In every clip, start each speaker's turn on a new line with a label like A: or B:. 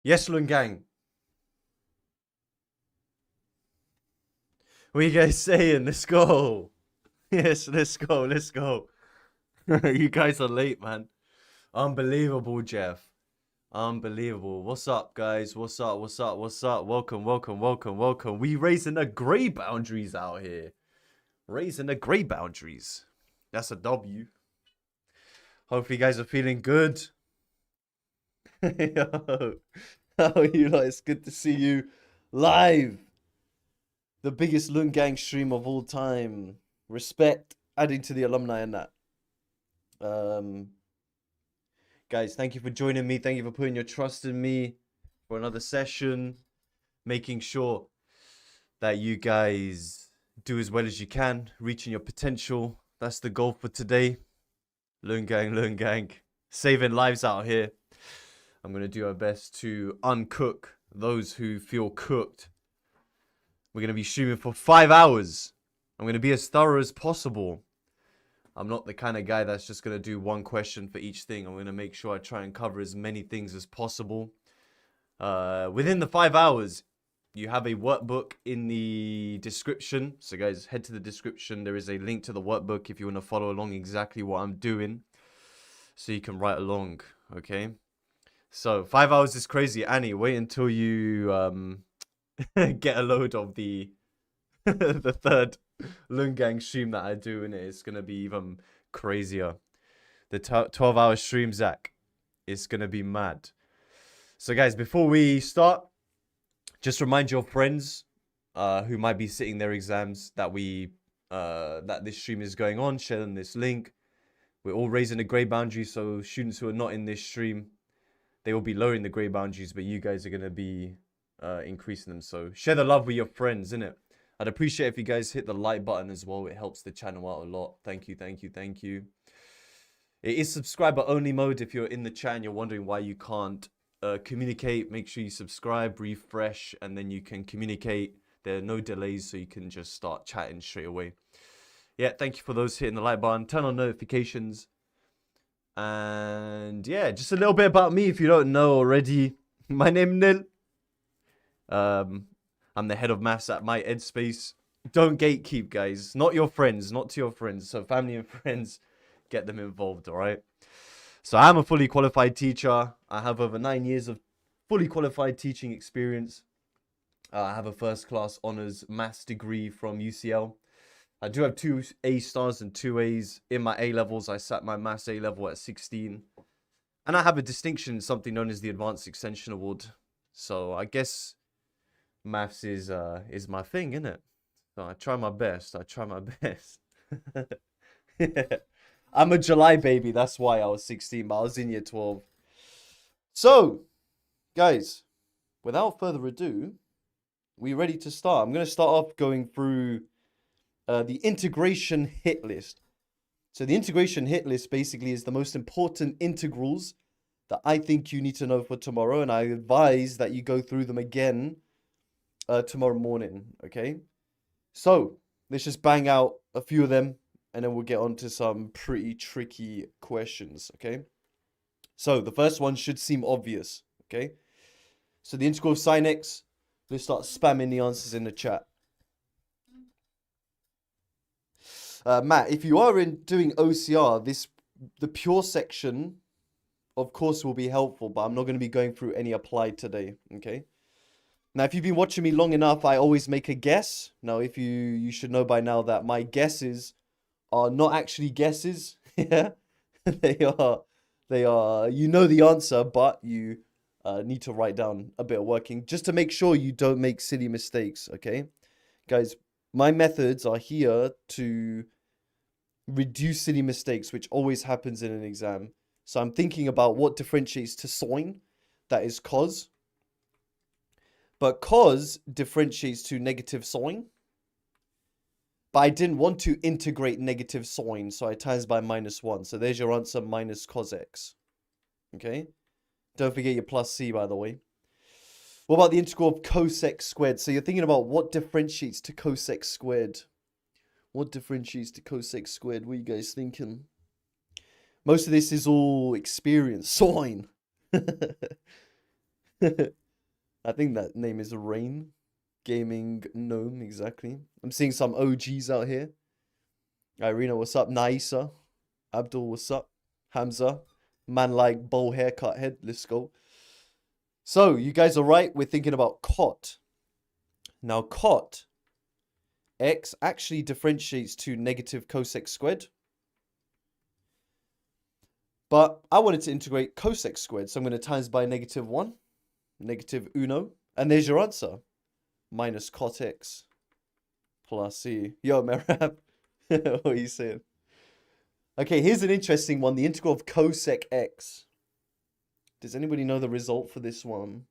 A: Yes, Lun Gang. What are you guys saying? Let's go. Yes, let's go. Let's go. You guys are late, man. Unbelievable, Jeff. Unbelievable. What's up, guys? What's up? What's up? What's up? Welcome, welcome, welcome, welcome. We raising the grey boundaries out here. Raising the grey boundaries. That's a W. Hopefully, you guys are feeling good. Yo, how are you? Like, it's good to see you live. The biggest Lun Gang stream of all time. Respect, adding to the alumni and that. Um, Guys, thank you for joining me. Thank you for putting your trust in me for another session. Making sure that you guys do as well as you can, reaching your potential. That's the goal for today. Lun Gang. Saving lives out here. I'm going to do our best to uncook those who feel cooked. We're going to be streaming for 5 hours. I'm going to be as thorough as possible. I'm not the kind of guy that's just going to do one question for each thing. I'm going to make sure I try and cover as many things as possible. Within the 5 hours, you have a workbook in the description. So guys, head to the description. There is a link to the workbook if you want to follow along exactly what I'm doing. So you can write along, okay? So 5 hours is crazy. Annie, wait until you get a load of the the third Lun Gang stream that I do, and it's gonna be even crazier. The 12-hour stream, Zach, is gonna be mad. So guys, before we start, just remind your friends who might be sitting their exams that that this stream is going on. Share them this link. We're all raising the grade boundary, so students who are not in this stream, they will be lowering the grade boundaries, but you guys are gonna be increasing them. So share the love with your friends, innit? I'd appreciate if you guys hit the like button as well. It helps the channel out a lot. Thank you, thank you, thank you. It is subscriber only mode. If you're in the chat and you're wondering why you can't communicate, make sure you subscribe, refresh, and then you can communicate. There are no delays, so you can just start chatting straight away. Yeah, thank you for those hitting the like button. Turn on notifications. And yeah, just a little bit about me if you don't know already. My name is Nil. I'm the head of maths at my ed space. Don't gatekeep, guys. Not your friends, not to your friends. So family and friends, get them involved, all right? So I'm a fully qualified teacher. I have over 9 years of fully qualified teaching experience. I have a first class honors maths degree from UCL. I do have 2 A stars and 2 A's. In my A levels, I sat my maths A level at 16. And I have a distinction, something known as the Advanced Extension Award. So I guess maths is my thing, isn't it? So I try my best. I try my best. Yeah. I'm a July baby. That's why I was 16, but I was in year 12. So, guys, without further ado, we ready to start? I'm going to start off going through the integration hit list. So the integration hit list basically is the most important integrals that I think you need to know for tomorrow, and I advise that you go through them again tomorrow morning, okay? So let's just bang out a few of them, and then we'll get on to some pretty tricky questions, okay? So the first one should seem obvious, okay? So the integral of sine x, let's start spamming the answers in the chat. Matt, if you are doing OCR, the pure section, of course, will be helpful, but I'm not going to be going through any applied today, okay? Now, if you've been watching me long enough, I always make a guess. Now, if you should know by now that my guesses are not actually guesses. Yeah, they are. You know the answer, but you need to write down a bit of working just to make sure you don't make silly mistakes. Okay, guys, my methods are here to reduce silly mistakes, which always happens in an exam. So I'm thinking about what differentiates to sine, that is cos. But cos differentiates to negative sine. But I didn't want to integrate negative sine, so I times by -1. So there's your answer, minus cos x. Okay? Don't forget your plus c, by the way. What about the integral of cos x squared? So you're thinking about what differentiates to cos x squared. What differentiates to cos x squared? What are you guys thinking? Most of this is all experience. Sine. I think that name is Rain. Gaming Gnome, exactly. I'm seeing some OGs out here. Irina, what's up? Naisa. Abdul, what's up? Hamza. Man like bowl haircut head. Let's go. So, you guys are right. We're thinking about cot. Now, cot x actually differentiates to negative cosec squared. But I wanted to integrate cosec squared. So I'm going to times by -1, negative uno. And there's your answer. Minus cot x plus c. Yo, Merab. What are you saying? Okay, here's an interesting one. The integral of cosec x. Does anybody know the result for this one?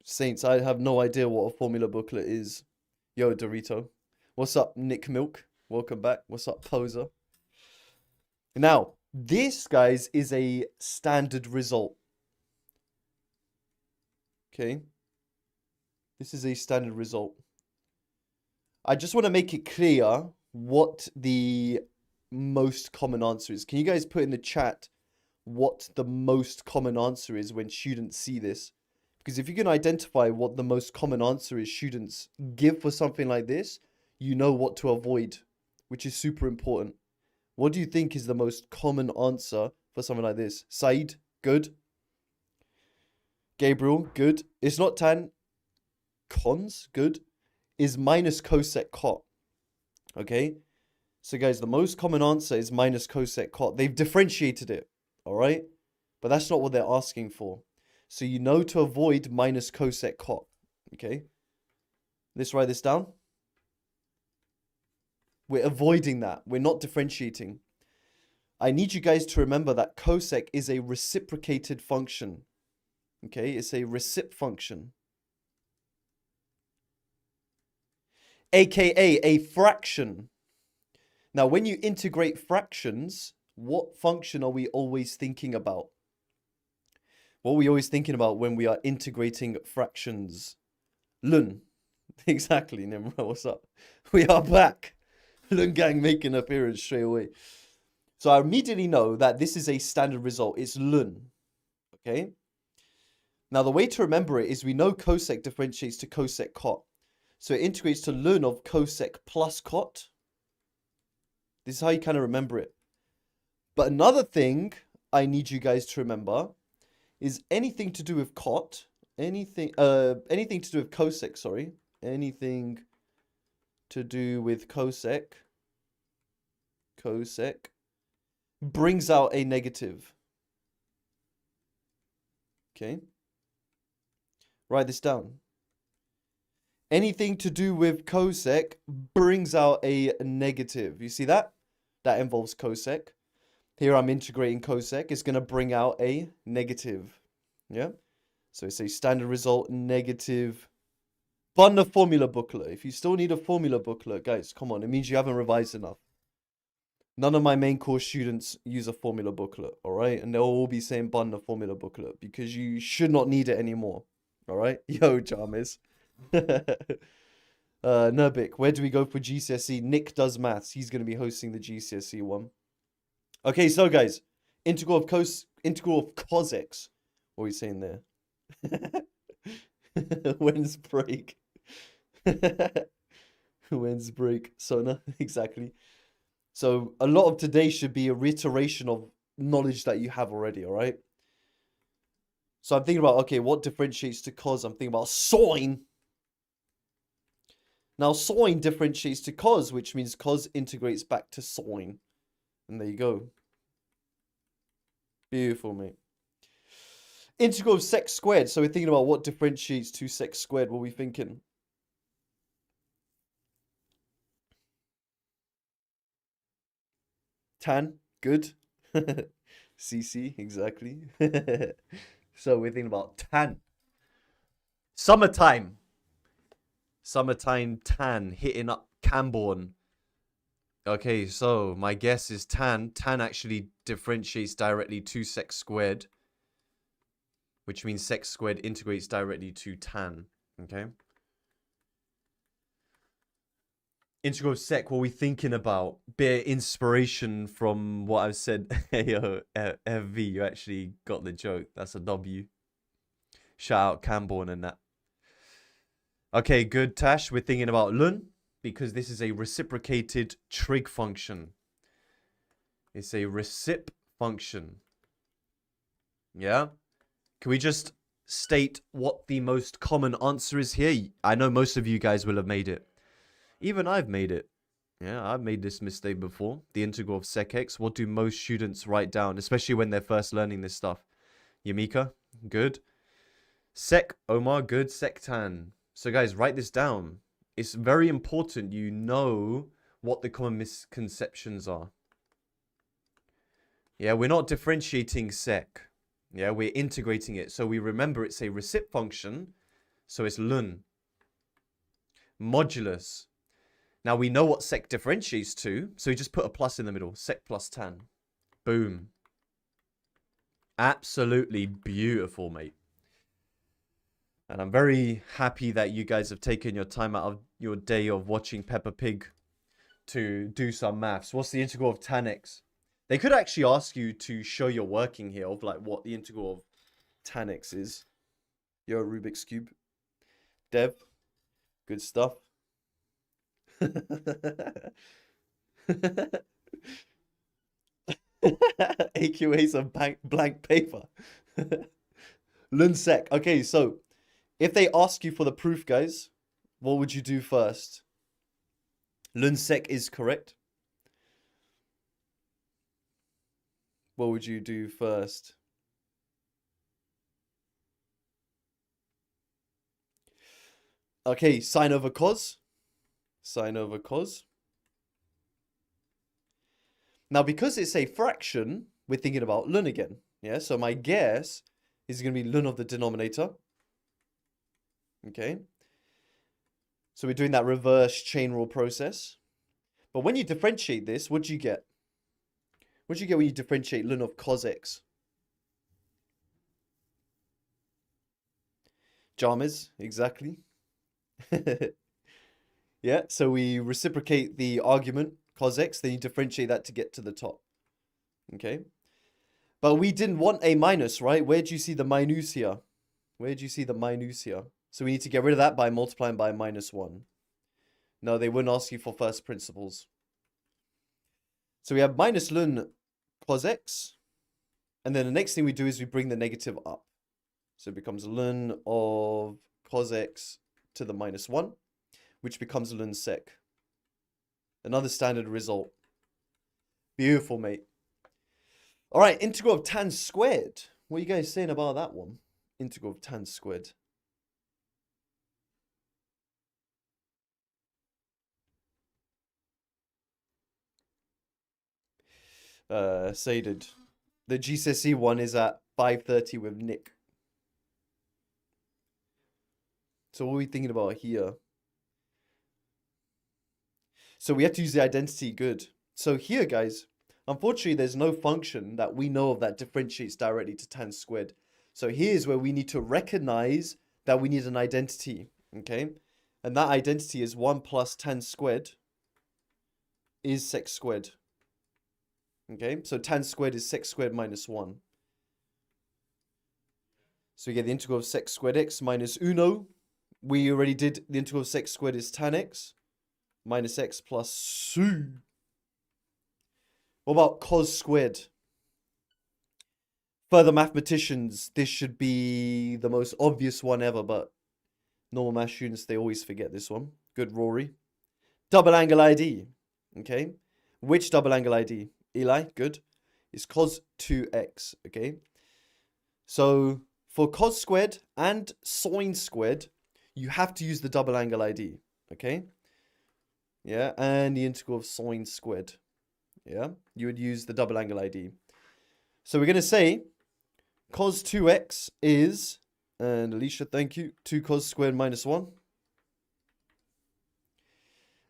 A: Saints, I have no idea what a formula booklet is. Yo, Dorito. What's up, Nick Milk? Welcome back. What's up, Poser? Now, this, guys, is a standard result. Okay. This is a standard result. I just want to make it clear what the most common answer is. Can you guys put in the chat what the most common answer is when students see this? Because if you can identify what the most common answer is students give for something like this, you know what to avoid, which is super important. What do you think is the most common answer for something like this? Said, good. Gabriel, good. It's not tan. Cons, good. Is minus cosec cot. Okay? So guys, the most common answer is minus cosec cot. They've differentiated it, all right? But that's not what they're asking for. So you know to avoid minus cosec cot, okay? Let's write this down. We're avoiding that. We're not differentiating. I need you guys to remember that cosec is a reciprocated function, okay? It's a recip function. AKA a fraction. Now, when you integrate fractions, what function are we always thinking about? What are we always thinking about when we are integrating fractions? Lun. Exactly, Nimra, what's up? We are back. Lun gang making an appearance straight away. So I immediately know that this is a standard result. It's Lun. Okay? Now, the way to remember it is we know cosec differentiates to cosec cot. So it integrates to Lun of cosec plus cot. This is how you kind of remember it. But another thing I need you guys to remember is anything to do with cot, anything to do with cosec, sorry. Anything to do with cosec brings out a negative. Okay? Write this down. Anything to do with cosec brings out a negative. You see that? That involves cosec. Here I'm integrating cosec. It's going to bring out a negative. Yeah? So it's a standard result, negative. Fund the formula booklet. If you still need a formula booklet, guys, come on. It means you haven't revised enough. None of my main course students use a formula booklet, all right? And they'll all be saying bun the formula booklet because you should not need it anymore, all right? Yo, Jarmis. Nurbik, where do we go for GCSE? Nick does maths. He's going to be hosting the GCSE one. Okay, so guys, integral of cosec. What are we saying there? When's break? When's break? Sona, exactly. So a lot of today should be a reiteration of knowledge that you have already, all right? So I'm thinking about, okay, what differentiates to cos? I'm thinking about sine. Now, sine differentiates to cos, which means cos integrates back to sine. And there you go. Beautiful, mate. Integral of sec squared. So we're thinking about what differentiates to sec squared. What are we thinking? Tan. Good. CC. Exactly. So we're thinking about tan. Summertime. Summertime tan. Hitting up Camborne. Okay, so my guess is tan. Tan actually differentiates directly to sec squared, which means sec squared integrates directly to tan. Okay. Integral of sec, what are we thinking about? Bit of inspiration from what I've said. Hey, yo, FV, you actually got the joke. That's a W. Shout out Camborne and that. Okay, good, Tash. We're thinking about Lun because this is a reciprocated trig function. It's a recip function. Yeah? Can we just state what the most common answer is here? I know most of you guys will have made it. Even I've made it. Yeah, I've made this mistake before. The integral of sec x. What do most students write down, especially when they're first learning this stuff? Yamika, good. Sec, Omar, good. Sectan. So guys, write this down. It's very important you know what the common misconceptions are. Yeah, we're not differentiating sec. Yeah, we're integrating it. So we remember it's a recip function. So it's ln. Modulus. Now we know what sec differentiates to. So we just put a plus in the middle. Sec plus tan. Boom. Absolutely beautiful, mate. And I'm very happy that you guys have taken your time out of your day of watching Peppa Pig to do some maths. What's the integral of tan x? They could actually ask you to show your working here of like what the integral of tan x is. Yo, Rubik's Cube. Dev. Good stuff. AQA is a blank paper. Lunsec. Okay, so if they ask you for the proof, guys, what would you do first? Lunsec is correct. What would you do first? Okay, sine over cos. Sine over cos. Now, because it's a fraction, we're thinking about ln again. Yeah, so my guess is going to be ln of the denominator. Okay. So we're doing that reverse chain rule process. But when you differentiate this, what do you get? What do you get when you differentiate ln of cos x? Jarmis, exactly. Yeah, so we reciprocate the argument, cos x, then you differentiate that to get to the top. Okay. But we didn't want a minus, right? Where do you see the minus here? Where do you see the minus here? So we need to get rid of that by multiplying by -1. No, they wouldn't ask you for first principles. So we have minus ln cos x. And then the next thing we do is we bring the negative up. So it becomes ln of cos x to the -1, which becomes ln sec. Another standard result. Beautiful, mate. All right, integral of tan squared. What are you guys saying about that one? Integral of tan squared. Saded. The GCSE one is at 5:30 with Nick. So what are we thinking about here? So we have to use the identity. Good. So here, guys, unfortunately, there's no function that we know of that differentiates directly to tan squared. So here's where we need to recognize that we need an identity. Okay. And that identity is 1 plus tan squared is sec squared. Okay. So tan squared is sec squared minus 1. So we get the integral of sec squared x minus uno. We already did the integral of sec squared is tan x minus x plus su. What about cos squared? Further mathematicians, this should be the most obvious one ever, but normal math students, they always forget this one. Good, Rory. Double angle ID. Okay. Which double angle ID? Eli, good. It's cos 2x. Okay. So for cos squared and sine squared, you have to use the double angle ID. Okay. Yeah. And the integral of sine squared. Yeah. You would use the double angle ID. So we're going to say cos 2x is, and Alicia, thank you, 2 cos squared minus 1.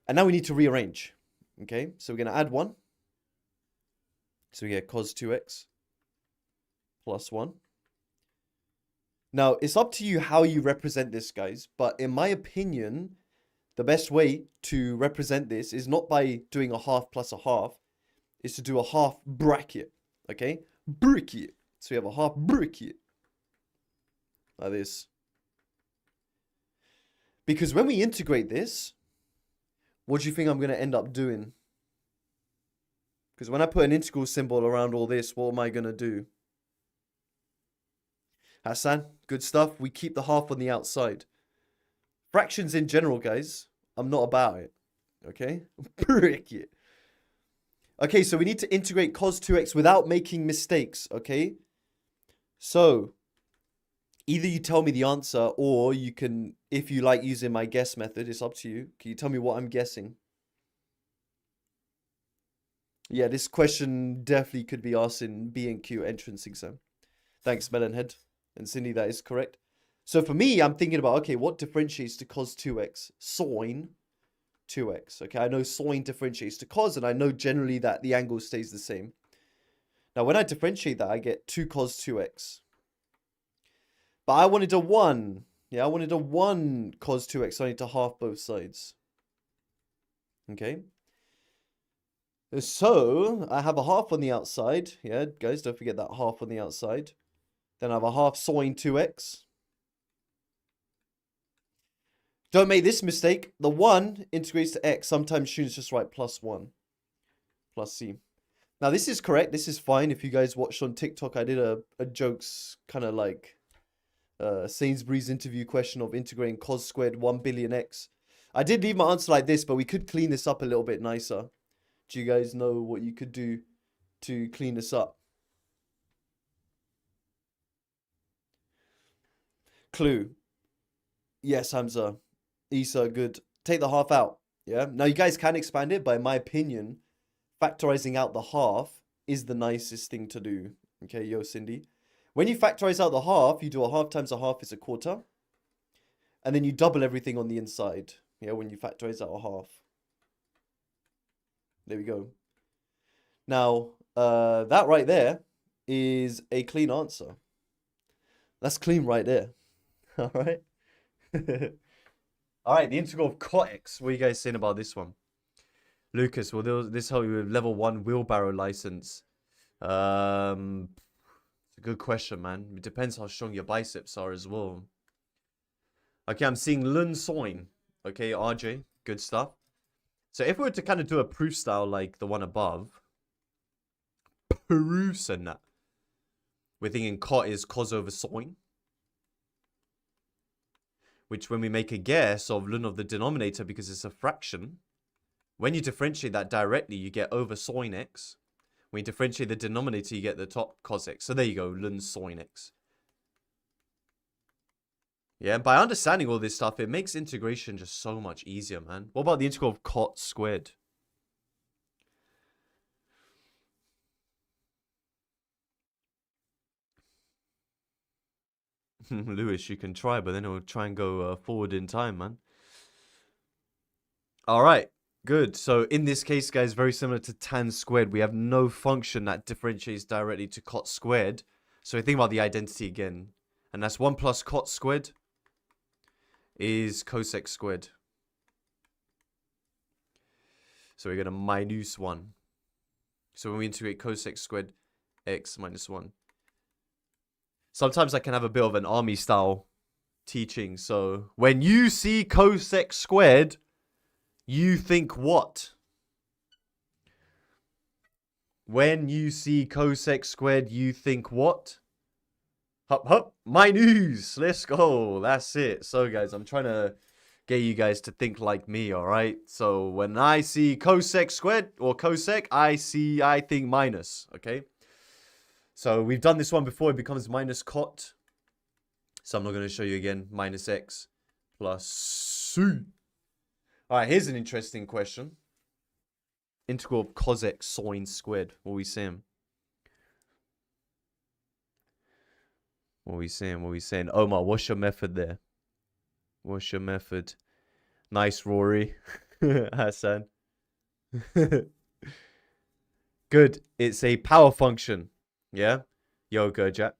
A: And now we need to rearrange. Okay, so we're going to add 1. So we get cos 2x plus 1. Now, it's up to you how you represent this, guys. But in my opinion, the best way to represent this is not by doing a half plus a half, is to do a half bracket, okay? Bracket. So we have a half bracket, like this. Because when we integrate this, what do you think I'm going to end up doing? Because when I put an integral symbol around all this, what am I going to do? Hassan, good stuff. We keep the half on the outside. Fractions in general, guys, I'm not about it. Okay? Bracket. Okay, so we need to integrate cos 2x without making mistakes, okay? So, either you tell me the answer, or you can, if you like using my guess method, it's up to you. Can you tell me what I'm guessing? Yeah, this question definitely could be asked in B&Q entrance exam. Thanks, Melonhead. And Cindy, that is correct. So for me, I'm thinking about, okay, what differentiates to cos 2x? Sine 2x. Okay, I know sine differentiates to cos, and I know generally that the angle stays the same. Now, when I differentiate that, I get 2 cos 2x. But I wanted a 1. Yeah, I wanted a 1 cos 2x, so I need to half both sides. Okay. So, I have a half on the outside. Yeah, guys, don't forget that half on the outside. Then I have a half sine 2x. Don't make this mistake. The 1 integrates to x. Sometimes students just write plus 1. Plus c. Now, this is correct. This is fine. If you guys watched on TikTok, I did a jokes kind of like Sainsbury's interview question of integrating cos squared 1 billion x. I did leave my answer like this, but we could clean this up a little bit nicer. Do you guys know what you could do to clean this up? Clue. Yes, Hamza. Isa, good. Take the half out. Yeah. Now, you guys can expand it, but in my opinion, factorizing out the half is the nicest thing to do. Okay, yo, Cindy. When you factorize out the half, you do a half times a half is a quarter. And then you double everything on the inside. Yeah, when you factorize out a half. There we go. Now, that right there is a clean answer. That's clean right there. All right. All right, the integral of cot x. What are you guys saying about this one? Lucas, will this help you with level 1 wheelbarrow license? It's a good question, man. It depends how strong your biceps are as well. Okay, I'm seeing Lun Soin. Okay, RJ, good stuff. So if we were to kind of do a proof style like the one above, proofs and that, we're thinking cot is cos over sine, which when we make a guess of ln of the denominator because it's a fraction, when you differentiate that directly, you get over sine x. When you differentiate the denominator, you get the top cos x. So there you go, ln sine x. Yeah, by understanding all this stuff, it makes integration just so much easier, man. What about the integral of cot squared? Lewis, you can try, but then it'll try and go forward in time, man. All right, good. So in this case, guys, very similar to tan squared. We have no function that differentiates directly to cot squared. So we think about the identity again. And that's 1 plus cot squared is cosec squared. So we're going to minus 1. So when we integrate cosec squared, x minus 1. Sometimes I can have a bit of an army style teaching. So when you see cosec squared, you think what? When you see cosec squared, you think what? Hup, hup, minus. Let's go. That's it. So, guys, I'm trying to get you guys to think like me, all right? So, when I see cosec squared or cosec, I think minus, okay? So, we've done this one before. It becomes minus cot. So, I'm not going to show you again. Minus x plus c. All right, here's an interesting question. Integral of cosec sine squared. What are we saying? What are we saying? What are we saying? Omar, what's your method there? What's your method? Nice, Rory. Hassan. Good. It's a power function. Yeah? Yo, Gurjat.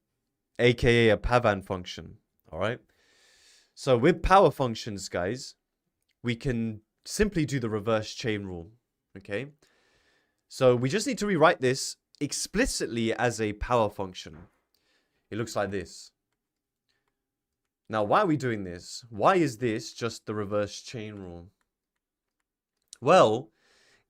A: AKA a Pavan function. All right? So with power functions, guys, we can simply do the reverse chain rule. Okay? So we just need to rewrite this explicitly as a power function. It looks like this. Now, why are we doing this? Why is this just the reverse chain rule? Well,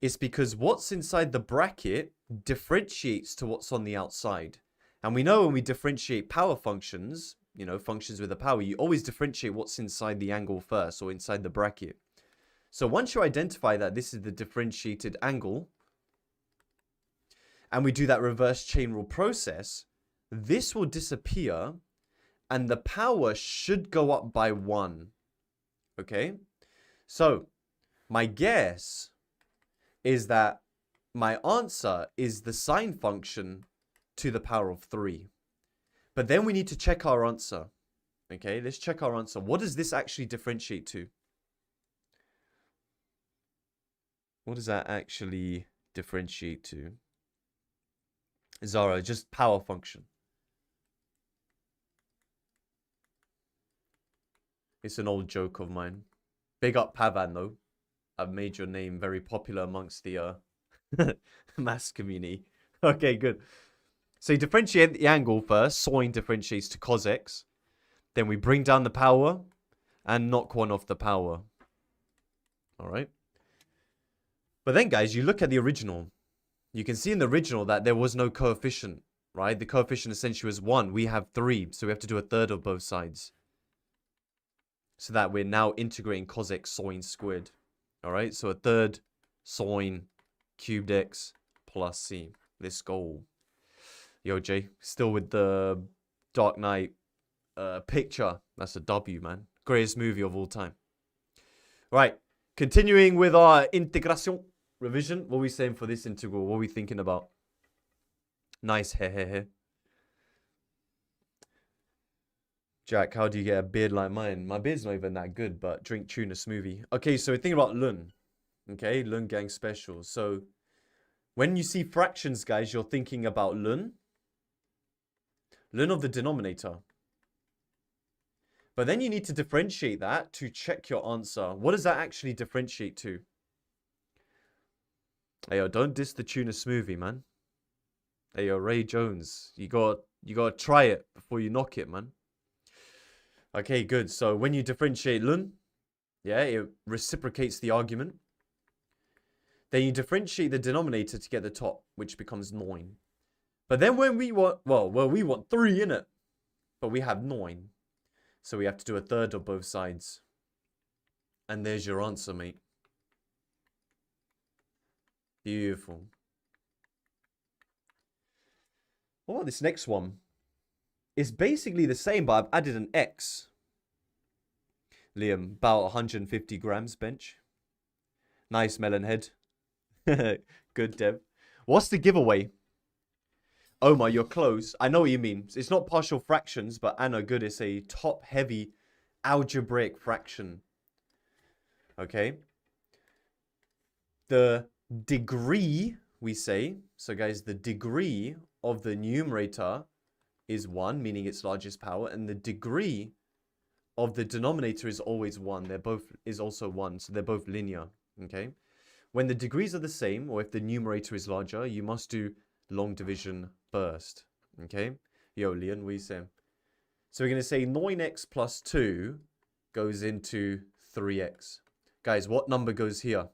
A: it's because what's inside the bracket differentiates to what's on the outside. And we know when we differentiate power functions, you know, functions with a power, you always differentiate what's inside the angle first, or inside the bracket. So once you identify that this is the differentiated angle, and we do that reverse chain rule process, this will disappear, and the power should go up by 1. Okay? So, my guess is that my answer is the sine function to the power of 3. But then we need to check our answer. Okay, let's check our answer. What does this actually differentiate to? What does that actually differentiate to? Zara, just power function. It's an old joke of mine. Big up Pavan, though. I've made your name very popular amongst the maths community. Okay, good. So you differentiate the angle first. Sine differentiates to cos x. Then we bring down the power and knock 1 off the power. All right. But then, guys, you look at the original. You can see in the original that there was no coefficient, right? The coefficient essentially was 1. We have 3, so we have to do a third of both sides. So that we're now integrating cos x sine squared. All right, so a third sine cubed x plus c. Let's go. Yo, Jay, still with the Dark Knight picture. That's a W, man. Greatest movie of all time. Right, continuing with our integration revision. What are we saying for this integral? What are we thinking about? Nice hair. Jack, how do you get a beard like mine? My beard's not even that good, but drink tuna smoothie. Okay, so we're thinking about Lun. Okay, Lun gang special. So when you see fractions, guys, you're thinking about Lun. Lun of the denominator. But then you need to differentiate that to check your answer. What does that actually differentiate to? Hey, yo, don't diss the tuna smoothie, man. Hey, yo, Ray Jones. You gotta try it before you knock it, man. Okay, good. So when you differentiate Lun, yeah, it reciprocates the argument. Then you differentiate the denominator to get the top, which becomes 9. But then when we want, well, we want 3 in it, but we have 9. So we have to do a third of both sides. And there's your answer, mate. Beautiful. What about this next one? It's basically the same, but I've added an X. Liam, about 150 grams bench. Nice melon head. Good, Dev. What's the giveaway? Omar, you're close. I know what you mean. It's not partial fractions, but Anna, good, it's a top-heavy algebraic fraction. Okay? The degree, we say. So, guys, the degree of the numerator is 1, meaning its largest power, and the degree of the denominator is always 1. They're both is also 1, so they're both linear. Okay, when the degrees are the same, or if the numerator is larger, you must do long division first. Okay, yo, Leon, what are you saying? So we're going to say 9x plus 2 goes into 3x. Guys, what number goes here?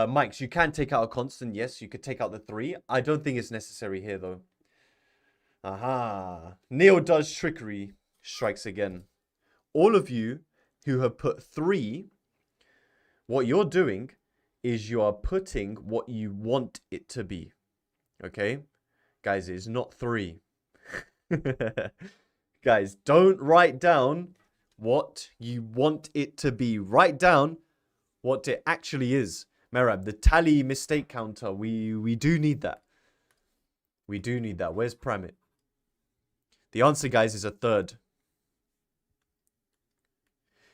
A: Mikes, you can take out a constant. Yes, you could take out the 3. I don't think it's necessary here, though. Aha. Neil does trickery. Strikes again. All of you who have put 3, what you're doing is you are putting what you want it to be. Okay? Guys, it's not 3. Guys, don't write down what you want it to be. Write down what it actually is. Merab, the tally mistake counter, we do need that. We do need that. Where's Pramit? The answer, guys, is a third.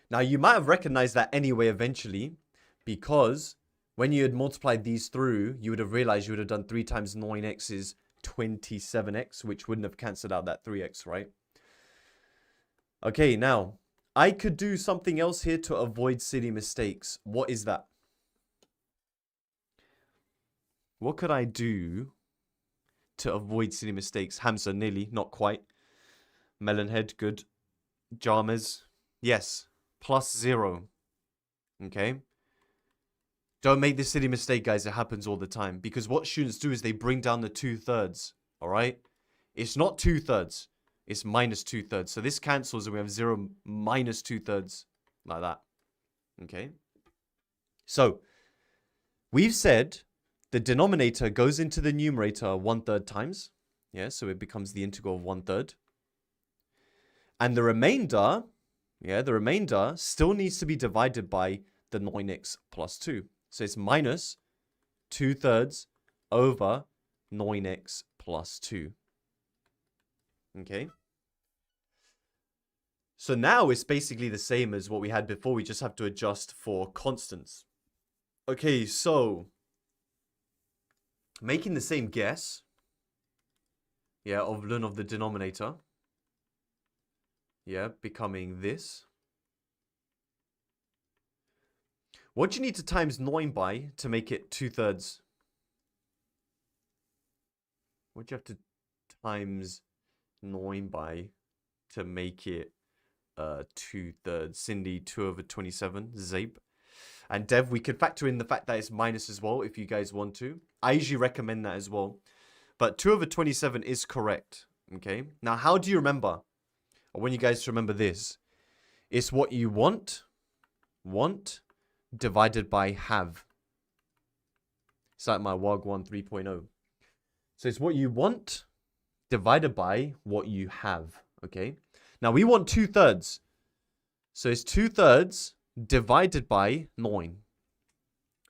A: Now, you might have recognized that anyway eventually, because when you had multiplied these through, you would have realized you would have done 3 times 9x is 27x, which wouldn't have cancelled out that 3x, right? Okay, now, I could do something else here to avoid silly mistakes. What is that? What could I do to avoid silly mistakes? Hamza, nearly, not quite. Melonhead, good. Jarmers, yes. +0. Okay. Don't make this silly mistake, guys. It happens all the time. Because what students do is they bring down the 2/3. Alright? It's not 2/3. It's -2/3. So this cancels and we have 0 minus 2/3. Like that. Okay. So, we've said the denominator goes into the numerator 1/3 times. Yeah, so it becomes the integral of 1/3. And the remainder, the remainder still needs to be divided by the 9x plus 2. So it's minus 2/3 over 9x plus 2. Okay. So now it's basically the same as what we had before. We just have to adjust for constants. Okay, so making the same guess, of ln of the denominator, becoming this. What do you need to times 9 by to make it 2/3? What do you have to times 9 by to make it 2/3? Cindy, 2/27. Zabe. And Dev, we could factor in the fact that it's minus as well if you guys want to. I usually recommend that as well. But 2/27 is correct. Okay. Now, how do you remember? I want you guys to remember this. It's what you want divided by have. It's like my Wagwan 3.0. So it's what you want divided by what you have. Okay. Now we want 2/3. So it's 2/3 divided by 9.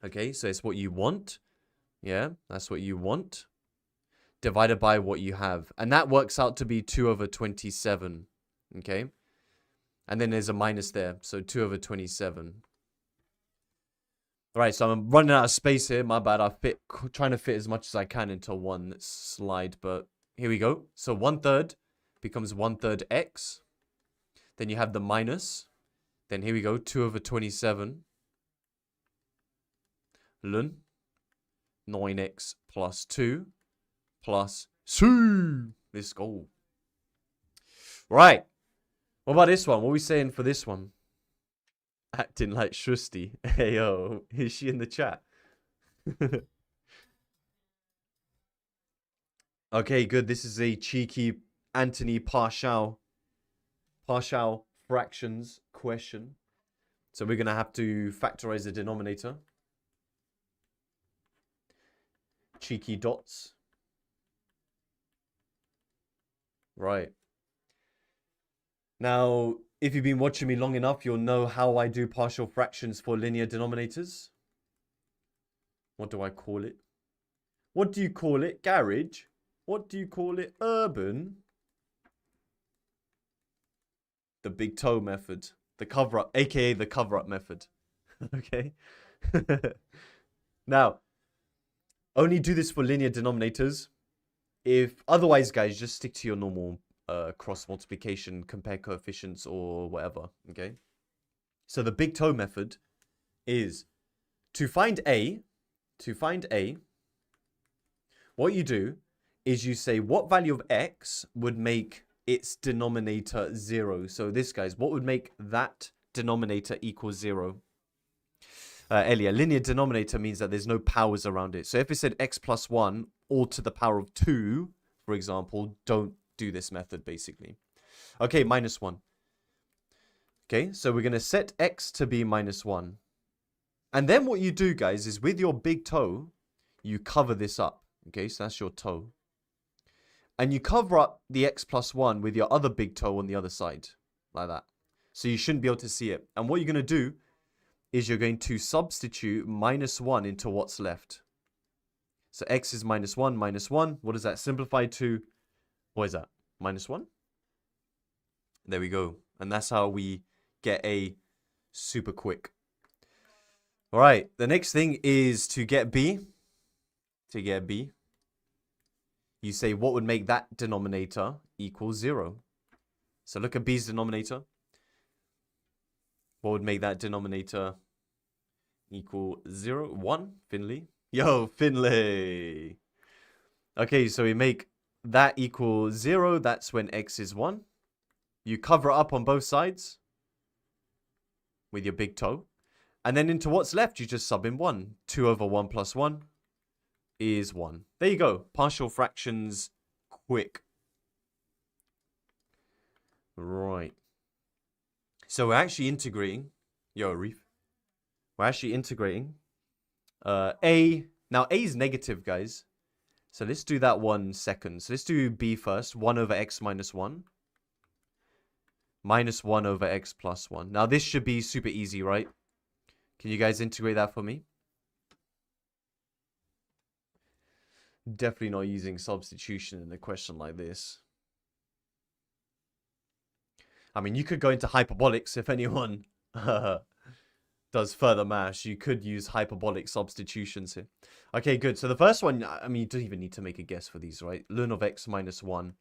A: Okay. So it's what you want. Yeah. That's what you want. Divided by what you have. And that works out to be 2/27. Okay. And then there's a minus there. So 2/27. All right, so I'm running out of space here. My bad. I'm trying to fit as much as I can into one slide, but here we go. So 1/3 becomes 1/3 x. Then you have the minus. Then here we go, 2/27 ln 9x plus 2 plus 2. Let's go. Right. What about this one? What are we saying for this one? Acting like Shusti. Hey, yo. Is she in the chat? Okay, good. This is a cheeky Anthony partial fractions question. So we're going to have to factorize the denominator. Cheeky dots. Right. Now, if you've been watching me long enough, you'll know how I do partial fractions for linear denominators. What do I call it? What do you call it? Garage? What do you call it? Urban? The big toe method. The cover-up, aka the cover-up method. Okay? Now, only do this for linear denominators. If otherwise, guys, just stick to your normal cross multiplication, compare coefficients, or whatever. Okay? So the big toe method is to find A, what you do is you say what value of x would make its denominator 0. So this, guys, what would make that denominator equal 0? Elia, linear denominator means that there's no powers around it. So if it said x plus 1 all to the power of 2, for example, don't do this method, basically. Okay, minus 1. Okay, so we're going to set x to be minus 1. And then what you do, guys, is with your big toe, you cover this up. Okay, so that's your toe. And you cover up the x plus 1 with your other big toe on the other side. Like that. So you shouldn't be able to see it. And what you're going to do is you're going to substitute minus 1 into what's left. So x is minus 1, minus 1. What does that simplify to? What is that? Minus 1? There we go. And that's how we get A super quick. All right. The next thing is to get B. To get B, you say what would make that denominator equal 0. So look at B's denominator. What would make that denominator equal 0? 1? Finley? Yo, Finley! Okay, so we make that equal 0. That's when x is 1. You cover it up on both sides with your big toe. And then into what's left, you just sub in 1. 2 over 1 plus 1 is 1. There you go. Partial fractions quick. Right. So we're actually integrating. Yo, Reef. We're actually integrating. A. Now, A is negative, guys. So let's do that 1 second. So let's do B first. 1 over x minus 1. Minus 1 over x plus 1. Now, this should be super easy, right? Can you guys integrate that for me? Definitely not using substitution in a question like this. I mean, you could go into hyperbolics if anyone does further maths. You could use hyperbolic substitutions here. Okay, good. So the first one, I mean, you don't even need to make a guess for these, right? Ln of x minus 1.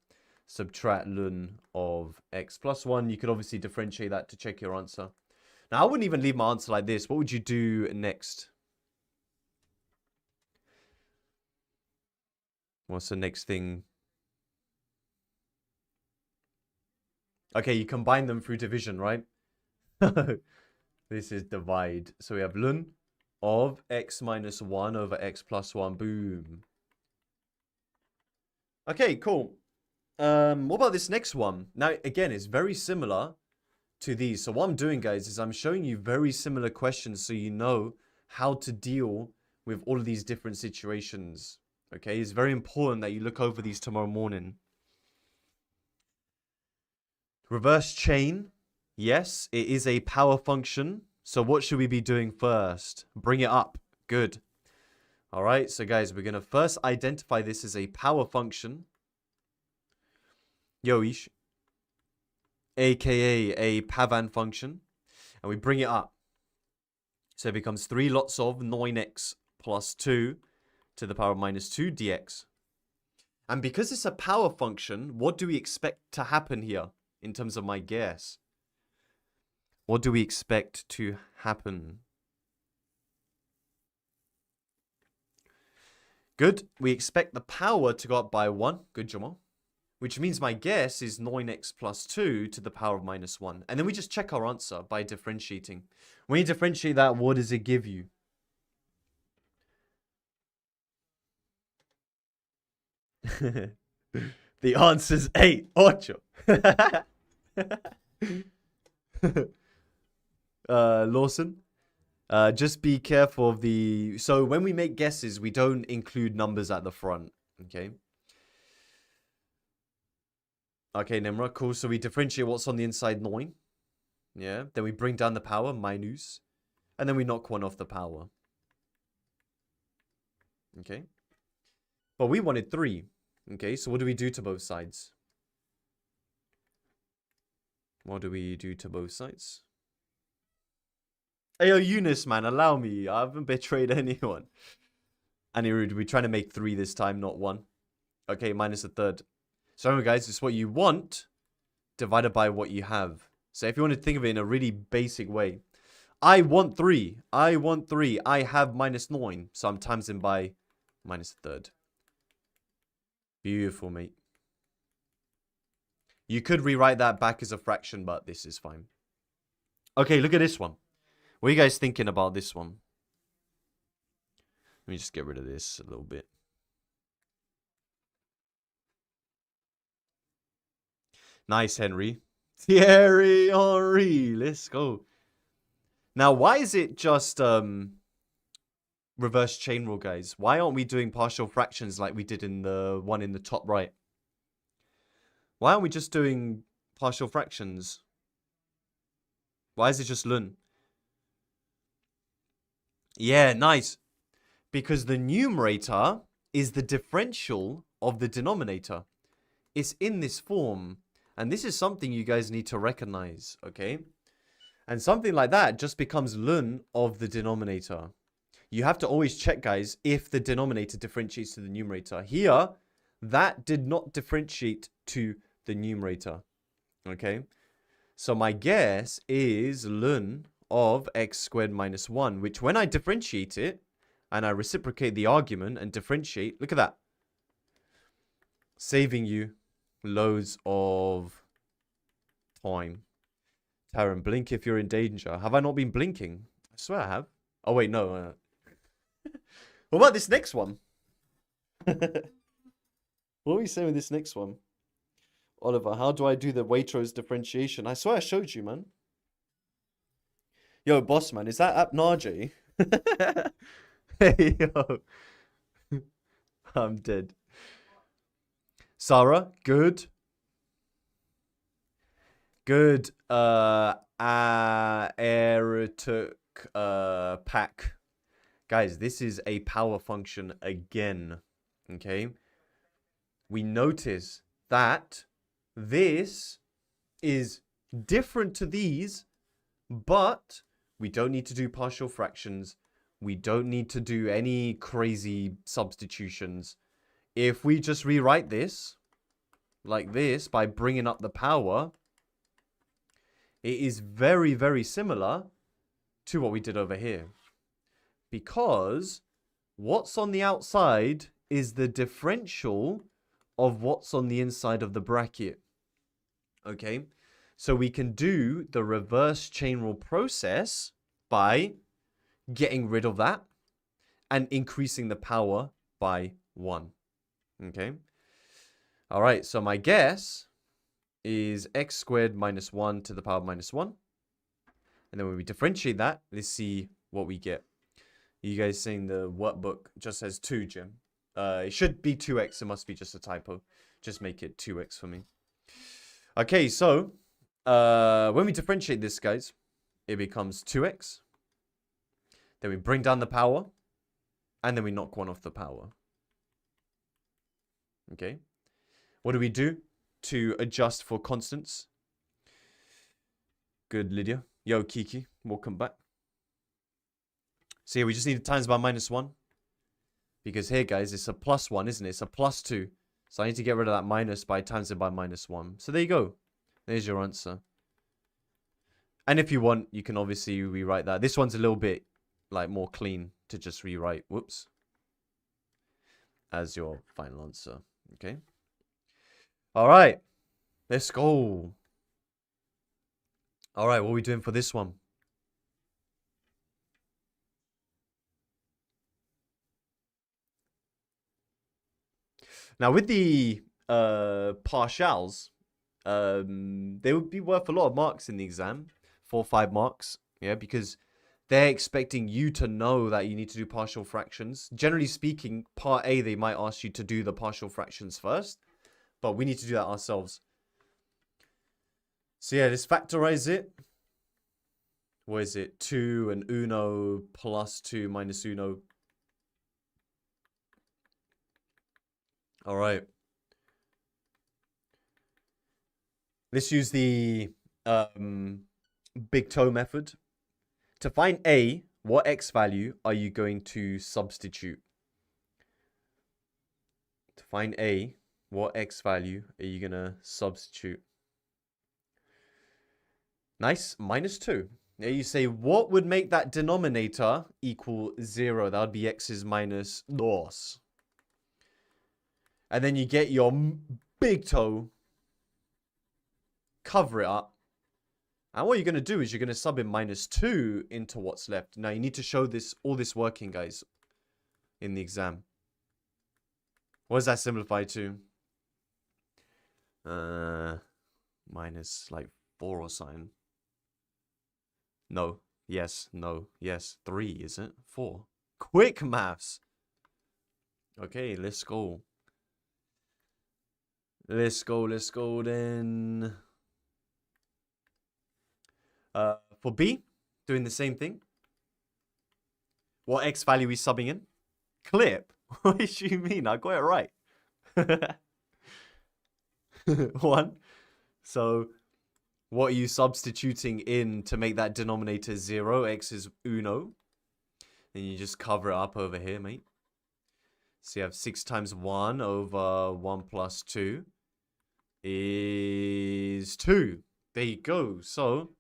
A: Subtract ln of x plus 1. You could obviously differentiate that to check your answer. Now, I wouldn't even leave my answer like this. What would you do next? What's the next thing? Okay, you combine them through division, right? This is divide. So we have ln of x minus 1 over x plus 1. Boom. Okay, cool. What about this next one? Now, again, it's very similar to these. So what I'm doing, guys, is I'm showing you very similar questions so you know how to deal with all of these different situations. Okay, it's very important that you look over these tomorrow morning. Reverse chain. Yes, it is a power function. So what should we be doing first? Bring it up. Good. All right, so guys, we're going to first identify this as a power function. Yoish. AKA a Pavan function. And we bring it up. So it becomes 3 lots of 9x plus 2 to the power of minus 2 dx. And because it's a power function, what do we expect to happen here in terms of my guess? What do we expect to happen? Good. We expect the power to go up by 1. Good, Jamal. Which means my guess is 9x plus 2 to the power of minus 1. And then we just check our answer by differentiating. When you differentiate that, what does it give you? The answer's 8. 8. Lawson? Just be careful of the... So when we make guesses, we don't include numbers at the front. Okay? Okay, Nimra, cool. So we differentiate what's on the inside, 9. Yeah. Then we bring down the power, minus. And then we knock 1 off the power. Okay. But we wanted 3. Okay, so what do we do to both sides? What do we do to both sides? Hey, yo, Eunice, man, allow me. I haven't betrayed anyone. Anirudh, we're trying to make 3 this time, not 1. Okay, minus a third. So remember, guys, it's what you want divided by what you have. So if you want to think of it in a really basic way, I want 3. I want 3. I have minus 9. So I'm timesing by minus a third. Beautiful, mate. You could rewrite that back as a fraction, but this is fine. Okay, look at this one. What are you guys thinking about this one? Let me just get rid of this a little bit. Nice, Henry. Thierry Henry. Let's go. Now, why is it just reverse chain rule, guys? Why aren't we doing partial fractions like we did in the one in the top right? Why aren't we just doing partial fractions? Why is it just ln? Yeah, nice. Because the numerator is the differential of the denominator. It's in this form. And this is something you guys need to recognize, okay? And something like that just becomes ln of the denominator. You have to always check, guys, if the denominator differentiates to the numerator. Here, that did not differentiate to the numerator, okay? So my guess is ln of x squared minus 1, which when I differentiate it, and I reciprocate the argument and differentiate, look at that. Saving you loads of time. Taran, blink if you're in danger. Have I not been blinking? I swear I have. Oh, wait, no. What about this next one? What are we saying with this next one? Oliver, how do I do the Waitrose differentiation? I swear I showed you, man. Yo, boss man, is that app Najee? Hey, yo. I'm dead. Sarah, good. Good. Aerotook pack. Guys, this is a power function again. Okay. We notice that this is different to these, but we don't need to do partial fractions. We don't need to do any crazy substitutions. If we just rewrite this like this by bringing up the power, it is very, very similar to what we did over here. Because what's on the outside is the differential of what's on the inside of the bracket. Okay? So we can do the reverse chain rule process by getting rid of that and increasing the power by 1. Okay? All right, so my guess is x squared minus 1 to the power of minus 1. And then when we differentiate that, let's see what we get. You guys saying the workbook just says 2, Jim? It should be 2x. It must be just a typo. Just make it 2x for me. Okay, so when we differentiate this, guys, it becomes 2x. Then we bring down the power. And then we knock 1 off the power. Okay. What do we do to adjust for constants? Good, Lydia. Yo, Kiki. Welcome back. So yeah, we just need to times by minus 1. Because here, guys, it's a plus 1, isn't it? It's a plus 2. So I need to get rid of that minus by times it by minus 1. So there you go. There's your answer. And if you want, you can obviously rewrite that. This one's a little bit like more clean to just rewrite. Whoops. As your final answer. Okay. All right. Let's go. All right. What are we doing for this one? Now, with the partials, they would be worth a lot of marks in the exam. 4 or 5 marks. Yeah, because they're expecting you to know that you need to do partial fractions. Generally speaking, part A, they might ask you to do the partial fractions first. But we need to do that ourselves. So yeah, let's factorize it. What is it? 2 and uno plus 2 minus uno. All right. Let's use the big toe method. To find A, what x value are you going to substitute? To find A, what x value are you going to substitute? Nice. Minus 2. Now you say, what would make that denominator equal 0? That would be x's minus dos. And then you get your big toe, cover it up. And what you're going to do is you're going to sub in minus 2 into what's left. Now you need to show this all this working, guys, in the exam. What does that simplify to? Minus like 4 or something. No. Yes. No. Yes. 3, is it? 4. Quick maths. Okay, let's go. Let's go then. For B, doing the same thing. What x value are we subbing in? Clip. What do you mean? I got it right. 1. So, what are you substituting in to make that denominator 0? X is uno. And you just cover it up over here, mate. So you have 6 times 1 over 1 plus 2 is 2. There you go. So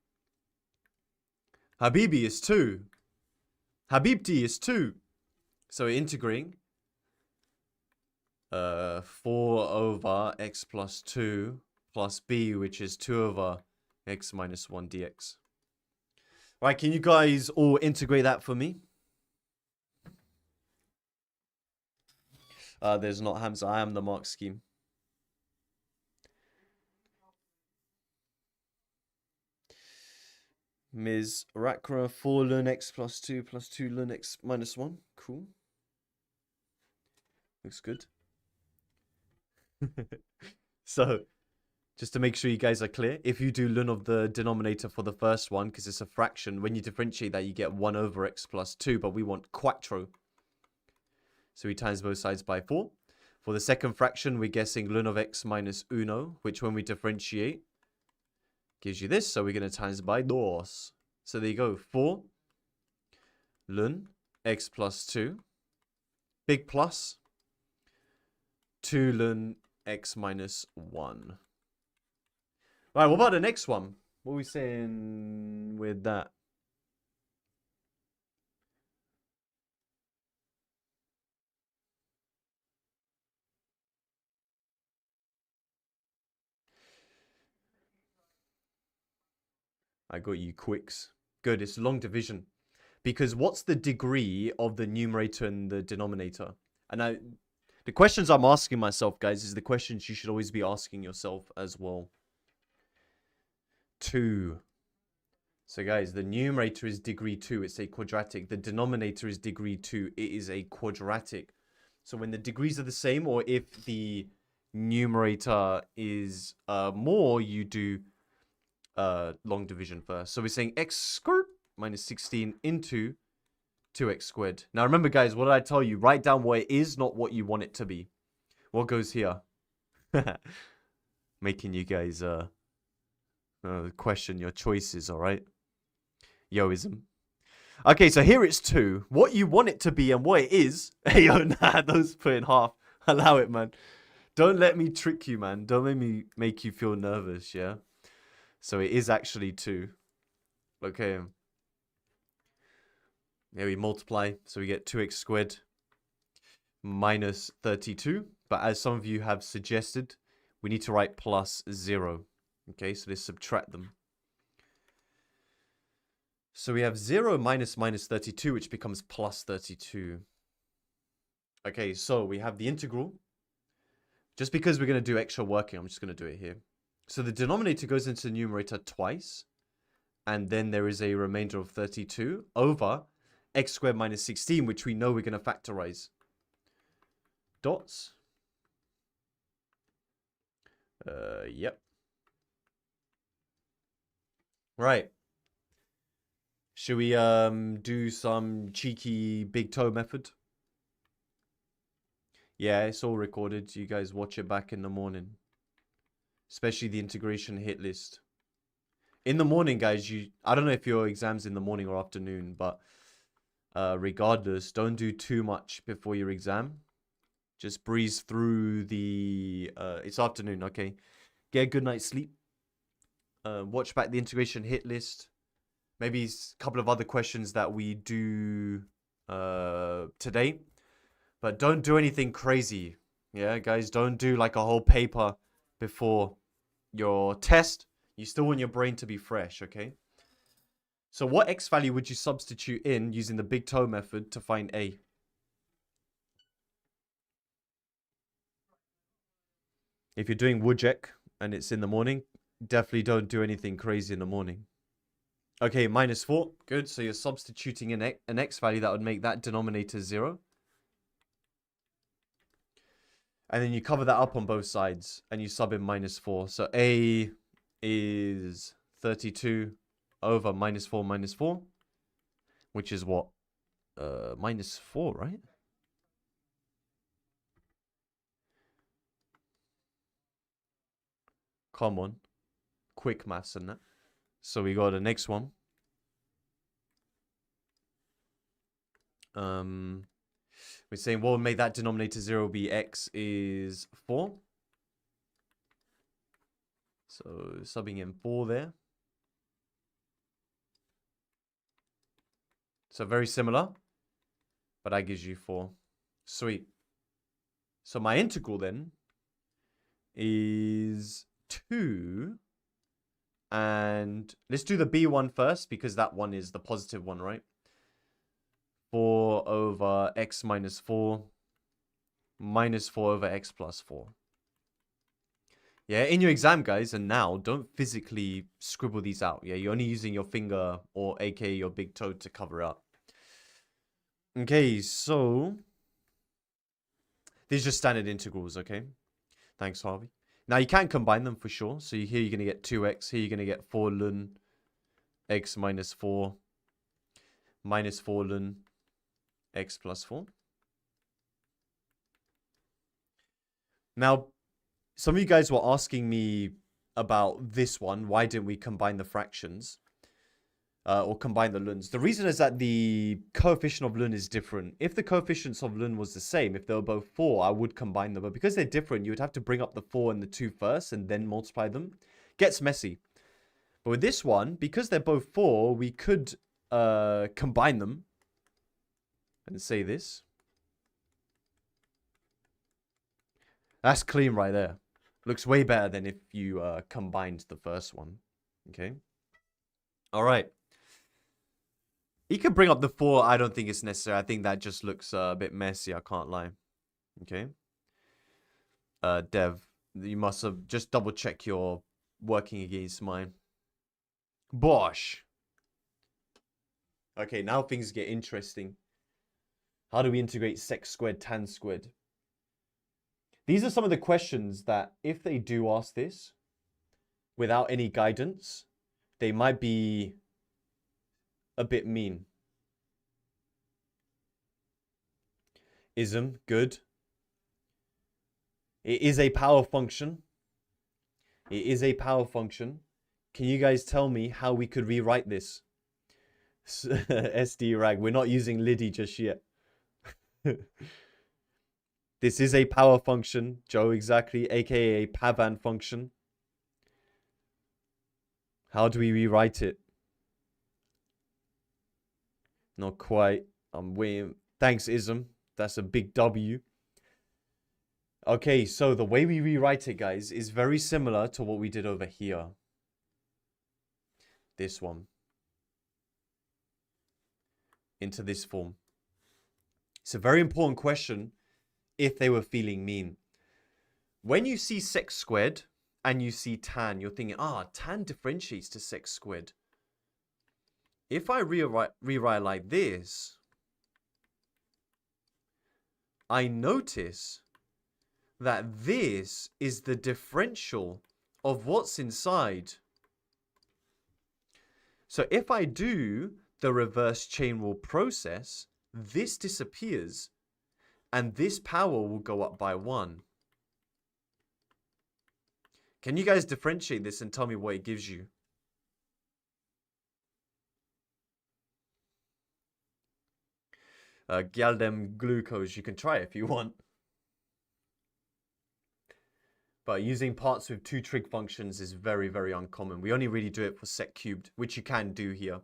A: Habibi is 2. Habibti is 2. So we're integrating 4 over x plus 2 plus b, which is 2 over x minus 1 dx. Right, can you guys all integrate that for me? There's not Hamza. I am the mark scheme. Ms. Rakra 4 ln x plus 2 ln x minus 1. Cool. Looks good. So, just to make sure you guys are clear, if you do ln of the denominator for the first one, because it's a fraction, when you differentiate that, you get 1 over x plus 2, but we want quattro. So we times both sides by 4. For the second fraction, we're guessing ln of x minus uno, which when we differentiate, gives you this. So we're going to times by dos. So there you go. 4 ln x plus 2. Big plus 2 ln x minus 1. Right, what about the next one? What are we saying with that? I got you quicks. Good, it's long division. Because what's the degree of the numerator and the denominator? And the questions I'm asking myself, guys, is the questions you should always be asking yourself as well. 2. So, guys, the numerator is degree 2. It's a quadratic. The denominator is degree 2. It is a quadratic. So, when the degrees are the same, or if the numerator is more, you do long division first. So, we're saying x squared minus 16 into 2x squared. Now, remember, guys, what did I tell you? Write down what it is, not what you want it to be. What goes here? Making you guys question your choices, all right? Yoism. Okay, so here it's 2. What you want it to be and what it is. Hey, yo, nah, those put in half. Allow it, man. Don't let me trick you, man. Don't let me make you feel nervous, yeah? So it is actually 2. Okay. Here we multiply. So we get 2x squared minus 32. But as some of you have suggested, we need to write plus 0. Okay, so let's subtract them. So we have 0 minus 32, which becomes plus 32. Okay, so we have the integral. Just because we're going to do extra working, I'm just going to do it here. So the denominator goes into the numerator twice. And then there is a remainder of 32 over x squared minus 16, which we know we're going to factorize. Dots. Yep. Right. Should we do some cheeky big toe method? Yeah, it's all recorded. You guys watch it back in the morning. Especially the integration hit list. In the morning, guys, I don't know if your exam's in the morning or afternoon, but regardless, don't do too much before your exam. Just breeze through the... it's afternoon, okay? Get a good night's sleep. Watch back the integration hit list. Maybe a couple of other questions that we do today. But don't do anything crazy. Yeah, guys, don't do like a whole paper before your test. You still want your brain to be fresh, okay? So what x value would you substitute in using the big toe method to find a? If you're doing Wujek and it's in the morning, definitely don't do anything crazy in the morning. Okay, minus 4. Good. So you're substituting an x value that would make that denominator 0. And then you cover that up on both sides and you sub in minus 4. So a is 32 over minus 4, which is what? Minus 4, right? Come on. Quick maths and that. So we got the next one. We're saying what would make that denominator 0 be x is 4. So subbing in 4 there. So very similar. But that gives you 4. Sweet. So my integral then is 2. And let's do the B one first because that one is the positive one, right? 4 over x minus 4 minus 4 over x plus 4. Yeah, in your exam, guys, and now, don't physically scribble these out. Yeah, you're only using your finger or aka your big toe to cover up. Okay, so these are just standard integrals, okay? Thanks, Harvey. Now, you can combine them for sure. So here you're going to get 2x. Here you're going to get 4 ln x minus 4 minus 4 ln x plus 4. Now, some of you guys were asking me about this one. Why didn't we combine the fractions? Or combine the luns. The reason is that the coefficient of ln is different. If the coefficients of ln was the same, if they were both 4, I would combine them. But because they're different, you would have to bring up the 4 and the 2 first and then multiply them. Gets messy. But with this one, because they're both 4, we could combine them and say this. That's clean right there. Looks way better than if you combined the first one. Okay. All right. You can bring up the 4. I don't think it's necessary. I think that just looks a bit messy. I can't lie. Okay. Dev, you must have just double check your working against mine. Bosh. Okay, now things get interesting. How do we integrate sec squared, tan squared? These are some of the questions that if they do ask this without any guidance, they might be a bit mean. Ism, good. It is a power function. It is a power function. Can you guys tell me how we could rewrite this? SD rag. We're not using Liddy just yet. This is a power function, Joe, exactly, aka a Pavan function. How do we rewrite it? Not quite. I'm waiting. Thanks, Ism. That's a big W. Okay, so the way we rewrite it, guys, is very similar to what we did over here. This one. Into this form. It's a very important question if they were feeling mean. When you see sec squared and you see tan, you're thinking, tan differentiates to sec squared. If I rewrite like this, I notice that this is the differential of what's inside. So if I do the reverse chain rule process, this disappears and this power will go up by 1. Can you guys differentiate this and tell me what it gives you? Galdem glucose, you can try it if you want. But using parts with 2 trig functions is very, very uncommon. We only really do it for sec cubed, which you can do here.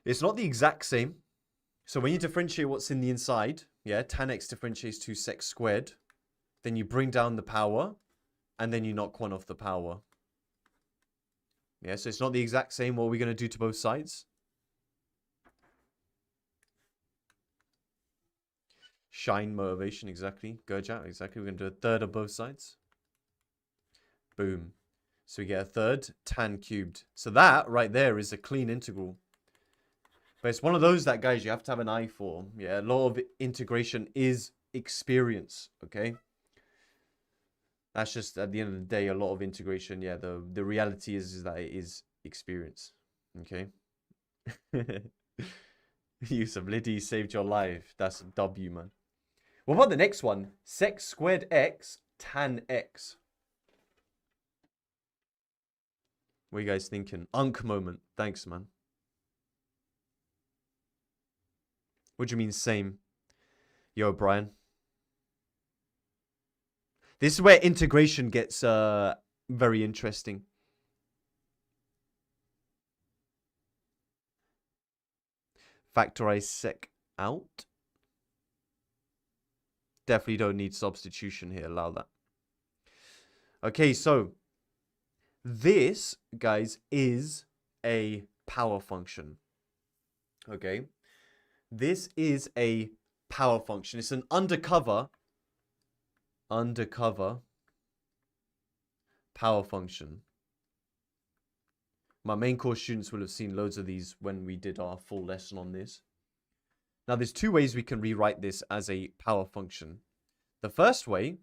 A: It's not the exact same. So when you differentiate what's in the inside, yeah, tan x differentiates to sec squared. Then you bring down the power, and then you knock 1 off the power. Yeah, so it's not the exact same. What are we going to do to both sides? Shine motivation, exactly. Gurjat, exactly. We're going to do a third of both sides. Boom. So we get a third tan cubed. So that right there is a clean integral. But it's one of those that, guys, you have to have an eye for. Yeah, a lot of integration is experience, okay? That's just, at the end of the day, a lot of integration. Yeah, the reality is that it is experience, okay? Use of Liddy saved your life. That's a W, man. What about the next one? Sec squared x tan x. What are you guys thinking? Unk moment. Thanks, man. What do you mean same? Yo, Brian. This is where integration gets very interesting. Factorize sec out. Definitely don't need substitution here. Allow that. Okay, so this, guys, is a power function. Okay. This is a power function. It's an undercover power function. My main course students will have seen loads of these when we did our full lesson on this. Now, there's two ways we can rewrite this as a power function. The first way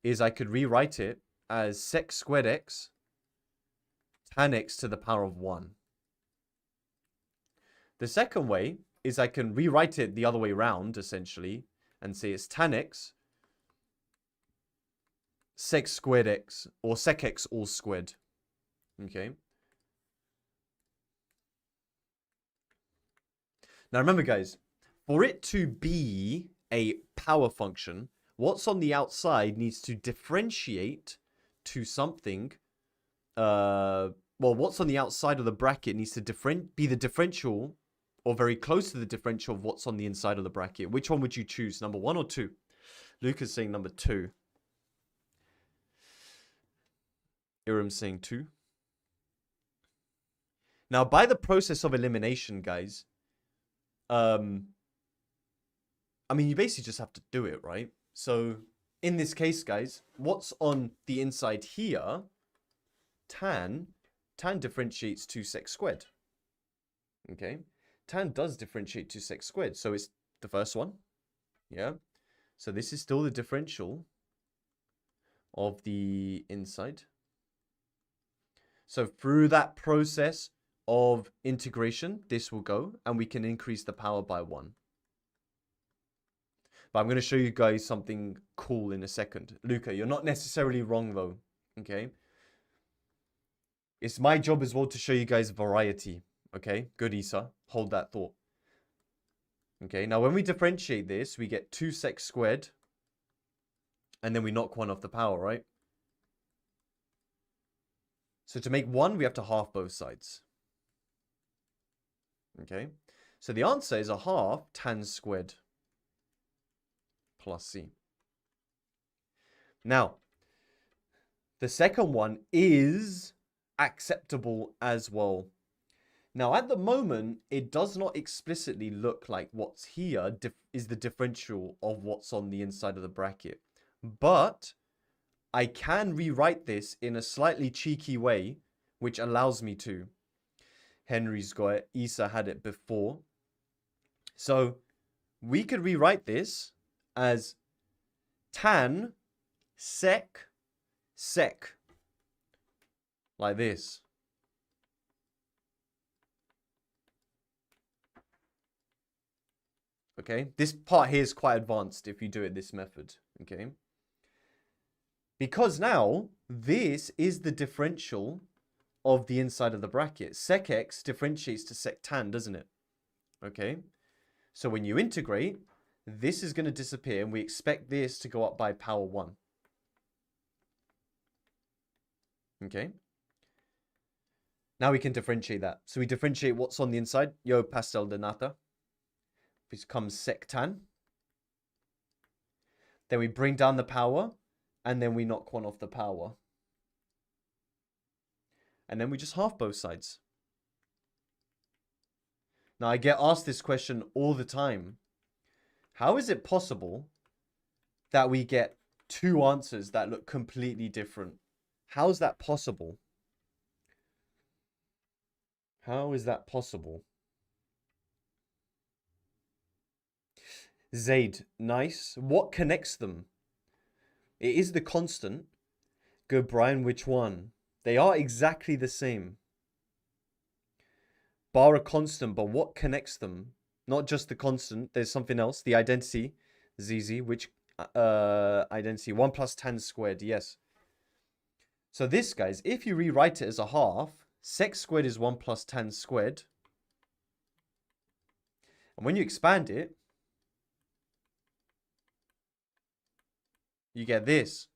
A: is I could rewrite it as sec squared x tan x to the power of 1. The second way is I can rewrite it the other way around, essentially, and say it's tan x sec squared x, or sec x all squared. Okay. Now remember, guys, for it to be a power function, what's on the outside needs to differentiate to something. Well, what's on the outside of the bracket needs to be the differential, or very close to the differential of what's on the inside of the bracket. Which one would you choose? Number 1 or 2? Luca's saying number 2. Iram's saying 2. Now, by the process of elimination, guys, I mean, you basically just have to do it, right? So, in this case, guys, what's on the inside here, tan differentiates to sec squared. Okay? Tan does differentiate to sec squared, so it's the first one. Yeah? So this is still the differential of the inside. So through that process of integration, this will go, and we can increase the power by 1. But I'm going to show you guys something cool in a second. Luca, you're not necessarily wrong, though. Okay? It's my job as well to show you guys variety. Okay? Good, Isa. Hold that thought. Okay? Now, when we differentiate this, we get 2 sec squared. And then we knock 1 off the power, right? So to make 1, we have to half both sides. Okay? So the answer is a half tan squared plus c. Now, the second one is acceptable as well. Now, at the moment, it does not explicitly look like what's here is the differential of what's on the inside of the bracket. But I can rewrite this in a slightly cheeky way, which allows me to. Henry's got it. Isa had it before. So we could rewrite this as tan sec like this. Okay, this part here is quite advanced if you do it this method. Okay, because now this is the differential of the inside of the bracket. Sec x differentiates to sec tan, doesn't it? Okay, so when you integrate, this is going to disappear, and we expect this to go up by power 1. Okay. Now we can differentiate that. So we differentiate what's on the inside. Yo, pastel de nata. This becomes sec tan. Then we bring down the power, and then we knock 1 off the power. And then we just half both sides. Now, I get asked this question all the time. How is it possible that we get 2 answers that look completely different? How is that possible? How is that possible? Zaid, nice. What connects them? It is the constant. Good, Brian, which one? They are exactly the same. Bar a constant, but what connects them? Not just the constant, there's something else. The identity, ZZ, which identity? 1 plus tan squared, yes. So this, guys, if you rewrite it as a half, sec squared is 1 plus tan squared. And when you expand it, you get this.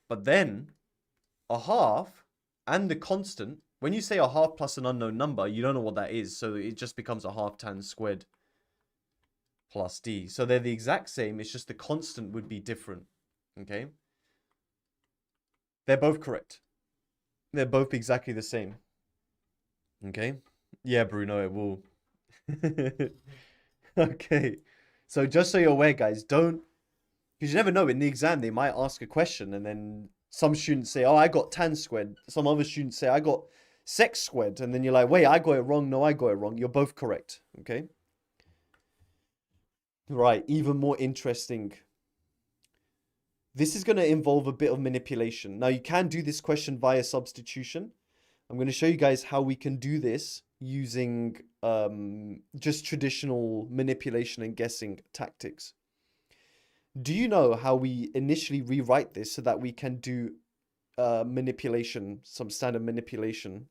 A: But then, a half and the constant, When you say a half plus an unknown number, you don't know what that is. So it just becomes a half tan squared plus d. So they're the exact same. It's just the constant would be different. Okay. They're both correct. They're both exactly the same. Okay. Yeah, Bruno, it will. Okay. So just so you're aware, guys, don't, because you never know, in the exam, they might ask a question and then some students say, oh, I got tan squared. Some other students say, I got sec squared. And then you're like, wait, I got it wrong. No, I got it wrong. You're both correct. Okay. Right. Even more interesting. This is going to involve a bit of manipulation. Now, you can do this question via substitution. I'm going to show you guys how we can do this using just traditional manipulation and guessing tactics. Do you know how we initially rewrite this so that we can do manipulation, some standard manipulation?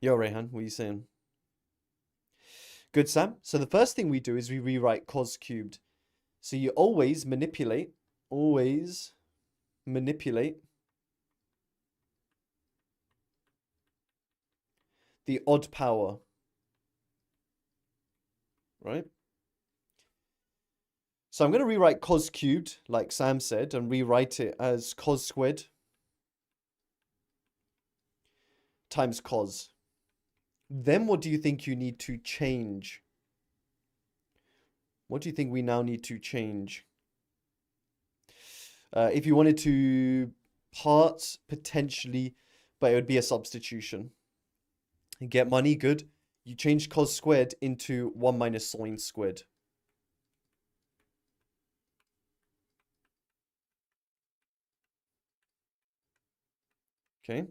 A: Yo, Rehan, what are you saying? Good, Sam. So the first thing we do is we rewrite cos cubed. So you always manipulate the odd power, right? So I'm going to rewrite cos cubed, like Sam said, and rewrite it as cos squared times cos. Then what do you think you need to change? What do you think we now need to change? If you wanted to parts, potentially, but it would be a substitution. Get money, good. You change cos squared into 1 minus sine squared. Okay.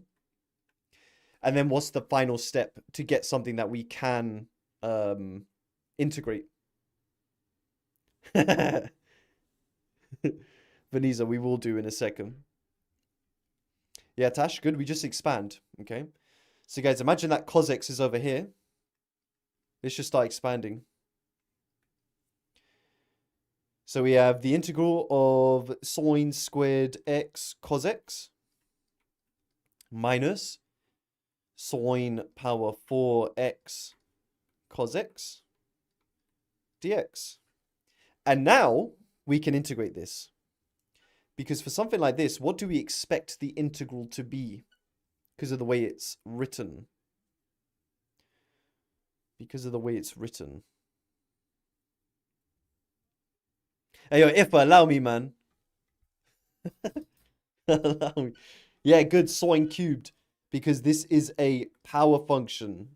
A: And then what's the final step to get something that we can integrate? Vanessa, we will do in a second. Yeah, Tash, good. We just expand. Okay. So guys, imagine that cos x is over here. Let's just start expanding. So we have the integral of sine squared x cos x minus sine power 4x cos x dx. And now we can integrate this. Because for something like this, what do we expect the integral to be? Because of the way it's written. Because of the way it's written. Hey, yo, Ifa, allow me, man. Allow me. Yeah, good, sine cubed. Because this is a power function.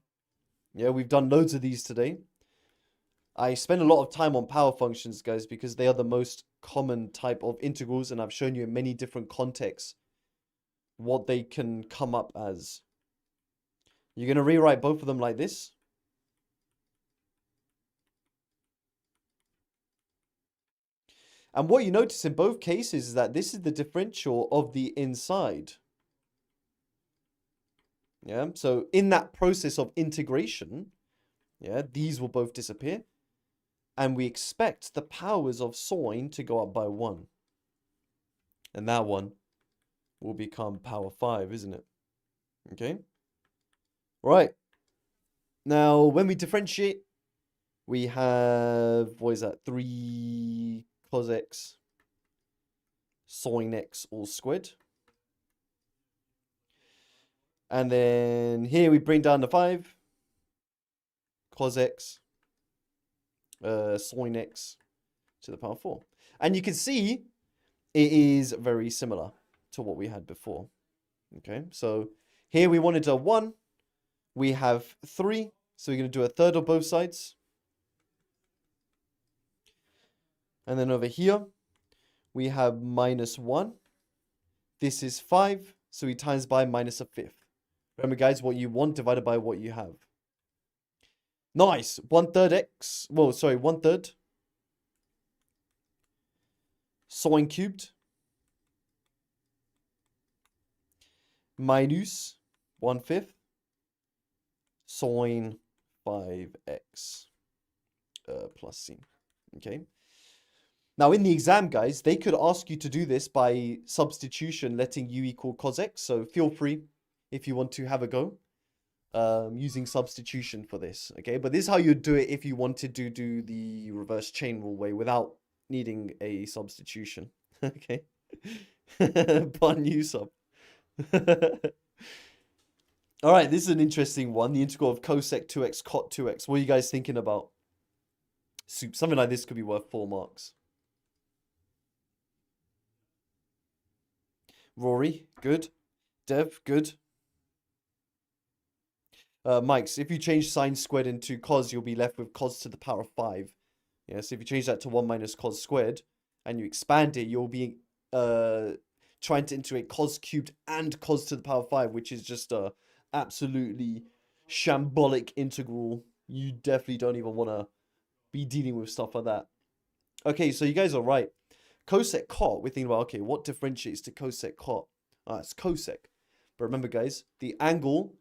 A: Yeah, we've done loads of these today. I spend a lot of time on power functions, guys, because they are the most common type of integrals, and I've shown you in many different contexts what they can come up as. You're going to rewrite both of them like this. And what you notice in both cases is that this is the differential of the inside. Yeah, so in that process of integration, yeah, these will both disappear. And we expect the powers of sine to go up by 1. And that one will become power 5, isn't it? Okay. Right. Now, when we differentiate, we have, what is that? 3 cos x sine x all squared. And then here we bring down the 5 cos x sine x to the power 4. And you can see it is very similar to what we had before. Okay, so here we wanted a 1. We have 3. So we're going to do a third of both sides. And then over here, we have minus 1. This is 5. So we times by minus a fifth. Remember, guys, what you want divided by what you have. Nice. 1/3 x. Well, sorry, 1/3 sine cubed minus 1/5 sine 5x plus c. Okay. Now, in the exam, guys, they could ask you to do this by substitution, letting u equal cos x. So feel free. if you want to have a go using substitution for this. Okay, but this is how you do it if you wanted to do the reverse chain rule way without needing a substitution. Okay. Pun you sub. All right, this is an interesting one. The integral of cosec 2x cot 2x. What are you guys thinking about? Something like this could be worth 4 marks. Rory, good. Dev, good. Mike's, if you change sine squared into cos, you'll be left with cos to the power of 5. Yeah, so if you change that to 1 minus cos squared and you expand it, you'll be trying to integrate cos cubed and cos to the power of 5, which is just a absolutely shambolic integral. You definitely don't even want to be dealing with stuff like that. Okay, so you guys are right. Cosec cot, we're thinking about, okay, what differentiates to cosec cot? It's cosec. But remember, guys, the angle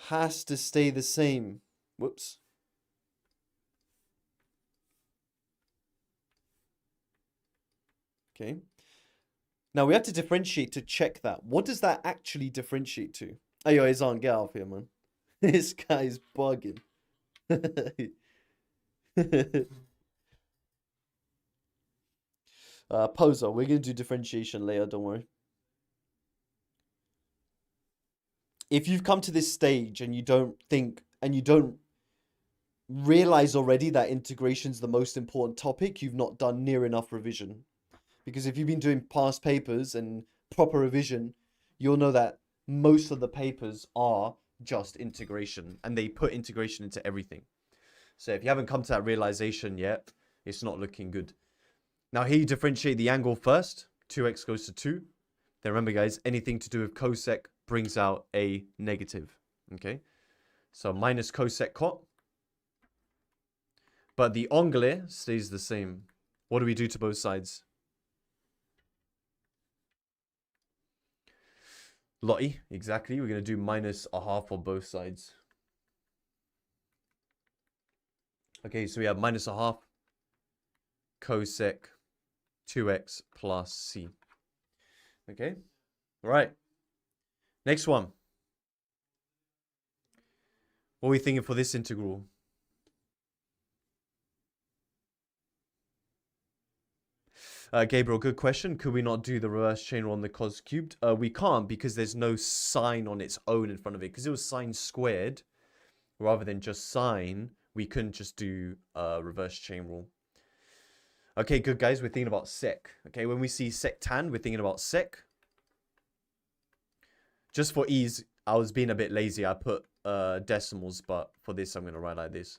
A: has to stay the same. Whoops. Okay. Now we have to differentiate to check that. What does that actually differentiate to? Oh, yo, Izan, get out of here, man. This guy's bugging. Poser, we're going to do differentiation later, don't worry. If you've come to this stage and you don't think, and you don't realize already that integration's the most important topic, you've not done near enough revision. Because if you've been doing past papers and proper revision, you'll know that most of the papers are just integration, and they put integration into everything. So if you haven't come to that realization yet, it's not looking good. Now here you differentiate the angle first. 2x goes to 2. Then remember, guys, anything to do with cosec brings out a negative. Okay? So minus cosec cot. But the angle stays the same. What do we do to both sides? Lottie, exactly. We're going to do minus a half on both sides. Okay, so we have minus a half cosec 2x plus c. Okay, all right. Next one. What are we thinking for this integral? Gabriel, good question. Could we not do the reverse chain rule on the cos cubed? We can't because there's no sine on its own in front of it. Because it was sine squared rather than just sine, we couldn't just do reverse chain rule. Okay, good, guys. We're thinking about sec. Okay, when we see sec tan, we're thinking about sec. Just for ease, I was being a bit lazy. I put decimals, but for this, I'm going to write like this.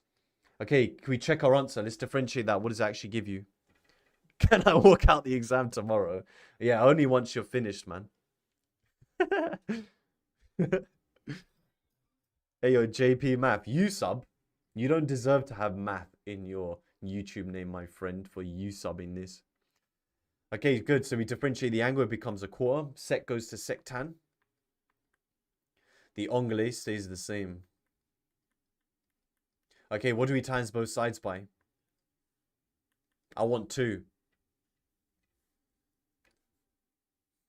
A: Okay, can we check our answer? Let's differentiate that. What does it actually give you? Can I walk out the exam tomorrow? Yeah, only once you're finished, man. Hey, yo, JP Math. You sub. You don't deserve to have math in your YouTube name, my friend, for you subbing this. Okay, good. So we differentiate the angle. It becomes a quarter. Sec goes to sec tan. The angle stays the same. Okay, what do we times both sides by? I want 2.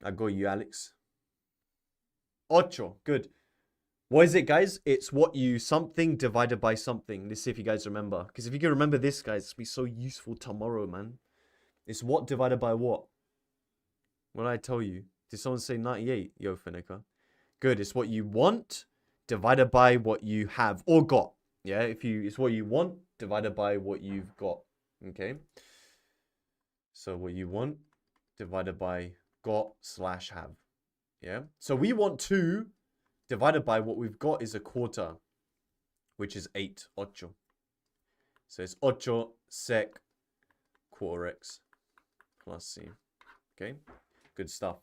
A: I got you, Alex. Ocho. Good. What is it, guys? It's what you something divided by something. Let's see if you guys remember. Because if you can remember this, guys, it'll be so useful tomorrow, man. It's what divided by what? What did I tell you? Did someone say 98? Yo, Finneker. Good. It's what you want divided by what you have or got. Yeah, it's what you want divided by what you've got. Okay. So what you want divided by got / have. Yeah. So we want 2 divided by what we've got is a quarter, which is 8. Ocho. So it's ocho sec quarter x plus c. Okay. Good stuff.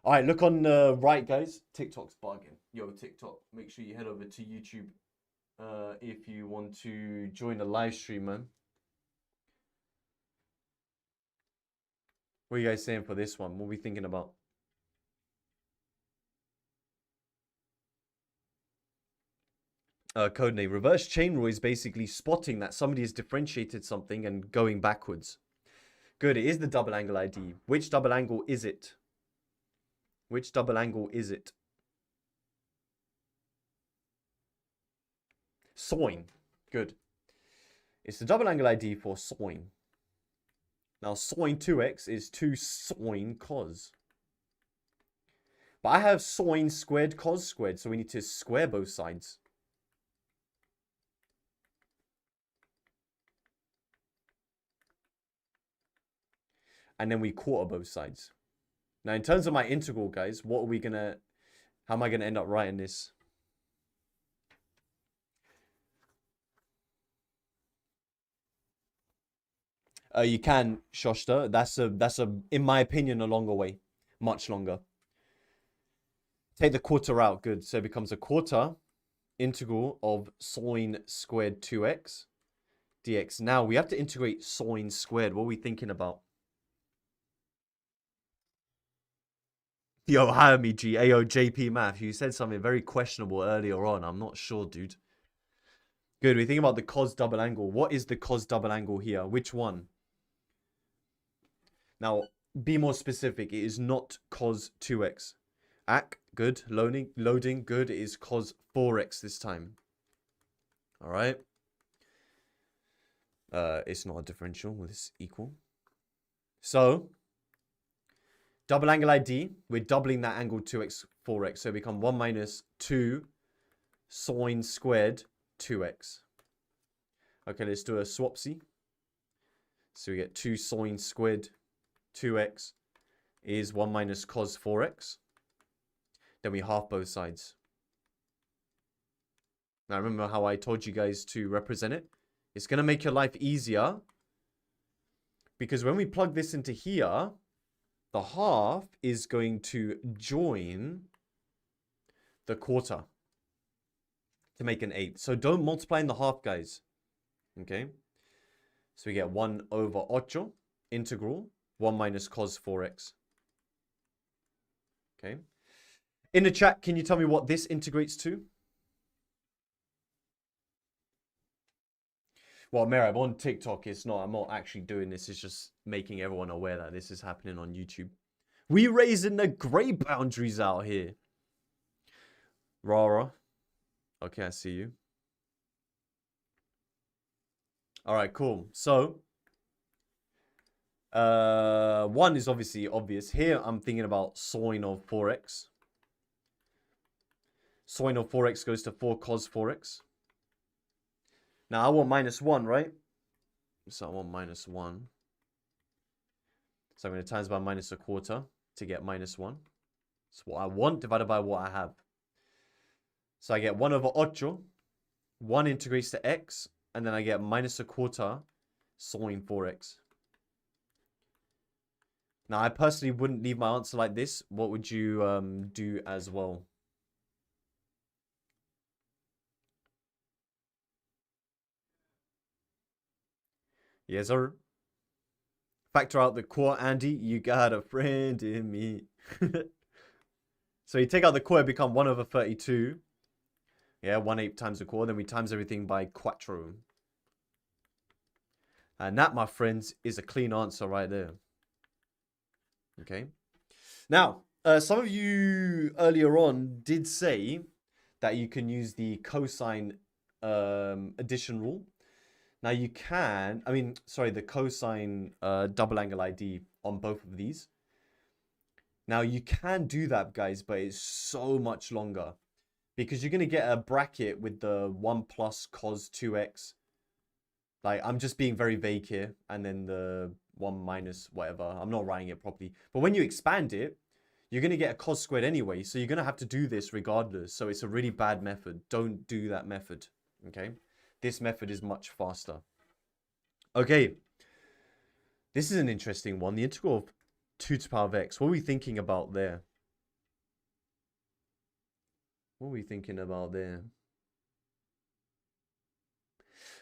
A: All right, look on the right, guys. TikTok's bugging. Yo, TikTok, make sure you head over to YouTube if you want to join the live stream, man. What are you guys saying for this one? What are we thinking about? Codename. Reverse chain rule is basically spotting that somebody has differentiated something and going backwards. Good, it is the double angle ID. Which double angle is it? Which double angle is it? Sine. Good. It's the double angle ID for sine. Now, sine 2x is 2 sine cos. But I have sine squared cos squared, so we need to square both sides. And then we quarter both sides. Now, in terms of my integral, guys, how am I gonna end up writing this? You can, Shoshta. That's in my opinion, a longer way. Much longer. Take the quarter out. Good. So it becomes a quarter integral of sine squared 2x dx. Now, we have to integrate sine squared. What are we thinking about? Yo, hire me, G. Ayo, JP Math. You said something very questionable earlier on. I'm not sure, dude. Good. We think about the cos double angle. What is the cos double angle here? Which one? Now, be more specific. It is not cos 2x. AC, good. Loading, good. It is cos 4x this time. All right. It's not a differential. Well, it's equal. So, double angle ID. We're doubling that angle 2x, 4x. So, it become 1 minus 2 sine squared 2x. Okay, let's do a swapsy. So, we get 2 sine squared 2x is 1 minus cos 4x. Then we half both sides. Now, remember how I told you guys to represent it? It's going to make your life easier. Because when we plug this into here, the half is going to join the quarter to make an 8. So don't multiply in the half, guys. Okay? So we get 1 over 8 integral 1 minus cos 4x. Okay. In the chat, can you tell me what this integrates to? Well, Merab, on TikTok, I'm not actually doing this. It's just making everyone aware that this is happening on YouTube. We raising the grey boundaries out here. Rara. Okay, I see you. All right, cool. So, 1 is obviously obvious. Here, I'm thinking about sine of 4x. Sine of 4x goes to 4 cos 4x. Now, I want minus 1, right? So, I want minus 1. So, I'm going to times by minus a quarter to get minus 1. It's what I want divided by what I have. So, I get 1 over 8. 1 integrates to x. And then I get minus a quarter sine 4x. Now, I personally wouldn't leave my answer like this. What would you do as well? Yes, sir. Factor out the core, Andy. You got a friend in me. So you take out the core, it become 1 over 32. Yeah, 1/8 times the core. Then we times everything by quattro. And that, my friends, is a clean answer right there. Okay. Now, some of you earlier on did say that you can use the cosine addition rule. Now you can, the cosine double angle ID on both of these. Now you can do that, guys, but it's so much longer. Because you're going to get a bracket with the 1 plus cos 2x. Like, I'm just being very vague here. And then the 1 minus whatever. I'm not writing it properly. But when you expand it, you're going to get a cos squared anyway. So you're going to have to do this regardless. So it's a really bad method. Don't do that method. Okay? This method is much faster. Okay. This is an interesting one. The integral of 2 to the power of x. What are we thinking about there? What are we thinking about there?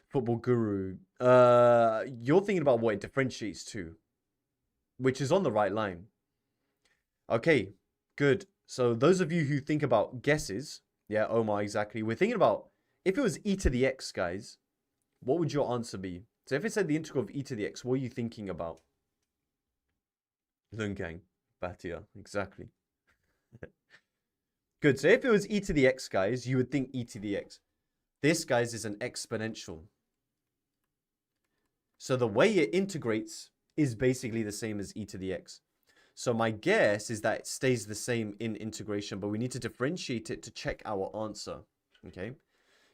A: Football guru. You're thinking about what it differentiates to. Which is on the right line. Okay. Good. So those of you who think about guesses. Yeah, Omar, exactly. We're thinking about, if it was e to the x, guys, what would your answer be? So if it said the integral of e to the x, what are you thinking about? Lungang. Batia. Exactly. Good. So if it was e to the x, guys, you would think e to the x. This, guys, is an exponential. So the way it integrates is basically the same as e to the x. So my guess is that it stays the same in integration, but we need to differentiate it to check our answer. Okay.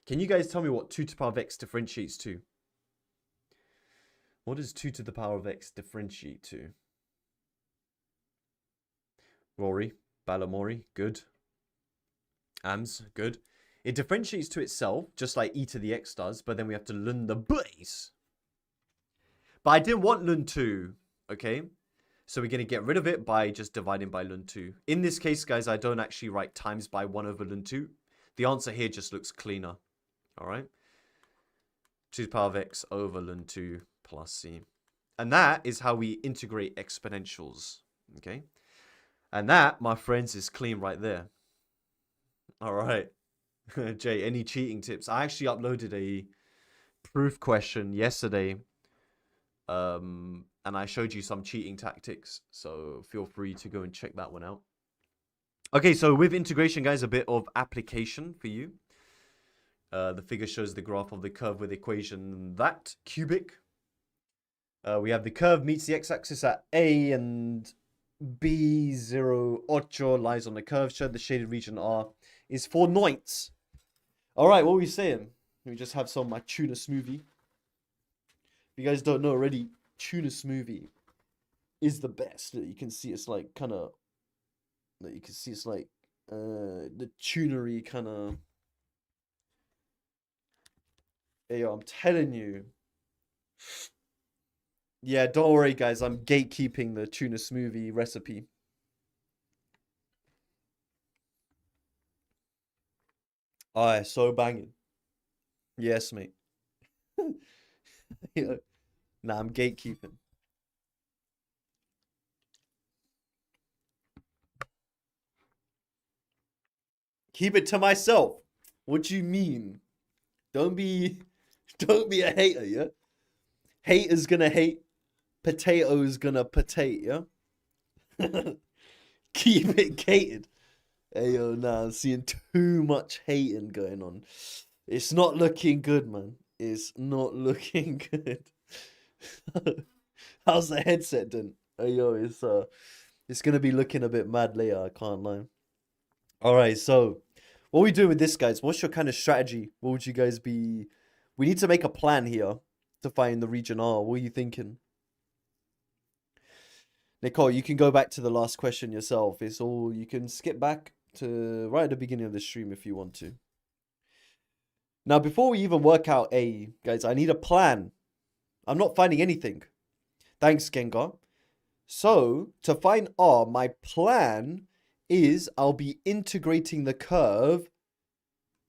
A: Can you guys tell me what 2 to the power of x differentiates to? What does 2 to the power of x differentiate to? Rory, Balamori, good. Ams, good. It differentiates to itself, just like e to the x does, but then we have to learn the base. But I didn't want ln 2, okay? So we're going to get rid of it by just dividing by ln 2. In this case, guys, I don't actually write times by 1 over ln 2. The answer here just looks cleaner, all right? 2 to the power of x over ln 2 plus c. And that is how we integrate exponentials, okay? And that, my friends, is clean right there. All right. Jay, any cheating tips? I actually uploaded a proof question yesterday. And I showed you some cheating tactics. So feel free to go and check that one out. Okay, so with integration, guys, a bit of application for you. The figure shows the graph of the curve with equation that cubic. We have the curve meets the x-axis at A and B08 lies on the curve. Show the shaded region R is 4 ninths. All right, what are we saying? We just have some of my tuna smoothie. If you guys don't know already, tuna smoothie is the best. You can see it's like kind of, you can see it's like the tunery kind of. Hey, yo, I'm telling you. Yeah, don't worry, guys. I'm gatekeeping the tuna smoothie recipe. Alright, so banging. Yes, mate. Yeah. Nah, I'm gatekeeping. Keep it to myself. What do you mean? Don't be a hater, yeah? Haters gonna hate. Potatoes gonna potate, yeah? Keep it gated. Hey, yo, nah, I'm seeing too much hating going on. It's not looking good, man. It's not looking good. How's the headset done? Hey, yo, it's gonna be looking a bit mad later, I can't lie. Alright, so what are we doing with this, guys? What's your kind of strategy? What would you guys be? We need to make a plan here to find the region R. What are you thinking? Nicole, you can go back to the last question yourself. It's all, you can skip back to right at the beginning of the stream if you want to. Now, before we even work out A, guys, I need a plan. I'm not finding anything. Thanks, Gengar. So, to find R, my plan is I'll be integrating the curve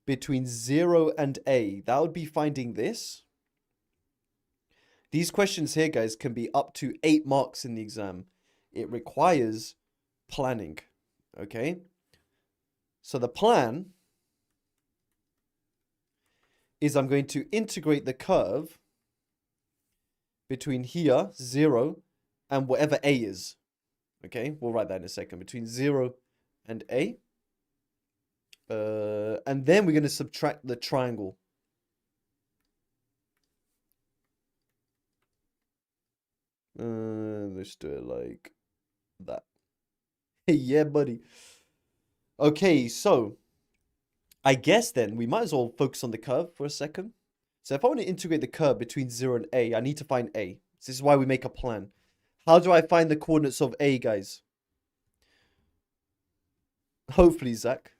A: between 0 and A. That would be finding this. These questions here, guys, can be up to 8 marks in the exam. It requires planning, okay? So the plan is I'm going to integrate the curve between here, 0, and whatever A is. Okay, we'll write that in a second. Between 0 and A. And then we're going to subtract the triangle. Let's do it like that. Yeah, buddy. Okay, so I guess then we might as well focus on the curve for a second. So if I want to integrate the curve between 0 and A, I need to find A. This is why we make a plan. How do I find the coordinates of A, guys? Hopefully, Zach.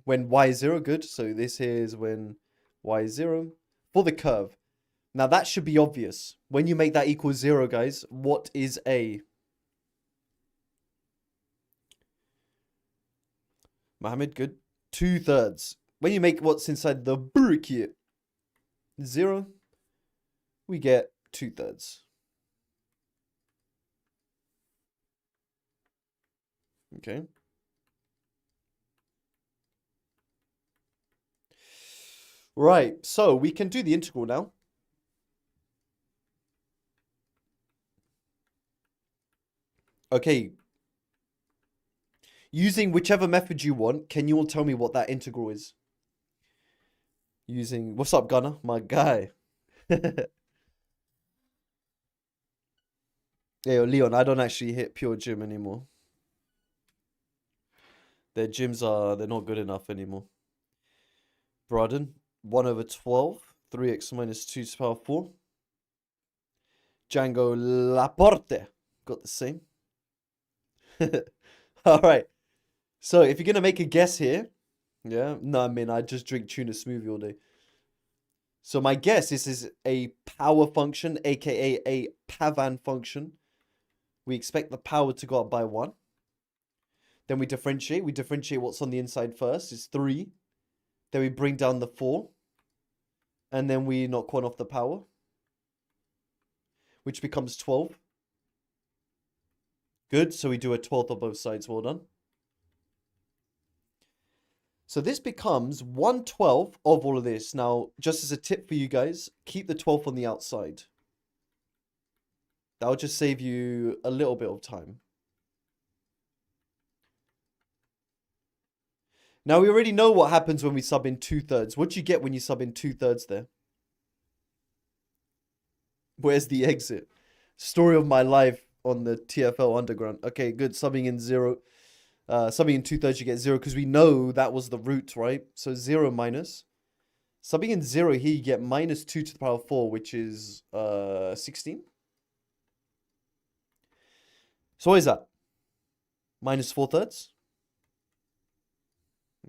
A: When y is 0, good. So this here is when y is 0 for the curve. Now that should be obvious. When you make that equal 0, guys, what is A? Mohammed, good. 2/3. When you make what's inside the bracket 0, we get 2/3. Okay. Right, so we can do the integral now. Okay. Using whichever method you want, can you all tell me what that integral is? Using, what's up, Gunner? My guy. Yeah, yo, Leon, I don't actually hit pure gym anymore. Their gyms they're not good enough anymore. Broaden, 1 over 12, 3x minus 2 to the power 4. Django Laporte, got the same. All right. So if you're going to make a guess here, yeah, no, I mean, I just drink tuna smoothie all day. So my guess is a power function, aka a Pavan function. We expect the power to go up by 1. Then we differentiate. We differentiate what's on the inside first. It's 3. Then we bring down the 4. And then we knock 1 off the power, which becomes 12. Good. So we do a 12th of both sides. Well done. So this becomes 1/12 of all of this. Now, just as a tip for you guys, keep the 12th on the outside. That'll just save you a little bit of time. Now, we already know what happens when we sub in 2/3. What do you get when you sub in 2/3 there? Where's the exit? Story of my life on the TFL Underground. Okay, good. Subbing in 0. Subbing in 2/3, you get 0 because we know that was the root, right? So 0 minus. Subbing in 0 here, you get minus 2 to the power 4, which is 16. So what is that? Minus 4/3.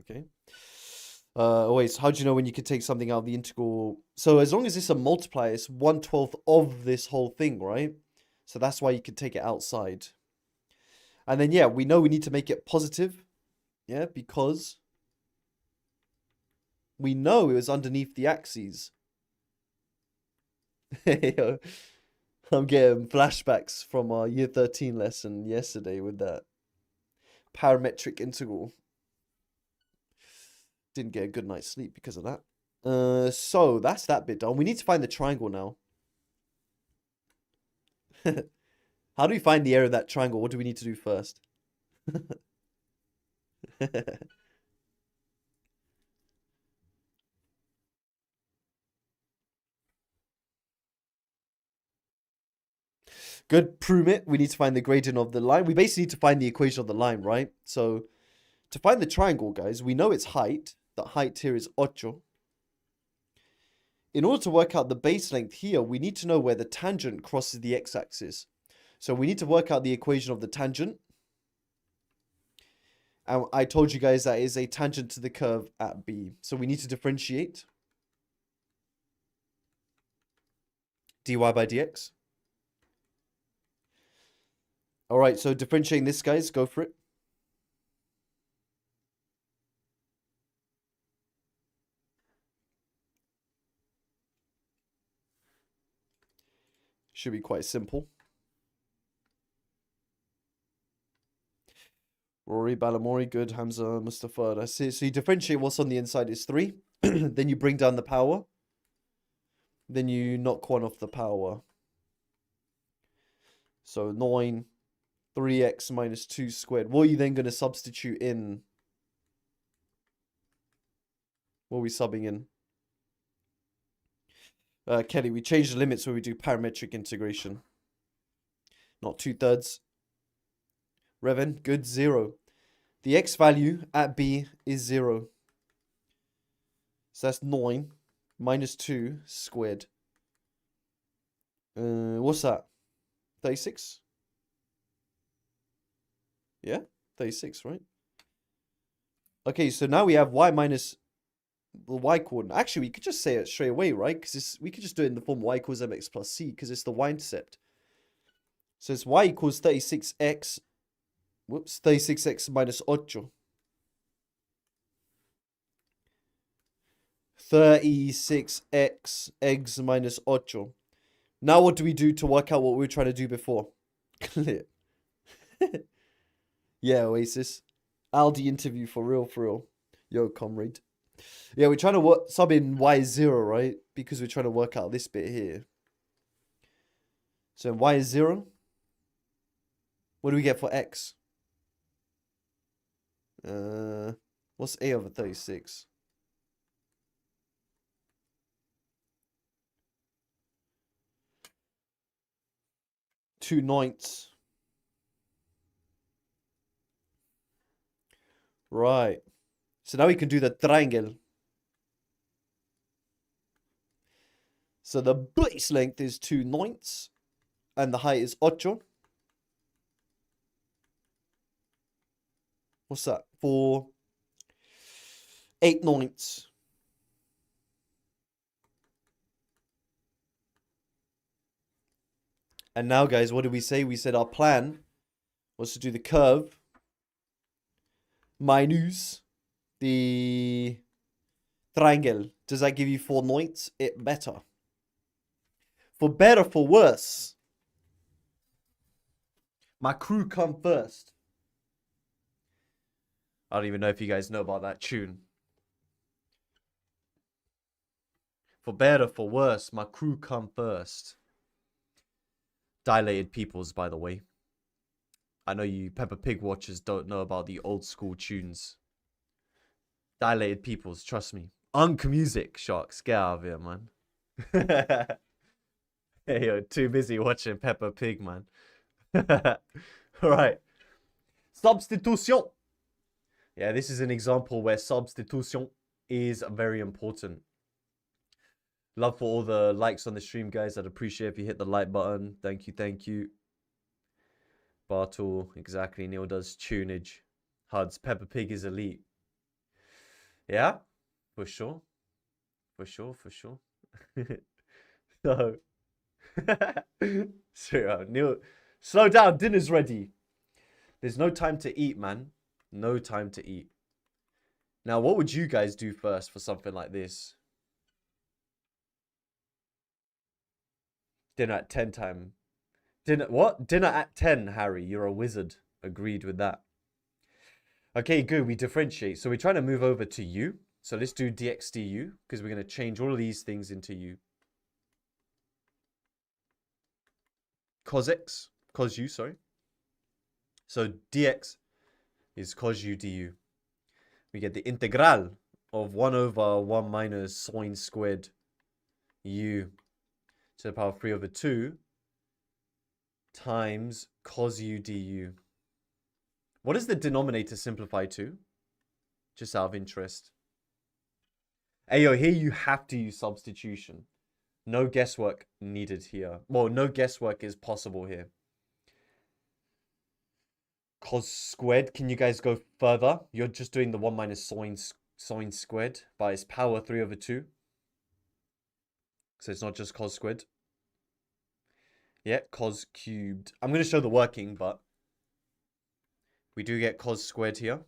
A: Okay. Wait, so how do you know when you could take something out of the integral? So as long as it's a multiplier, it's 1/12 of this whole thing, right? So that's why you can take it outside. And then, yeah, we know we need to make it positive. Yeah, because we know it was underneath the axes. I'm getting flashbacks from our year 13 lesson yesterday with that parametric integral. Didn't get a good night's sleep because of that. So that's that bit done. We need to find the triangle now. How do we find the area of that triangle? What do we need to do first? Good, prove it. We need to find the gradient of the line. We basically need to find the equation of the line, right? So to find the triangle, guys, we know its height. The height here is 8. In order to work out the base length here, we need to know where the tangent crosses the x-axis. So we need to work out the equation of the tangent. And I told you guys that is a tangent to the curve at B. So we need to differentiate dy by dx. All right, so differentiating this, guys, go for it. Should be quite simple. Rory, Balamori, good. Hamza, Mustafa. I see. So you differentiate what's on the inside is 3. Then you bring down the power. Then you knock 1 off the power. So 9, 3x minus 2 squared. What are you then going to substitute in? What are we subbing in? Kelly, we change the limits when we do parametric integration. Not 2/3. Revan, good, 0. The x value at B is 0. So that's 9 minus 2 squared. What's that? 36? Yeah, 36, right? Okay, so now we have y minus the y coordinate. Actually, we could just say it straight away, right? Because we could just do it in the form y equals mx plus c, because it's the y-intercept. So it's y equals 36x. Whoops, 36x minus 8. 36x eggs minus 8. Now what do we do to work out what we were trying to do before? Clear. Yeah, Oasis. Aldi interview for real. Yo, comrade. Yeah, we're trying to sub in y0, right? Because we're trying to work out this bit here. So y is 0. What do we get for x? What's A over 36? Two ninths. Right. So now we can do the triangle. So the base length is 2 ninths. And the height is 8. What's that? For 8 ninths. And now, guys, what did we say? We said our plan was to do the curve minus the triangle. Does that give you 4 ninths? It better. For better, for worse. My crew come first. I don't even know if you guys know about that tune. For better, for worse, my crew come first. Dilated Peoples, by the way. I know you Peppa Pig watchers don't know about the old school tunes. Dilated Peoples, trust me. Unk music, Sharks. Get out of here, man. Hey, you're too busy watching Peppa Pig, man. Alright. Substitution. Yeah, this is an example where substitution is very important. Love for all the likes on the stream, guys. I'd appreciate if you hit the like button. Thank you, thank you. Bartle, exactly. Neil does tunage. Huds, Peppa Pig is elite. Yeah, for sure. For sure, for sure. So, so Neil, slow down. Dinner's ready. There's no time to eat, man. No time to eat. Now, what would you guys do first for something like this? Dinner at 10 time. Dinner, what? Dinner at 10, Harry. You're a wizard. Agreed with that. Okay, good. We differentiate. So we're trying to move over to U. So let's do dx du, because we're going to change all of these things into U. Cos x, cos u, sorry. So dx is cos u du. We get the integral of 1 over 1 minus sine squared u to the power 3 over 2 times cos u du. What does the denominator simplify to? Just out of interest. Ayo, here you have to use substitution. No guesswork needed here. Well, no guesswork is possible here. Cos squared, can you guys go further? You're just doing the 1 minus sine squared by its power 3 over 2. So it's not just cos squared. Yeah, cos cubed. I'm going to show the working, but we do get cos squared here.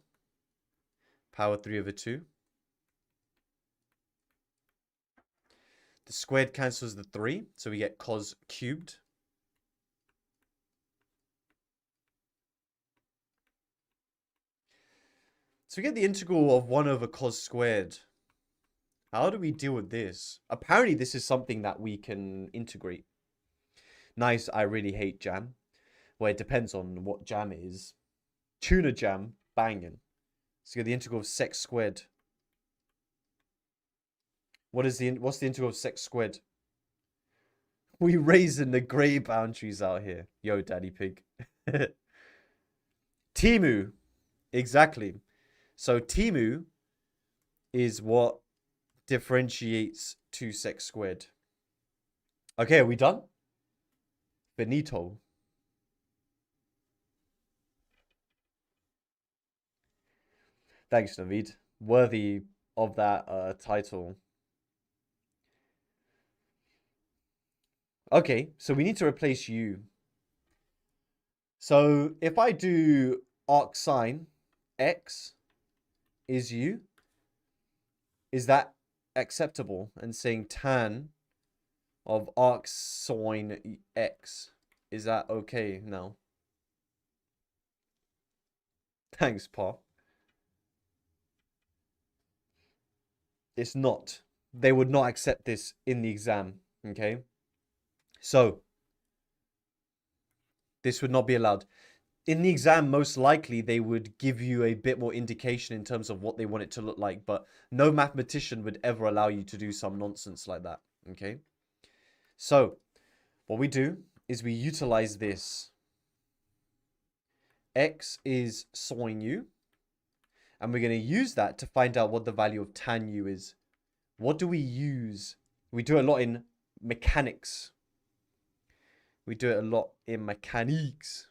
A: Power 3 over 2. The squared cancels the 3, so we get cos cubed. So we get the integral of 1 over cos squared. How do we deal with this? Apparently this is something that we can integrate. Nice, I really hate jam. Well, it depends on what jam it is. Tuna jam, banging. So you get the integral of sec squared. What's the integral of sec squared? We raising the grey boundaries out here. Yo, Daddy Pig. Timu. Exactly. So Timu is what differentiates 2 sec squared. Okay, are we done? Benito. Thanks, Naveed. Worthy of that title. Okay, so we need to replace U. So if I do arc sine x is U, is that acceptable? And saying tan of arc sine x, is that okay now? Thanks, Pa. It's not. They would not accept this in the exam, okay? So, this would not be allowed. in the exam, most likely they would give you a bit more indication in terms of what they want it to look like, but no mathematician would ever allow you to do some nonsense like that, okay? So, what we do is we utilize this. X is sine u, and we're going to use that to find out what the value of tan u is. What do we use? We do a lot in mechanics. We do it a lot in mechanics.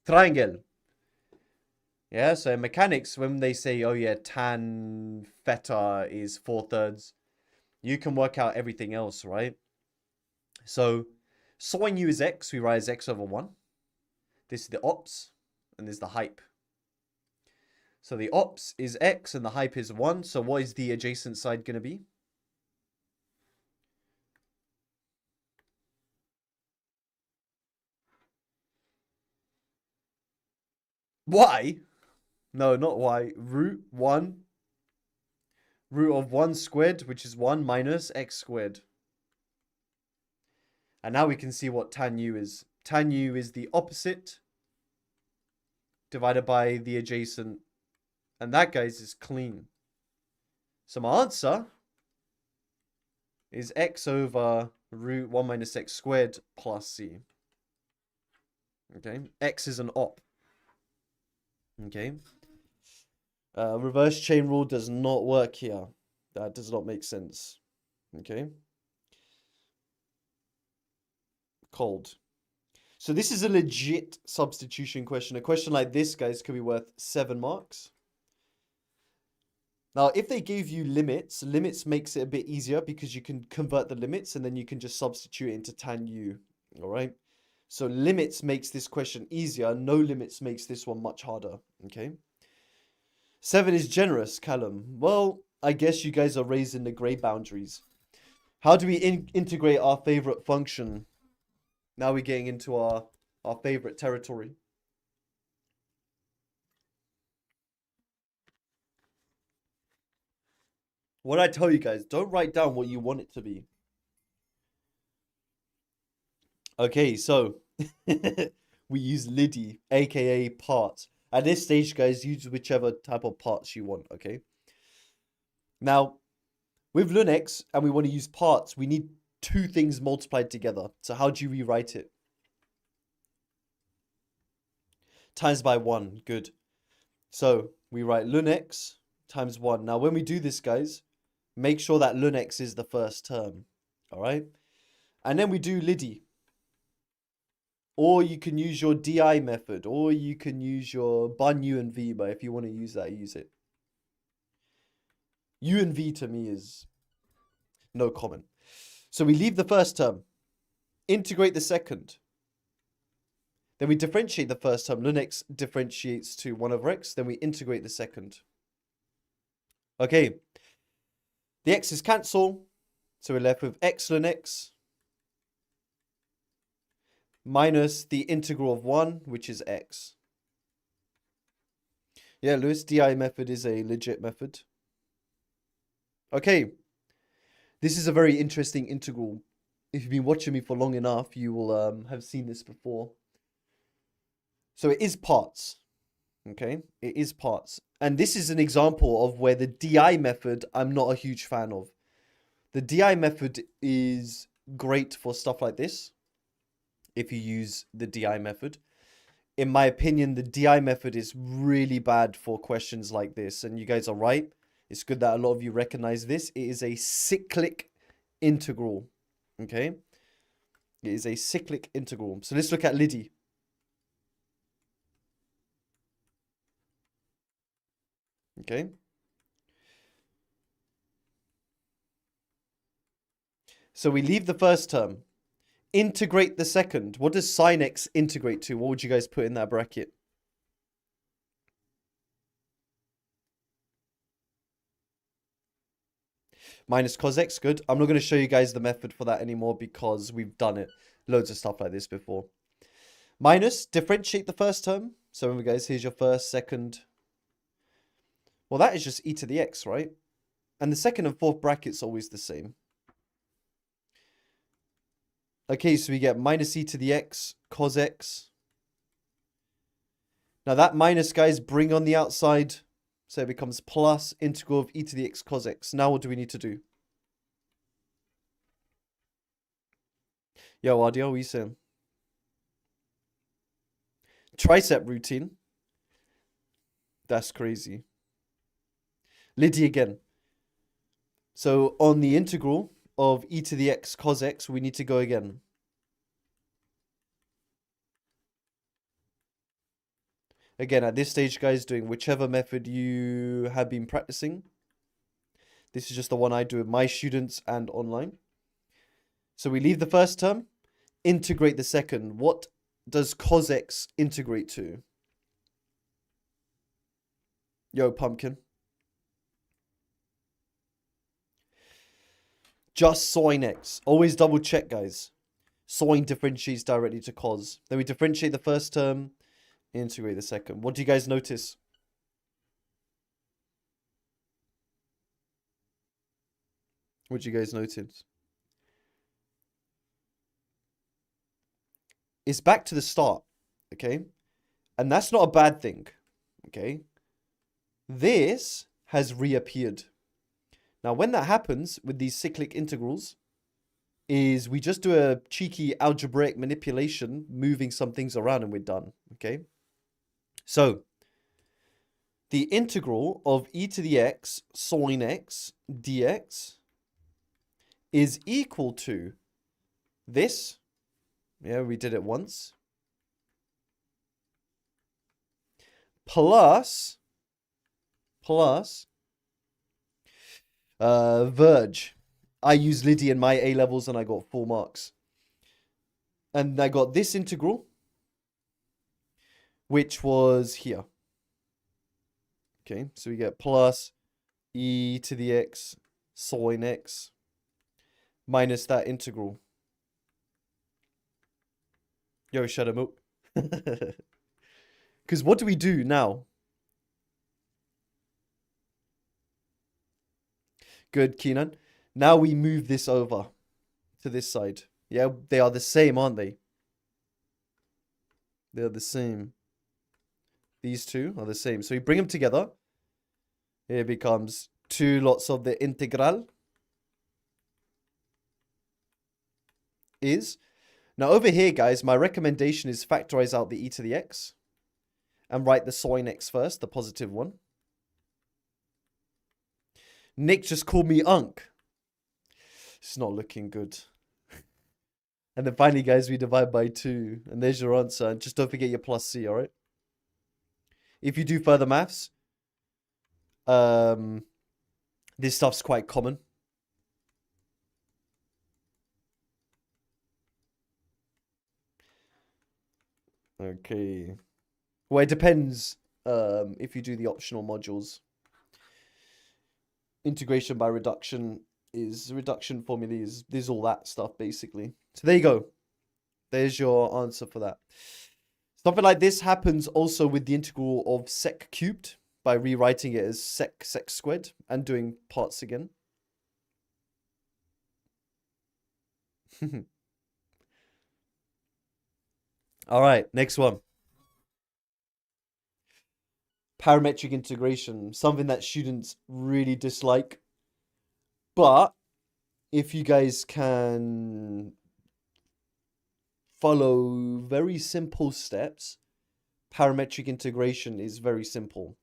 A: Triangle. Yeah, so in mechanics, when they say, oh yeah, tan theta is 4/3, you can work out everything else, right? So sine u is x, we write as x over 1. This is the ops, and this is the hype. So the ops is x, and the hype is 1. So what is the adjacent side going to be? Y? No, not y. Root 1. Root of 1 squared, which is 1 minus x squared. And now we can see what tan u is. Tan u is the opposite divided by the adjacent. And that, guys, is clean. So my answer is x over root 1 minus x squared plus c. Okay, x is an op. Okay. Reverse chain rule does not work here. That does not make sense. Okay. Cold. So this is a legit substitution question. A question like this, guys, could be worth 7 marks. Now, if they gave you limits, limits makes it a bit easier because you can convert the limits and then you can just substitute it into tan u. All right. So limits makes this question easier. No limits makes this one much harder. Okay. 7 is generous, Callum. Well, I guess you guys are raising the gray boundaries. How do we integrate our favorite function? Now we're getting into our favorite territory. What I tell you guys, don't write down what you want it to be. Okay, so we use Liddy, aka parts. At this stage, guys, use whichever type of parts you want, okay? Now, with Linux, and we want to use parts, we need 2 things multiplied together. So how do you rewrite it? Times by 1, good. So we write Linux times 1. Now, when we do this, guys, make sure that Linux is the first term, all right? And then we do Liddy. Or you can use your DI method, or you can use your bun U and V, but if you want to use that, use it. U and V to me is no comment. So we leave the first term, integrate the second. Then we differentiate the first term. Linux differentiates to 1 over x. Then we integrate the second. Okay. The x's cancel. So we're left with x ln x minus the integral of 1, which is x. Yeah, Lewis, DI method is a legit method. Okay. This is a very interesting integral. If you've been watching me for long enough, you will have seen this before. So it is parts. Okay, it is parts. And this is an example of where the DI method I'm not a huge fan of. The DI method is great for stuff like this, if you use the DI method. In my opinion, the DI method is really bad for questions like this. And you guys are right. It's good that a lot of you recognize this. It is a cyclic integral. Okay, it is a cyclic integral. So let's look at Liddy. Okay. So we leave the first term. Integrate the second. What does sin x integrate to? What would you guys put in that bracket? Minus cos x, good. I'm not going to show you guys the method for that anymore because we've done it. Loads of stuff like this before. Minus, differentiate the first term. So remember, guys, here's your first, second. Well, that is just e to the x, right? And the second and fourth bracket's always the same. Okay, so we get minus e to the x cos x Now that minus, guys, bring on the outside. So it becomes plus integral of e to the x cos x. Now what do we need to do? Yo, Adio, what are you saying? Tricep routine. That's crazy. Liddy again. So on the integral of e to the x cos x, we need to go again. Again, at this stage, guys, doing whichever method you have been practicing. This is just the one I do with my students and online. So we leave the first term, integrate the second. What does cos x integrate to? Yo, pumpkin. Just sine x. Always double check, guys. Sine differentiates directly to cos. Then we differentiate the first term, integrate the second. What do you guys notice? What do you guys notice? It's back to the start, okay? And that's not a bad thing, okay? This has reappeared. Now, when that happens with these cyclic integrals, is we just do a cheeky algebraic manipulation, moving some things around and we're done, okay? So, the integral of e to the x sine x dx is equal to this. Yeah, we did it once. Plus Verge. I used Liddy in my A levels and I got 4 marks. And I got this integral, which was here. Okay, so we get plus e to the x sine x minus that integral. Yo, shut him up. Because what do we do now? Good, Keenan. Now we move this over to this side. Yeah, they are the same, aren't they? They're the same. These two are the same. So we bring them together. It becomes 2 lots of the integral is. Now over here, guys, my recommendation is factorize out the e to the x and write the sine x first, the positive one. Nick just called me Unk. It's not looking good. And then finally, guys, we divide by 2. And there's your answer. And just don't forget your plus C, all right? If you do further maths, this stuff's quite common. Okay. Well, it depends if you do the optional modules. Integration by reduction is reduction formulas. There's all that stuff, basically. So there you go. There's your answer for that. Something like this happens also with the integral of sec cubed by rewriting it as sec squared and doing parts again. All right, next one. Parametric integration, something that students really dislike. But if you guys can follow very simple steps, parametric integration is very simple.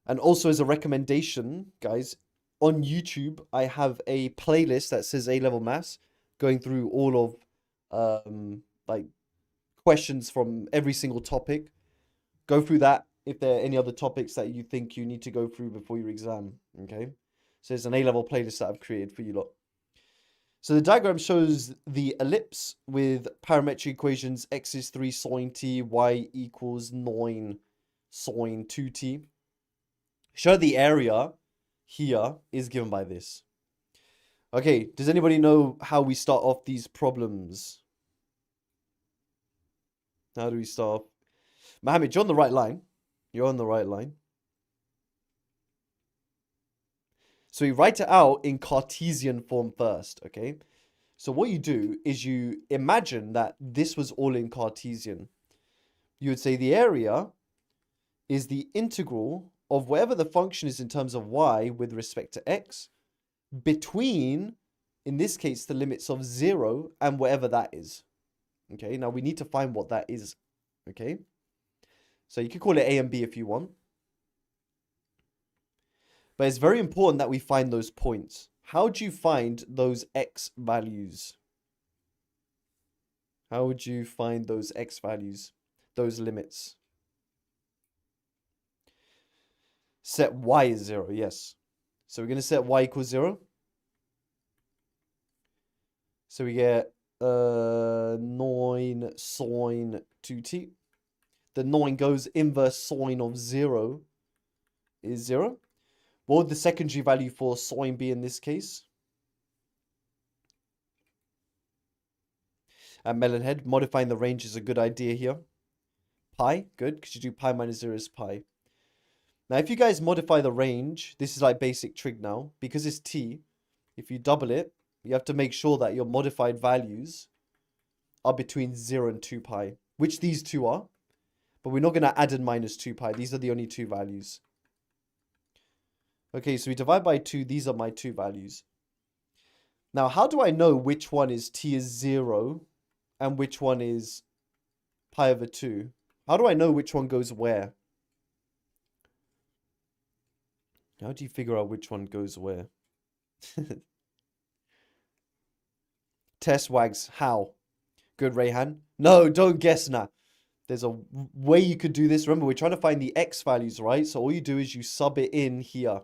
A: And also as a recommendation, guys, on YouTube, I have a playlist that says A-level maths, going through all of like questions from every single topic. Go through that if there are any other topics that you think you need to go through before your exam, okay? So there's an A-level playlist that I've created for you lot. So the diagram shows the ellipse with parametric equations x is 3 sine t, y equals 9 sine 2t. Show the area here is given by this. Okay, does anybody know how we start off these problems? How do we start off? Mohammed, you're on the right line. You're on the right line. So we write it out in Cartesian form first, okay? So what you do is you imagine that this was all in Cartesian. You would say the area is the integral of whatever the function is in terms of y with respect to x between, in this case, the limits of 0 and whatever that is. Okay, now we need to find what that is. Okay, so you could call it a and b if you want. But it's very important that we find those points. How do you find those x values? How would you find those x values, those limits? Set y is 0, yes. So we're going to set y equals 0. So we get 9 sine 2t. The 9 goes inverse sine of 0 is 0. What would the secondary value for sine be in this case? At Melonhead, modifying the range is a good idea here. Pi, good, because you do pi minus 0 is pi. Now, if you guys modify the range, this is like basic trig now. Because it's t, if you double it, you have to make sure that your modified values are between 0 and 2 pi, which these two are. But we're not going to add in minus 2 pi. These are the only two values. Okay, so we divide by 2. These are my two values. Now, how do I know which one is t is 0 and which one is pi over 2? How do I know which one goes where? How do you figure out which one goes where? Test wags. How? Good, Rayhan. No, don't guess now. There's a way you could do this. Remember, we're trying to find the x values, right? So all you do is you sub it in here.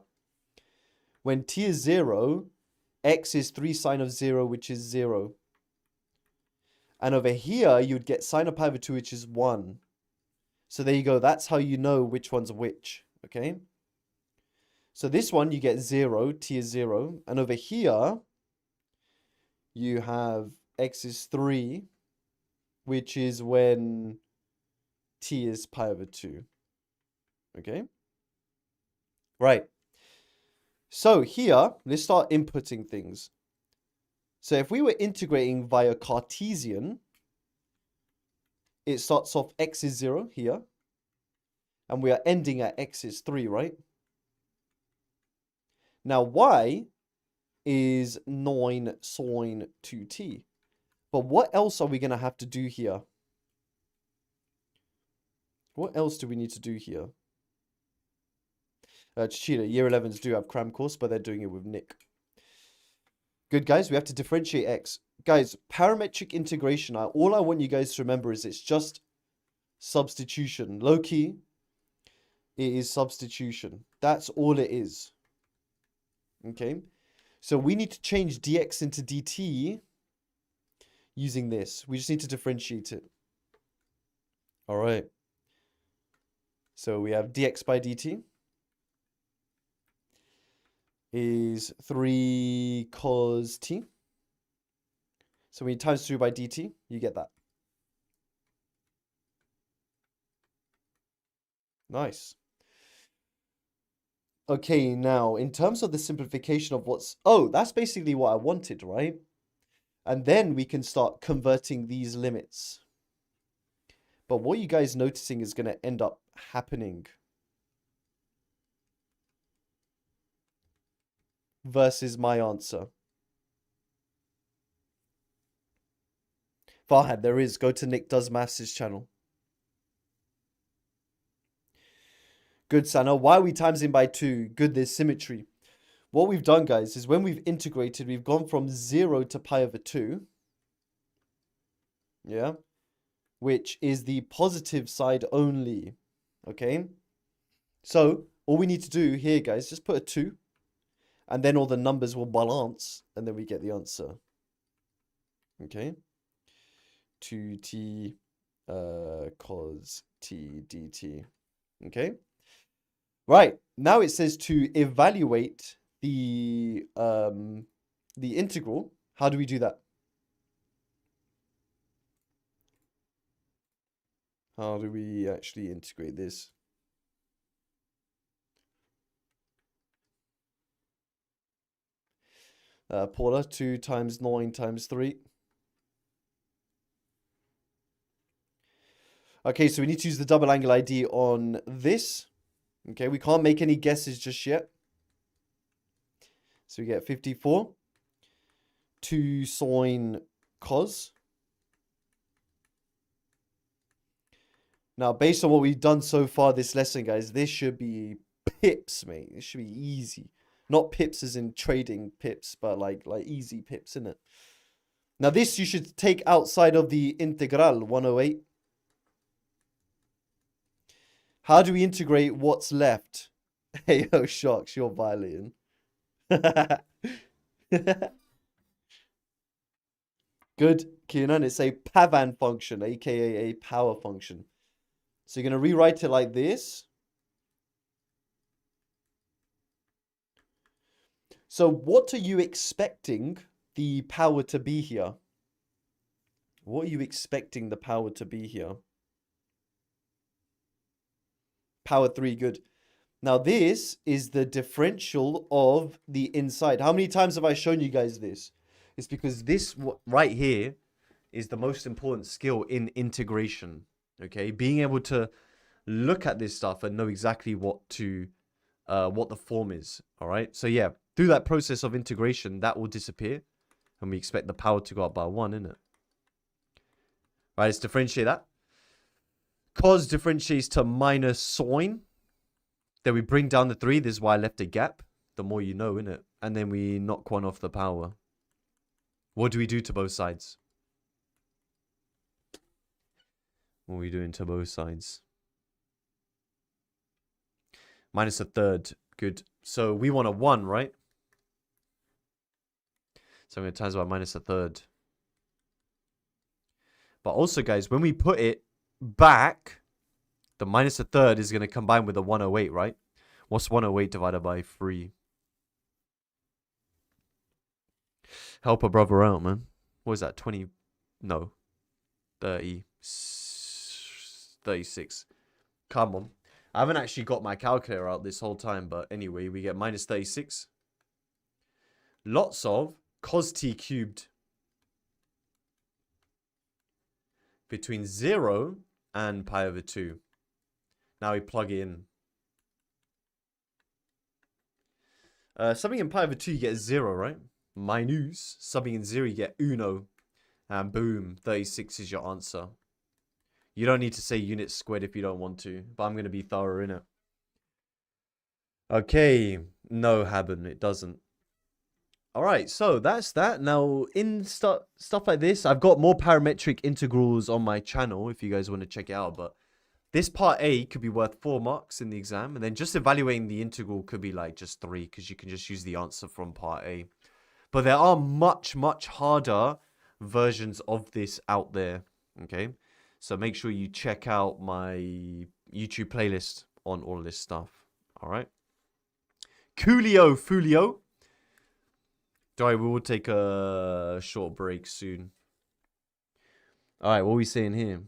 A: When t is 0, x is 3 sine of 0, which is 0. And over here, you'd get sine of pi over 2, which is 1. So there you go. That's how you know which one's which, okay? So this one, you get 0, t is 0. And over here, you have x is 3, which is when t is pi over 2. Okay? Right. So here, let's start inputting things. So if we were integrating via Cartesian, it starts off x is 0 here. And we are ending at x is 3, right? Now y is 9 sine 2t. But what else are we going to have to do here? What else do we need to do here? Chichita, year 11s do have cram course, but they're doing it with Nick. Good, guys. We have to differentiate x. Guys, parametric integration, all I want you guys to remember is it's just substitution. Low key, it is substitution. That's all it is. Okay? So we need to change dx into dt using this. We just need to differentiate it. All right. So we have dx by dt is 3 cos t. So when you times through by dt, you get that. Nice. Okay, now, in terms of the simplification of what's... Oh, that's basically what I wanted, right? And then we can start converting these limits. But what you guys noticing is going to end up happening versus my answer. Farhad, there is. Go to Nick Does Maths' channel. Good, Sana. Why are we timesing by 2? Good, there's symmetry. What we've done, guys, is when we've integrated, we've gone from 0 to pi over 2. Yeah. Which is the positive side only. Okay. So, all we need to do here, guys, just put a 2. And then all the numbers will balance. And then we get the answer. Okay. 2t cos t dt. Okay. Right. Now it says to evaluate the integral. How do we do that? How do we actually integrate this? Paula, 2 times 9 times 3. Okay, so we need to use the double angle ID on this. Okay, we can't make any guesses just yet. So we get 54. 2 sine cos. Now, based on what we've done so far this lesson, guys, this should be pips, mate. This should be easy. Not pips as in trading pips, but like easy pips, innit? Now, this you should take outside of the integral 108. How do we integrate what's left? Hey, yo, Shocks, you're violating. Good, Keenan. It's a Pavan function, aka a power function. So you're going to rewrite it like this. So what are you expecting the power to be here? What are you expecting the power to be here? Power 3, good. Now this is the differential of the inside. How many times have I shown you guys this? It's because this right here is the most important skill in integration. Okay, being able to look at this stuff and know exactly what the form is. All right, so yeah, through that process of integration, that will disappear, and we expect the power to go up by 1, innit? Right, let's differentiate that. Cos differentiates to minus sine. Then we bring down the 3. This is why I left a gap. The more you know, innit? And then we knock 1 off the power. What do we do to both sides? What are we doing to both sides? Minus a third. Good. So we want a 1, right? So I'm going to times by minus a third. But also, guys, when we put it back, the minus a third is going to combine with the 108, right? What's 108 divided by 3? Help a brother out, man. What is that? 20? No. 30. 36. Come on. I haven't actually got my calculator out this whole time, but anyway, we get minus 36. Lots of cos t cubed between 0 and pi over 2. Now we plug in. Something in pi over 2, you get 0, right? Minus. Something in 0, you get uno. And boom, 36 is your answer. You don't need to say units squared if you don't want to, but I'm going to be thorough in it. Okay, no, Haben, it doesn't. All right, so that's that. Now, in stuff like this, I've got more parametric integrals on my channel if you guys want to check it out. But this part A could be worth 4 marks in the exam. And then just evaluating the integral could be like just 3 because you can just use the answer from part A. But there are much, much harder versions of this out there, okay? So make sure you check out my YouTube playlist on all this stuff. All right. Coolio, Fulio. Sorry, we will take a short break soon. All right, what are we saying here?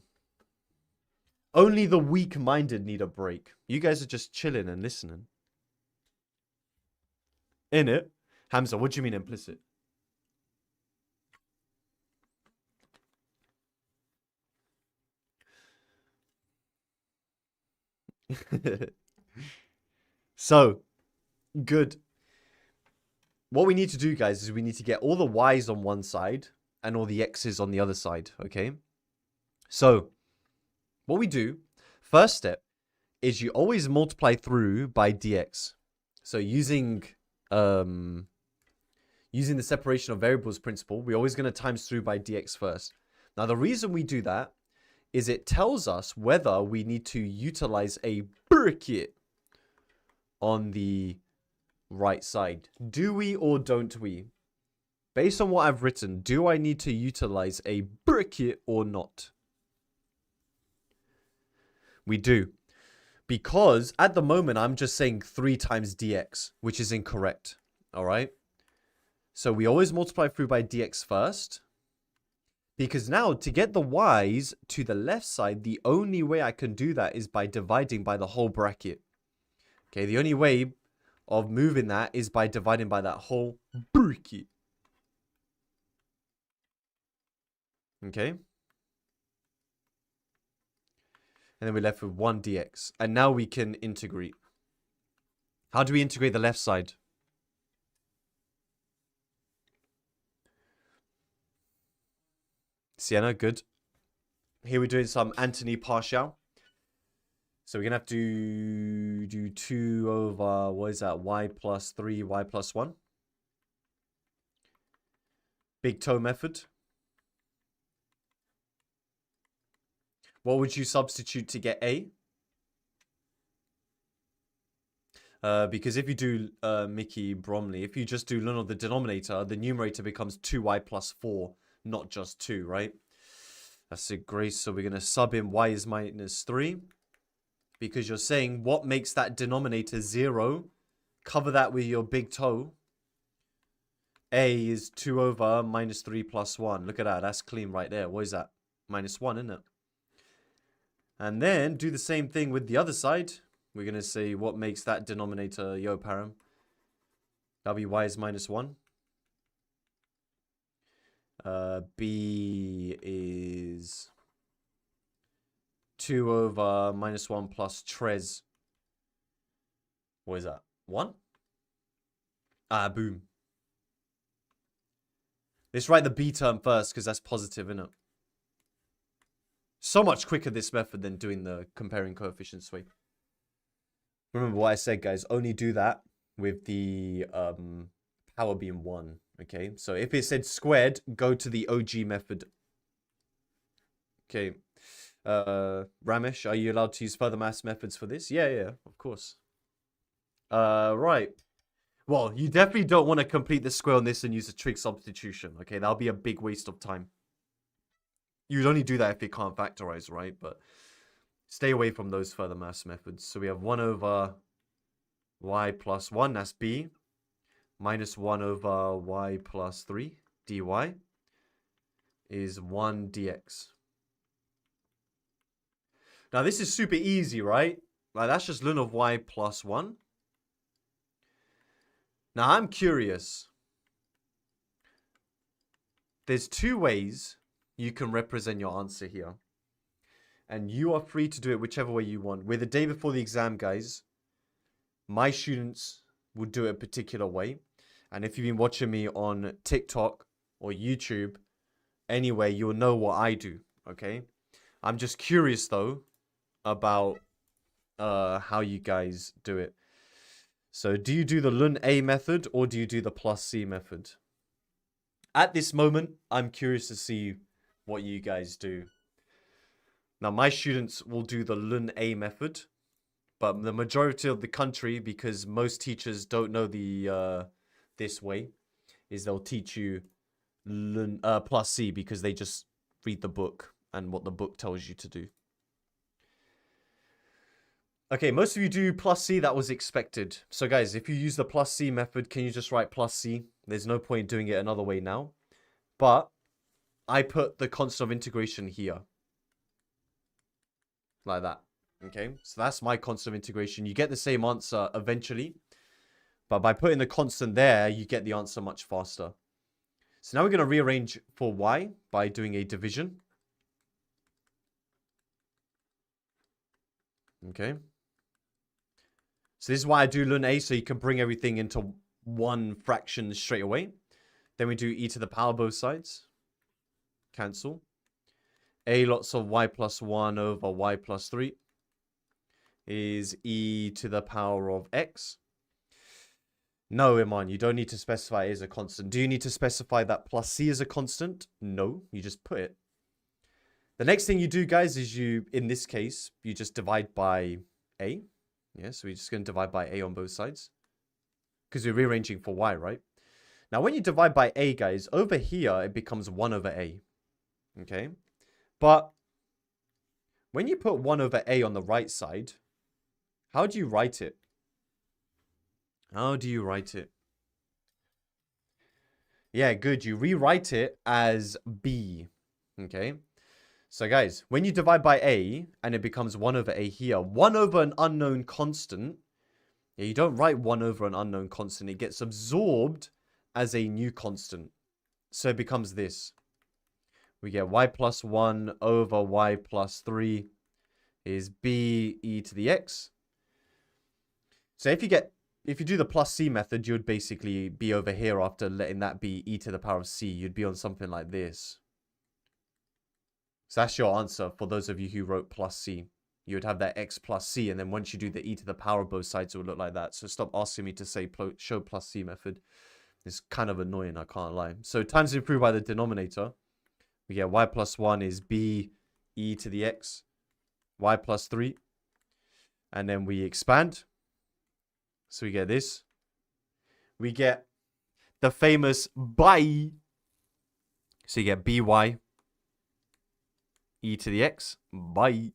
A: Only the weak-minded need a break. You guys are just chilling and listening. In it? Hamza, what do you mean implicit? So, good. What we need to do, guys, is we need to get all the y's on one side and all the x's on the other side, okay? So, what we do, first step, is you always multiply through by dx. So, using the separation of variables principle, we're always going to times through by dx first. Now, the reason we do that is it tells us whether we need to utilize a bracket on the right side. Do we or don't we? Based on what I've written, do I need to utilize a bracket or not? We do. Because at the moment, I'm just saying 3 times dx, which is incorrect. All right? So we always multiply through by dx first. Because now, to get the y's to the left side, the only way I can do that is by dividing by the whole bracket. Okay, the only way of moving that is by dividing by that whole bracket. Okay. And then we're left with 1 dx. And now we can integrate. How do we integrate the left side? Sienna, good. Here we're doing some Anthony partial. So we're going to have to do 2 over, what is that? Y plus 3, y plus 1. Big toe method. What would you substitute to get A? Because if you do, Mickey Bromley, if you just do ln of the denominator, the numerator becomes 2y plus 4, not just 2, right? That's it, Grace. So we're going to sub in y is minus 3. Because you're saying what makes that denominator 0. Cover that with your big toe. A is 2 over minus 3 plus 1. Look at that. That's clean right there. What is that? Minus 1, isn't it? And then do the same thing with the other side. We're going to say what makes that denominator, yo, param. WY is minus 1. B is 2 over minus 1 plus tres. What is that? 1? Ah, boom. Let's write the B term first because that's positive, isn't it? So much quicker this method than doing the comparing coefficients way. Remember what I said, guys. Only do that with the power being 1. Okay, so if it said squared, go to the OG method. Okay. Ramesh, are you allowed to use further maths methods for this? Yeah, of course. Right. Well, you definitely don't want to complete the square on this and use a trig substitution. Okay, that'll be a big waste of time. You'd only do that if you can't factorize, right? But stay away from those further maths methods. So we have 1 over y plus 1, that's B. Minus 1 over y plus 3, dy, is 1 dx. Now, this is super easy, right? Like, that's just ln of y plus 1. Now, I'm curious. There's 2 ways you can represent your answer here. And you are free to do it whichever way you want. We're the day before the exam, guys. My students will do it a particular way. And if you've been watching me on TikTok or YouTube, anyway, you'll know what I do, okay? I'm just curious, though, about how you guys do it. So do you do the ln A method or do you do the plus C method? At this moment, I'm curious to see what you guys do. Now, my students will do the ln A method, but the majority of the country, because most teachers don't know the this way, is they'll teach you ln plus C because they just read the book and what the book tells you to do. Okay, most of you do plus C. That was expected. So guys, if you use the plus C method, can you just write plus C? There's no point doing it another way now. But I put the constant of integration here. Like that. Okay, so that's my constant of integration. You get the same answer eventually. But by putting the constant there, you get the answer much faster. So now we're going to rearrange for y by doing a division. Okay. So this is why I do ln A, so you can bring everything into one fraction straight away. Then we do e to the power both sides. Cancel. A lots of y plus 1 over y plus 3 is e to the power of x. No, Iman, you don't need to specify it as a constant. Do you need to specify that plus c is a constant? No, you just put it. The next thing you do, guys, is you, in this case, you just divide by a. Yeah, so we're just going to divide by a on both sides. Because we're rearranging for y, right? Now, when you divide by a, guys, over here, it becomes 1 over a. Okay? But when you put 1 over a on the right side, how do you write it? How do you write it? Yeah, good. You rewrite it as b. Okay? So, guys, when you divide by a, and it becomes 1 over a here, 1 over an unknown constant, yeah, you don't write 1 over an unknown constant. It gets absorbed as a new constant. So it becomes this. We get y plus 1 over y plus 3 is b e to the x. So if you do the plus c method, you would basically be over here after letting that be e to the power of c. You'd be on something like this. So that's your answer for those of you who wrote plus c. You would have that x plus c, and then once you do the e to the power of both sides, it would look like that. So stop asking me to say show plus c method. It's kind of annoying, I can't lie. So times improved by the denominator. We get y plus 1 is b e to the x. Y plus 3. And then we expand. So we get this. We get the famous by. So you get by e to the x by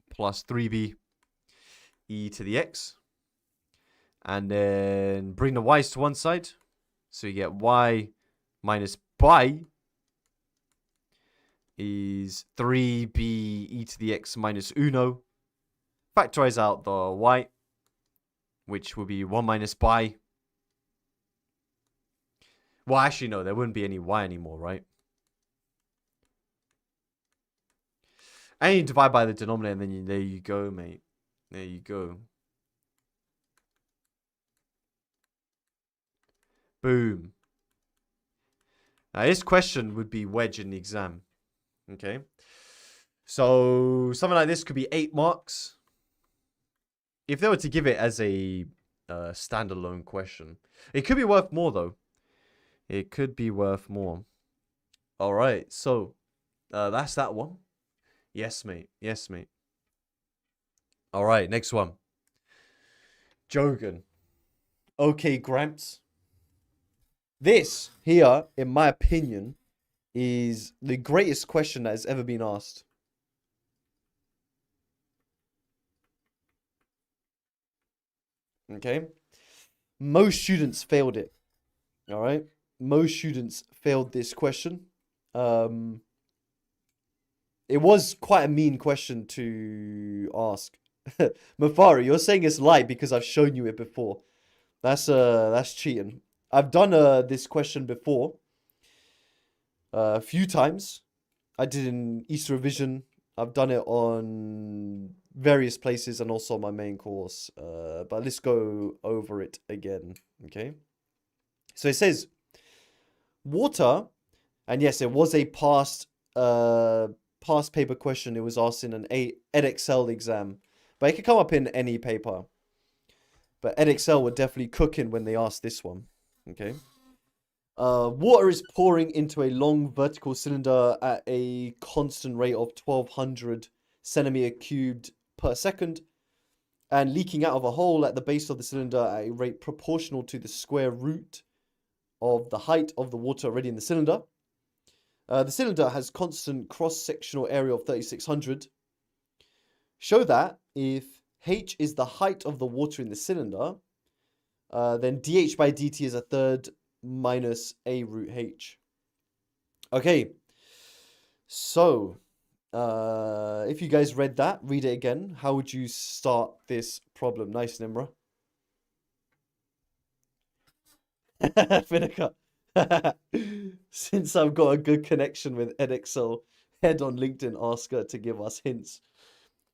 A: plus 3b e to the x. And then bring the y's to one side. So you get y minus by is 3b e to the x minus uno. Factorize out the y, which will be 1 minus by. Well, actually, no, there wouldn't be any y anymore, right? And you divide by the denominator, and then there you go, mate. There you go. Boom. Now, this question would be wedge in the exam. Okay. So, something like this could be 8 marks. If they were to give it as a standalone question. It could be worth more, though. It could be worth more. All right. So, that's that one. Yes, mate. Yes, mate. All right. Next one. Jogan. Okay, Gramps. This here, in my opinion, is the greatest question that has ever been asked. Okay. Most students failed it. All right. Most students failed this question. It was quite a mean question to ask. Mafari, you're saying it's light because I've shown you it before. That's cheating. I've done this question before. A few times. I did in Easter Revision. I've done it on various places and also my main course. But let's go over it again. Okay. So it says water, and yes, it was a past paper question. It was asked in an EDEXCEL exam, but it could come up in any paper. But EDEXCEL were definitely cooking when they asked this one. Okay. Water is pouring into a long vertical cylinder at a constant rate of 1200 centimeter cubed per second and leaking out of a hole at the base of the cylinder at a rate proportional to the square root of the height of the water already in the cylinder. The cylinder has constant cross-sectional area of 3600. Show that if h is the height of the water in the cylinder, then dH by dt is a third minus a root h. Okay, so if you guys read that, read it again. How would you start this problem? Nice, Nimra. Finica. Since I've got a good connection with EDEXCEL, head on LinkedIn, ask her to give us hints.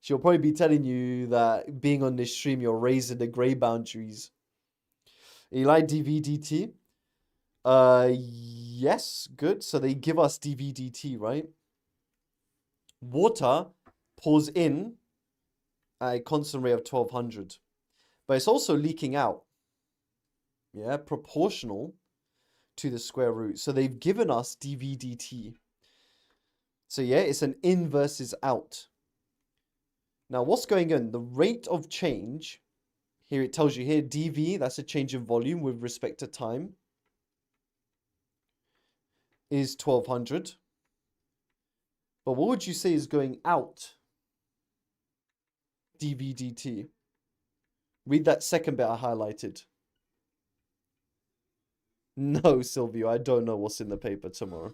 A: She'll probably be telling you that being on this stream, you're raising the grey boundaries. Eli DVDT. Yes, good. So they give us DVDT, right? Water pours in at a constant rate of 1200. But it's also leaking out. Yeah, proportional to the square root. So they've given us dVdt. So yeah, it's an in versus out. Now what's going on? The rate of change, here it tells you here, dV, that's a change in volume with respect to time, is 1200. But what would you say is going out? dVdt. Read that second bit I highlighted. No, Silvio, I don't know what's in the paper tomorrow.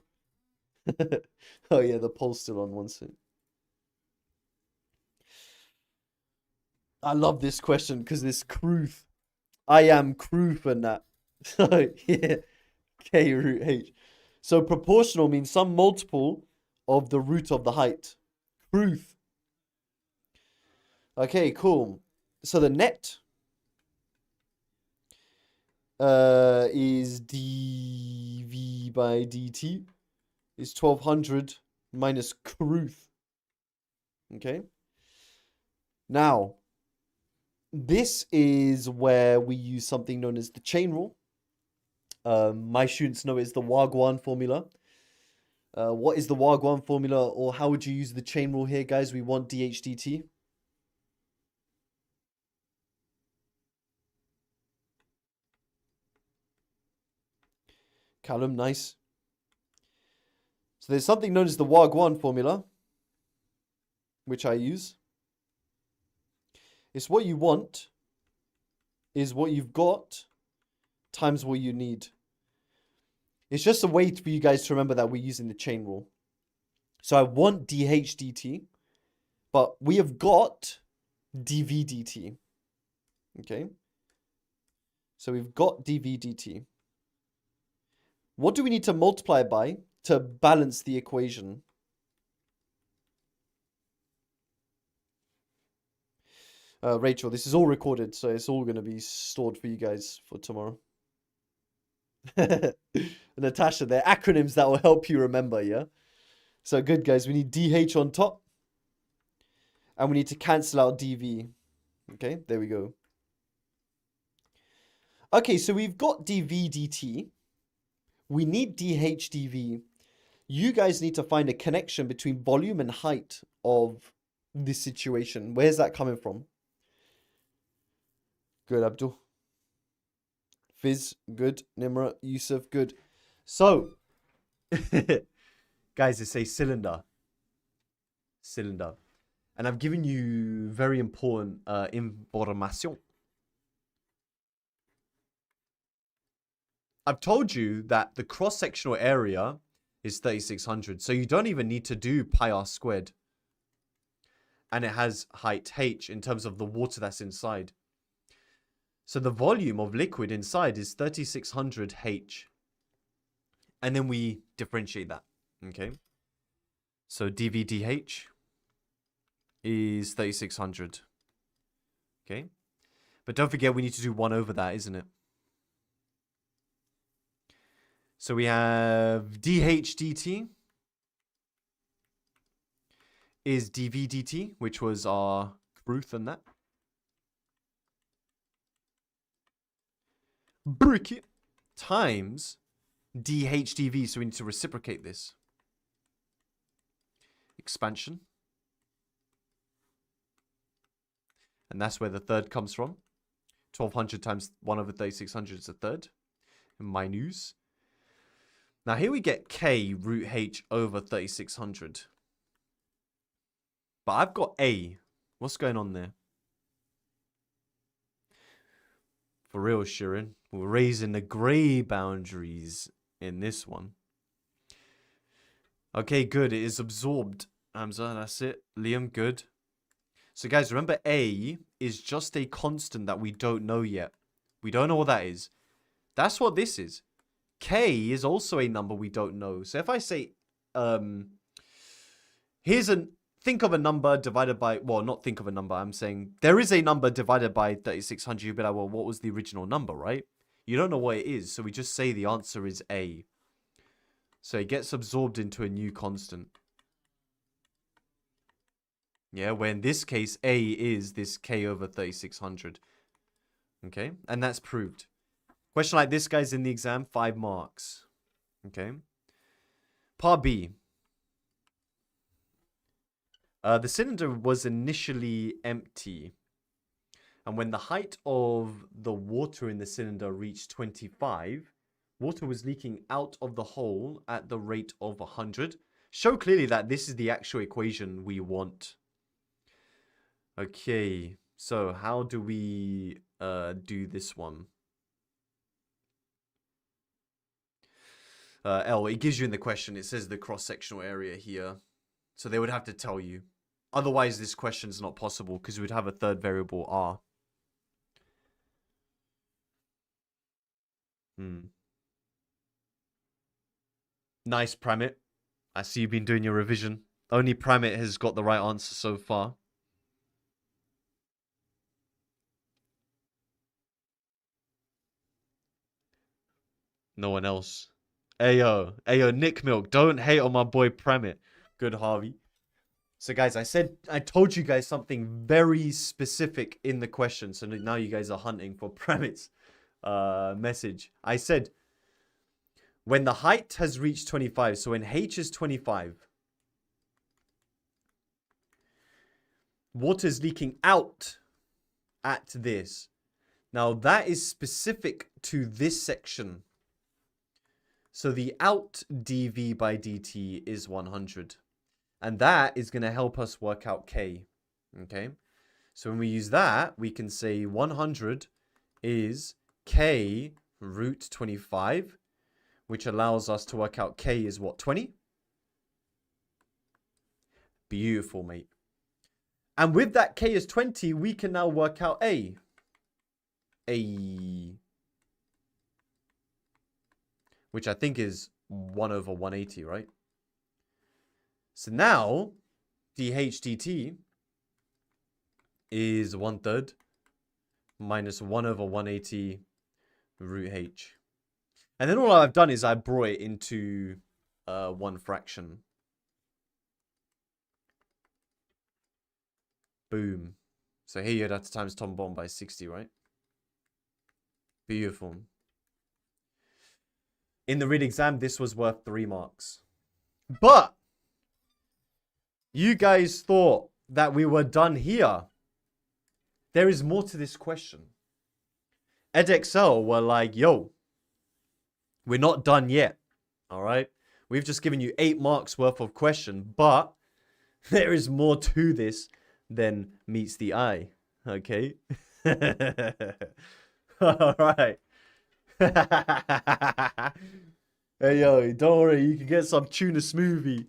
A: Oh yeah, the poll's still on one second. I love this question because this Kruth. I am Kruth and that. So yeah, K root H. So proportional means some multiple of the root of the height. Kruth. Okay, cool. So the net is dv by dt is 1200 minus cruth. Okay. Now, this is where we use something known as the chain rule. My students know it's the Wagwan formula. What is the Wagwan formula, or how would you use the chain rule here, guys? We want dHdt. Callum, nice. So there's something known as the Wagwan formula, which I use. It's what you want is what you've got times what you need. It's just a way for you guys to remember that we're using the chain rule. So I want dH dt, but we have got dV dt. Okay? So we've got dV dt. What do we need to multiply by to balance the equation? Rachel, this is all recorded, so it's all going to be stored for you guys for tomorrow. Natasha, they're acronyms that will help you remember, yeah? So good, guys. We need DH on top. And we need to cancel out DV. Okay, there we go. Okay, so we've got dV dt. We need DH dV. You guys need to find a connection between volume and height of this situation. Where's that coming from? Good, Abdul. Fizz, good. Nimra, Yusuf, good. So, guys, it's a cylinder. Cylinder. And I've given you very important information. I've told you that the cross-sectional area is 3600. So you don't even need to do pi r squared. And it has height h in terms of the water that's inside. So the volume of liquid inside is 3600 h. And then we differentiate that. Okay. So dV dH is 3600. Okay. But don't forget we need to do 1 over that, isn't it? So we have dH dt is dV dt, which was our truth and that. Brick times dH dV, so we need to reciprocate this. Expansion. And that's where the third comes from. 1200 times 1 over 3600 is a third. Minus. Now here we get K root H over 3600. But I've got A. What's going on there? For real, Shirin. We're raising the grey boundaries in this one. Okay, good. It is absorbed. Hamza, that's it. Liam, good. So guys, remember A is just a constant that we don't know yet. We don't know what that is. That's what this is. K is also a number we don't know. So if I say, think of a number divided by, well, not think of a number. I'm saying there is a number divided by 3600. You'd be like, well, what was the original number, right? You don't know what it is. So we just say the answer is A. So it gets absorbed into a new constant. Yeah, where in this case, A is this K over 3600. Okay, and that's proved. Question like this, guys, in the exam, 5 marks. Okay. Part B. The cylinder was initially empty. And when the height of the water in the cylinder reached 25, water was leaking out of the hole at the rate of 100. Show clearly that this is the actual equation we want. Okay, so how do we do this one? It gives you in the question, it says the cross-sectional area here. So they would have to tell you. Otherwise, this question is not possible because we would have a third variable, r. Nice, Pramit. I see you've been doing your revision. Only Pramit has got the right answer so far. No one else. Ayo, Nick Milk, don't hate on my boy Premit. Good, Harvey. So, guys, I told you guys something very specific in the question. So now you guys are hunting for Premit's message. I said, when the height has reached 25, so when h is 25, water's leaking out at this. Now, that is specific to this section. So the out dv by dt is 100. And that is going to help us work out k. Okay? So when we use that, we can say 100 is k root 25, which allows us to work out k is what, 20? Beautiful, mate. And with that k is 20, we can now work out a. Which I think is 1 over 180, right? So now, dH dt is 1/3 minus 1 over 180 root h. And then all I've done is I brought it into one fraction. Boom. So here you'd have to times top bottom by 60, right? Beautiful. In the real exam, this was worth 3 marks. But you guys thought that we were done here. There is more to this question. EDEXCEL were like, yo, we're not done yet. All right. We've just given you 8 marks worth of question, but there is more to this than meets the eye. Okay. All right. Hey, yo, don't worry. You can get some tuna smoothie.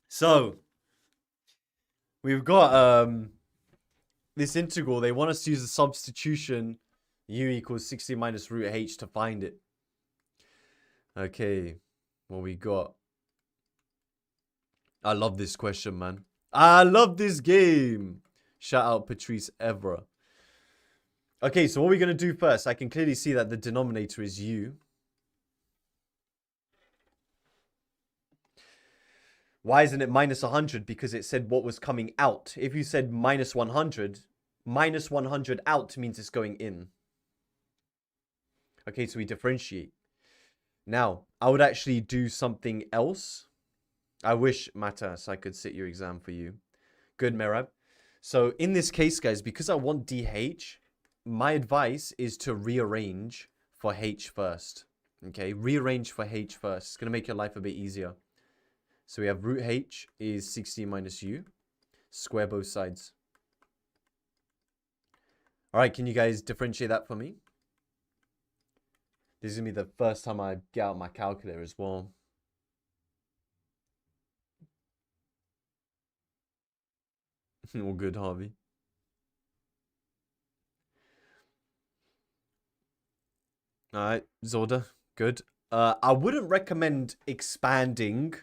A: So, we've got this integral. They want us to use the substitution u equals 60 minus root h to find it. Okay, what we got? I love this question, man. I love this game. Shout out Patrice Evra. Okay, so what we're going to do first, I can clearly see that the denominator is u. Why isn't it minus 100? Because it said what was coming out. If you said minus 100 out means it's going in. Okay, so we differentiate. Now, I would actually do something else. I wish, Matas, I could sit your exam for you. Good, Merab. So in this case, guys, because I want DH, my advice is to rearrange for H first. Okay, rearrange for H first. It's going to make your life a bit easier. So we have root H is 60 minus U. Square both sides. All right, can you guys differentiate that for me? This is going to be the first time I get out my calculator as well. All good, Harvey. All right, Zorda, good. I wouldn't recommend expanding,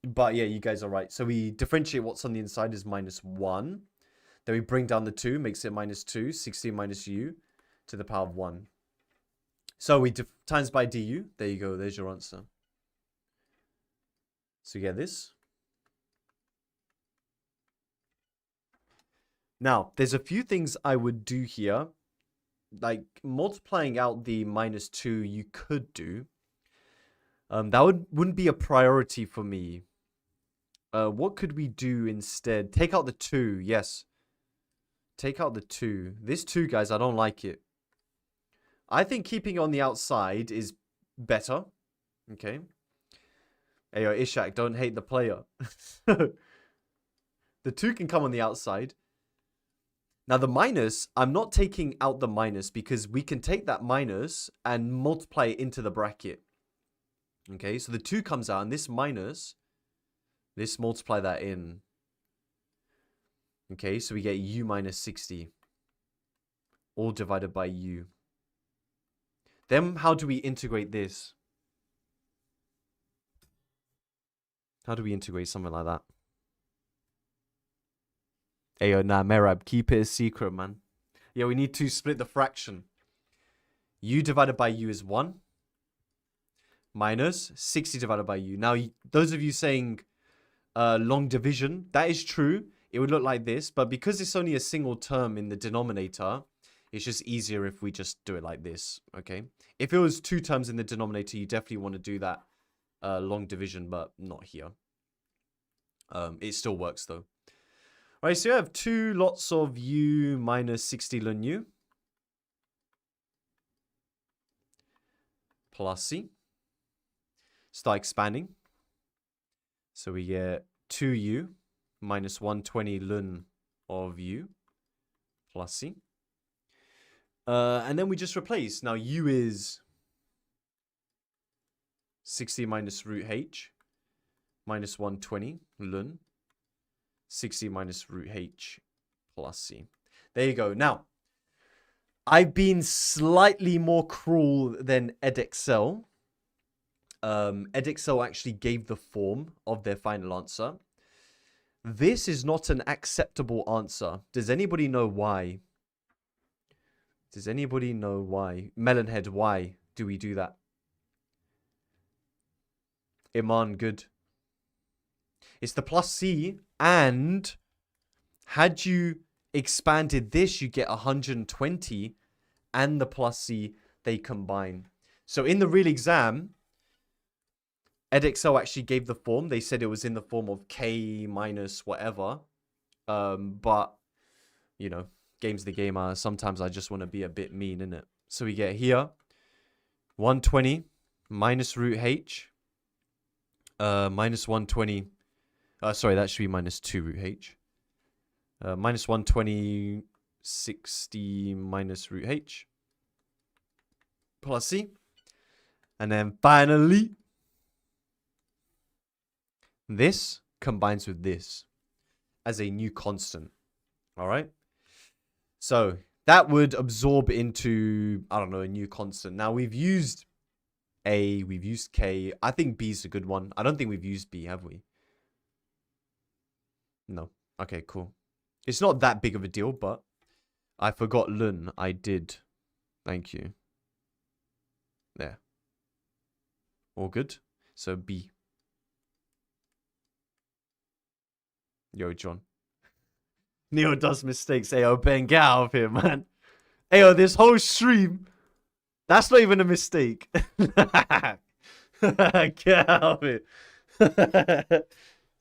A: but yeah, you guys are right. So we differentiate what's on the inside is minus 1. Then we bring down the 2, makes it minus 2, 60 minus u to the power of 1. So we times by du. There you go, there's your answer. So you get this. Now, there's a few things I would do here. Like multiplying out the minus 2 you could do. That wouldn't be a priority for me. What could we do instead? Take out the 2, yes. Take out the 2. This 2, guys, I don't like it. I think keeping it on the outside is better. Okay. Hey, yo, Ishak, don't hate the player. The 2 can come on the outside. Now the minus, I'm not taking out the minus because we can take that minus and multiply it into the bracket. Okay, so the 2 comes out and this minus, let's multiply that in. Okay, so we get u minus 60. All divided by u. Then how do we integrate this? How do we integrate something like that? Ayo, nah, Merab, keep it a secret, man. Yeah, we need to split the fraction. U divided by U is 1. Minus 60 divided by U. Now, those of you saying long division, that is true. It would look like this. But because it's only a single term in the denominator, it's just easier if we just do it like this. Okay. If it was 2 terms in the denominator, you definitely want to do that long division, but not here. It still works though. All right, so you have 2 lots of U minus 60 ln U plus C. Start expanding. So we get 2U minus 120 ln of U plus C. And then we just replace. Now U is 60 minus root H minus 120 ln 60 minus root H plus C. There you go. Now, I've been slightly more cruel than EDEXCEL. EDEXCEL actually gave the form of their final answer. This is not an acceptable answer. Does anybody know why? Does anybody know why? Melonhead, why do we do that? Iman, good. It's the plus C, and had you expanded this, you get 120, and the plus C, they combine. So in the real exam, EDEXCEL actually gave the form. They said it was in the form of K minus whatever. But, you know, game's the game. Sometimes I just want to be a bit mean, innit? So we get here 120 minus root H. Minus 120. Sorry, that should be minus 2 root H. Minus 120, 60 minus root H. Plus C. And then finally, this combines with this as a new constant. All right. So that would absorb into, I don't know, a new constant. Now we've used A, we've used K. I think B is a good one. I don't think we've used B, have we? No. Okay, cool. It's not that big of a deal, but I forgot ln. I did. Thank you. There. All good. So B. Yo, John. Neo does mistakes. Ayo, Ben, get out of here, man. Ayo, this whole stream, that's not even a mistake. Get out of it.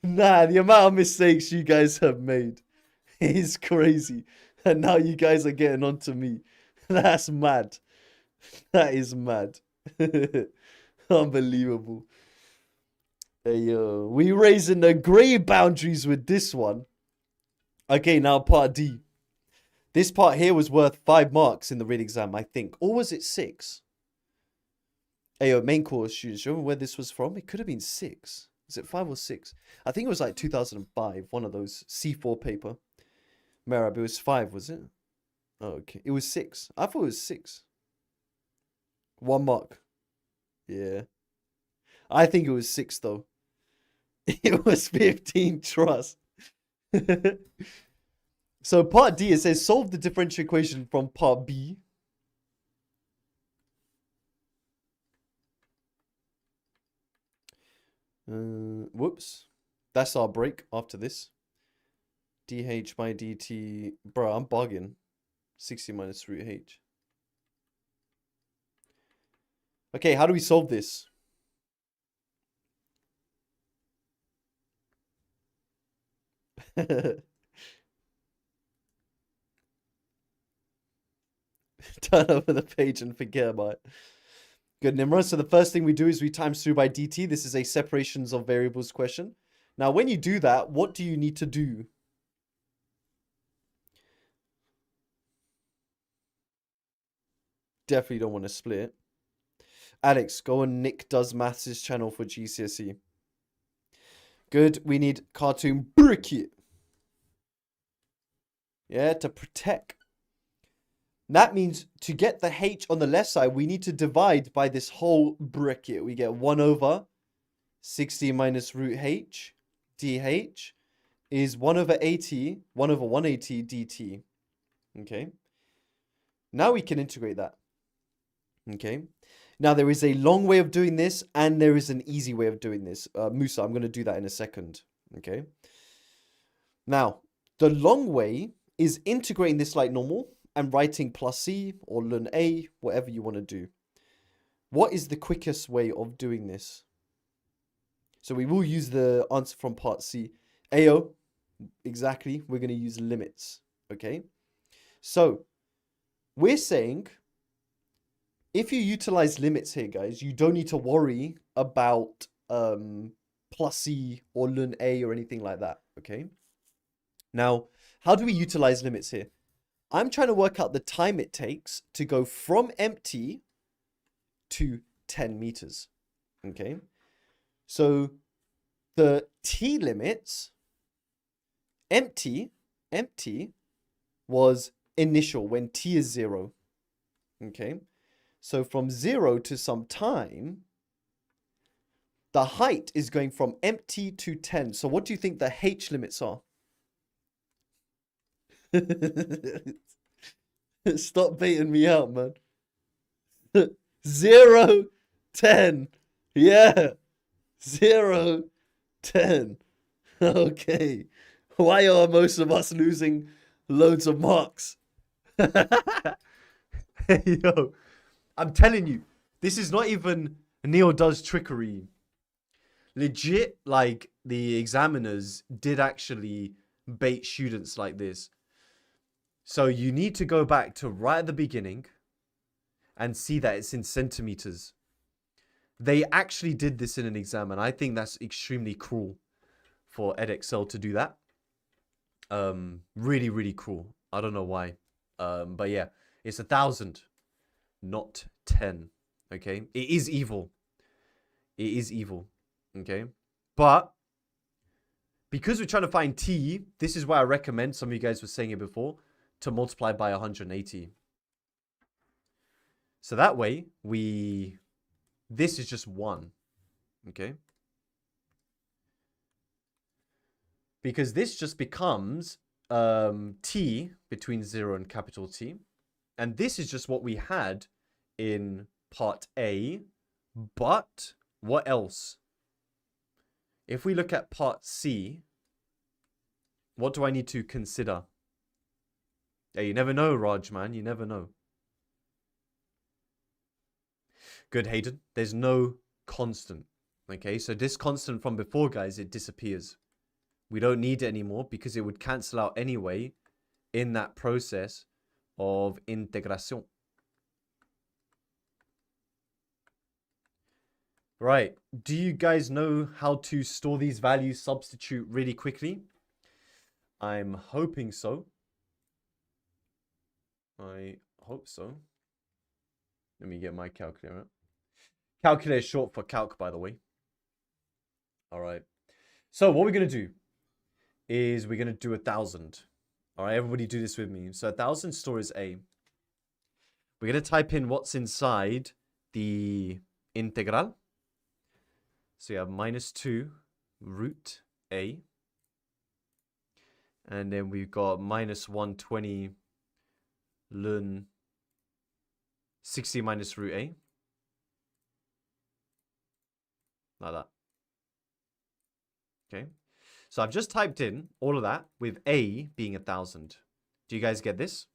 A: Nah, the amount of mistakes you guys have made is crazy. And now you guys are getting on to me. That's mad. That is mad. Unbelievable. Hey, yo. We raising the grey boundaries with this one. Okay, now part D. This part here was worth 5 marks in the real exam, I think. Or was it 6? Hey, yo, main course students. Remember where this was from? It could have been 6. Is it 5 or 6? I think it was like 2005. One of those C4 paper. Merab, it was 5, was it? Oh, okay. It was 6. I thought it was 6. 1 mark. Yeah. I think it was 6, though. It was 15, trust. So part D, it says solve the differential equation from part B. Whoops. That's our break after this. dH by dt. Bro, I'm bugging. 60 minus root h. Okay, how do we solve this? Turn over the page and forget about it. Good, Nimrod. So the first thing we do is we times through by dt. This is a separations of variables question. Now, when you do that, what do you need to do? Definitely don't want to split. Alex, go on Nick Does Maths' channel for GCSE. Good. We need cartoon bracket. Yeah, to protect. That means to get the h on the left side, we need to divide by this whole bracket. We get 1 over 60 minus root h dh is 1 over 80, 1 over 180 dt. Okay. Now we can integrate that. Okay. Now there is a long way of doing this and there is an easy way of doing this. Musa, I'm going to do that in a second. Okay. Now, the long way is integrating this like normal and writing plus C or ln A, whatever you want to do. What is the quickest way of doing this? So we will use the answer from part C. AO, exactly. We're going to use limits. Okay. So we're saying if you utilize limits here, guys, you don't need to worry about plus C or ln A or anything like that. Okay. Now, how do we utilize limits here? I'm trying to work out the time it takes to go from empty to 10 meters. Okay. So the T limits, empty was initial when T is 0. Okay. So from 0 to some time, the height is going from empty to 10. So what do you think the H limits are? Stop baiting me out, man. 0, 10. Yeah. 0, 10. Okay. Why are most of us losing loads of marks? Hey, yo. I'm telling you, this is not even Neo does trickery. Legit, like, the examiners did actually bait students like this. So you need to go back to right at the beginning and see that it's in centimeters. They actually did this in an exam, and I think that's extremely cruel for EDEXCEL to do that. Really, really cruel. I don't know why. But yeah, it's 1,000, not 10. Okay, it is evil. It is evil. Okay, but because we're trying to find T, this is why I recommend, some of you guys were saying it before, to multiply by 180. So that way, this is just 1. Okay? Because this just becomes T between 0 and capital T. And this is just what we had in part A. But what else? If we look at part C, what do I need to consider? Yeah, you never know, Raj, man. You never know. Good, Hayden. There's no constant. Okay, so this constant from before, guys, it disappears. We don't need it anymore because it would cancel out anyway in that process of integration. Right. Do you guys know how to store these values, substitute really quickly? I'm hoping so. I hope so. Let me get my calculator. Calculator is short for calc, by the way. All right. So what we're going to do is we're going to do 1,000. All right, everybody do this with me. So 1,000 store is A. We're going to type in what's inside the integral. So you have -2 root A. And then we've got -120 ln 60 minus root A. Like that. Okay. So I've just typed in all of that with A being 1,000. Do you guys get this?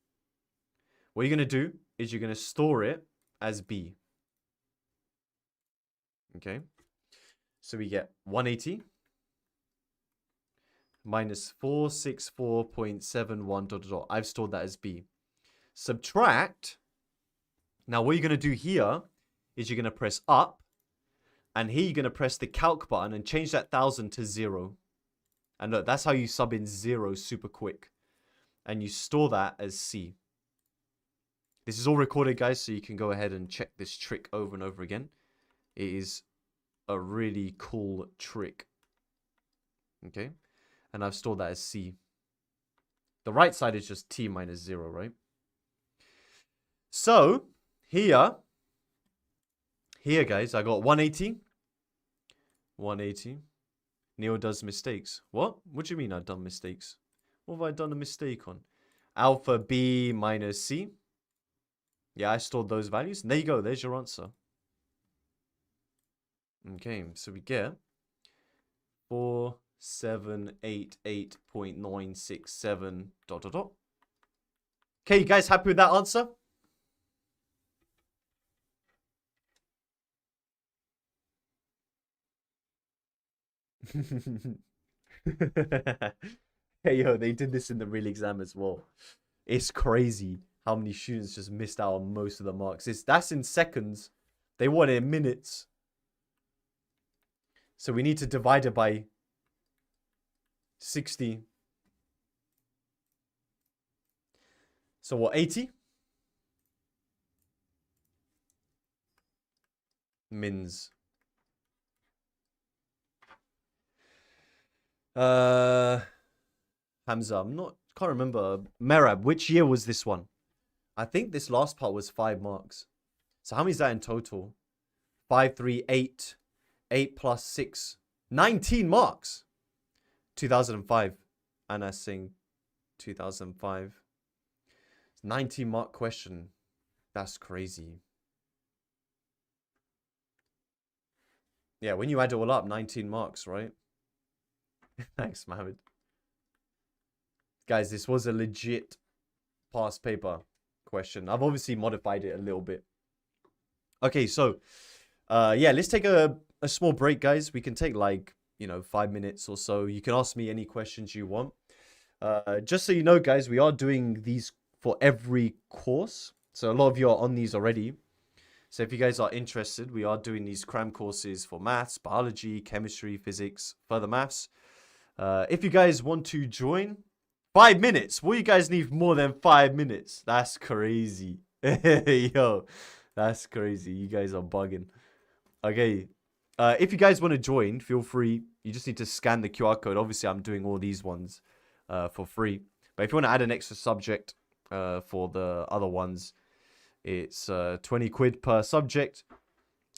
A: What you're going to do is you're going to store it as B. Okay. So we get 180 minus 464.71 dot, dot, dot. I've stored that as B. Subtract. Now what you're going to do here is you're going to press up. And here you're going to press the calc button and change that 1,000 to 0. And look, that's how you sub in 0 super quick. And you store that as C. This is all recorded, guys, so you can go ahead and check this trick over and over again. It is a really cool trick. Okay? And I've stored that as C. The right side is just T minus 0, right? So, here, guys, I got 180. 180. Neo does mistakes. What? What do you mean I've done mistakes? What have I done a mistake on? Alpha B minus C. Yeah, I stored those values. And there you go. There's your answer. Okay, so we get 4788.967 ... Okay, you guys happy with that answer? Hey, yo, they did this in the real exam as well. It's crazy how many students just missed out on most of the marks. That's in seconds. They want it in minutes. So we need to divide it by 60. So what, 80? Mins. Hamza, can't remember. Merab, which year was this one? I think this last part was 5 marks. So how many is that in total? 5, 3, 8. 8 plus 6. 19 marks. 2005. Anna Singh, 2005. 19 mark question. That's crazy. Yeah, when you add it all up, 19 marks, right? Thanks, Mohammed. Guys, this was a legit past paper question. I've obviously modified it a little bit. Okay, so yeah, let's take a small break, guys. We can take like, 5 minutes or so. You can ask me any questions you want. Just so you know, guys, we are doing these for every course. So a lot of you are on these already. So if you guys are interested, we are doing these cram courses for maths, biology, chemistry, physics, further maths. If you guys want to join, 5 minutes. Will you guys need more than 5 minutes? That's crazy. Yo, that's crazy. You guys are bugging. Okay. If you guys want to join, feel free. You just need to scan the QR code. Obviously, I'm doing all these ones for free. But if you want to add an extra subject for the other ones, it's 20 quid per subject.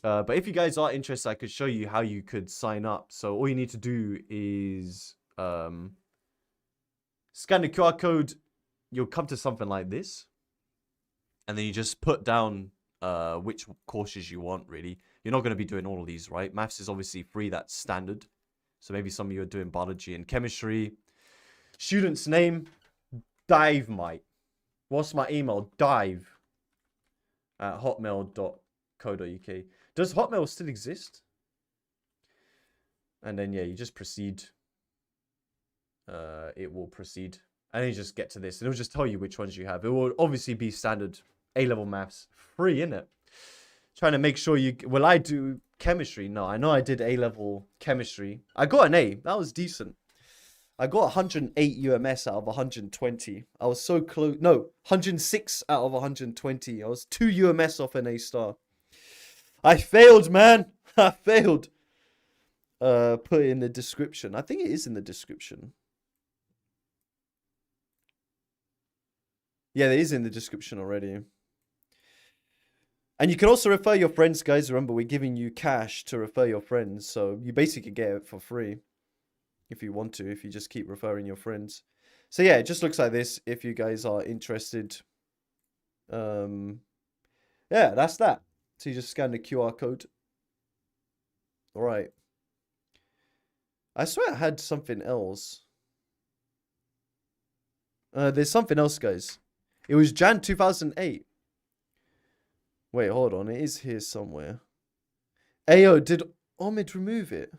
A: But if you guys are interested, I could show you how you could sign up. So all you need to do is scan the QR code. You'll come to something like this. And then you just put down which courses you want, really. You're not going to be doing all of these, right? Maths is obviously free. That's standard. So maybe some of you are doing biology and chemistry. Student's name, Dive Mike. What's my email? dive@hotmail.co.uk. Does Hotmail still exist? And then, yeah, you just proceed. It will proceed. And then you just get to this. And it'll just tell you which ones you have. It will obviously be standard A-level maths. Free, innit? Trying to make sure you... Will I do chemistry? No, I know I did A-level chemistry. I got an A. That was decent. I got 108 UMS out of 120. I was so close. No, 106 out of 120. I was 2 UMS off an A star. I failed, man. I failed. Put it in the description. I think it is in the description. Yeah, it is in the description already. And you can also refer your friends, guys. Remember, we're giving you cash to refer your friends. So you basically get it for free. If you want to, if you just keep referring your friends. So yeah, it just looks like this if you guys are interested. Yeah, that's that. So you just scan the QR code. All right. I swear I had something else. There's something else, guys. It was Jan 2008. Wait, hold on. It is here somewhere. Ayo, did Omid remove it?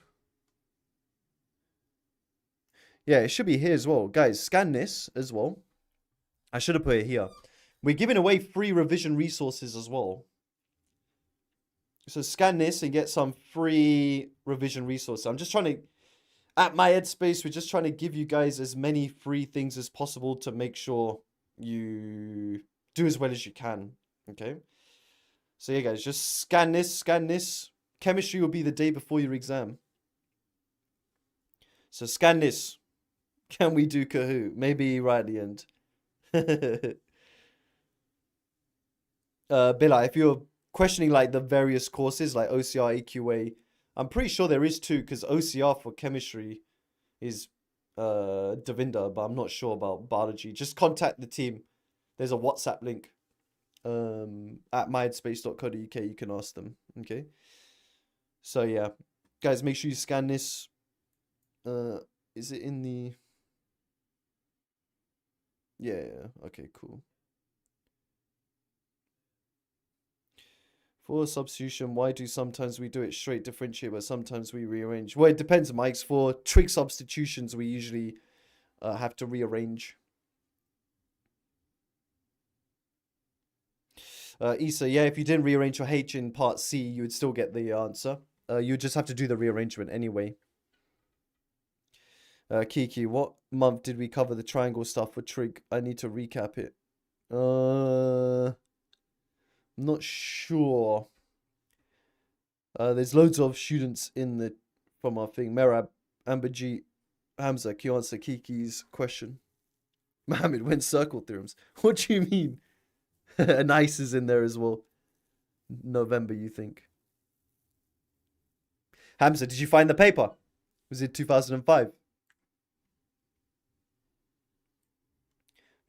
A: Yeah, it should be here as well. Guys, scan this as well. I should have put it here. We're giving away free revision resources as well. So scan this and get some free revision resources. I'm just trying to... At my headspace, we're just trying to give you guys as many free things as possible to make sure you do as well as you can. Okay? So yeah, guys, just scan this, scan this. Chemistry will be the day before your exam. So scan this. Can we do Kahoot? Maybe right at the end. Billa, if you're questioning like the various courses like OCR, AQA, I'm pretty sure there is two because OCR for chemistry is Devinder, but I'm not sure about biology. Just contact the team. There's a WhatsApp link at mindspace.co.uk. You can ask them. Okay. So yeah, guys, make sure you scan this. Is it in the? Yeah. Okay. Cool. For substitution, why do sometimes we do it straight differentiate, but sometimes we rearrange? Well, it depends, Mike's. For trig substitutions, we usually have to rearrange. Issa, yeah, if you didn't rearrange your H in part C, you would still get the answer. You just have to do the rearrangement anyway. Kiki, what month did we cover the triangle stuff for trig? I need to recap it. I'm not sure. There's loads of students in the from our thing. Merab, Amberjeet, Hamza, can you answer Kiki's question? Mohammed, when circle theorems? What do you mean? And Ice is in there as well. November, you think? Hamza, did you find the paper? Was it 2005?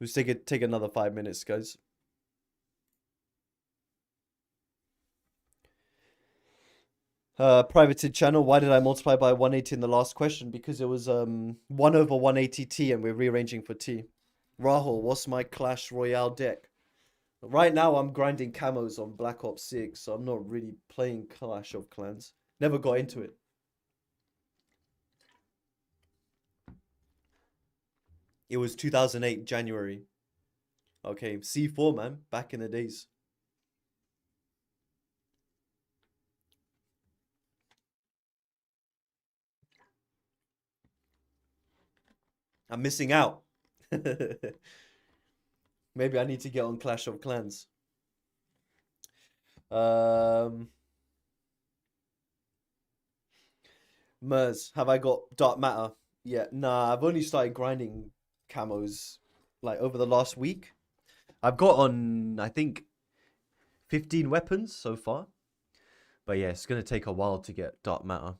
A: Let's take another 5 minutes, guys. Privated channel. Why did I multiply by 180 in the last question? Because it was 1 over 180 T and we're rearranging for T. Rahul, what's my Clash Royale deck? Right now I'm grinding camos on Black Ops 6, so I'm not really playing Clash of Clans. Never got into it. It was 2008 January. Okay, C4, man, back in the days. I'm missing out. Maybe I need to get on Clash of Clans. Mers, have I got Dark Matter? Yeah, nah, I've only started grinding camos like over the last week. I've got on, I think, 15 weapons so far. But yeah, it's going to take a while to get Dark Matter.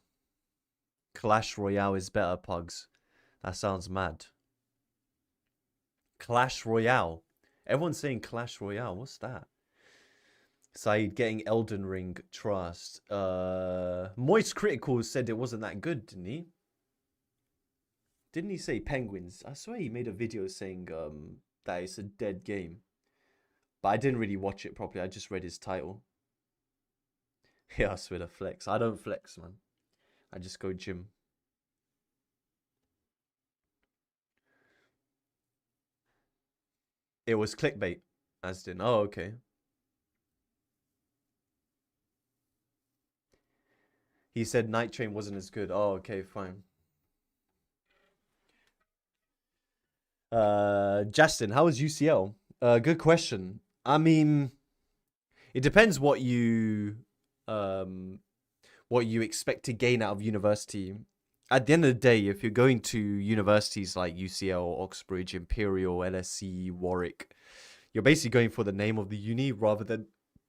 A: Clash Royale is better, Pugs. That sounds mad. Clash Royale. Everyone's saying Clash Royale. What's that? Saeed getting Elden Ring Trust. Moist Critical said it wasn't that good, didn't he? Didn't he say Penguins? I swear he made a video saying that it's a dead game. But I didn't really watch it properly. I just read his title. Yeah, I swear to flex. I don't flex, man. I just go gym. It was clickbait, as in, oh, okay. He said Night Train wasn't as good. Oh, okay, fine. Justin, how was UCL? Good question. I mean, it depends what you expect to gain out of university. At the end of the day, if you're going to universities like UCL, Oxbridge, Imperial, LSE, Warwick, you're basically going for the name of the uni rather than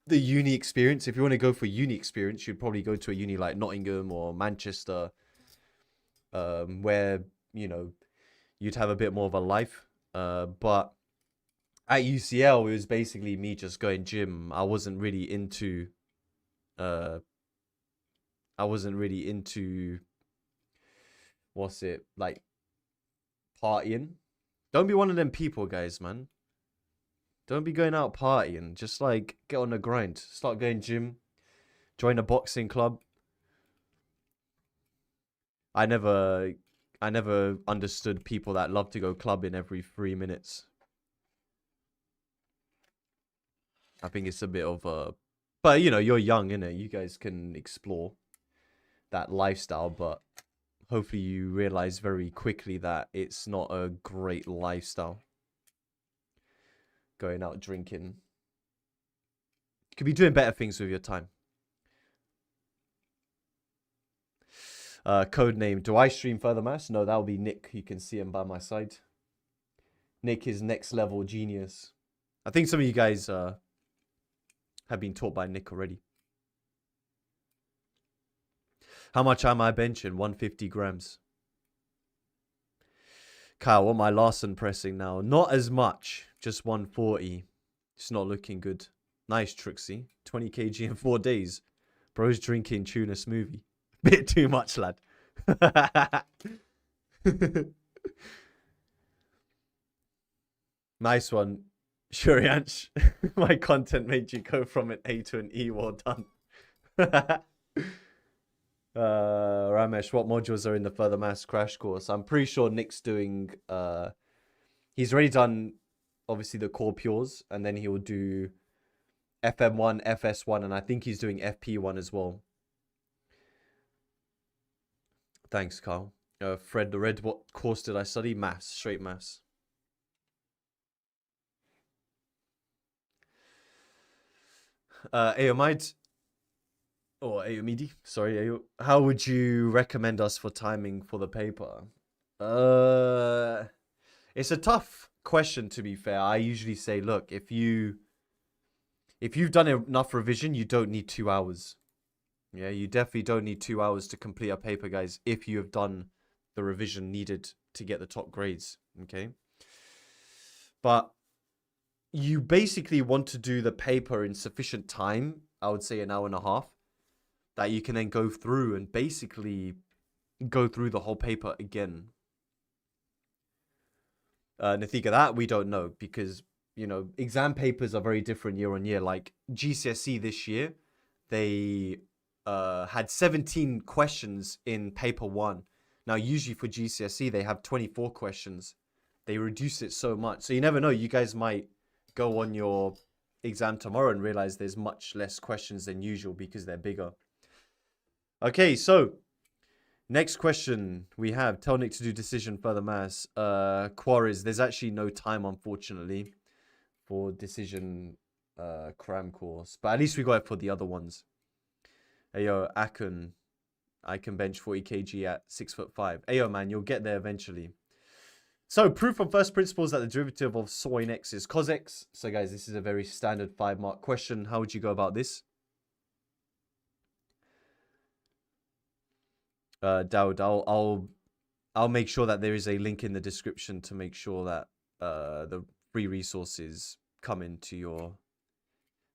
A: the uni experience. If you want to go for uni experience, you'd probably go to a uni like Nottingham or Manchester, where, you know, you'd have a bit more of a life. But at UCL, it was basically me just going gym. I wasn't really into what's it, like, partying. Don't be one of them people, guys, man. Don't be going out partying. Just like get on the grind. Start going gym. Join a boxing club. I never understood people that love to go clubbing every 3 minutes. I think it's a bit of a, but you know, you're young, innit? You guys can explore that lifestyle, but hopefully you realize very quickly that it's not a great lifestyle. Going out drinking. You could be doing better things with your time. Code name. Do I stream further maths? No, that'll be Nick. You can see him by my side. Nick is next level genius. I think some of you guys have been taught by Nick already. How much am I benching? 150 grams. Kyle, what am I Larson pressing now? Not as much. Just 140. It's not looking good. Nice, Trixie. 20 kg in 4 days. Bro's drinking tuna smoothie. Bit too much, lad. Nice one. Shurianch. My content made you go from an A to an E. Well done. Ramesh, what modules are in the further maths crash course? I'm pretty sure Nick's doing he's already done obviously the core pures, and then he will do FM1, FS1, and I think he's doing FP1 as well. Thanks, Carl. Fred the Red, what course did I study? Maths, straight maths. Aomide, or Aomidi, sorry, how would you recommend us for timing for the paper? It's a tough question, to be fair. I usually say, look, if you've done enough revision, you don't need 2 hours. Yeah, you definitely don't need 2 hours to complete a paper, guys, if you have done the revision needed to get the top grades, okay? But you basically want to do the paper in sufficient time, I would say an hour and a half, that you can then go through and basically go through the whole paper again. Nathika, that we don't know, because, you know, exam papers are very different year on year. Like GCSE this year, they had 17 questions in paper 1. Now, usually for GCSE, they have 24 questions. They reduce it so much. So you never know. You guys might go on your exam tomorrow and realize there's much less questions than usual because they're bigger. Okay, so next question we have. Tell Nick to do decision further maths. Quarries, there's actually no time, unfortunately, for decision cram course. But at least we got it for the other ones. Hey, yo, Akon, I can bench 40 kg at 6'5". Hey, yo, man, you'll get there eventually. So, proof from first principles that the derivative of sin x is cos x. So, guys, this is a very standard 5-mark question. How would you go about this? Dowd, I'll make sure that there is a link in the description to make sure that the free resources come into your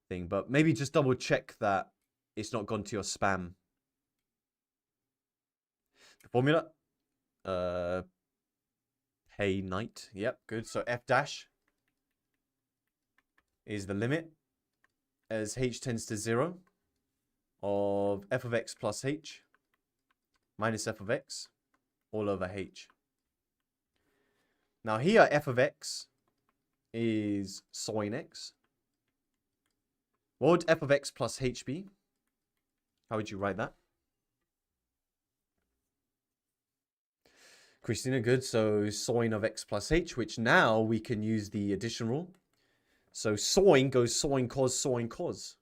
A: thing. But maybe just double check that it's not gone to your spam. The formula, hey knight. Yep, good. So f dash is the limit as h tends to 0 of f of x plus h minus f of x all over h. Now here f of x is sin x. What would f of x plus h be? How would you write that? Christina, good. So sin of x plus h, which now we can use the addition rule. So sin goes sin cos sin cos.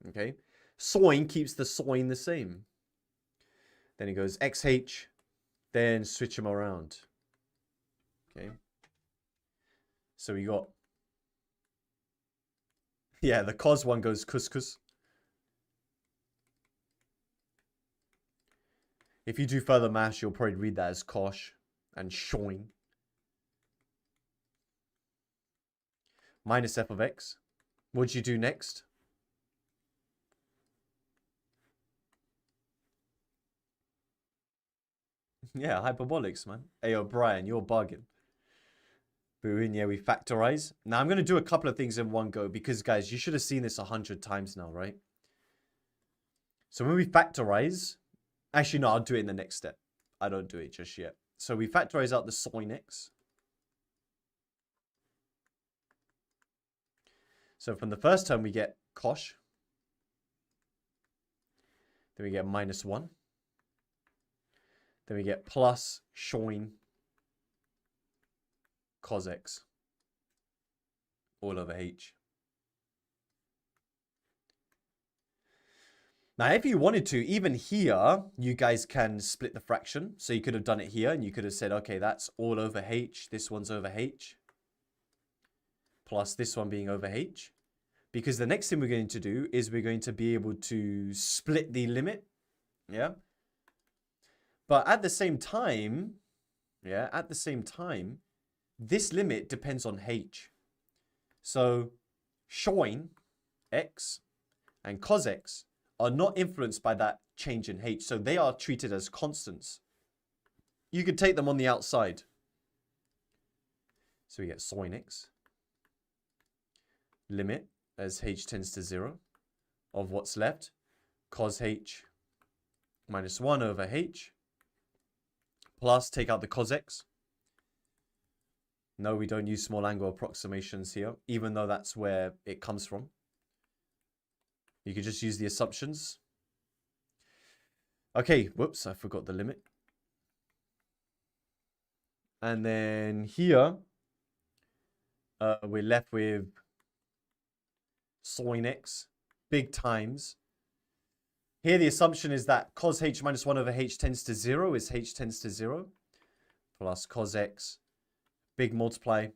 A: Okay. Sin keeps the sin the same. Then it goes xh, then switch them around. Okay. So we got, yeah, the cos one goes couscous. If you do further maths, you'll probably read that as kosh and shoin. Minus f of x. What do you do next? Yeah, hyperbolics, man. Hey, O'Brien, you're bugging. Booing, yeah, we factorize. Now, I'm going to do a couple of things in one go because, guys, you should have seen this 100 times now, right? So when we factorize, actually, no, I'll do it in the next step. I don't do it just yet. So we factorize out the sin x. So from the first term, we get kosh. Then we get minus 1. Then we get plus shoin cos x all over h. Now, if you wanted to, even here, you guys can split the fraction. So you could have done it here, and you could have said, okay, that's all over h. This one's over h. Plus this one being over h. Because the next thing we're going to do is we're going to be able to split the limit. Yeah. But at the same time,
B: this limit depends on h. So sin x and cos x are not influenced by that change in h. So they are treated as constants. You could take them on the outside. So we get sin x limit as h tends to 0 of what's left, cos h minus 1 over h, plus take out the cos x. No, we don't use small angle approximations here, even though that's where it comes from. You could just use the assumptions. Okay, whoops, I forgot the limit. And then here, we're left with sin x, big times. Here the assumption is that cos h minus 1 over h tends to 0 is h tends to 0, plus cos x, big multiply,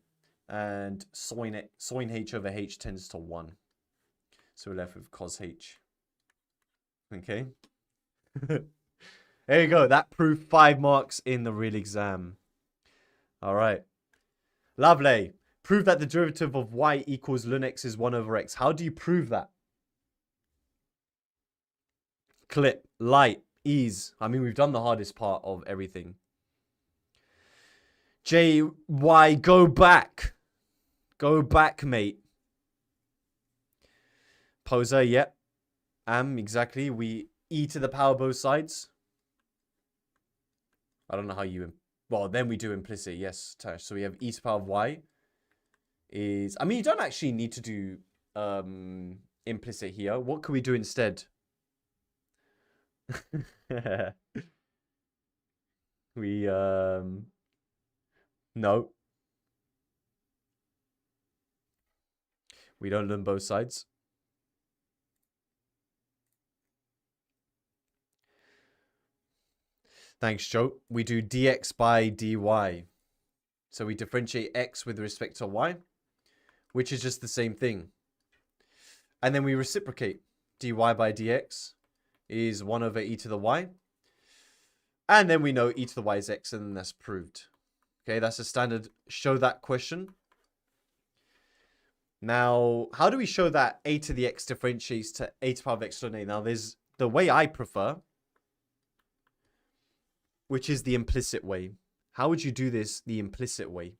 B: and sin h over h tends to 1. So we're left with cos h. Okay. There you go. That proved 5 marks in the real exam. All right. Lovely. Prove that the derivative of y equals ln x is 1 over x. How do you prove that? Clip, light, ease. I mean, we've done the hardest part of everything. JY, go back. Go back, mate. Poser, yep. Exactly. We e to the power both sides. I don't know how you... Well, then we do implicit, yes, Tash. So we have e to the power of y is... I mean, you don't actually need to do implicit here. What could we do instead? We, no. We don't learn both sides. Thanks, Joe. We do dx by dy. So we differentiate x with respect to y, which is just the same thing. And then we reciprocate. Dy by dx is 1 over e to the y. And then we know e to the y is x, and then that's proved. Okay, that's a standard show that question. Now, how do we show that a to the x differentiates to a to the power of x ln a? Now, there's the way I prefer, which is the implicit way. How would you do this the implicit way?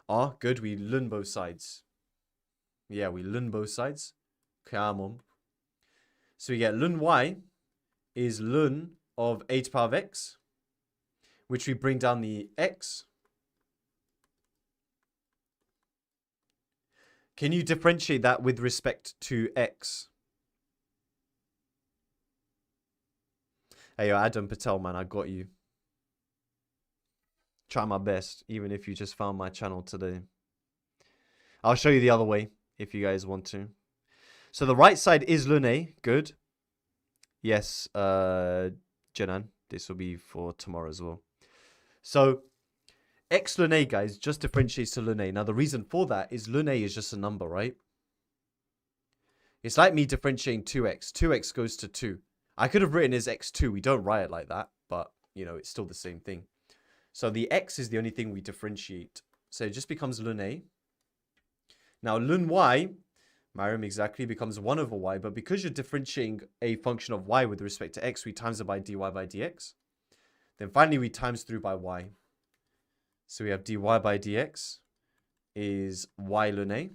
B: Ah, good, we ln both sides. Yeah, we ln both sides. Come on. So we get ln y is ln of a to the power of x, which we bring down the x. Can you differentiate that with respect to x? Hey, yo, Adam Patel, man, I got you. Try my best, even if you just found my channel today. I'll show you the other way, if you guys want to. So the right side is ln a. Good. Yes, Jenan. This will be for tomorrow as well. So x ln a, guys, just differentiates to ln a. Now, the reason for that is ln a is just a number, right? It's like me differentiating 2x. 2x goes to 2. I could have written as x2. We don't write it like that, but, you know, it's still the same thing. So the x is the only thing we differentiate. So it just becomes ln a. Now, ln y, Mariam, exactly, becomes 1 over y. But because you're differentiating a function of y with respect to x, we times it by dy by dx. Then finally, we times through by y. So we have dy by dx is y ln a.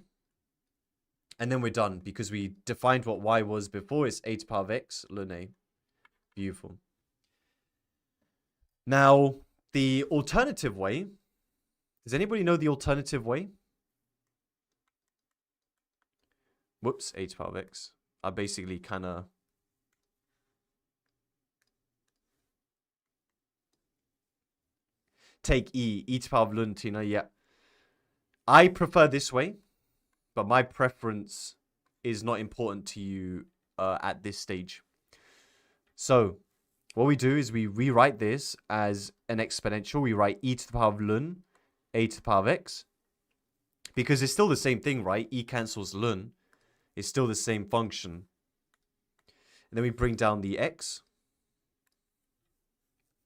B: And then we're done because we defined what y was before. It's a to the power of x ln a. Beautiful. Now, the alternative way. Does anybody know the alternative way? Whoops, a to the power of x. I basically kind of... Take e to the power of ln, Tina, yeah. I prefer this way, but my preference is not important to you at this stage. So, what we do is we rewrite this as an exponential. We write e to the power of ln, a to the power of x. Because it's still the same thing, right? E cancels ln. It's still the same function. And then we bring down the x.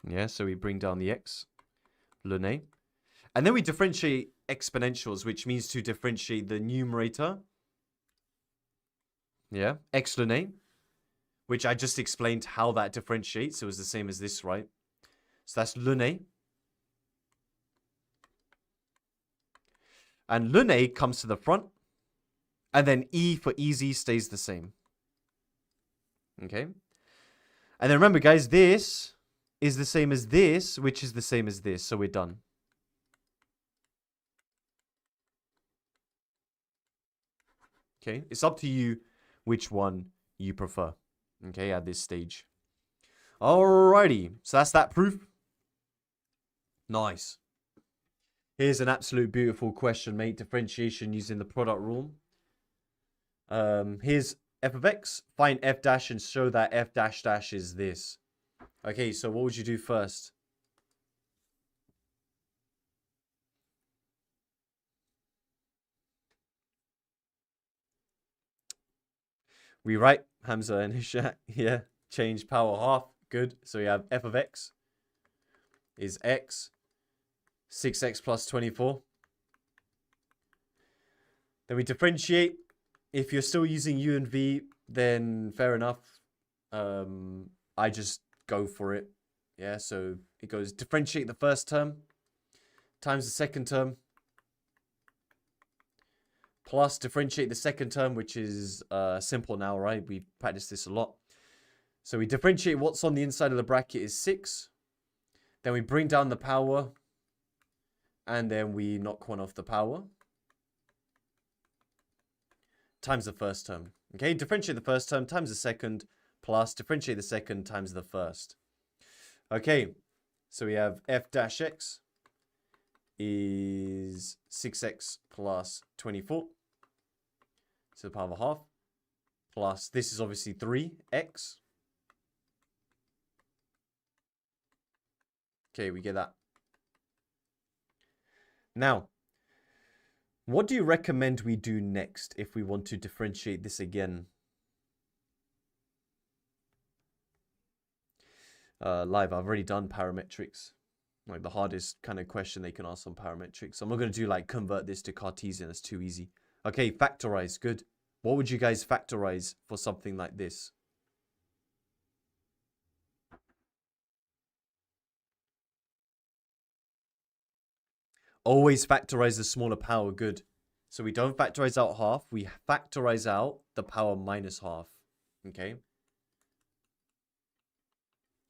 B: Yeah, so we bring down the x, ln a. And then we differentiate exponentials, which means to differentiate the numerator. Yeah, x ln a, which I just explained how that differentiates. It was the same as this, right? So that's ln a. And ln a comes to the front. And then e for easy stays the same. Okay. And then remember, guys, this is the same as this, which is the same as this. So we're done. Okay. It's up to you which one you prefer. Okay, at this stage. Alrighty. So that's that proof. Nice. Here's an absolute beautiful question, mate. Differentiation using the product rule. Here's f of x. Find f dash and show that f dash dash is this. Okay, so what would you do first? We write Hamza and Hishat. Yeah, change power half. Good. So we have f of x is x. 6x plus 24. Then we differentiate. If you're still using u and v, then fair enough. I just go for it. Yeah, so it goes differentiate the first term times the second term plus differentiate the second term, which is simple now, right? We practiced this a lot. So we differentiate what's on the inside of the bracket is 6. Then we bring down the power. And then we knock one off the power. Times the first term. Okay, differentiate the first term times the second. Plus differentiate the second times the first. Okay, so we have f dash x is 6x plus 24 to the power of a half. Plus, this is obviously 3x. Okay, we get that. Now, what do you recommend we do next if we want to differentiate this again? Live, I've already done parametrics. Like the hardest kind of question they can ask on parametrics. I'm not going to do like convert this to Cartesian. That's too easy. Okay, factorize. Good. What would you guys factorize for something like this? Always factorize the smaller power. Good. So we don't factorize out half. We factorize out the power minus half. Okay.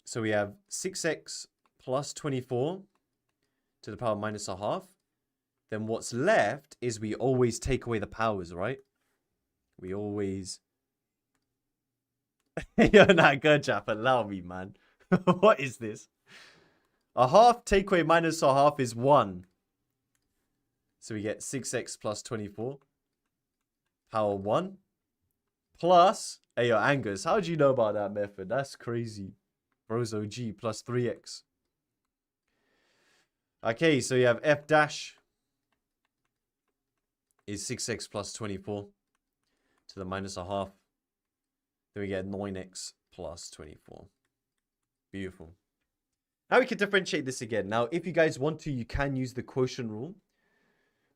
B: So we have 6x plus 24 to the power minus a half. Then what's left is we always take away the powers, right? We always... You're not good, Jap. Allow me, man. What is this? A half take away minus a half is 1. So we get 6x plus 24. Power 1. Plus... Hey, yo, Angus, how do you know about that method? That's crazy. Bros OG plus 3x. Okay, so you have f dash is 6x plus 24 to the minus a half. Then we get 9x plus 24. Beautiful. Now we can differentiate this again. Now, if you guys want to, you can use the quotient rule.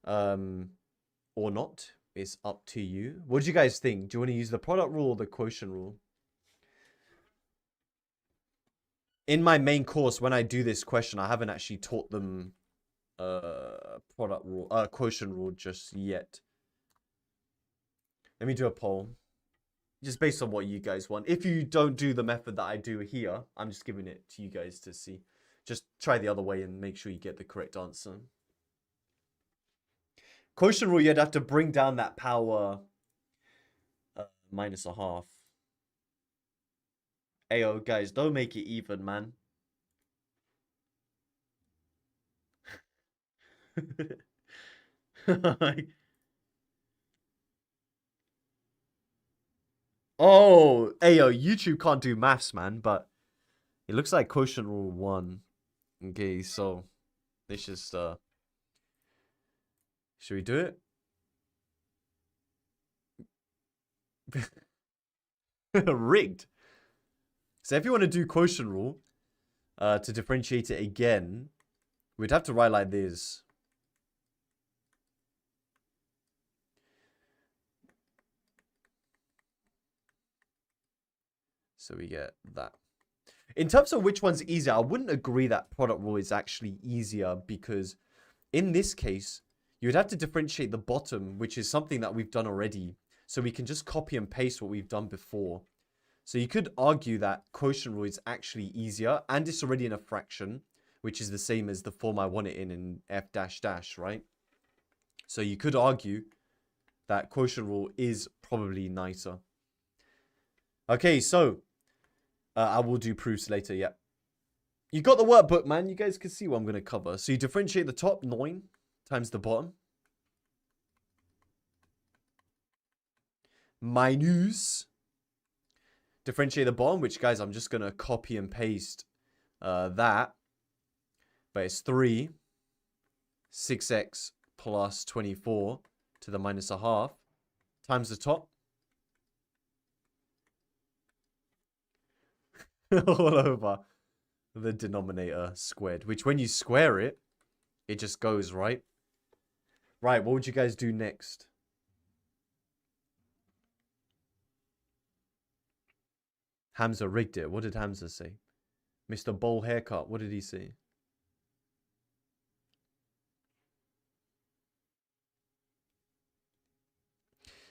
B: Or not. It's up to you. What do you guys think? Do you want to use the product rule or the quotient rule? In my main course, when I do this question, I haven't actually taught them product rule, quotient rule just yet. Let me do a poll. Just based on what you guys want. If you don't do the method that I do here, I'm just giving it to you guys to see. Just try the other way and make sure you get the correct answer. Quotient rule, you'd have to bring down that power minus a half. Ayo, guys, don't make it even, man. Oh, ayo, YouTube can't do maths, man, but it looks like quotient rule 1. Okay, so let's just should we do it? Rigged. So if you want to do quotient rule to differentiate it again, we'd have to write like this. So we get that. In terms of which one's easier, I wouldn't agree that product rule is actually easier because in this case, you would have to differentiate the bottom, which is something that we've done already. So we can just copy and paste what we've done before. So you could argue that quotient rule is actually easier and it's already in a fraction, which is the same as the form I want it in F dash dash, right? So you could argue that quotient rule is probably nicer. Okay, so I will do proofs later, yeah. You got the workbook, man. You guys can see what I'm going to cover. So you differentiate the top, 9, times the bottom. Minus. Differentiate the bottom, which, guys, I'm just going to copy and paste that. But it's 3, 6x plus 24 to the minus a half times the top. All over the denominator squared, which when you square it, it just goes, right? Right, what would you guys do next? Hamza rigged it. What did Hamza say? Mr. Bowl haircut. What did he say?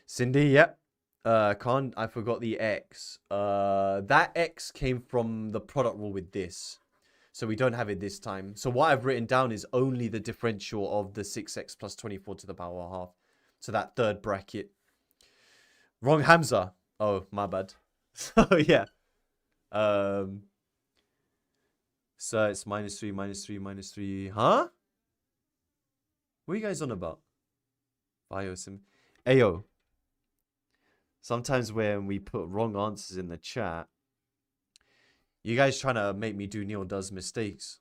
B: Cindy, yep. Khan, I forgot the X. That X came from the product rule with this. So we don't have it this time. So what I've written down is only the differential of the 6x plus 24 to the power half. So that third bracket. Wrong Hamza. Oh, my bad. So yeah. So it's minus 3, minus 3, minus 3. Huh? What are you guys on about? Biosim. Ayo. Sometimes when we put wrong answers in the chat, you guys trying to make me do Neil does mistakes.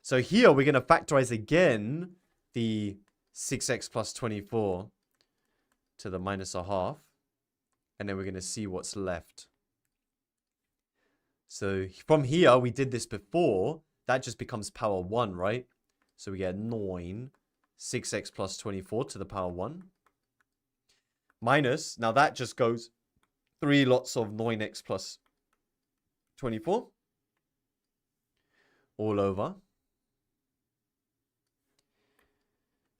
B: So here we're going to factorize again the 6x plus 24 to the minus a half. And then we're going to see what's left. So from here, we did this before. That just becomes power 1, right? So we get 9, 6x plus 24 to the power 1. Minus, now that just goes 3 lots of 9x plus 24. All over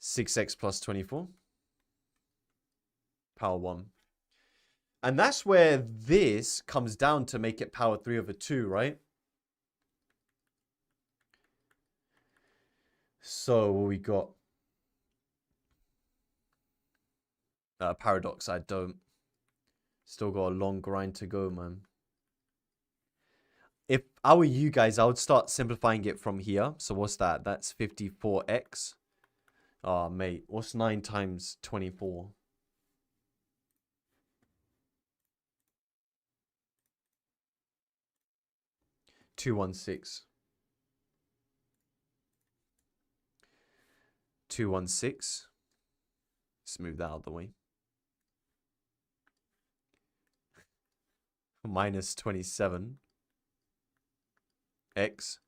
B: 6x plus 24. Power 1. And that's where this comes down to make it power 3 over 2, right? So what we got? Paradox, I don't. Still got a long grind to go, man. If I were you guys, I would start simplifying it from here. So what's that? That's 54x. Oh, mate. What's 9 times 24? $216. 216. Let's move that out of the way. Minus 27. X.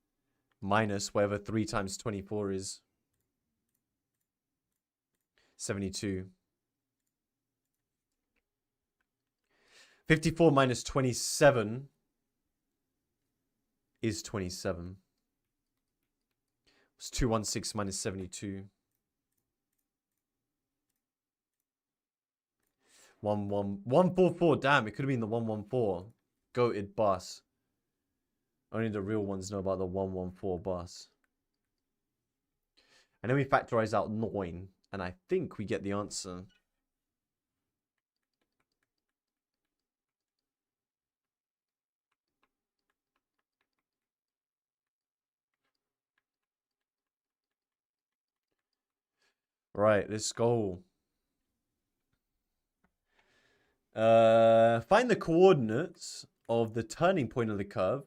B: Minus whatever 3 times 24 is. 72. 54 minus 27 is 27. It's 216 minus 72. 144. Damn, it could have been the 114. Goated bus. Only the real ones know about the 114 bus. And then we factorize out 9. And I think we get the answer. Right, let's go. Find the coordinates of the turning point of the curve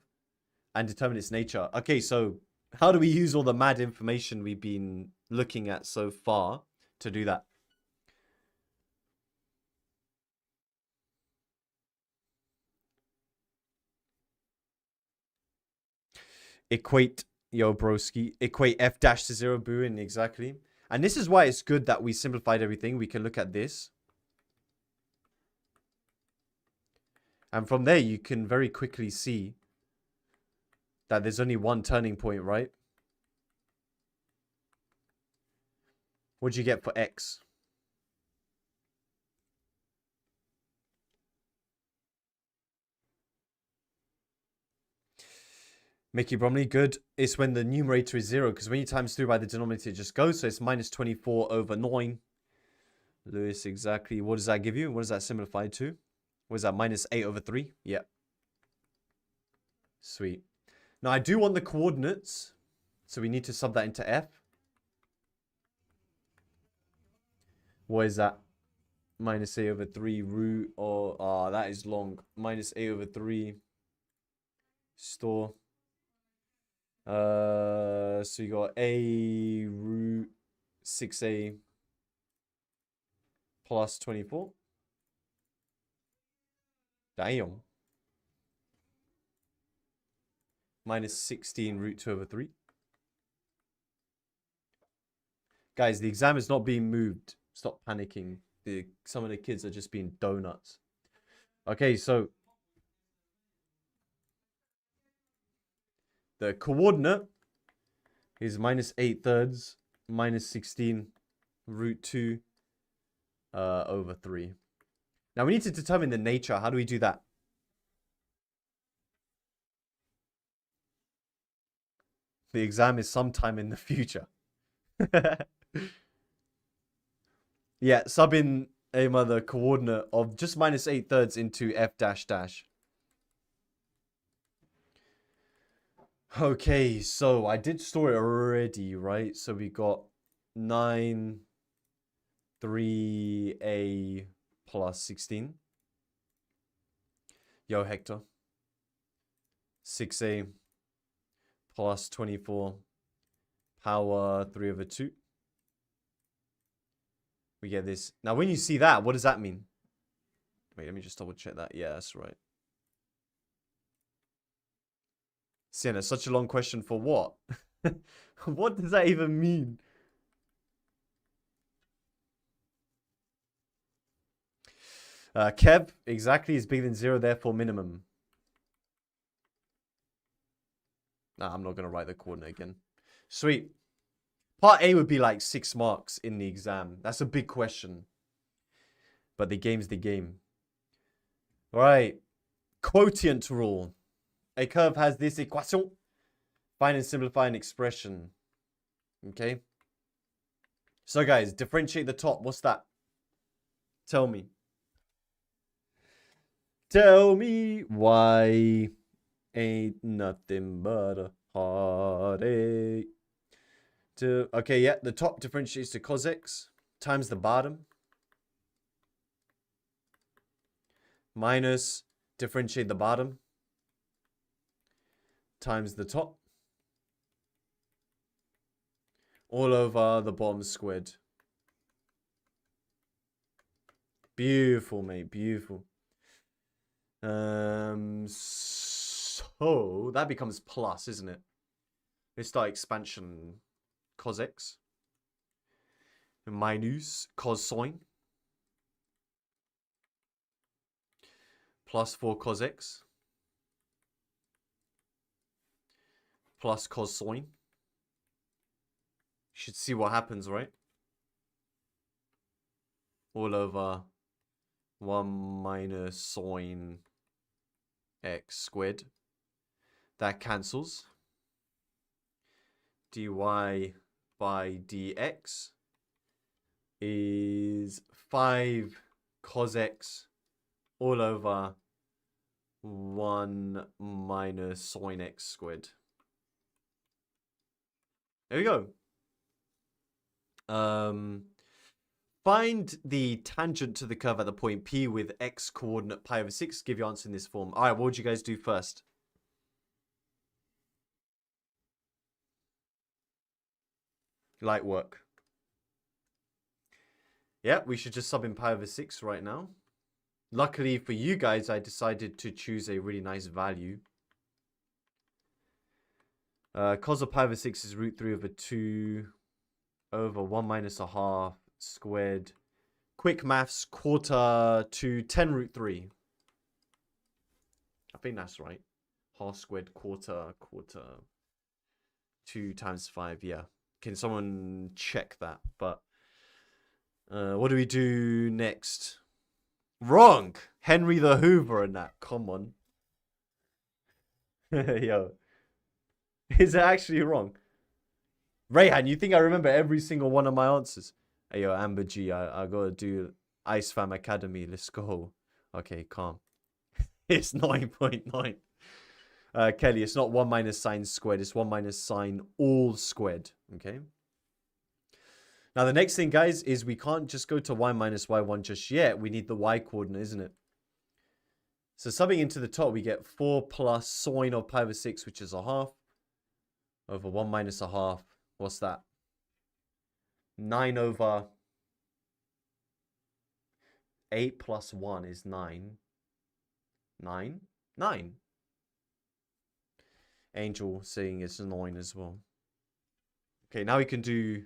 B: and determine its nature. Okay, so how do we use all the mad information we've been looking at so far to do that? Equate, yo broski, equate f dash to 0, booing, exactly. And this is why it's good that we simplified everything. We can look at this. And from there, you can very quickly see that there's only one turning point, right? What do you get for x? Mickey Bromley, good. It's when the numerator is 0, because when you times through by the denominator, it just goes. So it's minus 24 over 9. Lewis, exactly. What does that give you? What does that simplify to? What is that? Minus 8 over 3? Yep. Sweet. Now, I do want the coordinates. So we need to sub that into F. What is that? Minus 8 over 3 root. Or, that is long. Minus 8 over 3. Store. So you got a root 6a plus 24. Damn. Minus 16 root 2 over 3. Guys, the exam is not being moved. Stop panicking. Some of the kids are just being donuts. Okay, so the coordinate is minus 8 thirds minus 16 root 2 over 3. Now we need to determine the nature. How do we do that? The exam is sometime in the future. Yeah, sub in the coordinate of just minus 8 thirds into f dash dash. Okay, so I did store it already, right? So we got 9, 3a plus 16. Yo, Hector. 6a plus 24 power 3 over 2. We get this. Now, when you see that, what does that mean? Wait, let me just double check that. Yeah, that's right. Sienna, such a long question for what? What does that even mean? Kev, exactly, is bigger than 0, therefore minimum. Nah, I'm not going to write the coordinate again. Sweet. Part A would be like 6 marks in the exam. That's a big question. But the game's the game. All right. Quotient rule. A curve has this equation. Find and simplify an expression. Okay. So, guys, differentiate the top. What's that? Tell me. Tell me why ain't nothing but a heartache. Okay, yeah, the top differentiates to cos x times the bottom minus differentiate the bottom times the top all over the bottom squared. Beautiful, mate, beautiful. So that becomes plus, isn't it? Let's start expansion. Cos x minus cos sine plus 4 cos x plus cos sine. You should see what happens, right? All over 1 minus sine x squared. That cancels. Dy by dx is 5 cos x all over 1 minus sine x squared. There we go. Find the tangent to the curve at the point P with x coordinate pi over 6. Give your answer in this form. All right, what would you guys do first? Light work. Yeah, we should just sub in pi over 6 right now. Luckily for you guys, I decided to choose a really nice value. Cos of pi over 6 is root 3 over 2 over 1 minus a half squared. Quick maths, quarter to 10 root 3. think that's right. Half squared, quarter, 2 times 5, yeah. Can someone check that? But what do we do next? Wrong! Henry the Hoover and that. Come on. Yo. Is it actually wrong? Rayhan, you think I remember every single one of my answers? Hey, yo, Amber G, I gotta do Ice Fam Academy. Let's go. Okay, calm. It's 9.9. Kelly, it's not 1 minus sine squared. It's 1 minus sine all squared. Okay. Now, the next thing, guys, is we can't just go to y minus y1 just yet. We need the y coordinate, isn't it? So subbing into the top, we get 4 plus sine of pi over 6, which is a half, over 1 minus a half. What's that? 9 over 8 plus 1 is 9. 9? 9. Angel saying it's 9 as well. Okay, now we can do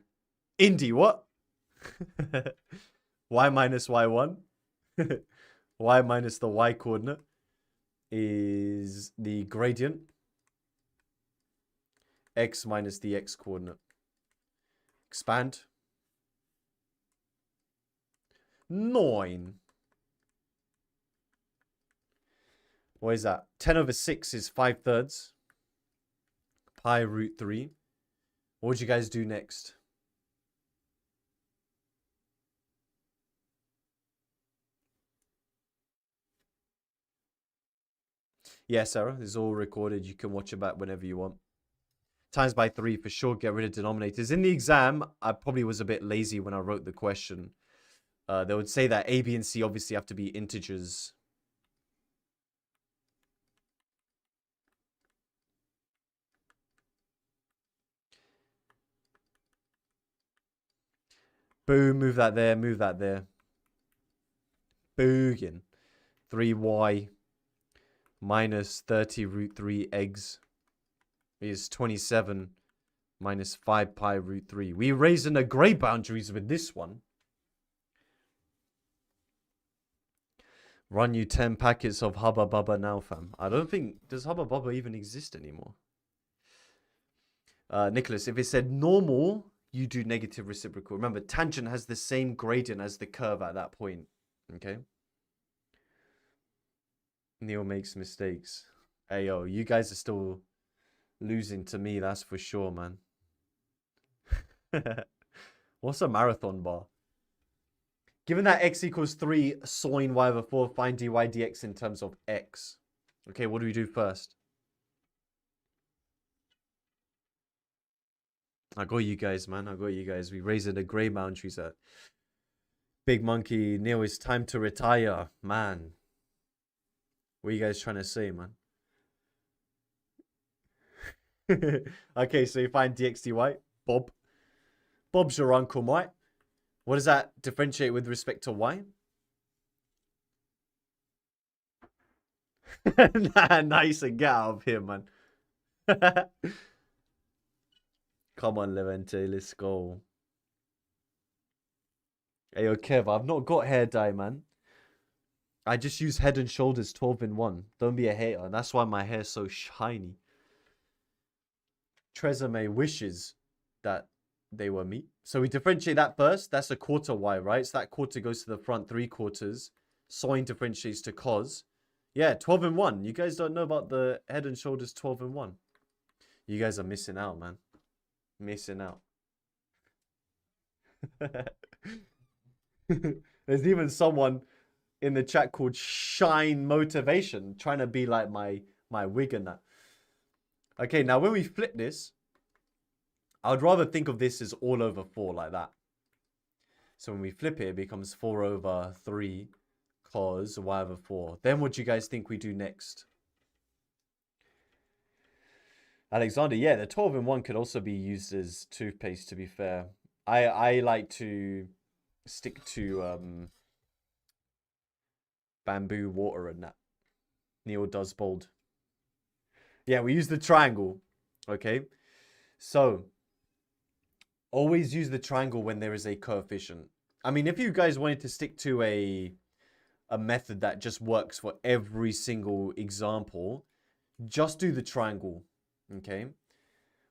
B: Indy, what? Y minus y1. Y minus the y coordinate is the gradient. X minus the x coordinate. Expand. 9. What is that? 10 over 6 is 5/3. Pi root 3. What would you guys do next? Yeah, Sarah, it's all recorded. You can watch it back whenever you want. Times by 3 for sure. Get rid of denominators. In the exam, I probably was a bit lazy when I wrote the question. They would say that A, B, and C obviously have to be integers. Boom, move that there, move that there. Boogin. 3y minus 30 root 3 eggs is 27 minus 5 pi root 3. We raising the grey boundaries with this one. Run you 10 packets of Hubba Bubba now, fam. I don't think... Does Hubba Bubba even exist anymore? Nicholas, if it said normal, you do negative reciprocal. Remember, tangent has the same gradient as the curve at that point. Okay? Neil makes mistakes. Hey, yo, you guys are still losing to me, that's for sure, man. What's a marathon bar? Given that x equals 3 sine y over 4, find dy dx in terms of x. Okay, what do we do first? I got you guys, man. I got you guys. We raised the grey boundaries at Big Monkey. Neil, it's time to retire, man. What are you guys trying to say, man? Okay, so you find dx dy. Bob. Bob's your uncle, mate. What does that differentiate with respect to y? Nah, nice and get out of here, man. Come on, Levante, let's go. Hey, yo, Kev, I've not got hair dye, man. I just use Head and Shoulders 12-in-1. Don't be a hater. That's why my hair's so shiny. Tresemme wishes that they were me. So we differentiate that first. That's a quarter y, right? So that quarter goes to the front 3/4. Sine differentiates to cos. Yeah, 12-in-1. You guys don't know about the Head and Shoulders 12-in-1. You guys are missing out, man. Missing out. There's even someone in the chat called Shine Motivation trying to be like my wig and that. Okay, now when we flip this, I would rather think of this as all over 4 like that. So when we flip it, it becomes 4 over 3 cos y over 4. Then what do you guys think we do next? Alexander, yeah, the 12-in-1 could also be used as toothpaste, to be fair. I like to stick to bamboo water and that. Neil does bold. Yeah, we use the triangle. Okay. So, always use the triangle when there is a coefficient. I mean, if you guys wanted to stick to a a method that just works for every single example, just do the triangle, okay?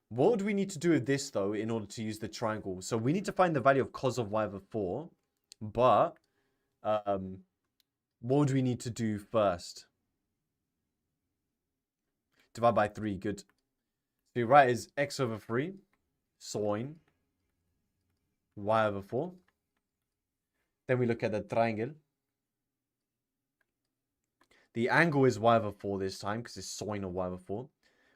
B: What do we need to do with this, though, in order to use the triangle? So we need to find the value of cos of y over 4, but what do we need to do first? Divide by 3, good. So you write is x over 3, sine y over 4. Then we look at the triangle. The angle is y over 4 this time because it's sine of y over 4.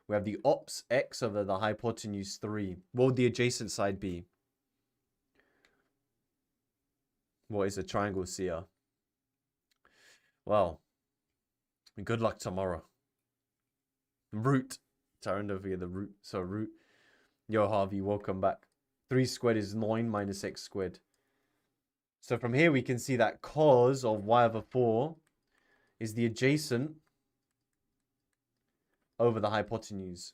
B: We have the ops x over the hypotenuse 3. What would the adjacent side be? What is a triangle CR? Well, good luck tomorrow. Root. Sorry, don't forget the root. So root. Yo, Harvey, welcome back. 3 squared is 9 minus x squared. So from here we can see that cos of y over 4 is the adjacent over the hypotenuse.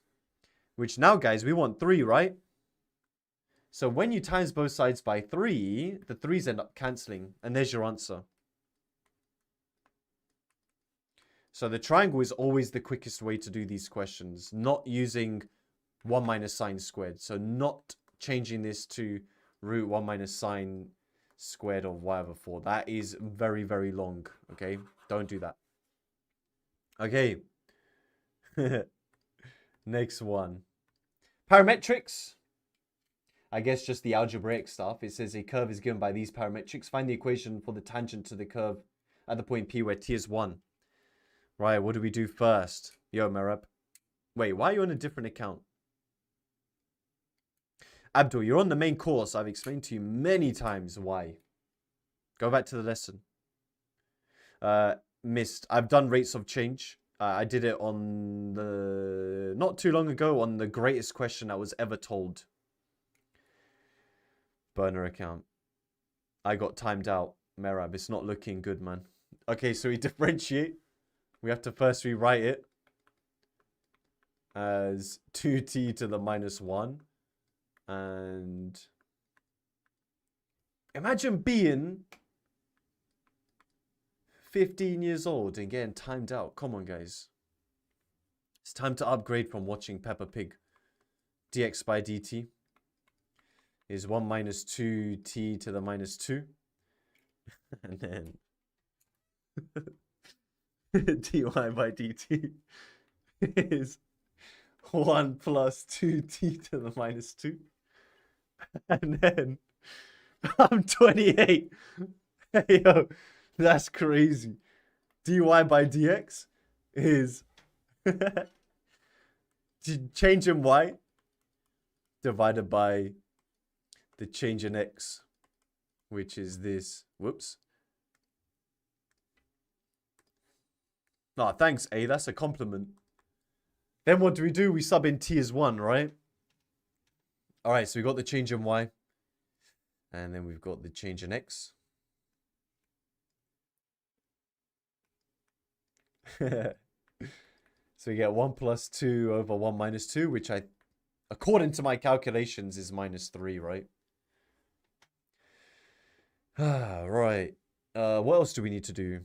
B: Which now, guys, we want 3, right? So when you times both sides by 3, the 3's end up cancelling. And there's your answer. So the triangle is always the quickest way to do these questions. Not using 1 minus sine squared. So not changing this to root 1 minus sine squared of y over 4. That is very, very long. Okay? Don't do that. Okay. Next one. Parametrics. I guess just the algebraic stuff. It says a curve is given by these parametrics. Find the equation for the tangent to the curve at the point P where T is 1. Right, what do we do first? Yo, Merab. Wait, why are you on a different account? Abdul, you're on the main course. I've explained to you many times why. Go back to the lesson. Missed. I've done rates of change. I did it on the... Not too long ago on the greatest question that was ever told. Burner account. I got timed out. Merab, it's not looking good, man. Okay, so we differentiate. We have to first rewrite it as 2t to the minus 1. And imagine being 15 years old and getting timed out. Come on, guys. It's time to upgrade from watching Peppa Pig. dx by dt is 1 minus 2t to the minus 2. And then dy by dt is 1 plus 2t to the minus 2. And then I'm 28. Hey, yo, that's crazy. dy by dx is change in y divided by the change in x, which is this. Whoops. Oh, thanks, A. That's a compliment. Then what do? We sub in t as 1, right? All right, so we got the change in y. And then we've got the change in x. So we get 1 plus 2 over 1 minus 2, which according to my calculations, is minus 3, right? Right. What else do we need to do?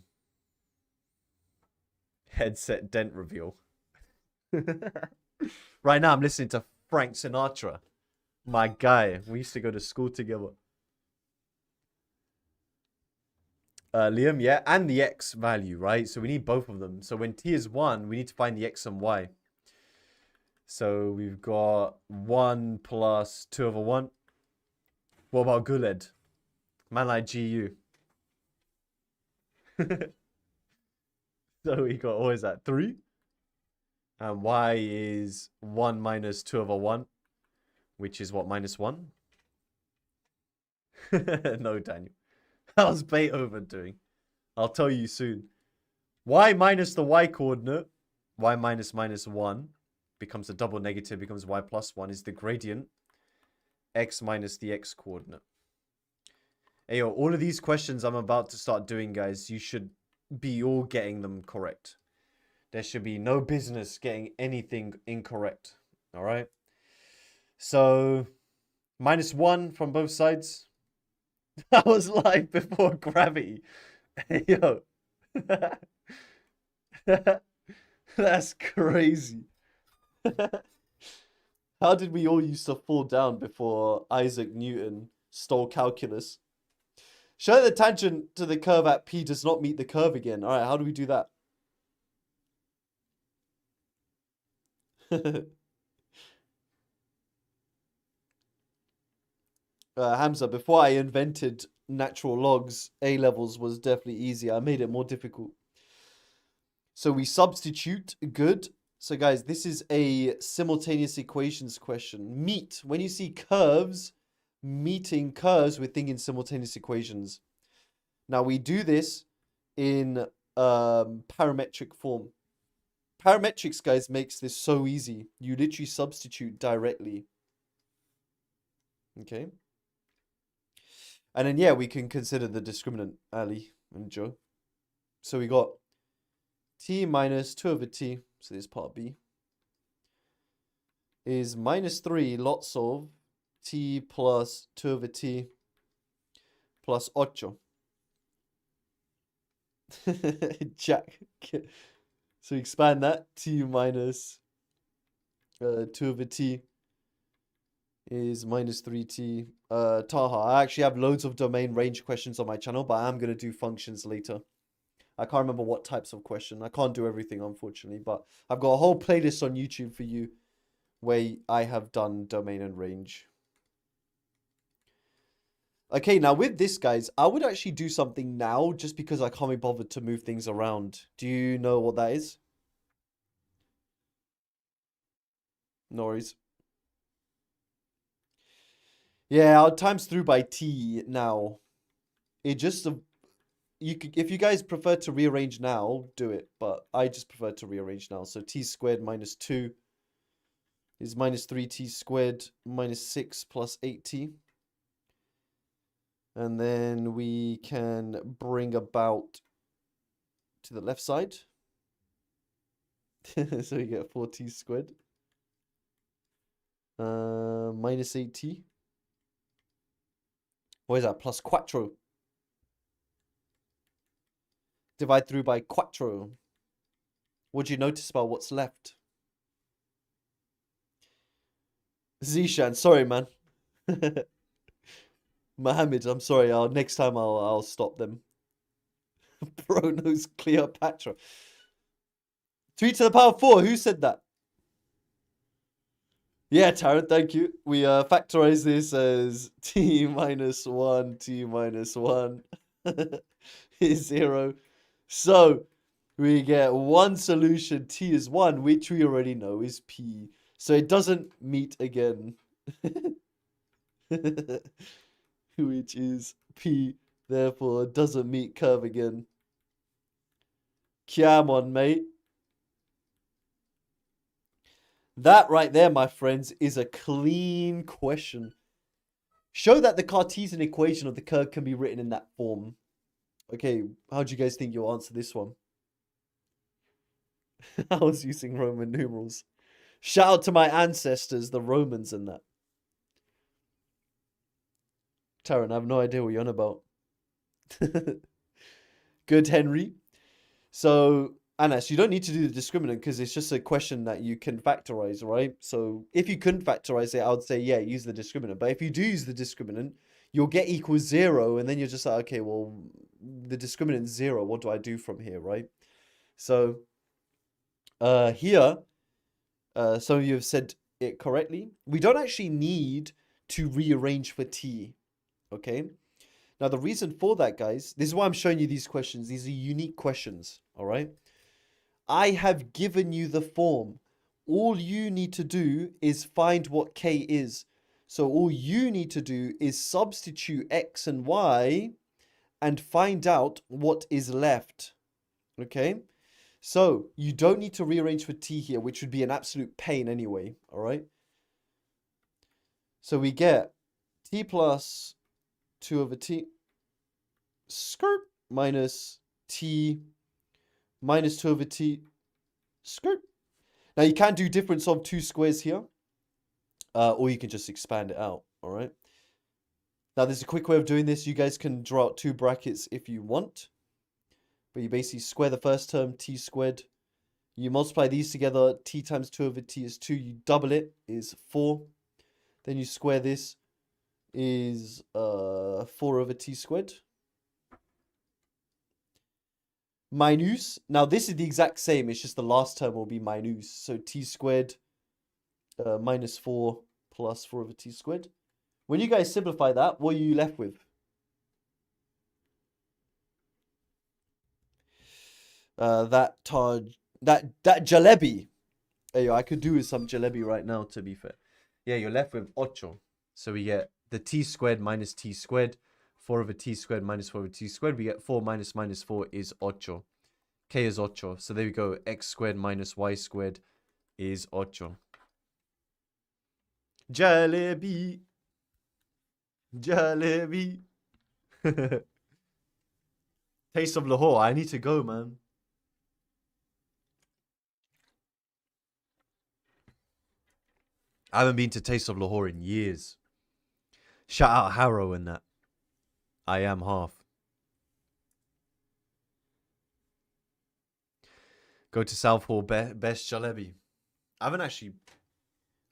B: Headset dent reveal. Right now I'm listening to Frank Sinatra. My guy. We used to go to school together. Liam, yeah, and the x value, right? So we need both of them. So when t is 1, we need to find the x and y. So we've got 1 plus 2 over 1. What about Guled? Man like GU. So we got, what is that, 3? And y is 1 minus 2 over 1, which is what, minus 1? No, Daniel. How's Beethoven doing? I'll tell you soon. Y minus the y coordinate, y minus minus 1, becomes a double negative, becomes y plus 1, is the gradient. X minus the x coordinate. Hey, yo, all of these questions I'm about to start doing, guys, you should be all getting them correct. There should be no business getting anything incorrect. All right? So, minus 1 from both sides. That was live before gravity. Yo.
A: That's crazy. How did we all used to fall down before Isaac Newton stole calculus? Show the tangent to the curve at P does not meet the curve again. All right, how do we do that? Hamza, before I invented natural logs, A levels was definitely easy. I made it more difficult. So we substitute. Good. So guys, this is a simultaneous equations question. Meet. When you see curves, meeting curves, we're thinking simultaneous equations. Now we do this in parametric form. Parametrics, guys, makes this so easy. You literally substitute directly. Okay. And then, yeah, we can consider the discriminant, Ali and Joe. So we got t minus 2 over t, so this is part B, is minus 3 lots of t plus 2 over t plus 8. Jack. So expand that. T minus 2 over t is minus 3t. Taha, I actually have loads of domain range questions on my channel, but I'm going to do functions later. I can't remember what types of question. I can't do everything, unfortunately, but I've got a whole playlist on YouTube for you where I have done domain and range. Okay, now with this, guys, I would actually do something now just because I can't be bothered to move things around. Do you know what that is? No worries. Yeah, I'll times through by t now. It just if you guys prefer to rearrange now, do it. But I just prefer to rearrange now. So t squared minus 2 is minus 3t squared minus 6 plus 8t. And then we can bring about to the left side. So we get 4t squared. Minus 8t. What is that? Plus quattro. Divide through by quattro. What do you notice about what's left? Zishan, sorry, man. Mohammed, I'm sorry. Next time I'll stop them. Bro knows Cleopatra. 3 to the power 4. Who said that? Yeah, Taryn, thank you. We factorize this as t minus 1 is 0. So we get one solution, t is 1, which we already know is p. So it doesn't meet again. Which is p, therefore doesn't meet curve again. Come on, mate. That right there, my friends, is a clean question. Show that the Cartesian equation of the curve can be written in that form. Okay, how do you guys think you'll answer this one? I was using Roman numerals. Shout out to my ancestors, the Romans, and that. Taran, I have no idea what you're on about. Good, Henry. So, Anas, you don't need to do the discriminant because it's just a question that you can factorize, right? So if you couldn't factorize it, I would say, yeah, use the discriminant. But if you do use the discriminant, you'll get equals 0. And then you're just like, okay, well, the discriminant is 0. What do I do from here, right? So here, some of you have said it correctly. We don't actually need to rearrange for t, okay? Now, the reason for that, guys, this is why I'm showing you these questions. These are unique questions, all right? I have given you the form. All you need to do is find what k is. So all you need to do is substitute x and y and find out what is left, okay? So you don't need to rearrange for t here, which would be an absolute pain anyway, all right? So we get t plus 2 over t skirt minus t minus 2 over t skirt. Now you can do difference of 2 squares here, or you can just expand it out, all right? Now there's a quick way of doing this. You guys can draw out 2 brackets if you want. But you basically square the first term, t squared. You multiply these together, t times 2 over t is 2. You double it, is 4. Then you square this, is 4 over t squared. Minus, now this is the exact same, it's just the last term will be minus. So t squared minus 4 plus 4 over t squared. When you guys simplify that, what are you left with? That jalebi. Hey, I could do with some jalebi right now, to be fair.
B: Yeah, you're left with 8. So we get the t squared minus t squared. 4 over t squared minus 4 over t squared. We get 4 minus minus 4 is 8. K is 8. So there we go. X squared minus y squared is 8. Jalebi. Jalebi. Taste of Lahore. I need to go, man. I haven't been to Taste of Lahore in years. Shout out Harrow and that. I am half. Go to Southall, best jalebi. I haven't actually...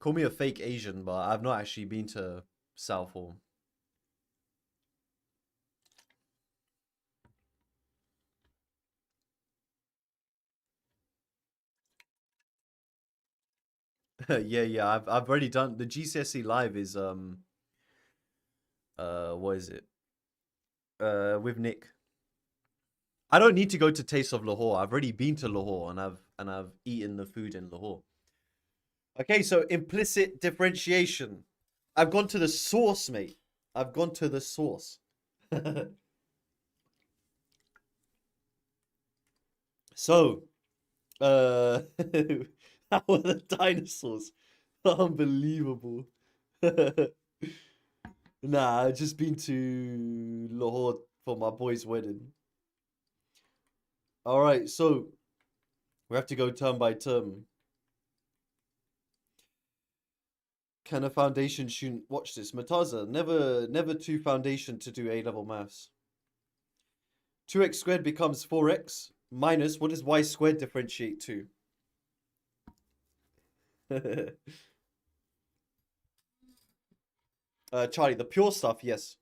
B: Call me a fake Asian, but I've not actually been to Southall. yeah. I've already done... The GCSE Live is... what is it? With Nick. I don't need to go to Taste of Lahore. I've already been to Lahore and I've eaten the food in Lahore. Okay, so implicit differentiation. I've gone to the source, mate. I've gone to the source. So, how are the dinosaurs? Unbelievable. Nah, I've just been to Lahore for my boy's wedding. All right, so we have to go term by term. Can a foundation student watch this? Mataza, never too foundation to do A-level maths. 2x squared becomes 4x minus, what does y squared differentiate to? Charlie, the pure stuff, yes.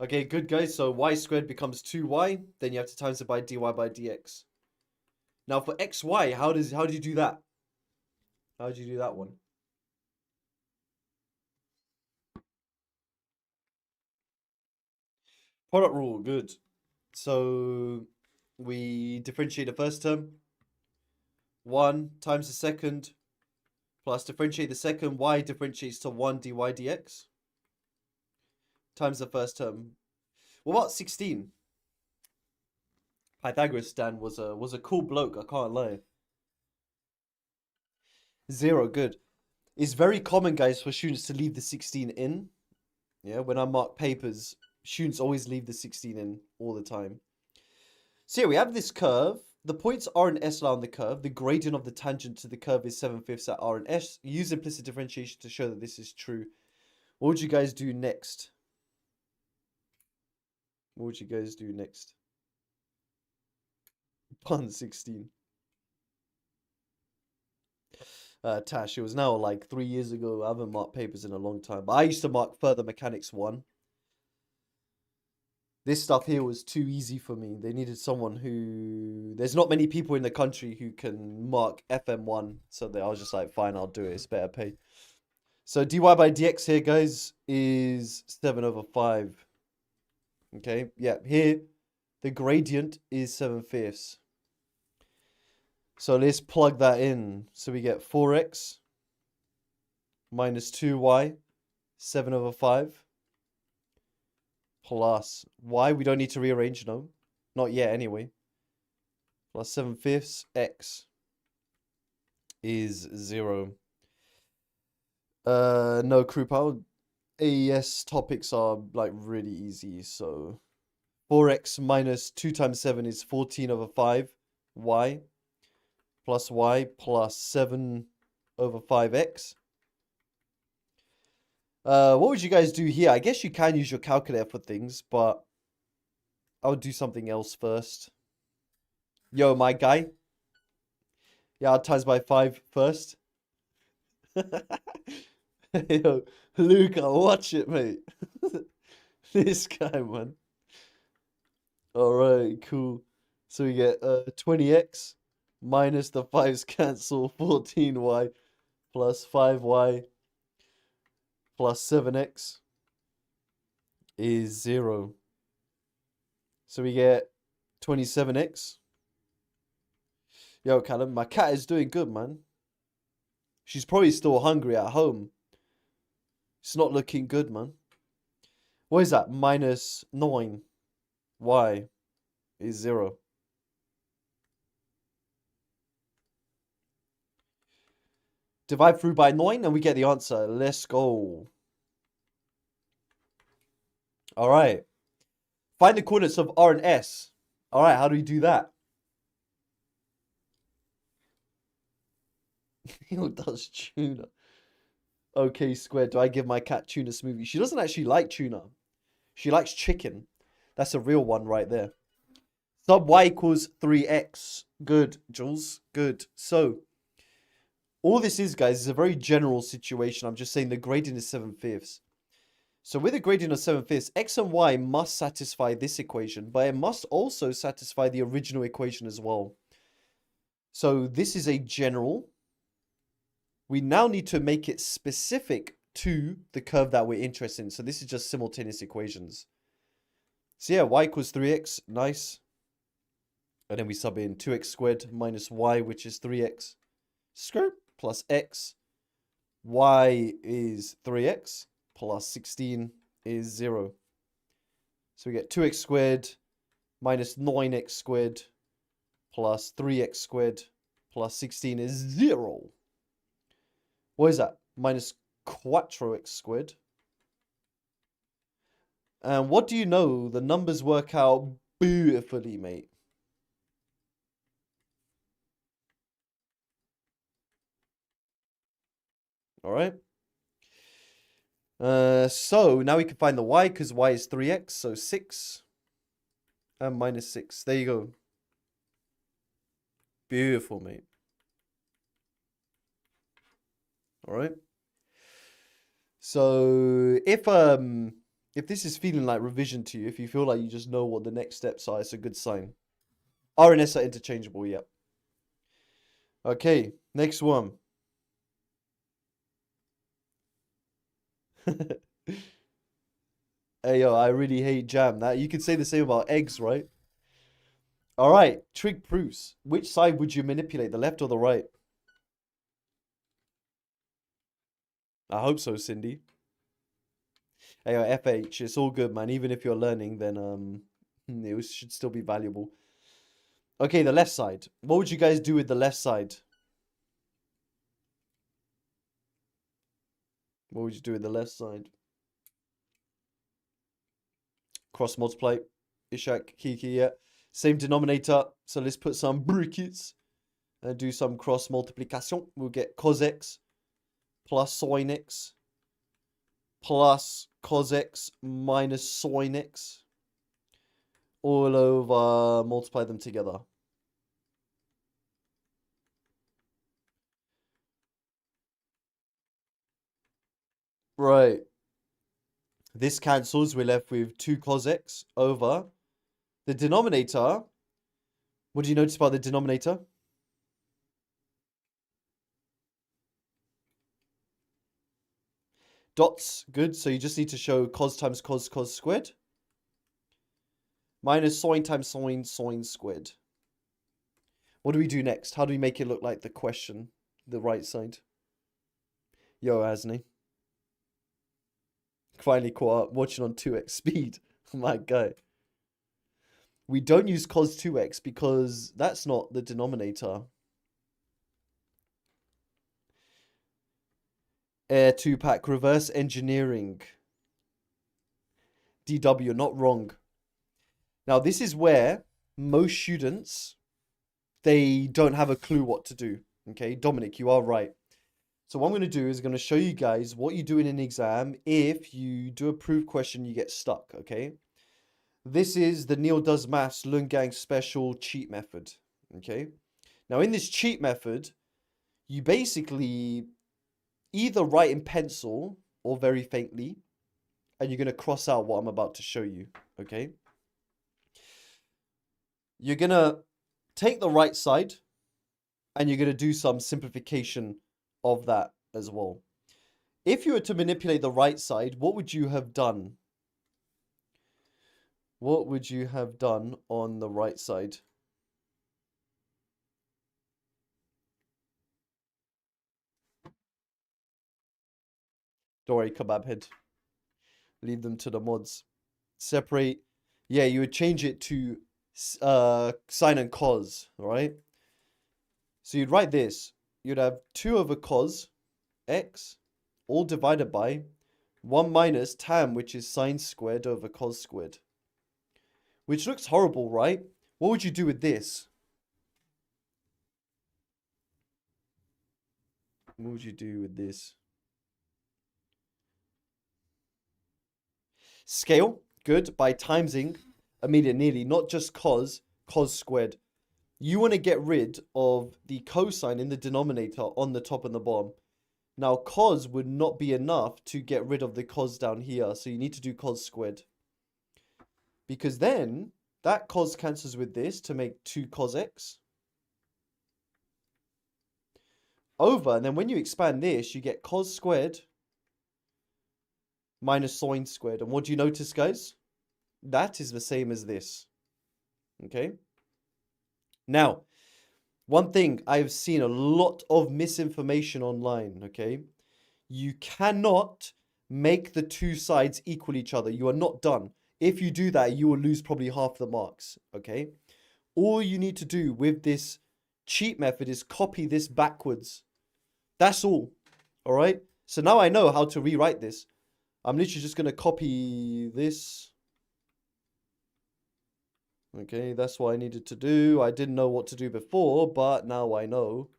B: Okay, good guys. So y squared becomes 2y. Then you have to times it by dy by dx. Now for xy, how do you do that? How do you do that one? Product rule, good. So we differentiate the first term. 1 times the second plus differentiate the second. Y differentiates to 1 dy dx times the first term. What about 16? Pythagoras Stan was a cool bloke, I can't lie. 0, good. It's very common, guys, for students to leave the 16 in. Yeah, when I mark papers, students always leave the 16 in all the time. So yeah, we have this curve. The points R and S lie on the curve. The gradient of the tangent to the curve is 7/5 at R and S. Use implicit differentiation to show that this is true. What would you guys do next? What would you guys do next? Pun 16. Tash, it was now like 3 years ago. I haven't marked papers in a long time. But I used to mark further mechanics 1. This stuff here was too easy for me. They needed someone who... There's not many people in the country who can mark FM1. So I was just like, fine, I'll do it. It's better pay. So dy by dx here, guys, is 7/5. Okay, yeah, here, the gradient is 7/5. So let's plug that in. So we get 4x minus 2y, 7/5, plus y. We don't need to rearrange, no. Not yet, anyway. Plus 7/5 x is 0. No, crew power. AES topics are like really easy. So 4x minus 2 times 7 is 14/5 y. Plus y plus 7/5x. What would you guys do here? I guess you can use your calculator for things, but
A: I'll do something else first. Yo, my guy. Yeah, I'll times by 5 first. Yo, Luca, watch it, mate. This guy, man. Alright, cool. So we get 20x minus the 5's cancel, 14y plus 5y plus 7x is 0. So we get 27x. Yo, Callum, my cat is doing good, man. She's probably still hungry at home. It's not looking good, man. What is that? Minus 9. Y is 0. Divide through by 9 and we get the answer. Let's go. All right. Find the coordinates of R and S. All right, how do we do that? Who does tuna? Okay, square. Do I give my cat tuna smoothie? She doesn't actually like tuna. She likes chicken. That's a real one right there. Sub y equals 3x. Good, Jules. Good. So, all this is, guys, is a very general situation. I'm just saying the gradient is 7/5. So with a gradient of 7/5, x and y must satisfy this equation, but it must also satisfy the original equation as well. So this is a general. We now need to make it specific to the curve that we're interested in. So this is just simultaneous equations. So yeah, y equals 3x. Nice. And then we sub in 2x squared minus y, which is 3x. Skirt plus x. Y is 3x. Plus 16 is 0. So we get 2x squared minus 9x squared plus 3x squared plus 16 is 0. What is that? Minus 4x squared. And what do you know? The numbers work out beautifully, mate. All right. So now we can find the y because y is 3x, so 6 and minus 6. There you go. Beautiful, mate. All right. So if this is feeling like revision to you, if you feel like you just know what the next steps are, it's a good sign. R and S are interchangeable, yep. Okay, next one. Hey, yo, I really hate jam. That you could say the same about eggs, right? All right, trig proofs. Which side would you manipulate, the left or the right? I hope so, Cindy. Hey, yo, FH, it's all good, man. Even if you're learning, then it should still be valuable. Okay, the left side. What would you guys do with the left side? What would you do with the left side? Cross multiply. Ishak, Kiki, yeah. Same denominator. So let's put some brackets and do some cross multiplication. We'll get cos x plus sin x plus cos x minus sin x. All over, multiply them together. Right. This cancels. We're left with 2 cos x over the denominator. What do you notice about the denominator? Dots, good. So you just need to show cos times cos, cos squared. Minus sin times sin, sin squared. What do we do next? How do we make it look like the question? The right side. Yo, Asney. Finally caught up. Watching on 2x speed. My guy. We don't use cos 2x because that's not the denominator. Air 2-pack, reverse engineering. DW, not wrong. Now, this is where most students, they don't have a clue what to do. Okay, Dominic, you are right. So what I'm going to do is going to show you guys what you do in an exam if you do a proof question, you get stuck, okay? This is the Neil Does Maths Lungang Special cheat method. Okay. Now, in this cheat method, you basically either write in pencil or very faintly, and you're going to cross out what I'm about to show you. Okay. You're going to take the right side and you're going to do some simplification of that as well. If you were to manipulate the right side, what would you have done? What would you have done on the right side? Don't worry, kebab head. Leave them to the mods. Separate. Yeah, you would change it to sine and cos, all right? So you'd write this. You'd have 2 over cos x, all divided by 1 minus tan, which is sine squared over cos squared. Which looks horrible, right? What would you do with this? What would you do with this? Scale, good, by timesing immediately, not just cos squared. You want to get rid of the cosine in the denominator on the top and the bottom. Now, cos would not be enough to get rid of the cos down here, so you need to do cos squared. Because then, that cos cancels with this to make 2 cos x. Over, and then when you expand this, you get cos squared minus sine squared. And what do you notice, guys? That is the same as this. Okay? Now, one thing, I've seen a lot of misinformation online, okay? You cannot make the 2 sides equal each other. You are not done. If you do that, you will lose probably half the marks, okay? All you need to do with this cheat method is copy this backwards. That's all, all right? So now I know how to rewrite this. I'm literally just going to copy this. Okay, that's what I needed to do. I didn't know what to do before, but now I know.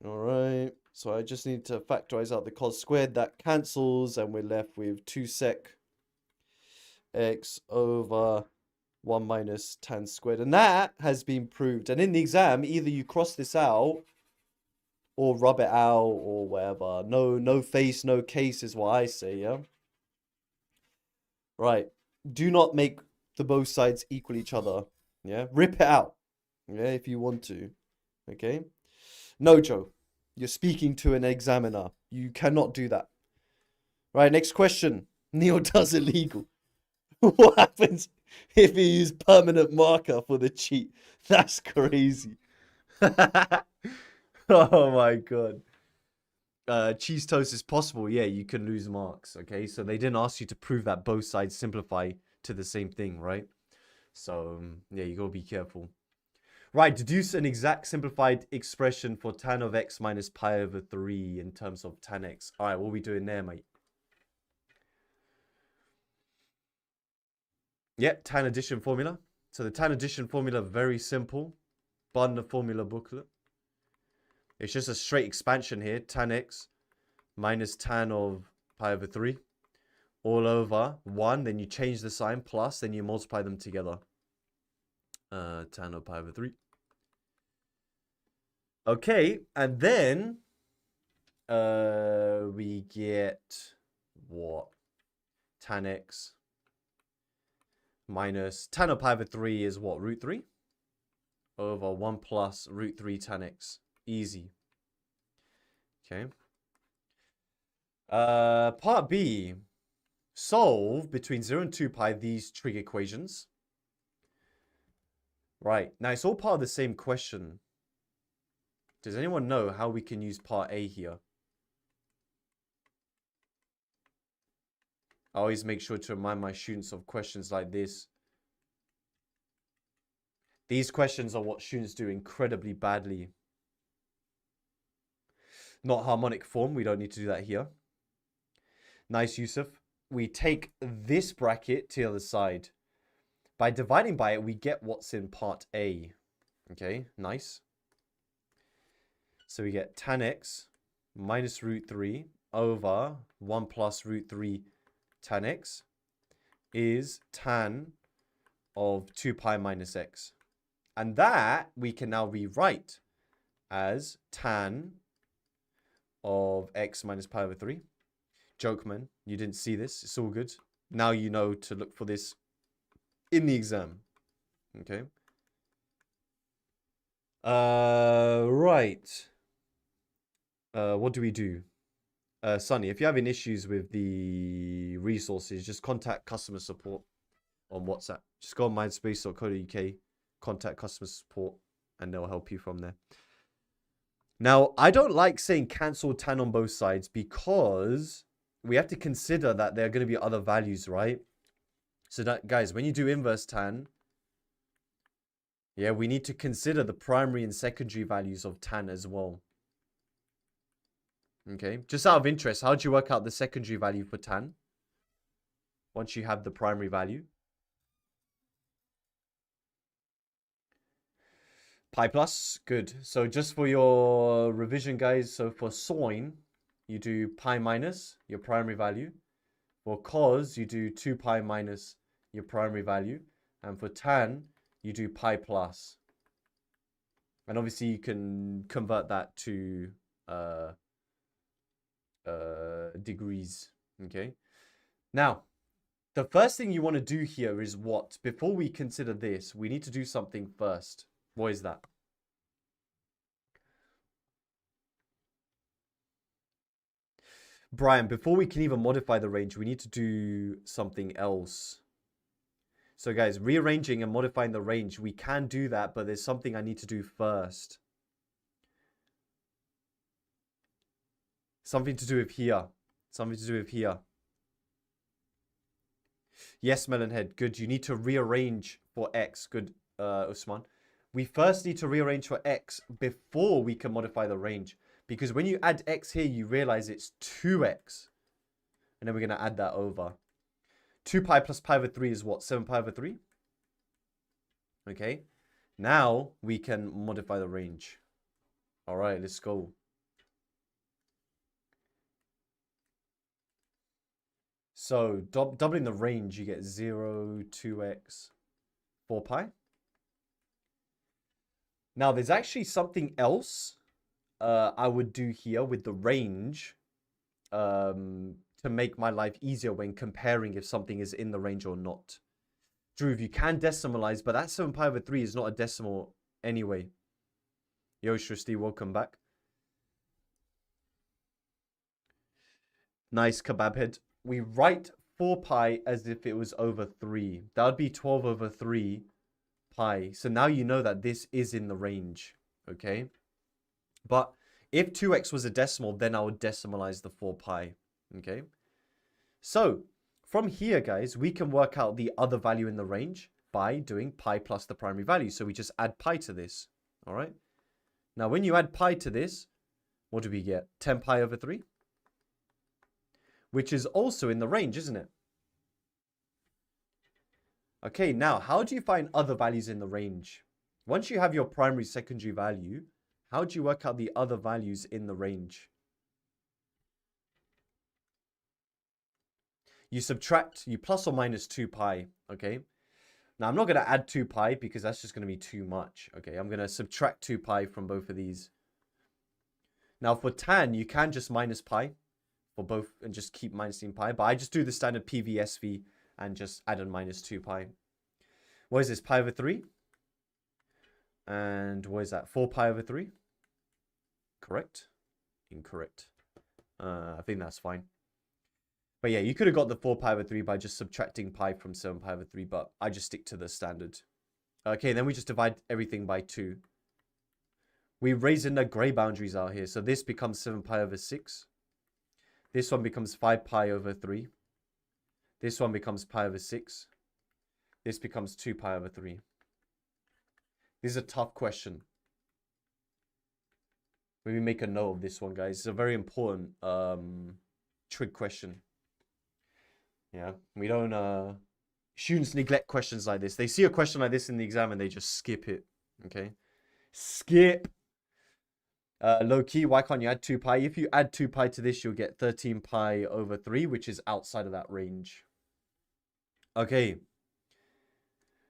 A: All right, so I just need to factorize out the cos squared. That cancels, and we're left with 2 sec x over 1 minus tan squared. And that has been proved. And in the exam, either you cross this out or rub it out or whatever. No face, no case is what I say, yeah? Right. Do not make the both sides equal each other. Yeah. Rip it out. Yeah, if you want to. Okay. No, Joe. You're speaking to an examiner. You cannot do that. Right. Next question. Neil does illegal. What happens if you use permanent marker for the cheat? That's crazy. Oh my god. Cheese toast is possible. Yeah, you can lose marks. Okay, so they didn't ask you to prove that both sides simplify to the same thing, right? So yeah, you gotta be careful. Right, deduce an exact simplified expression for tan of x minus pi over 3 in terms of tan x. All right, what are we doing there, mate? Yep, tan addition formula. So the tan addition formula, very simple. Button the formula booklet. It's just a straight expansion here. Tan x minus tan of pi over 3 all over 1. Then you change the sign plus. Then you multiply them together. Tan of pi over 3. Okay. And then we get what? Tan x minus tan of pi over 3 is what? Root 3 over 1 plus root 3 tan x. Easy. Okay. Part B. Solve between 0 and 2 pi these trig equations. Right. Now, it's all part of the same question. Does anyone know how we can use part A here? I always make sure to remind my students of questions like this. These questions are what students do incredibly badly. Not harmonic form. We don't need to do that here. Nice, Yusuf. We take this bracket to the other side. By dividing by it, we get what's in part A. Okay, nice. So we get tan x minus root 3 over 1 plus root 3
B: tan x is tan of 2 pi minus x. And that we can now rewrite as tan of x minus pi over 3. Joke, man. You didn't see this. It's all good. Now you know to look for this in the exam. Okay. Right. What do we do? Sonny, if you're having issues with the resources, just contact customer support on WhatsApp. Just go on mindspace.co.uk, contact customer support, and they'll help you from there. Now, I don't like saying cancel tan on both sides because we have to consider that there are going to be other values, right? So that, guys, when you do inverse tan, yeah, we need to consider the primary and secondary values of tan as well. Okay, just out of interest, how do you work out the secondary value for tan once you have the primary value? Pi plus, good. So just for your revision, guys, so for sine, you do pi minus your primary value. For cos, you do 2 pi minus your primary value. And for tan, you do pi plus. And obviously you can convert that to degrees. Okay. Now, the first thing you want to do here is what? Before we consider this, we need to do something first. What is that? Brian, before we can even modify the range, we need to do something else. So guys, rearranging and modifying the range, we can do that, but there's something I need to do first. Something to do with here. Something to do with here. Yes, Melonhead. Good. You need to rearrange for x. Good, Usman. We first need to rearrange for x before we can modify the range. Because when you add x here, you realize it's 2x. And then we're going to add that over. 2 pi plus pi over 3 is what? 7 pi over 3? Okay. Now we can modify the range. All right, let's go. So doubling the range, you get 0, 2x, 4 pi. Now, there's actually something else I would do here with the range to make my life easier when comparing if something is in the range or not. Drew, you can decimalize, but that 7 pi over 3 is not a decimal anyway. Yo, Shristi, welcome back. Nice, kebab head. We write 4 pi as if it was over 3. That would be 12 over 3 pi. So now you know that this is in the range, okay? But if 2x was a decimal, then I would decimalize the 4 pi, okay? So from here, guys, we can work out the other value in the range by doing pi plus the primary value. So we just add pi to this, all right? Now, when you add pi to this, what do we get? 10 pi over 3? Which is also in the range, isn't it? Okay, now, how do you find other values in the range? Once you have your primary, secondary value, how do you work out the other values in the range? You subtract, you plus or minus 2 pi, okay? Now, I'm not going to add 2 pi because that's just going to be too much, okay? I'm going to subtract 2 pi from both of these. Now, for tan, you can just minus pi for both and just keep minusing pi. But I just do the standard PVSV and just add on minus 2 pi. What is this? Pi over 3? And what is that? 4 pi over 3? Correct? Incorrect. I think that's fine. But yeah, you could have got the 4 pi over 3 by just subtracting pi from 7 pi over 3. But I just stick to the standard. Okay, then we just divide everything by 2. We raise in the grey boundaries out here. So this becomes 7 pi over 6. This one becomes 5 pi over 3. This one becomes pi over 6. This becomes 2 pi over 3. This is a tough question. Maybe make a note of this one, guys. It's a very important trig question. Yeah, we don't... Students neglect questions like this. They see a question like this in the exam and they just skip it. Okay? Skip. Low key, why can't you add 2 pi? If you add 2 pi to this, you'll get 13 pi over 3, which is outside of that range. Okay.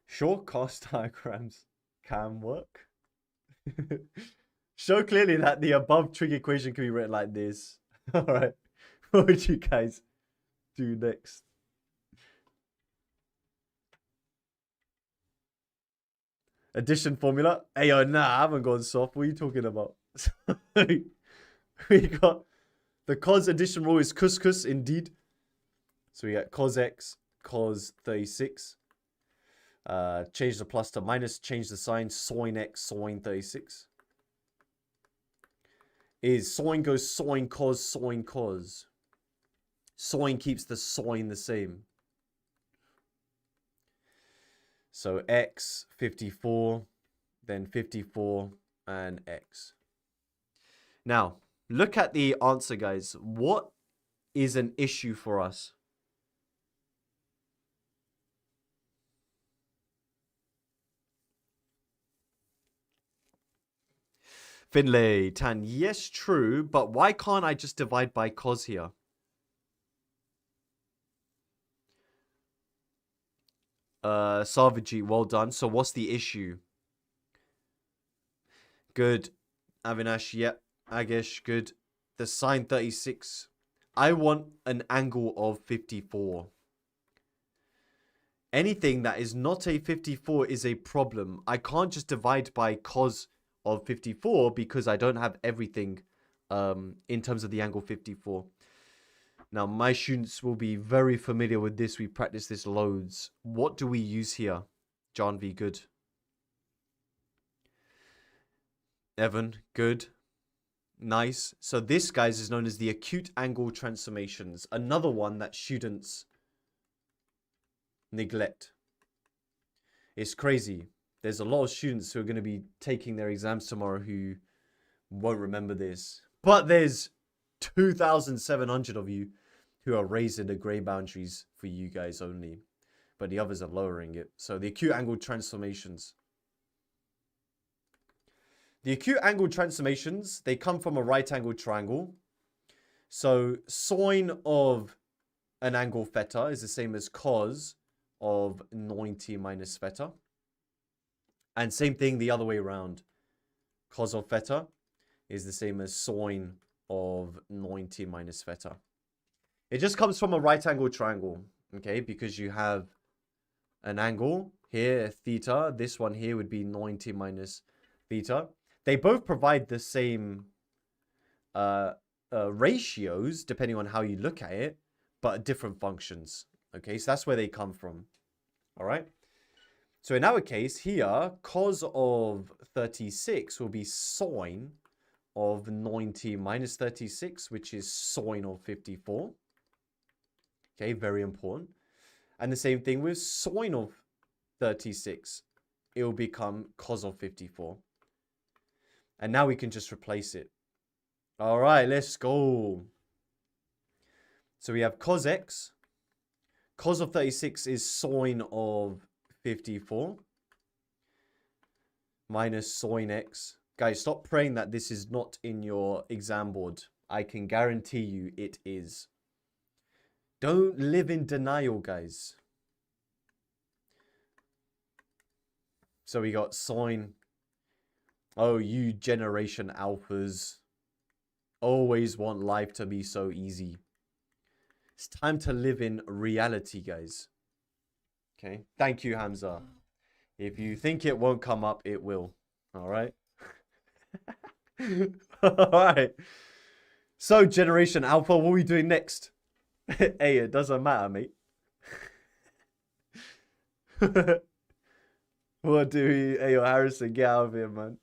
B: Short cost diagrams can work. Show clearly that the above trig equation can be written like this. All right. What would you guys do next? Addition formula. Hey, yo, nah, I haven't gone soft. What are you talking about? We got the cos addition rule is couscous indeed. So we got cos x, cos 36. Change the plus to minus, change the sign, sine x, sine 36. Is sine goes sine cos, sine cos. Sine keeps the sine the same. So x, 54, then 54, and x. Now, look at the answer, guys. What is an issue for us? Finlay, Tan, yes, true, but why can't I just divide by cos here? Savaji, well done. So what's the issue? Good. Avinash, yep. Agesh, good. The sine 36. I want an angle of 54. Anything that is not a 54 is a problem. I can't just divide by cos of 54 because I don't have everything in terms of the angle 54. Now, my students will be very familiar with this. We practice this loads. What do we use here? John V. Good. Evan. Good. Nice. So this, guys, is known as the acute angle transformations. Another one that students neglect. It's crazy. There's a lot of students who are going to be taking their exams tomorrow who won't remember this. But there's 2,700 of you who are raising the gray boundaries for you guys only. But the others are lowering it. So the acute angle transformations. The acute angle transformations, they come from a right angled triangle. So sine of an angle theta is the same as cos of 90 minus theta. And same thing the other way around. Cos of theta is the same as sine of 90 minus theta. It just comes from a right angle triangle, okay? Because you have an angle here, theta. This one here would be 90 minus theta. They both provide the same ratios, depending on how you look at it, but different functions, okay? So that's where they come from, all right? So in our case here, cos of 36 will be sine of 90 minus 36, which is sine of 54. Okay, very important. And the same thing with sine of 36. It will become cos of 54. And now we can just replace it. All right, let's go. So we have cos x. Cos of 36 is sine of 54 minus sine x. Guys, stop praying that this is not in your exam board. I can guarantee you it is. Don't live in denial, guys. So we got sine. Oh, you generation alphas always want life to be so easy. It's time to live in reality, guys. Okay, thank you, Hamza. If you think it won't come up, it will. All right. All right. So, Generation Alpha, what are we doing next? Hey, it doesn't matter, mate. What do we... Hey, yo, Harrison, get out of here, man.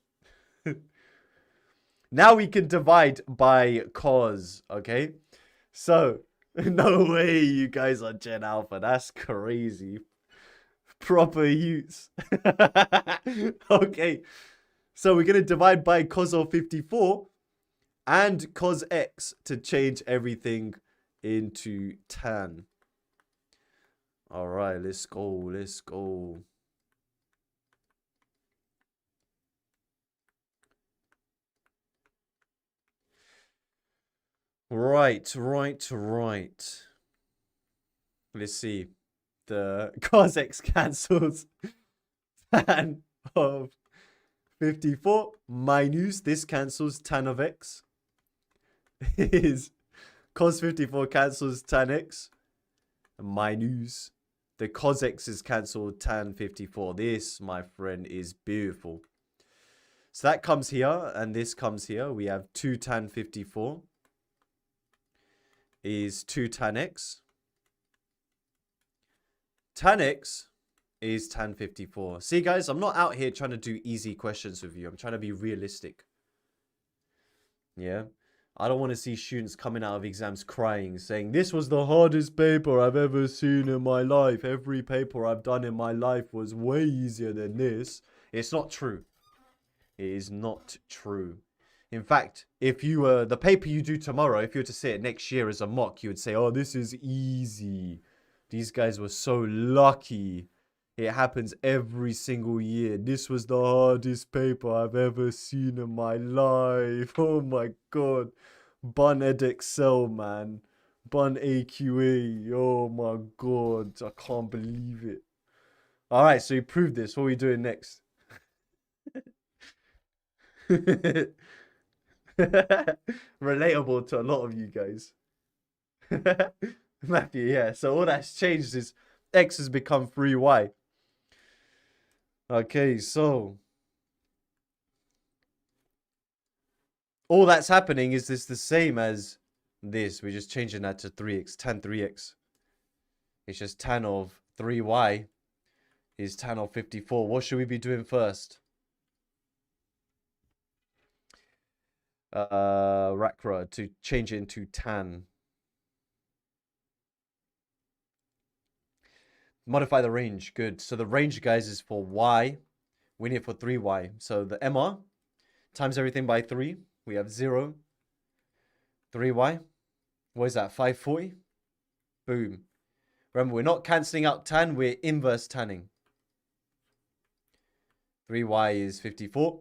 B: Now we can divide by cos, okay? So, no way you guys are Gen Alpha. That's crazy. Proper use. Okay. So we're going to divide by cos of 54 and cos x to change everything into tan. All right, let's go. Let's go. Right. Let's see. The cos x cancels tan of 54 minus this cancels tan of x is cos 54 cancels tan x minus the cos x is cancelled tan 54. This, my friend, is beautiful. So that comes here and this comes here. We have 2 tan 54 is 2 tan x. Tan x is tan 54. See, guys, I'm not out here trying to do easy questions with you. I'm trying to be realistic. Yeah. I don't want to see students coming out of exams crying, saying, this was the hardest paper I've ever seen in my life. Every paper I've done in my life was way easier than this. It's not true. It is not true. In fact, if you were the paper you do tomorrow, if you were to say it next year as a mock, you would say, oh, this is easy. These guys were so lucky. It happens every single year. This was the hardest paper I've ever seen in my life. Oh my god. Bun EDEXCEL, man. Bun AQA. Oh my god. I can't believe it. Alright, so you proved this. What are we doing next? Relatable to a lot of you guys. Matthew, yeah. So all that's changed is x has become 3y. Okay, so all that's happening is this the same as this. We're just changing that to 3x, tan 3x. It's just tan of 3y is tan of 54. What should we be doing first? Rakra, to change it into tan. Modify the range. Good. So the range, guys, is for y. We need it for 3y. So the MR times everything by 3. We have 0. 3y. What is that? 540? Boom. Remember, we're not cancelling out tan. We're inverse tanning. 3y is 54.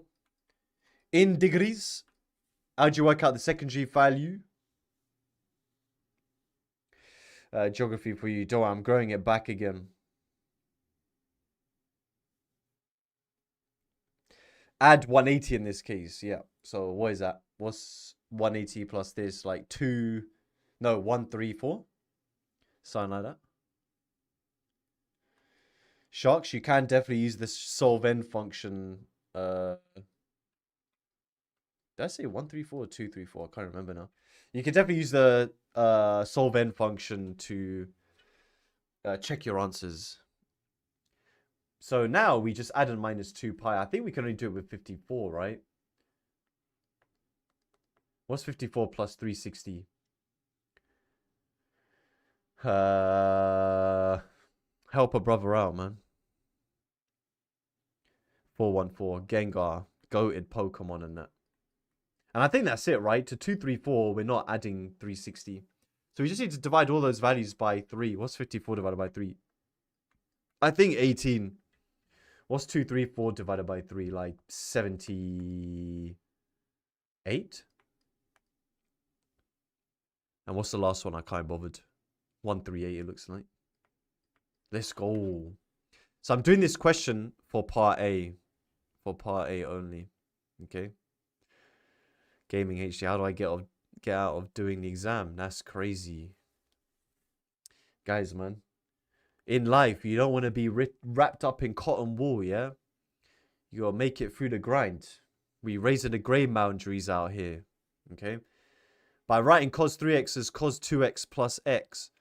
B: In degrees, how do you work out the secondary value? Geography for you. Don't worry, I'm growing it back again. Add 180 in this case. Yeah. So what is that? What's 180 plus this? Like 2... No, 134. Something like that. Sharks, you can definitely use the solve-n function. Did I say 134 or 234? I can't remember now. You can definitely use the solve-n function to check your answers. So now we just add in minus 2 pi. I think we can only do it with 54, right? What's 54 plus 360? Help a brother out, man. 414. Gengar. Goated Pokemon and that. And I think that's it, right? To 234, we're not adding 360. So we just need to divide all those values by 3. What's 54 divided by 3? I think 18. What's 234 divided by 3? Like 78? And what's the last one? I can't bothered. 138, it looks like. Let's go. So I'm doing this question for part A. For part A only. Okay. Gaming HD. How do I get out of doing the exam? That's crazy. Guys, man. In life, you don't want to be wrapped up in cotton wool, yeah? You gotta make it through the grind. We raising the grade boundaries out here. Okay? By writing cos 3x as cos 2x plus x.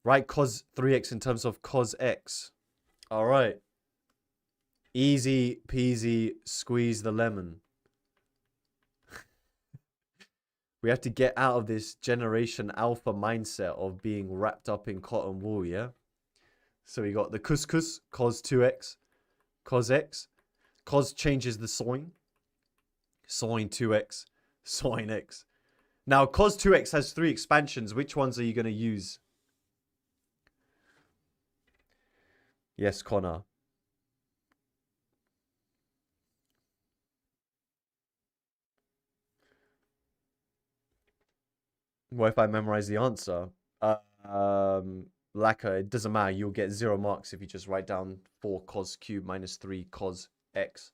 B: Write cos 3x in terms of cos x. Alright. Easy peasy, squeeze the lemon. We have to get out of this generation alpha mindset of being wrapped up in cotton wool, yeah? So we got the couscous, cos 2x, cos x. Cos changes the sine. Sine 2x, sine x. Now, cos 2x has 3 expansions. Which ones are you going to use? Yes, Connor. What if I memorize the answer? Lacquer, it doesn't matter. You'll get 0 marks if you just write down 4 cos cube minus 3 cos x.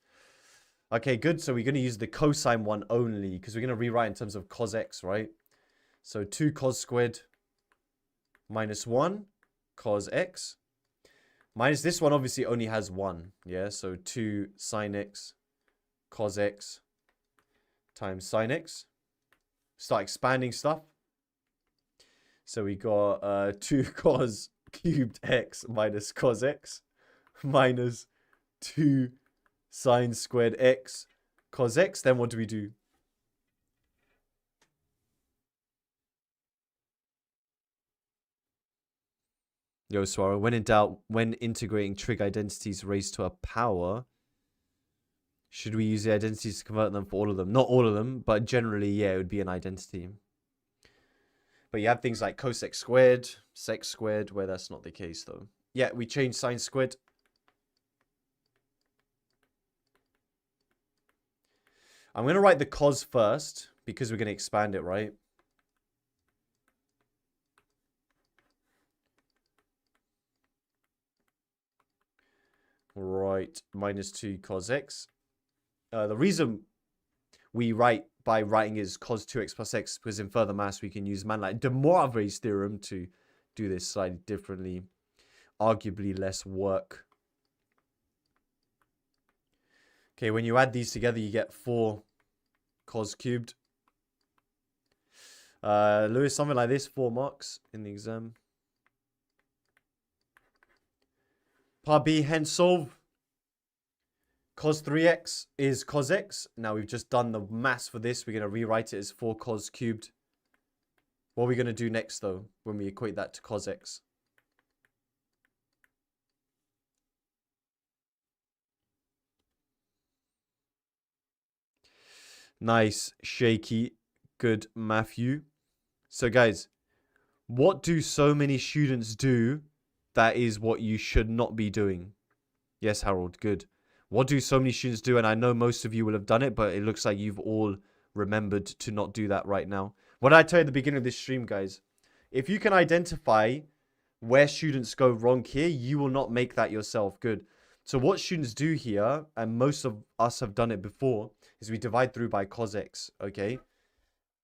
B: Okay, good. So we're going to use the cosine one only because we're going to rewrite in terms of cos x, right? So 2 cos squared minus 1 cos x. Minus this one obviously only has 1. Yeah, so 2 sine x cos x times sine x. Start expanding stuff. So we got 2 cos cubed x minus cos x minus 2 sine squared x cos x. Then what do we do? Yo, Swara, when in doubt, when integrating trig identities raised to a power, should we use the identities to convert them for all of them? Not all of them, but generally, yeah, it would be an identity. But you have things like cosec squared, sec squared, where that's not the case, though. Yeah, we change sine squared. I'm going to write the cos first, because we're going to expand it, right? Right, minus 2 cos x. The reason we write by writing is cos 2x plus x, because in further maths we can use man like de Moivre's theorem to do this slightly differently. Arguably less work. Okay, when you add these together, you get 4 cos cubed. Lewis, something like this, 4 marks in the exam. Part B, hence solve. Cos 3x is cos x. Now we've just done the maths for this. We're going to rewrite it as 4 cos cubed. What are we going to do next, though, when we equate that to cos x? Nice, shaky, good, Matthew. So, guys, what do so many students do that is what you should not be doing? Yes, Harold, good. What do so many students do? And I know most of you will have done it, but it looks like you've all remembered to not do that right now. What did I tell you at the beginning of this stream, guys? If you can identify where students go wrong here, you will not make that yourself. Good. So what students do here, and most of us have done it before, is we divide through by cos x, okay?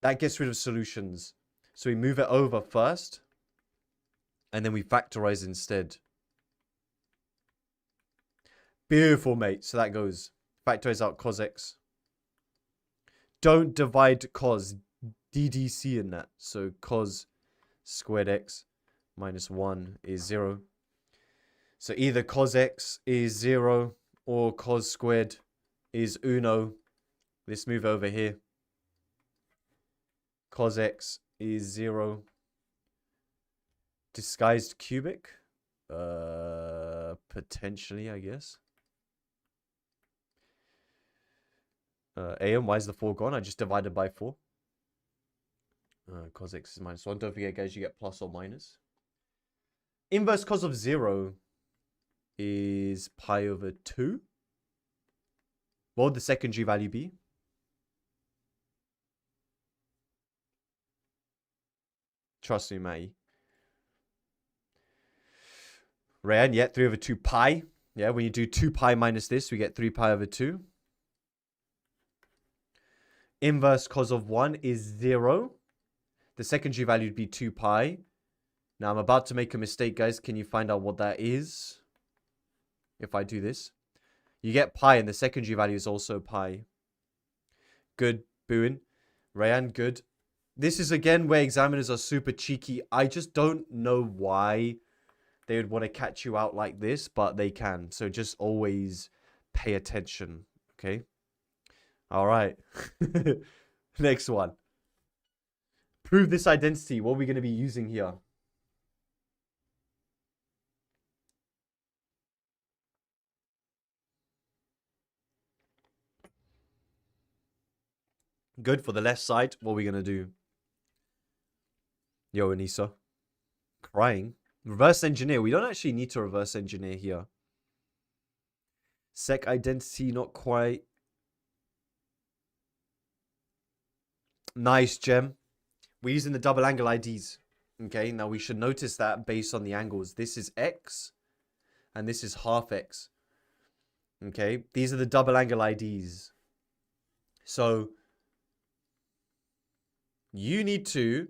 B: That gets rid of solutions. So we move it over first, and then we factorize instead. Beautiful, mate. So that goes. Factorize out cos x. Don't divide cos. DDC in that. So cos squared x minus 1 is 0. So either cos x is 0 or cos squared is uno. Let's move over here. Cos x is 0. Disguised cubic? Potentially, I guess. AM, why is the 4 gone? I just divided by 4. Cos x is minus 1. Don't forget, guys, you get plus or minus. Inverse cos of 0 is pi over 2. What would the secondary value be? Trust me, Matty. Rayan, yeah, 3 over 2 pi. Yeah, when you do 2 pi minus this, we get 3 pi over 2. Inverse cos of 1 is 0. The secondary value would be 2 pi. Now, I'm about to make a mistake, guys. Can you find out what that is? If I do this. You get pi, and the secondary value is also pi. Good, Boone. Rayan, good. This is, again, where examiners are super cheeky. I just don't know why they would want to catch you out like this, but they can. So just always pay attention, okay? All right. Next one. Prove this identity. What are we going to be using here? Good. For the left side, what are we going to do? Yo, Anissa. Crying. Reverse engineer. We don't actually need to reverse engineer here. Sec identity, not quite. Nice, Gem. we're using the double angle IDs. Okay, now we should notice that based on the angles. This is X and this is half X. Okay, these are the double angle IDs. So you need to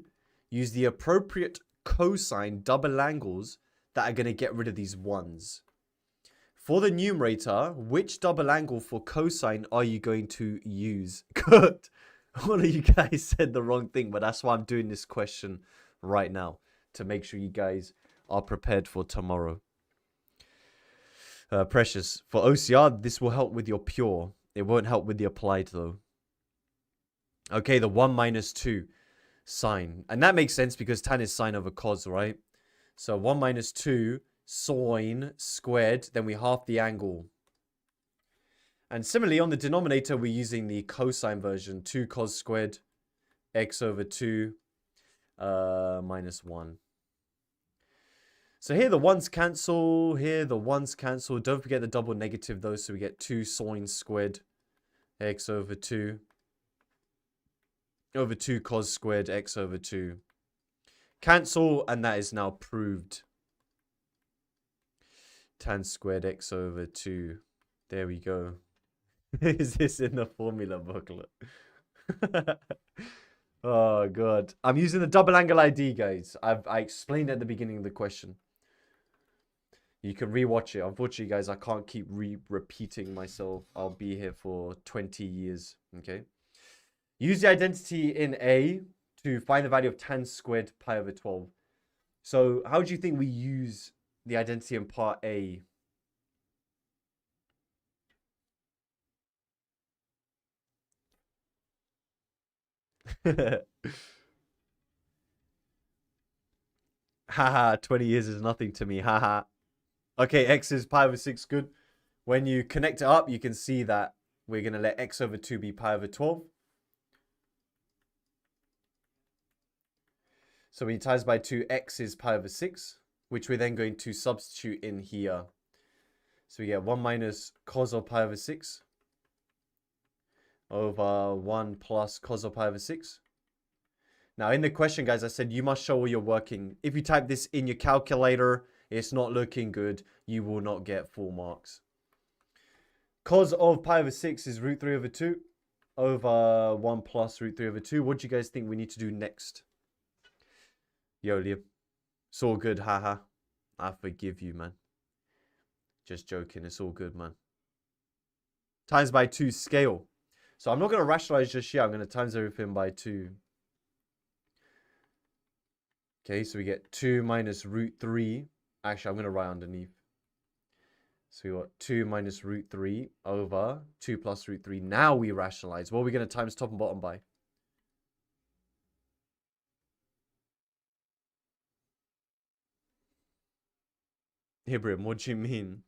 B: use the appropriate cosine double angles that are going to get rid of these ones. For the numerator, which double angle for cosine are you going to use? Good. All of you guys said the wrong thing, but that's why I'm doing this question right now, to make sure you guys are prepared for tomorrow. Precious. For OCR, this will help with your pure. It won't help with the applied, though. Okay, the 1 minus 2 sine. And that makes sense because tan is sine over cos, right? So 1 minus 2 sine squared. Then we half the angle. And similarly, on the denominator, we're using the cosine version. 2 cos squared x over 2 minus 1. So here the 1's cancel. Here the 1's cancel. Don't forget the double negative, though. So we get 2 sine squared x over 2. Over 2 cos squared x over 2. Cancel, and that is now proved. Tan squared x over 2. There we go. Is this in the formula booklet? Oh, God. I'm using the double angle ID, guys. I explained at the beginning of the question. You can rewatch it. Unfortunately, guys, I can't keep repeating myself. I'll be here for 20 years. Okay. Use the identity in A to find the value of tan squared pi over 12. So how do you think we use the identity in part A? Haha, 20 years is nothing to me. Haha. Okay, x is pi over 6. Good. When you connect it up, you can see that we're going to let x over 2 be pi over 12. So when you times by 2, x is pi over 6, which we're then going to substitute in here. So we get 1 minus cos of pi over 6 over 1 plus cos of pi over 6. Now in the question, guys, I said you must show where you're working. If you type this in your calculator, it's not looking good. You will not get full marks. Cos of pi over 6 is root 3 over 2 over 1 plus root 3 over 2. What do you guys think we need to do next? Yo, Liam. It's all good, haha. I forgive you, man. Just joking. It's all good, man. Times by 2 scale. So I'm not going to rationalize just yet. I'm going to times everything by 2. Okay, so we get 2 minus root 3. Actually, I'm going to write underneath. So we got 2 minus root 3 over 2 plus root 3. Now we rationalize. What are we going to times top and bottom by? Ibrahim, what do you mean?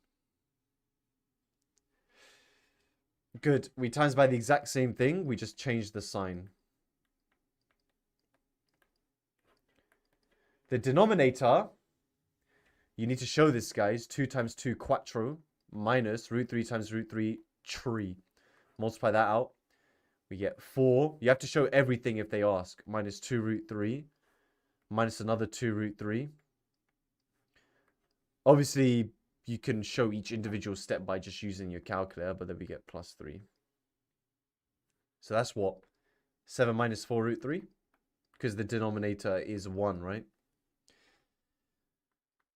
B: Good. We times by the exact same thing. We just changed the sign. The denominator, you need to show this, guys. 2 times 2 quattro minus root 3 times root 3 tree. Multiply that out. We get 4. You have to show everything if they ask. Minus 2 root 3. Minus another 2 root 3. Obviously, you can show each individual step by just using your calculator, but then we get plus 3. So that's what? 7 minus 4 root 3? Because the denominator is 1, right?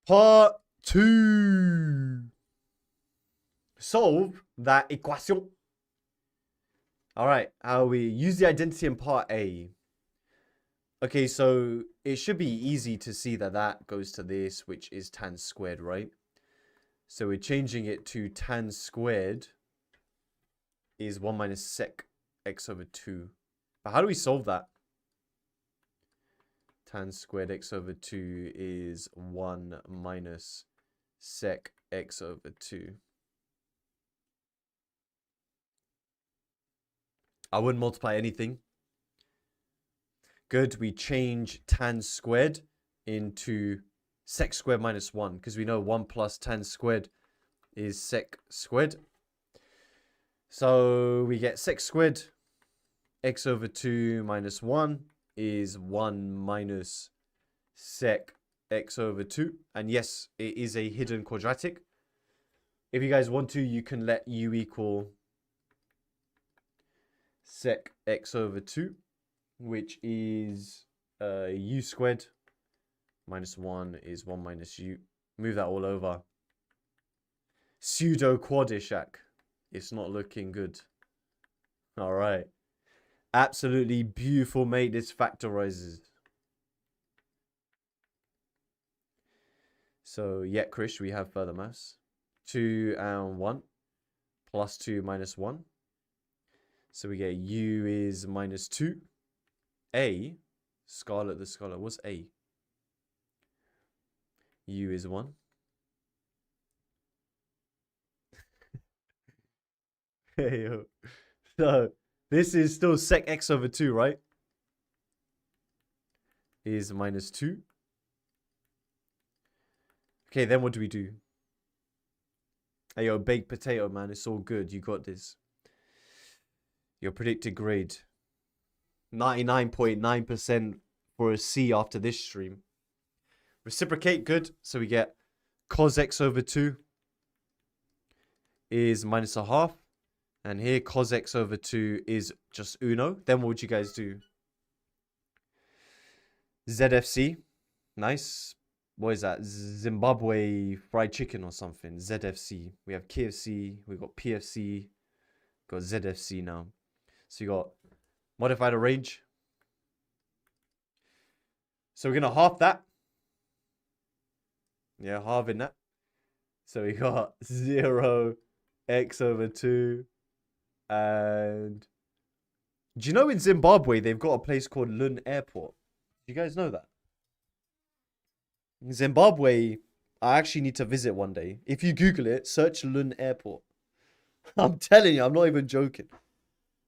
B: Part 2. Solve that equation. All right, how we use the identity in part A. Okay, so it should be easy to see that that goes to this, which is tan squared, right? So we're changing it to tan squared is 1 minus sec x over 2. But how do we solve that? Tan squared x over 2 is 1 minus sec x over 2. I wouldn't multiply anything. Good, we change tan squared into sec squared minus 1. Because we know 1 plus tan squared is sec squared. So we get sec squared x over 2 minus 1. is 1 minus sec x over 2. And yes, it is a hidden quadratic. If you guys want to, you can let u equal sec x over 2, which is u squared minus 1 is 1 minus u. Move that all over. Pseudo quadishak. It's not looking good. All right. Absolutely beautiful, mate. This factorizes. So, yeah, Krish, we have further maths. 2 and 1 plus 2 minus 1. So we get u is minus 2. A, Scarlet the Scholar, what's A? U is 1. Hey, yo. So, this is still sec x over 2, right? Is minus 2. Okay, then what do we do? Hey, yo, baked potato, man. It's all good. You got this. Your predicted grade. 99.9% for a C after this stream. Reciprocate, good. So we get cos x over 2 is minus a half. And here cos x over 2 is just uno. Then what would you guys do? ZFC. Nice. What is that? Zimbabwe fried chicken or something. ZFC. We have KFC. We got PFC. Got ZFC now. So you got modified range. So we're going to half that. Yeah, halving that. So we got 0 x over 2. And do you know in Zimbabwe they've got a place called Lun Airport? Do you guys know that? In Zimbabwe, I actually need to visit one day. If you Google it, search Lun Airport. I'm telling you, I'm not even joking.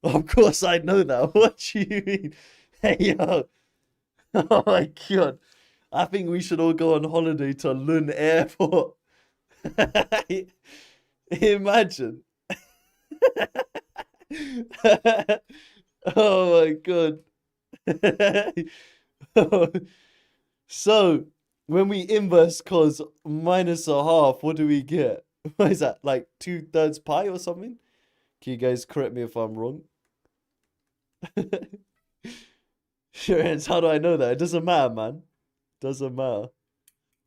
B: Of course I know that. What do you mean? Hey, yo. Oh my God. I think we should all go on holiday to Lun Airport. Imagine. Oh my God. So, when we inverse cos minus a half, what do we get? What is that? Like 2/3 pi or something? Can you guys correct me if I'm wrong? Sure, how do I know that? It doesn't matter, man. Doesn't matter.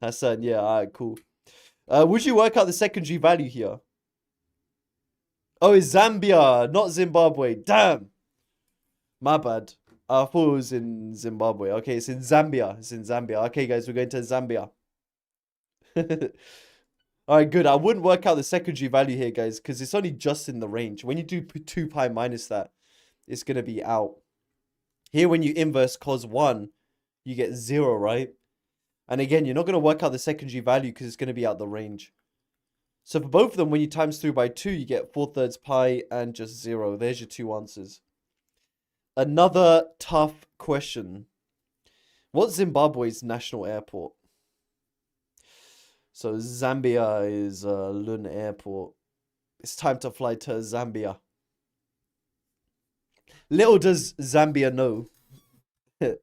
B: Hassan, yeah, alright, cool. Would you work out the secondary value here? Oh, it's Zambia, not Zimbabwe. Damn. My bad. I thought it was in Zimbabwe. Okay, it's in Zambia. It's in Zambia. Okay, guys, we're going to Zambia. Alright, good. I wouldn't work out the secondary value here, guys, because it's only just in the range. When you do 2 pi minus that, it's going to be out. Here, when you inverse cos 1, you get 0, right? And again, you're not going to work out the secondary value because it's going to be out the range. So for both of them, when you times through by 2, you get 4/3 pi and just 0. There's your two answers. Another tough question. What's Zimbabwe's national airport? So Zambia is Lun Airport. It's time to fly to Zambia. Little does Zambia know their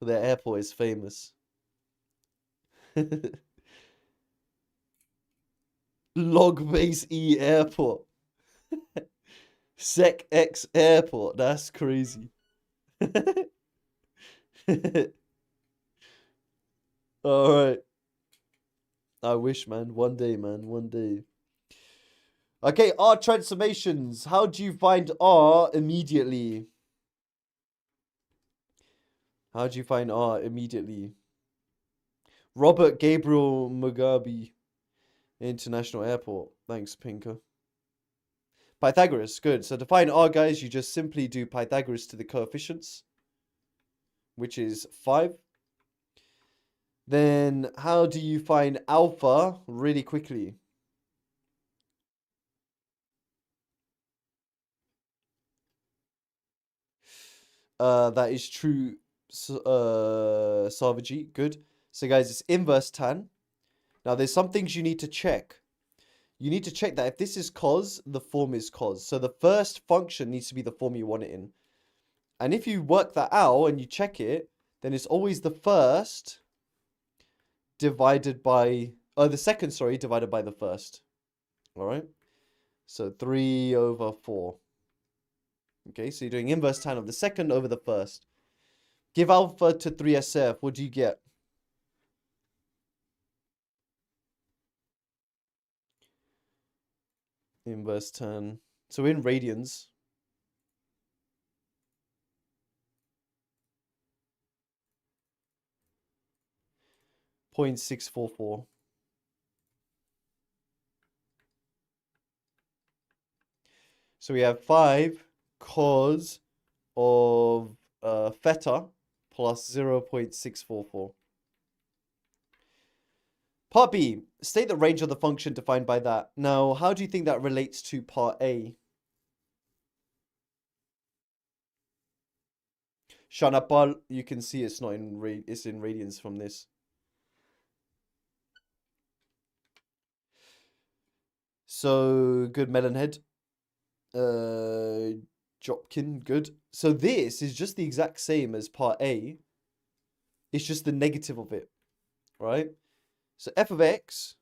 B: airport is famous. Log base E airport. Sec X airport. That's crazy. Alright. I wish, man. One day, man. One day. Okay, R transformations. How do you find R immediately? How do you find R immediately? Robert Gabriel Mugabe International Airport. Thanks, Pinker. Pythagoras. Good. So to find R, guys, you just simply do Pythagoras to the coefficients, which is 5. Then how do you find alpha really quickly? That is true, Savaji. Good. So guys, it's inverse tan. Now there's some things you need to check. You need to check that if this is cos, the form is cos. So the first function needs to be the form you want it in.
A: And if you work that out and you check it, then it's always the first divided by, the second, sorry, divided by the first. All right? So 3/4. Okay, so you're doing inverse tan of the second over the first. Give alpha to 3SF. What do you get? Inverse tan. So in radians. .644. So we have 5 cos of theta plus 0.644. Part B, state the range of the function defined by that. Now, how do you think that relates to part A? Shanapal, you can see it's not in it's in radians from this. So good, Melonhead. Jopkin, good. So this is just the exact same as part A. It's just the negative of it, right? So f of x,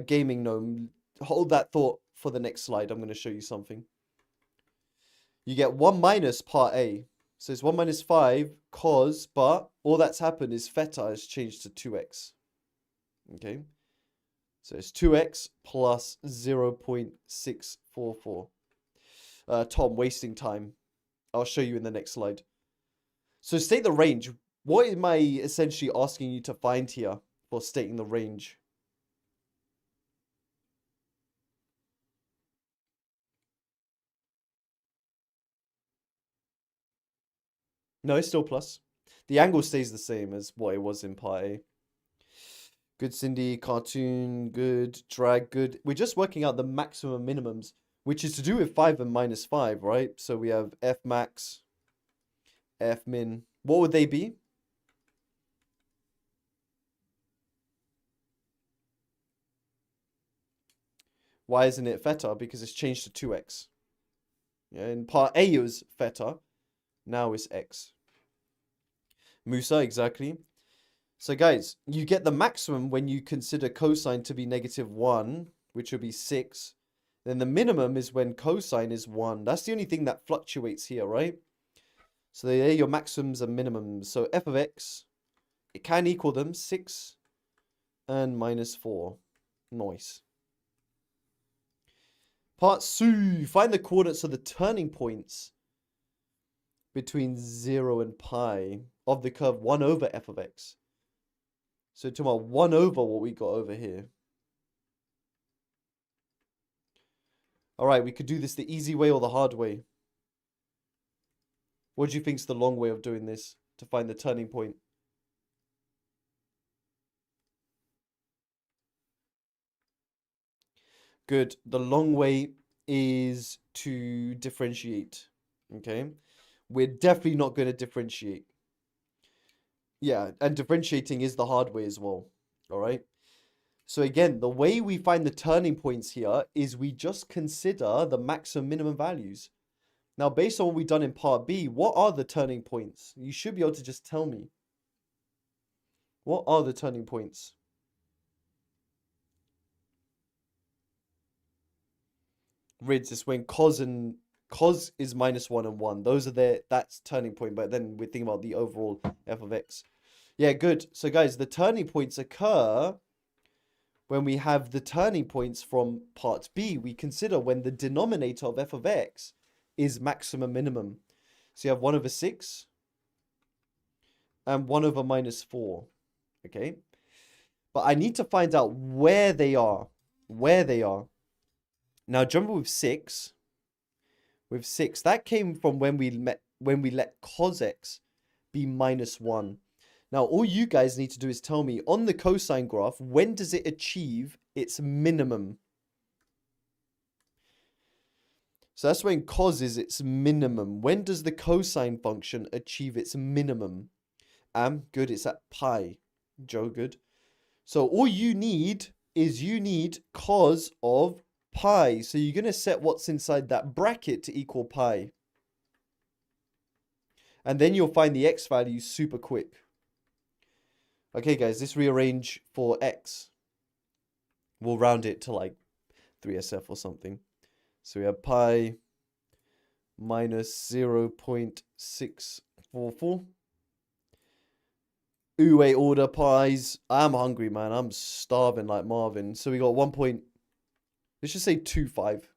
A: gaming gnome. Hold that thought for the next slide. I'm going to show you something. You get 1 minus part A. So it's 1 minus 5 cos, but all that's happened is theta has changed to 2x. Okay. So it's 2x plus 0.644. Tom, wasting time. I'll show you in the next slide. So state the range. What am I essentially asking you to find here for stating the range? No, it's still plus. The angle stays the same as what it was in part A. Good, Cindy. Cartoon, good. Drag, good. We're just working out the maximum minimums, which is to do with 5 and minus 5, right? So we have F max, F min. What would they be? Why isn't it theta? Because it's changed to 2x. Yeah, in part A it was theta. Now it's x. Musa, exactly. So guys, you get the maximum when you consider cosine to be -1, which would be 6. Then the minimum is when cosine is 1. That's the only thing that fluctuates here, right? So they're your maximums and minimums. So f of x, it can equal them 6 and -4. Nice. Part C, find the coordinates of the turning points between 0 and pi of the curve 1 over f of x. So to my 1 over what we got over here. All right, we could do this the easy way or the hard way. What do you think is the long way of doing this to find the turning point? Good. The long way is to differentiate. Okay. We're definitely not going to differentiate. Yeah, and differentiating is the hard way as well. All right. So again, the way we find the turning points here is we just consider the maximum minimum values. Now, based on what we've done in part B, what are the turning points? You should be able to just tell me. What are the turning points? Rids is when cos is -1 and 1. Those are that's turning point, but then we're thinking about the overall f of x. Yeah, good. So guys, the turning points occur when we have the turning points from part B. We consider when the denominator of f of x is maximum minimum. So you have 1 over 6 and 1 over -4. Okay. But I need to find out where they are. Where they are. Now, remember with 6, that came from when we let cos x be -1. Now, all you guys need to do is tell me on the cosine graph, when does it achieve its minimum? So that's when cos is its minimum. When does the cosine function achieve its minimum? Good, it's at pi. Joe, good. So all you need is cos of pi. So you're going to set what's inside that bracket to equal pi. And then you'll find the x value super quick. Okay, guys, let's rearrange for x. We'll round it to like 3SF or something. So we have pi minus 0.644. UA order pies. I'm hungry, man. I'm starving like Marvin. So we got 1. Let's just say 25.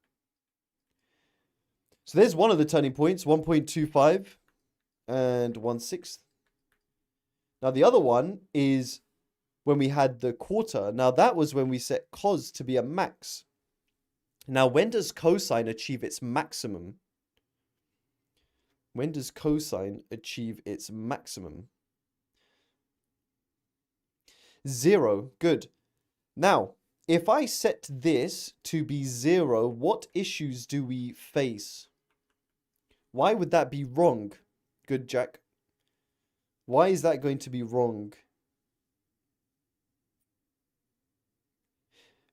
A: So there's one of the turning points. 1.25 and 1/6. Now the other one is when we had the quarter. Now that was when we set cos to be a max. Now when does cosine achieve its maximum? When does cosine achieve its maximum? 0. Good. Now, if I set this to be 0, what issues do we face? Why would that be wrong? Good, Jack. Why is that going to be wrong?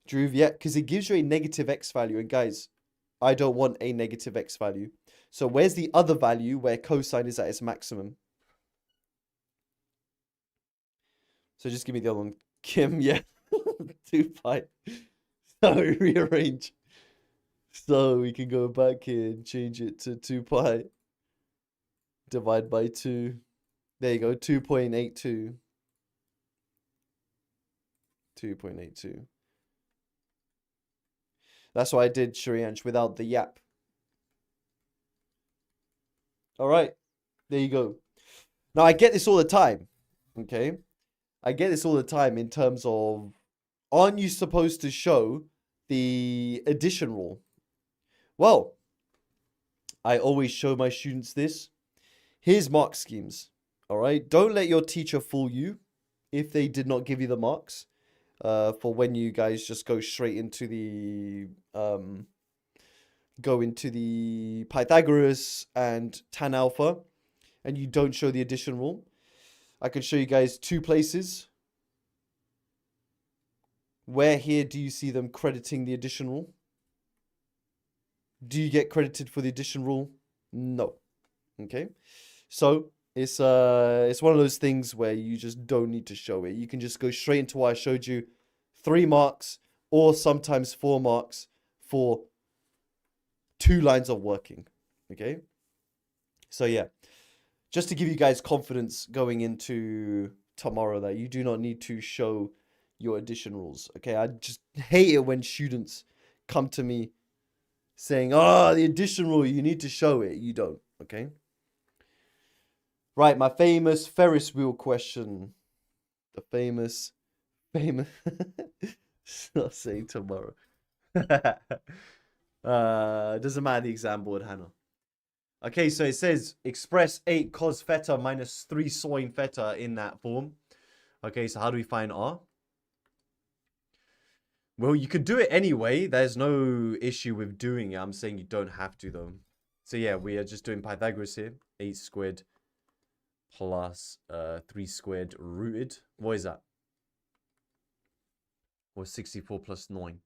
A: Drew, yeah, because it gives you a negative x value. And guys, I don't want a negative x value. So where's the other value where cosine is at its maximum? So just give me the other one. Kim, yeah. 2 pi. So rearrange. So we can go back here and change it to 2 pi. Divide by 2. There you go. 2.82. 2.82. That's what I did, Shriyansh, without the yap. All right. There you go. Now, I get this all the time. Okay? I get this all the time in terms of, aren't you supposed to show the addition rule? Well, I always show my students this. Here's mark schemes. All right? Don't let your teacher fool you if they did not give you the marks. For when you guys just go straight into the Pythagoras and tan alpha, and you don't show the addition rule. I can show you guys 2 places. Where here do you see them crediting the addition rule? Do you get credited for the addition rule? No. Okay. So it's one of those things where you just don't need to show it. You can just go straight into what I showed you. 3 marks or sometimes 4 marks for 2 lines of working. Okay. So yeah, just to give you guys confidence going into tomorrow that you do not need to show your addition rules. Okay. I just hate it when students come to me saying, oh, the addition rule, you need to show it. You don't. Okay. Right, my famous Ferris wheel question. The famous. Not saying tomorrow. Doesn't matter the exam board, Hannah. Okay, so it says express 8 cos theta minus 3 sine theta in that form. Okay, so how do we find R? Well, you could do it anyway. There's no issue with doing it. I'm saying you don't have to, though. So yeah, we are just doing Pythagoras here. 8 squared plus 3 squared rooted. What is that? Or 64 plus 9.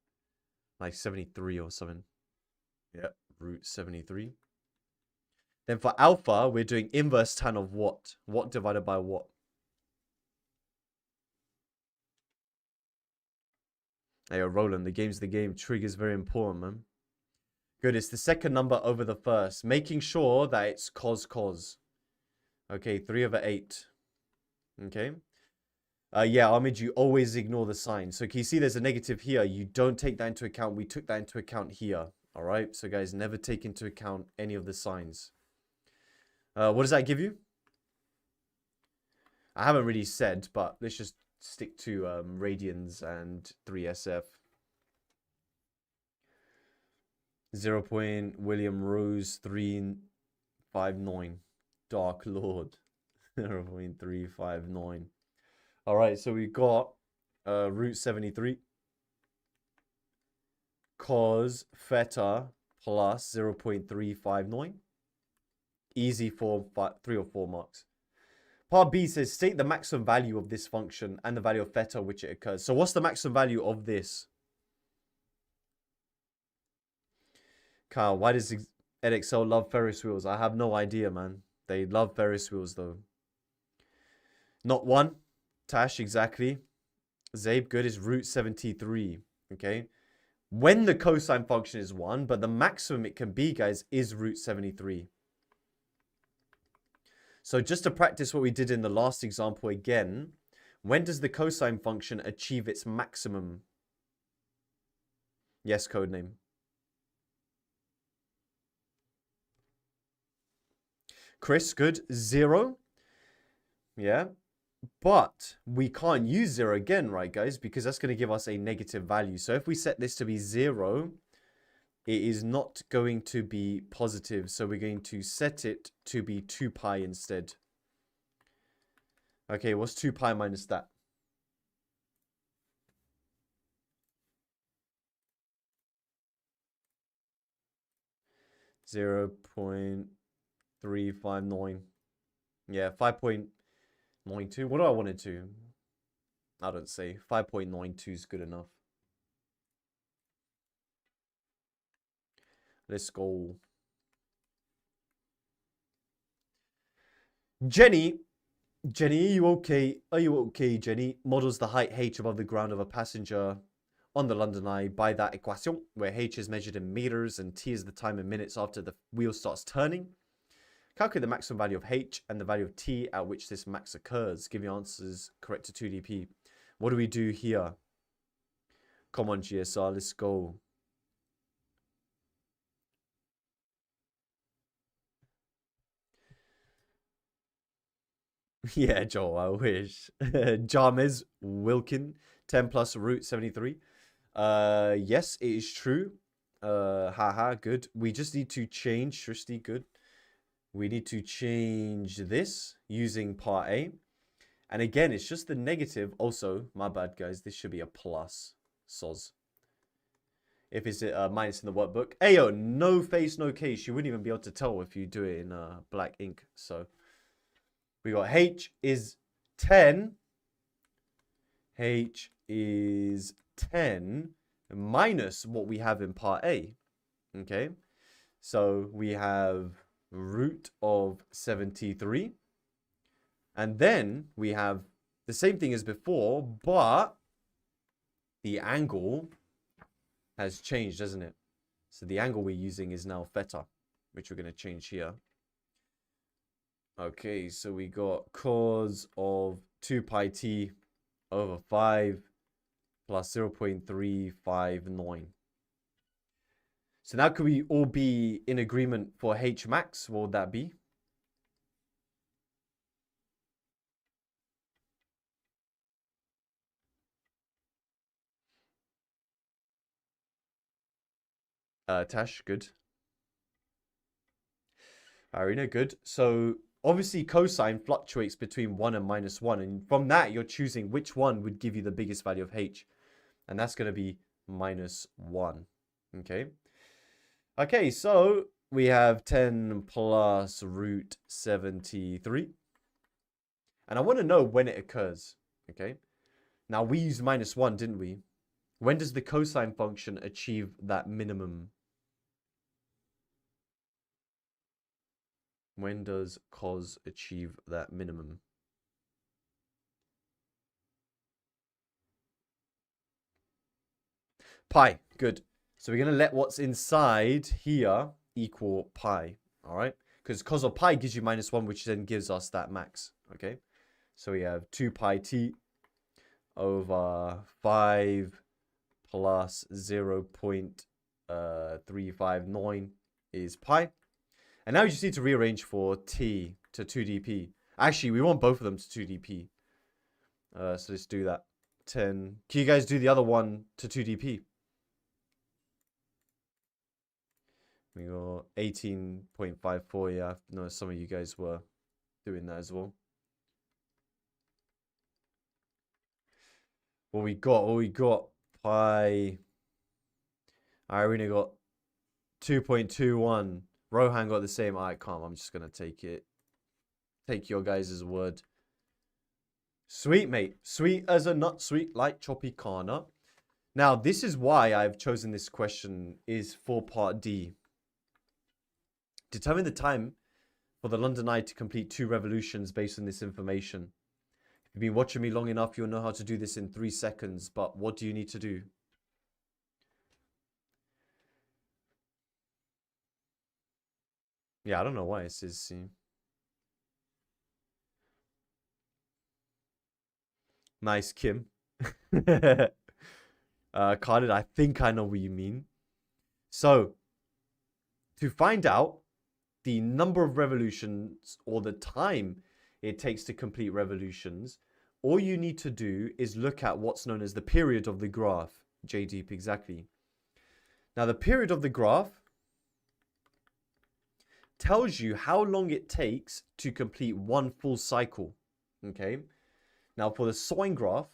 A: Like 73 or something. Yeah, root 73. Then for alpha, we're doing inverse tan of what? What divided by what? Hey, Roland, the game's the game. Trig is very important, man. Good, it's the second number over the first. Making sure that it's cos. Okay, 3/8. Okay. Yeah, Ahmed, you always ignore the sign. So can you see there's a negative here? You don't take that into account. We took that into account here. All right. So guys, never take into account any of the signs. What does that give you? I haven't really said, but let's just stick to radians and 3SF. 0. William Rose 359. Dark Lord. 0.359. All right, so we got root 73 cos theta plus 0.359. Easy for 3 or 4 marks. Part B says state the maximum value of this function and the value of theta which it occurs. So what's the maximum value of this?
B: Kyle, why does EDEXCEL love Ferris wheels? I have no idea, man. They love Ferris wheels, though. Not one. Tash, exactly. Zabe, good, is root 73. Okay. When the cosine function is 1, but the maximum it can be, guys, is root 73. So just to practice what we did in the last example again, when does the cosine function achieve its maximum? Yes, codename. Chris, good. 0. Yeah. But we can't use 0 again, right, guys? Because that's going to give us a negative value. So if we set this to be 0, it is not going to be positive. So we're going to set it to be 2 pi instead. Okay, what's 2 pi minus that? Zero 0.359. Yeah, 5.92. What do I want it to? I don't say. 5.92 is good enough. Let's go. Jenny, are you okay? Are you okay, Jenny? Models the height h above the ground of a passenger on the London Eye by that equation, where h is measured in meters and t is the time in minutes after the wheel starts turning. Calculate the maximum value of h and the value of t at which this max occurs. Give your answers correct to 2dp. What do we do here? Come on, GSR, let's go. Yeah, Joel, I wish. James Wilkin, 10 plus root 73. Yes, it is true. Haha, good. We just need to change, Shristi, good. We need to change this using part A. And again, it's just the negative. Also, my bad, guys. This should be a plus. Soz. If it's a minus in the workbook. Ayo, no face, no case. You wouldn't even be able to tell if you do it in black ink. So, we got H is 10. H is 10 minus what we have in part A. Okay. So, we have root of 73. And then we have the same thing as before, but the angle has changed, doesn't it? So the angle we're using is now theta, which we're going to change here. Okay, so we got cos of 2 pi t over 5 plus 0.359. So now could we all be in agreement for h max? What would that be? Tash, good. Irina, good. So obviously cosine fluctuates between 1 and -1. And from that, you're choosing which one would give you the biggest value of h. And that's going to be -1. Okay. Okay, so we have 10 plus root 73. And I want to know when it occurs. Okay. Now, we used -1, didn't we? When does the cosine function achieve that minimum? When does cos achieve that minimum? Pi, good. So we're going to let what's inside here equal pi, all right? Because cos of pi gives you -1, which then gives us that max, okay? So we have 2 pi t over 5 plus 0.359 is pi. And now you just need to rearrange for t to 2dp. Actually, we want both of them to 2dp. So let's do that. 10. Can you guys do the other one to 2dp? We got 18.54. Yeah, I know some of you guys were doing that as well. What we got pi. I already got 2.21. Rohan got the same. Alright, calm. I'm just gonna take it. Take your guys' word. Sweet, mate. Sweet as a nut. Sweet like Tropicana. Now, this is why I've chosen this question is for part D. Determine the time for the London Eye to complete 2 revolutions based on this information. If you've been watching me long enough, you'll know how to do this in 3 seconds. But what do you need to do? Yeah, I don't know why it says C. Nice, Kim. Khalid, I think I know what you mean. So, to find out the number of revolutions or the time it takes to complete revolutions, all you need to do is look at what's known as the period of the graph. JDeep, exactly. Now, the period of the graph tells you how long it takes to complete 1 full cycle. Okay. Now, for the sine graph,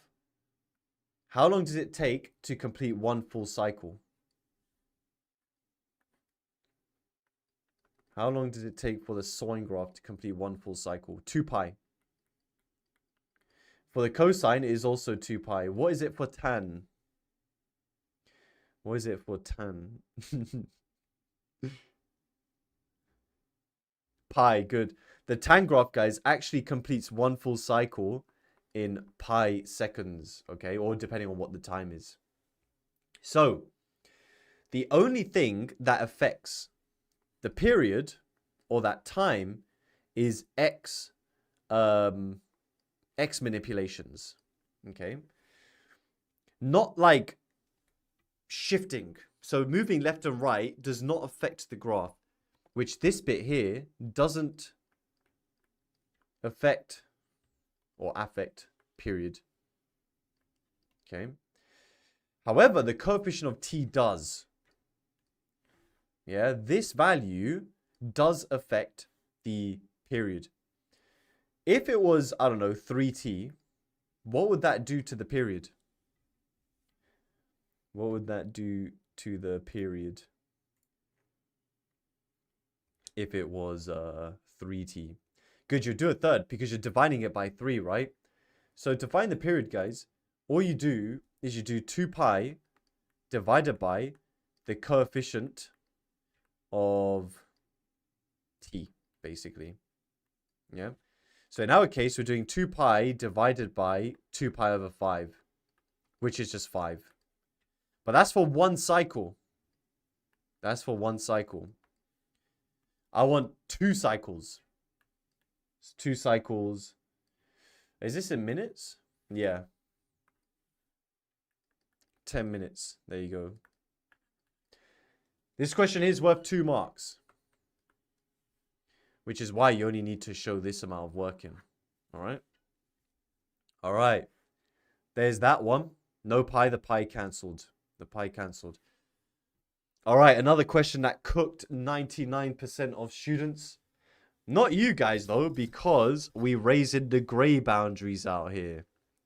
B: how long does it take to complete 1 full cycle? How long does it take for the sine graph to complete 1 full cycle? 2 pi. For the cosine, it is also 2 pi. What is it for tan? What is it for tan? Pi, good. The tan graph, guys, actually completes 1 full cycle in pi seconds, okay? Or depending on what the time is. So, the only thing that affects the period or that time is x manipulations, okay? Not like shifting. So moving left and right does not affect the graph, which this bit here doesn't affect or affect, period. Okay. However, the coefficient of t does. Yeah, this value does affect the period. If it was, I don't know, 3t, what would that do to the period? What would that do to the period if it was 3t? Good, you'll do a third because you're dividing it by 3, right? So to find the period, guys, all you do is you do 2 pi divided by the coefficient of t, basically. Yeah. So in our case, we're doing 2 pi divided by 2 pi over 5, which is just 5. But that's for 1 cycle. That's for 1 cycle. I want 2 cycles. 2 cycles. Is this in minutes? Yeah. 10 minutes. There you go. This question is worth 2 marks. Which is why you only need to show this amount of work in. Alright? Alright. There's that one. No pi, the pi cancelled. The pi cancelled. Alright, another question that cooked 99% of students. Not you guys, though, because we raising the grey boundaries out here.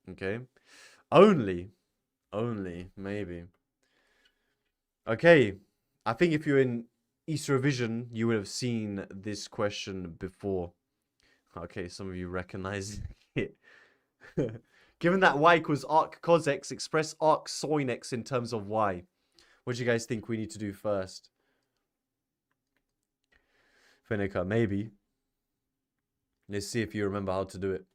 B: Okay? Only, maybe. Okay. I think if you're in East Revision, you would have seen this question before. Okay, some of you recognize it. Given that y equals arc cos x, express arc sin x in terms of y. What do you guys think we need to do first? Finica, maybe. Let's see if you remember how to do it.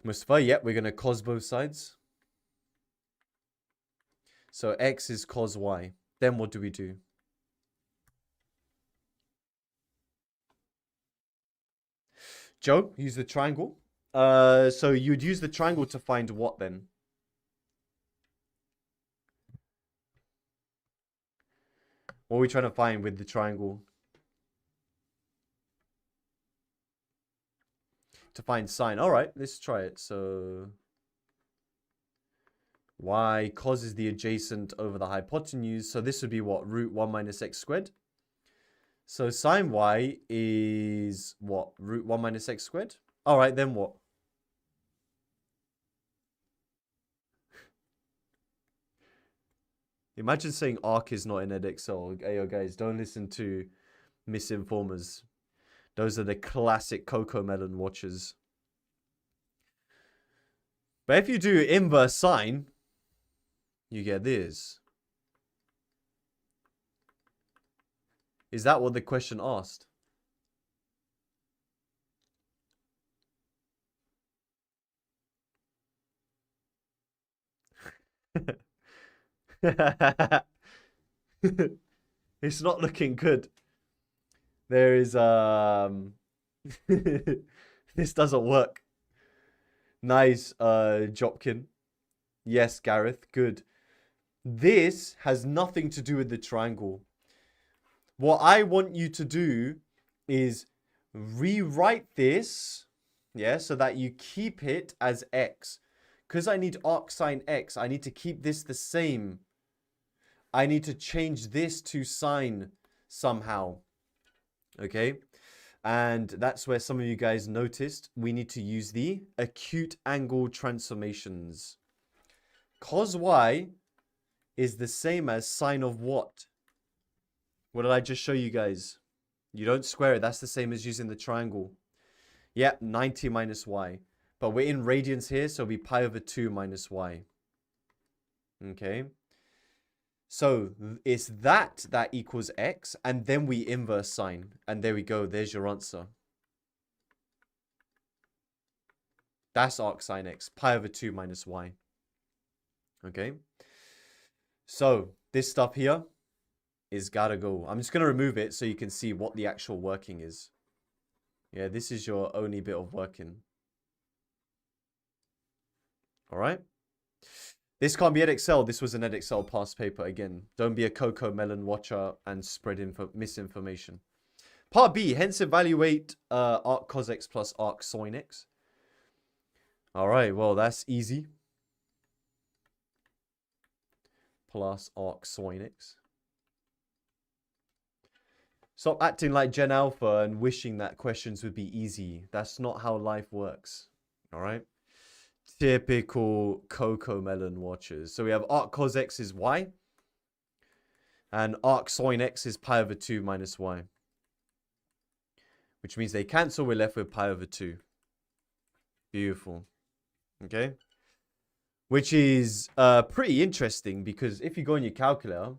B: Mustafa, yep, we're going to cos both sides. So x is cos y. Then what do we do? Joe, use the triangle. So you'd use the triangle to find what then? What are we trying to find with the triangle? To find sine. All right, let's try it. So y cos is the adjacent over the hypotenuse. So this would be what? Root 1 minus x squared. So sine y is what? Root 1 minus x squared. All right, then what? Imagine saying arc is not in EDEXCEL. Hey, yo, guys, don't listen to misinformers. Those are the classic Coco Melon watchers. But if you do inverse sine, you get this. Is that what the question asked? It's not looking good. There is this doesn't work. Nice, Jopkin. Yes, Gareth, good. This has nothing to do with the triangle. What I want you to do is rewrite this, yeah, so that you keep it as x. Because I need arc sine x, I need to keep this the same. I need to change this to sine somehow. Okay? And that's where some of you guys noticed we need to use the acute angle transformations. Cos y is the same as sine of what? What did I just show you guys? You don't square it. That's the same as using the triangle. Yep, 90 minus y. But we're in radians here, so it'll be pi over 2 minus y. Okay. So it's that equals x, and then we inverse sine. And there we go. There's your answer. That's arc sine x. Pi over 2 minus y. Okay. So this stuff here is gotta go. I'm just going to remove it so you can see what the actual working is. Yeah, this is your only bit of working. All right. This can't be EDEXCEL. This was an EDEXCEL past paper. Again, don't be a Coco Melon watcher and spread misinformation. Part B, hence evaluate arc cos x plus arc sin x. All right, well, that's easy. Plus arc sin x. Stop acting like Gen Alpha and wishing that questions would be easy. That's not how life works. All right. Typical Coco Melon watchers. So we have arc cos x is y. And arc sin x is pi over 2 minus y. Which means they cancel. We're left with pi over 2. Beautiful. Okay. Which is pretty interesting because if you go on your calculator,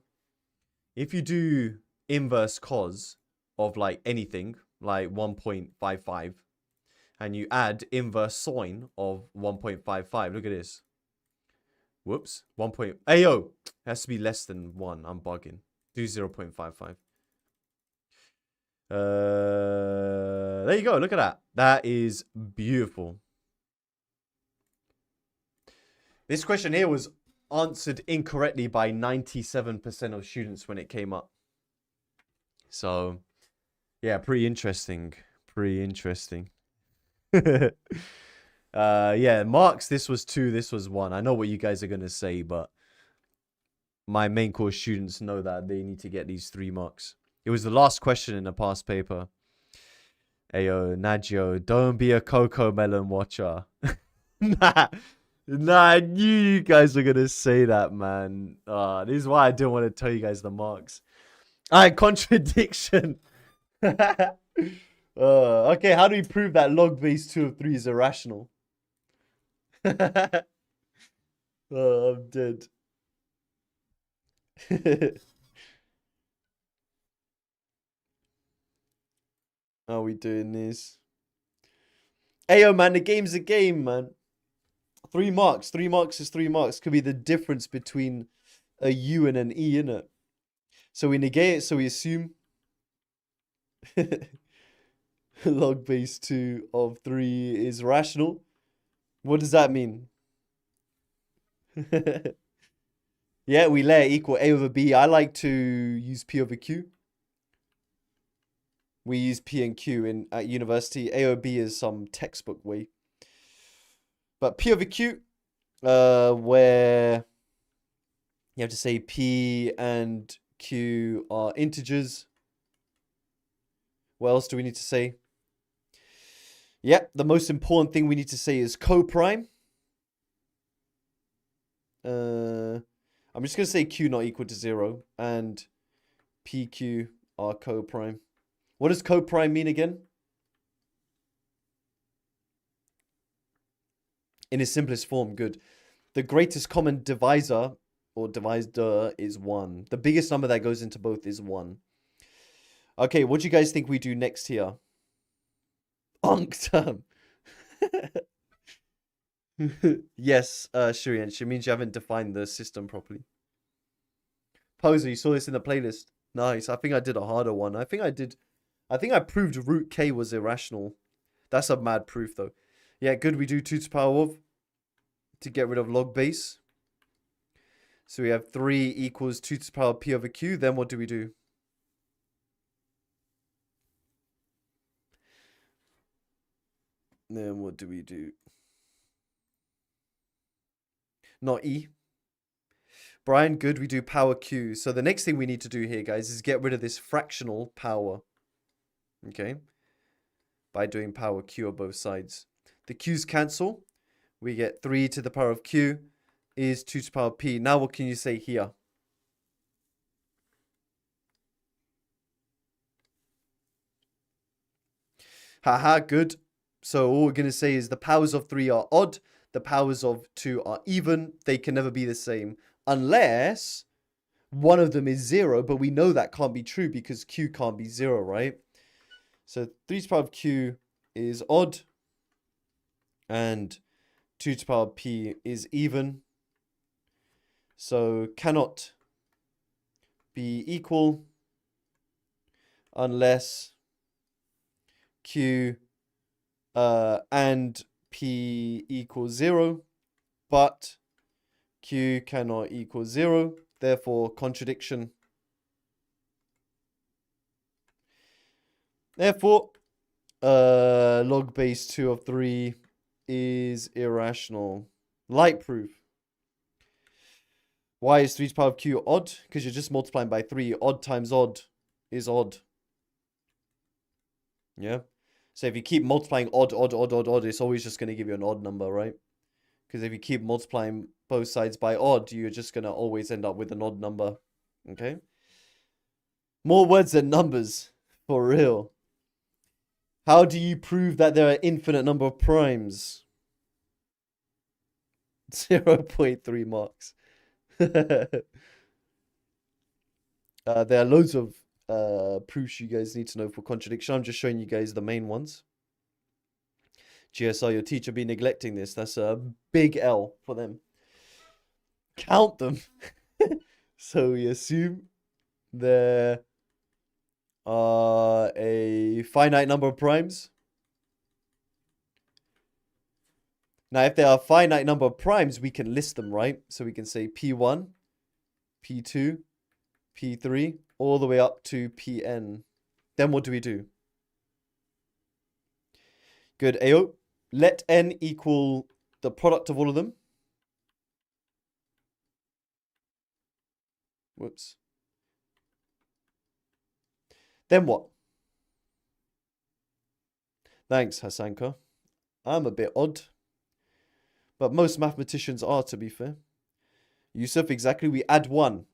B: if you do inverse cos of like anything, like 1.55, and you add inverse sine of 1.55. Look at this. Whoops. 1. Ayo! It has to be less than 1. I'm bugging. Do 0.55. There you go. Look at that. That is beautiful. This question here was answered incorrectly by 97% of students when it came up. So, yeah, pretty interesting. Pretty interesting. Yeah, marks, this was 2, this was 1. I know what you guys are going to say, but my main course students know that they need to get these 3 marks. It was the last question in the past paper. Ayo, Naggio, don't be a Coco Melon watcher. Nah, I knew you guys were going to say that, man. This is why I didn't want to tell you guys the marks. Alright, contradiction. Okay, how do we prove that log base 2 of 3 is irrational? Oh, I'm dead. Are we doing this? Ayo, man, the game's a game, man. 3 marks. 3 marks is 3 marks. Could be the difference between a U and an E, innit? So we negate it, so we assume log base 2 of 3 is rational. What does that mean? Yeah, we let it equal A over B. I like to use P over Q. We use P and Q at university. A over B is some textbook way. But P over Q, where you have to say P and Q are integers. What else do we need to say? Yep, the most important thing we need to say is co-prime. I'm just going to say Q not equal to 0 and PQ are co-prime. What does co-prime mean again? In its simplest form, good. The greatest common divisor or divisor is 1. The biggest number that goes into both is 1.
A: Okay, what do you guys think we do next here? Term. Yes, Shurian. She means you haven't defined the system properly. Poser, you saw this in the playlist. Nice. I think I did a harder one. I think I proved root K was irrational. That's a mad proof though. Yeah, good. We do 2 to the power of to get rid of log base. So we have 3 equals 2 to the power P over Q. Then what do we do? Then what do we do? Not E. Brian, good. We do power Q. So the next thing we need to do here, guys, is get rid of this fractional power. Okay. By doing power Q on both sides. The Q's cancel. We get 3 to the power of Q is 2 to the power of P. Now what can you say here? Haha, good. So all we're going to say is the powers of 3 are odd. The powers of 2 are even. They can never be the same. Unless one of them is 0. But we know that can't be true because Q can't be 0, right? So 3 to the power of Q is odd. And 2 to the power of P is even. So cannot be equal unless Q and P equals 0, but Q cannot equal 0, therefore contradiction. Therefore, log base 2 of 3 is irrational. Light proof. Why is 3 to the power of Q odd? Because you're just multiplying by 3. Odd times odd is odd. Yeah. So if you keep multiplying odd, it's always just going to give you an odd number, right? Because if you keep multiplying both sides by odd, you're just going to always end up with an odd number. Okay? More words than numbers. For real. How do you prove that there are infinite number of primes? 0.3 marks. There are loads of proofs you guys need to know for contradiction. I'm just showing you guys the main ones. GSR, your teacher be neglecting this. That's a big L for them. Count them. So we assume there are a finite number of primes. Now, if there are a finite number of primes, we can list them, right? So we can say P1, P2, P3, all the way up to Pn. Then what do we do? Good. AO. Let n equal the product of all of them. Whoops. Then what? Thanks, Hasanka. I'm a bit odd. But most mathematicians are, to be fair. Yusuf, exactly. We add 1.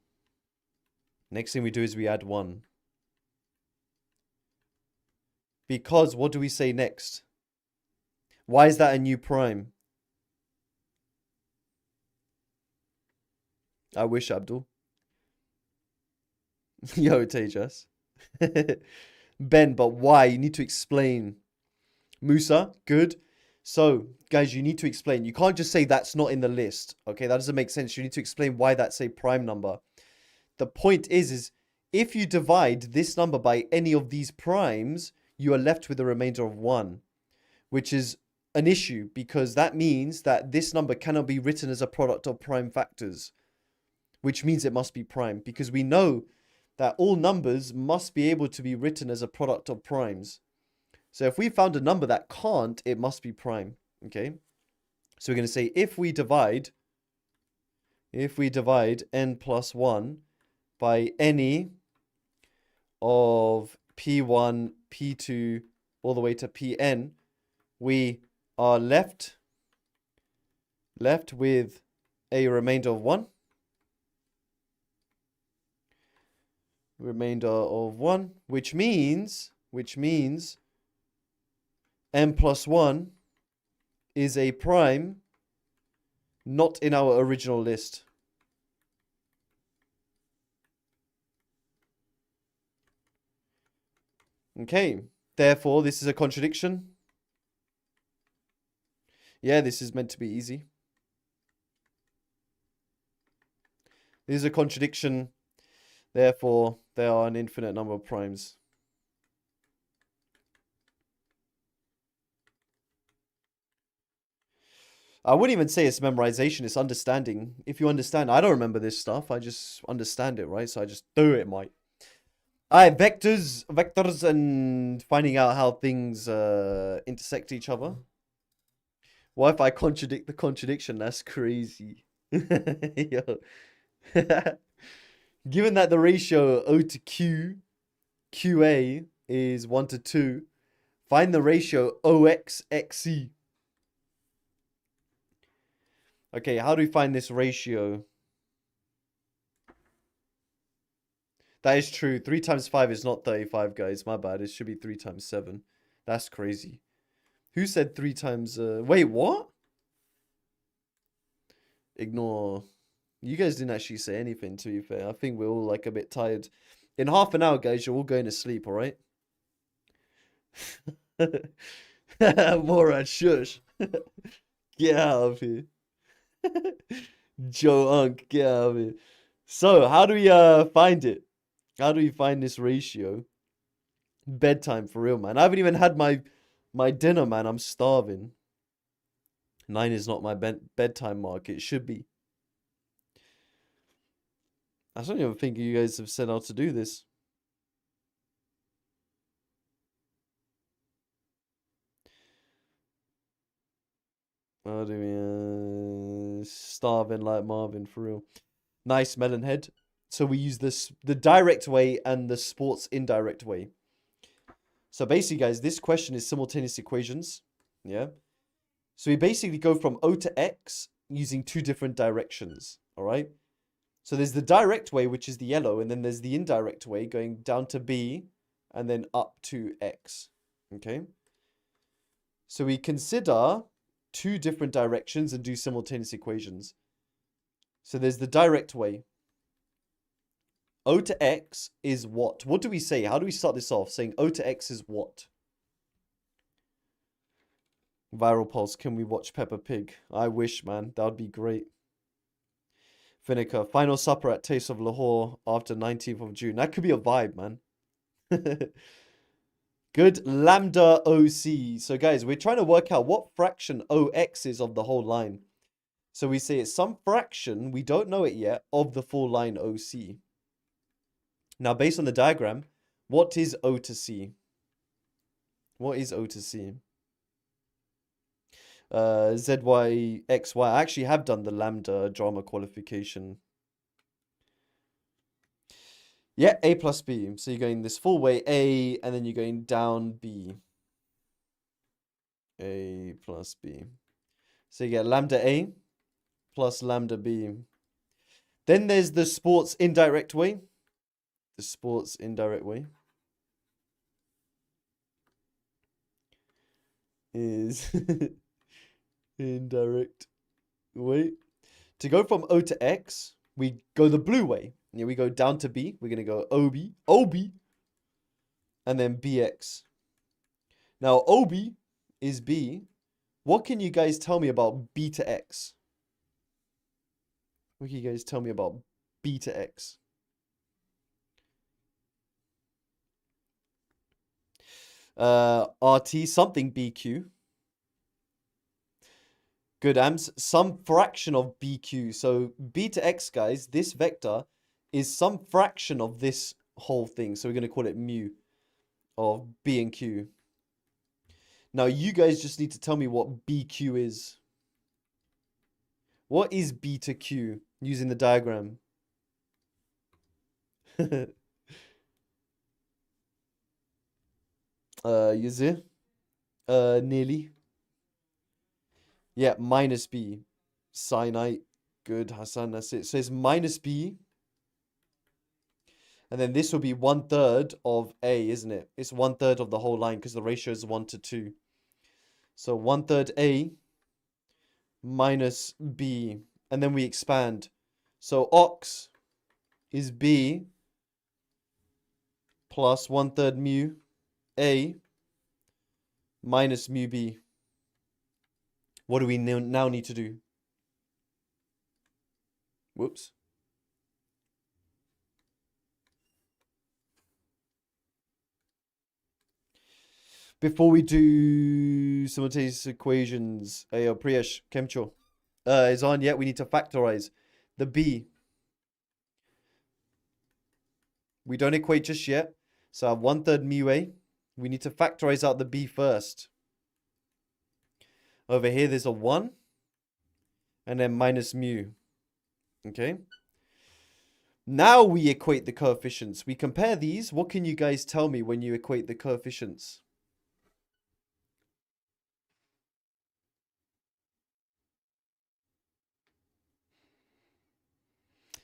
A: Next thing we do is we add 1. Because what do we say next? Why is that a new prime? I wish, Abdul. Yo, Tejas. Ben, but why? You need to explain. Musa, good. So, guys, you need to explain. You can't just say that's not in the list. Okay, that doesn't make sense. You need to explain why that's a prime number. The point is if you divide this number by any of these primes, you are left with a remainder of 1, which is an issue because that means that this number cannot be written as a product of prime factors, which means it must be prime because we know that all numbers must be able to be written as a product of primes. So if we found a number that can't, it must be prime. Okay. So we're going to say if we divide n plus 1 by any of P1, P2, all the way to Pn, we are left with a remainder of 1. Remainder of 1, which means n plus 1 is a prime not in our original list. Okay. Therefore, this is a contradiction. Yeah, this is meant to be easy. This is a contradiction. Therefore, there are an infinite number of primes. I wouldn't even say it's memorization, it's understanding. If you understand, I don't remember this stuff. I just understand it, right? So I just do it, mate. Alright, vectors and finding out how things intersect each other. What if I contradict the contradiction? That's crazy. Yo. Given that the ratio O to Q, QA is 1 to 2, find the ratio OXXC. Okay, how do we find this ratio? That is true. 3 times 5 is not 35, guys. My bad. It should be 3 times 7. That's crazy. Who said 3 times... Wait, what? Ignore. You guys didn't actually say anything, to be fair. I think we're all, like, a bit tired. In half an hour, guys, you're all going to sleep, alright? Morad, shush. Get out of here. Joe Unk, get out of here. So, how do we find it? How do we find this ratio? Bedtime, for real, man. I haven't even had my dinner, man. I'm starving. 9 is not my bedtime mark. It should be. I don't even think you guys have set out to do this. How do we starving like Marvin, for real? Nice, Melonhead. So we use this the direct way and the sports indirect way. So basically, guys, this question is simultaneous equations. Yeah. So we basically go from O to X using 2 different directions. All right. So there's the direct way, which is the yellow, and then there's the indirect way going down to B and then up to X. Okay. So we consider 2 different directions and do simultaneous equations. So there's the direct way. O to X is what? What do we say? How do we start this off? Saying O to X is what? Viral Pulse, can we watch Peppa Pig? I wish, man. That would be great. Vinegar, final supper at Taste of Lahore after 19th of June. That could be a vibe, man. Good. Lambda OC. So, guys, we're trying to work out what fraction OX is of the whole line. So we say it's some fraction, we don't know it yet, of the full line OC. Now, based on the diagram, what is O to C? What is O to C? ZY, XY. I actually have done the lambda drama qualification. Yeah, A plus B. So you're going this full way A, and then you're going down B. A plus B. So you get lambda A plus lambda B. Then there's the sports indirect way. The sports indirect way is indirect way. To go from O to X, we go the blue way. Yeah, we go down to B. We're going to go OB, and then BX. Now, OB is B. What can you guys tell me about B to X? What can you guys tell me about B to X? RT, something BQ. Good, Ams. Some fraction of BQ. So B to X, guys, this vector is some fraction of this whole thing. So we're going to call it mu of B and Q. Now, you guys just need to tell me what BQ is. What is B to Q using the diagram? Yazir? Nearly. Yeah, minus B. Sinite. Good, Hassan, that's it. So it's minus B. And then this will be 1/3 of A, isn't it? It's 1/3 of the whole line because the ratio is 1 to 2. So 1/3 A minus B. And then we expand. So ox is B plus 1/3 mu A minus mu B. What do we now need to do? Whoops. Before we do simultaneous equations, ayo, Priyesh, Kemcho, is on yet. We need to factorize the B. We don't equate just yet. So I have 1/3 mu A. We need to factorize out the B first. Over here, there's a 1. And then minus mu. Okay. Now we equate the coefficients. We compare these. What can you guys tell me when you equate the coefficients?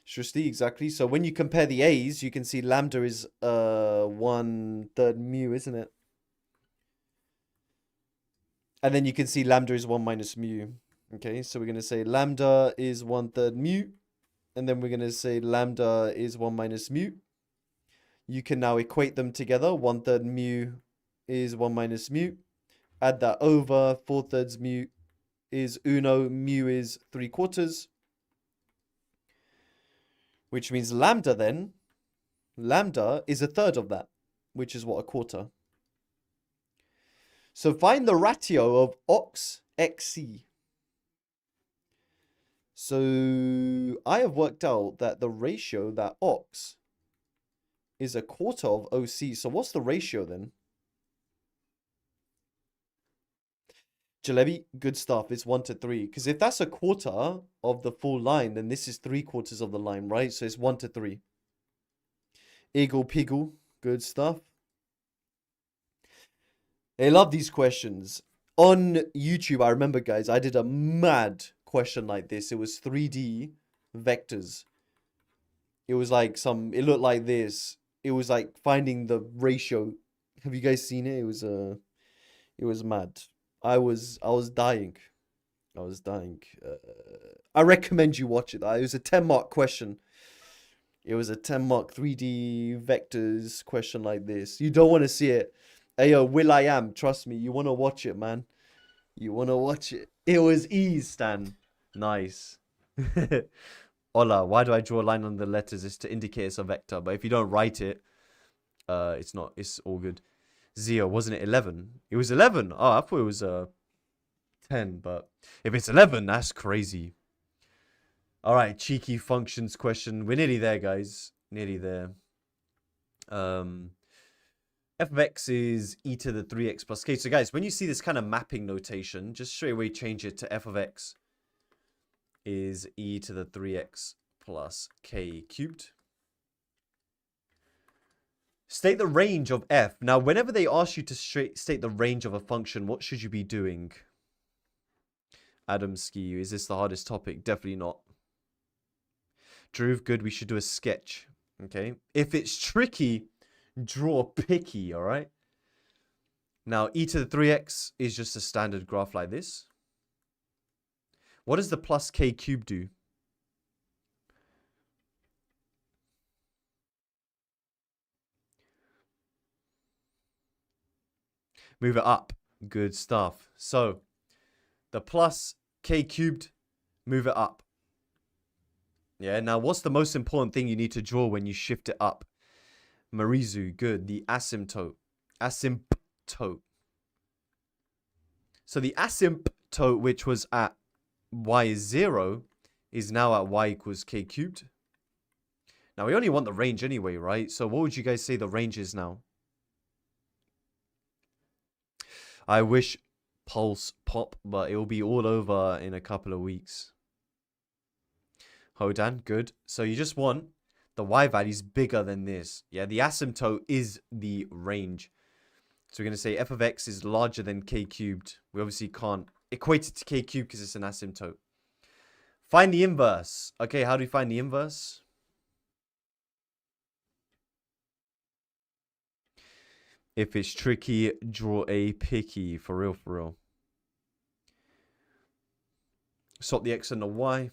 A: Shrusti, exactly. So when you compare the A's, you can see lambda is 1/3 mu, isn't it? And then you can see lambda is 1 minus mu. Okay, so we're going to say lambda is 1/3 mu. And then we're going to say lambda is 1 minus mu. You can now equate them together. 1/3 mu is 1 minus mu. Add that over. 4/3 mu is uno. Mu is 3/4. Which means lambda then. Lambda is 1/3 of that. Which is what, a quarter. So find the ratio of ox xc. So I have worked out that the ratio that ox is 1/4 of OC. So what's the ratio then? Jalebi, good stuff. It's 1/3. Because if that's 1/4 of the full line, then this is 3/4 of the line, right? So it's 1/3. Eagle piggle, good stuff. I love these questions. On YouTube, I remember, guys, I did a mad question like this. It was 3D vectors. It was like it looked like this. It was like finding the ratio. Have you guys seen it? It was mad. I was dying. I was dying. I recommend you watch it. It was a 10-mark question. It was a 10-mark 3D vectors question like this. You don't want to see it. Ayo, Will I Am, trust me, you want to watch it, man. You want to watch it. It was ease, Stan.
B: Nice. Hola, why do I draw a line on the letters? It's to indicate it's a vector. But if you don't write it, it's not. It's all good. Zio, wasn't it 11? It was 11. Oh, I thought it was 10. But if it's 11, that's crazy. All right, cheeky functions question. We're nearly there, guys. Nearly there. F of x is e to the 3x plus k. So, guys, when you see this kind of mapping notation, just straight away change it to f of x is e to the 3x plus k cubed. State the range of f. Now, whenever they ask you to state the range of a function, what should you be doing? Adam Ski, is this the hardest topic? Definitely not. Drew, good. We should do a sketch. Okay. If it's tricky, draw picky, all right? Now, e to the 3x is just a standard graph like this. What does the plus k cubed do? Move it up. Good stuff. So, the plus k cubed, move it up. Yeah, now what's the most important thing you need to draw when you shift it up? Marizu, good. The asymptote. Asymptote. So the asymptote, which was at y is 0, is now at y equals k cubed. Now, we only want the range anyway, right? So what would you guys say the range is now? I wish pulse pop, but it will be all over in a couple of weeks. Hodan, good. So you just want the y values bigger than this. Yeah, the asymptote is the range. So we're going to say f of x is larger than k cubed. We obviously can't equate it to k cubed because it's an asymptote. Find the inverse. Okay, how do we find the inverse? If it's tricky, draw a picky. For real, for real. Swap the x and the y.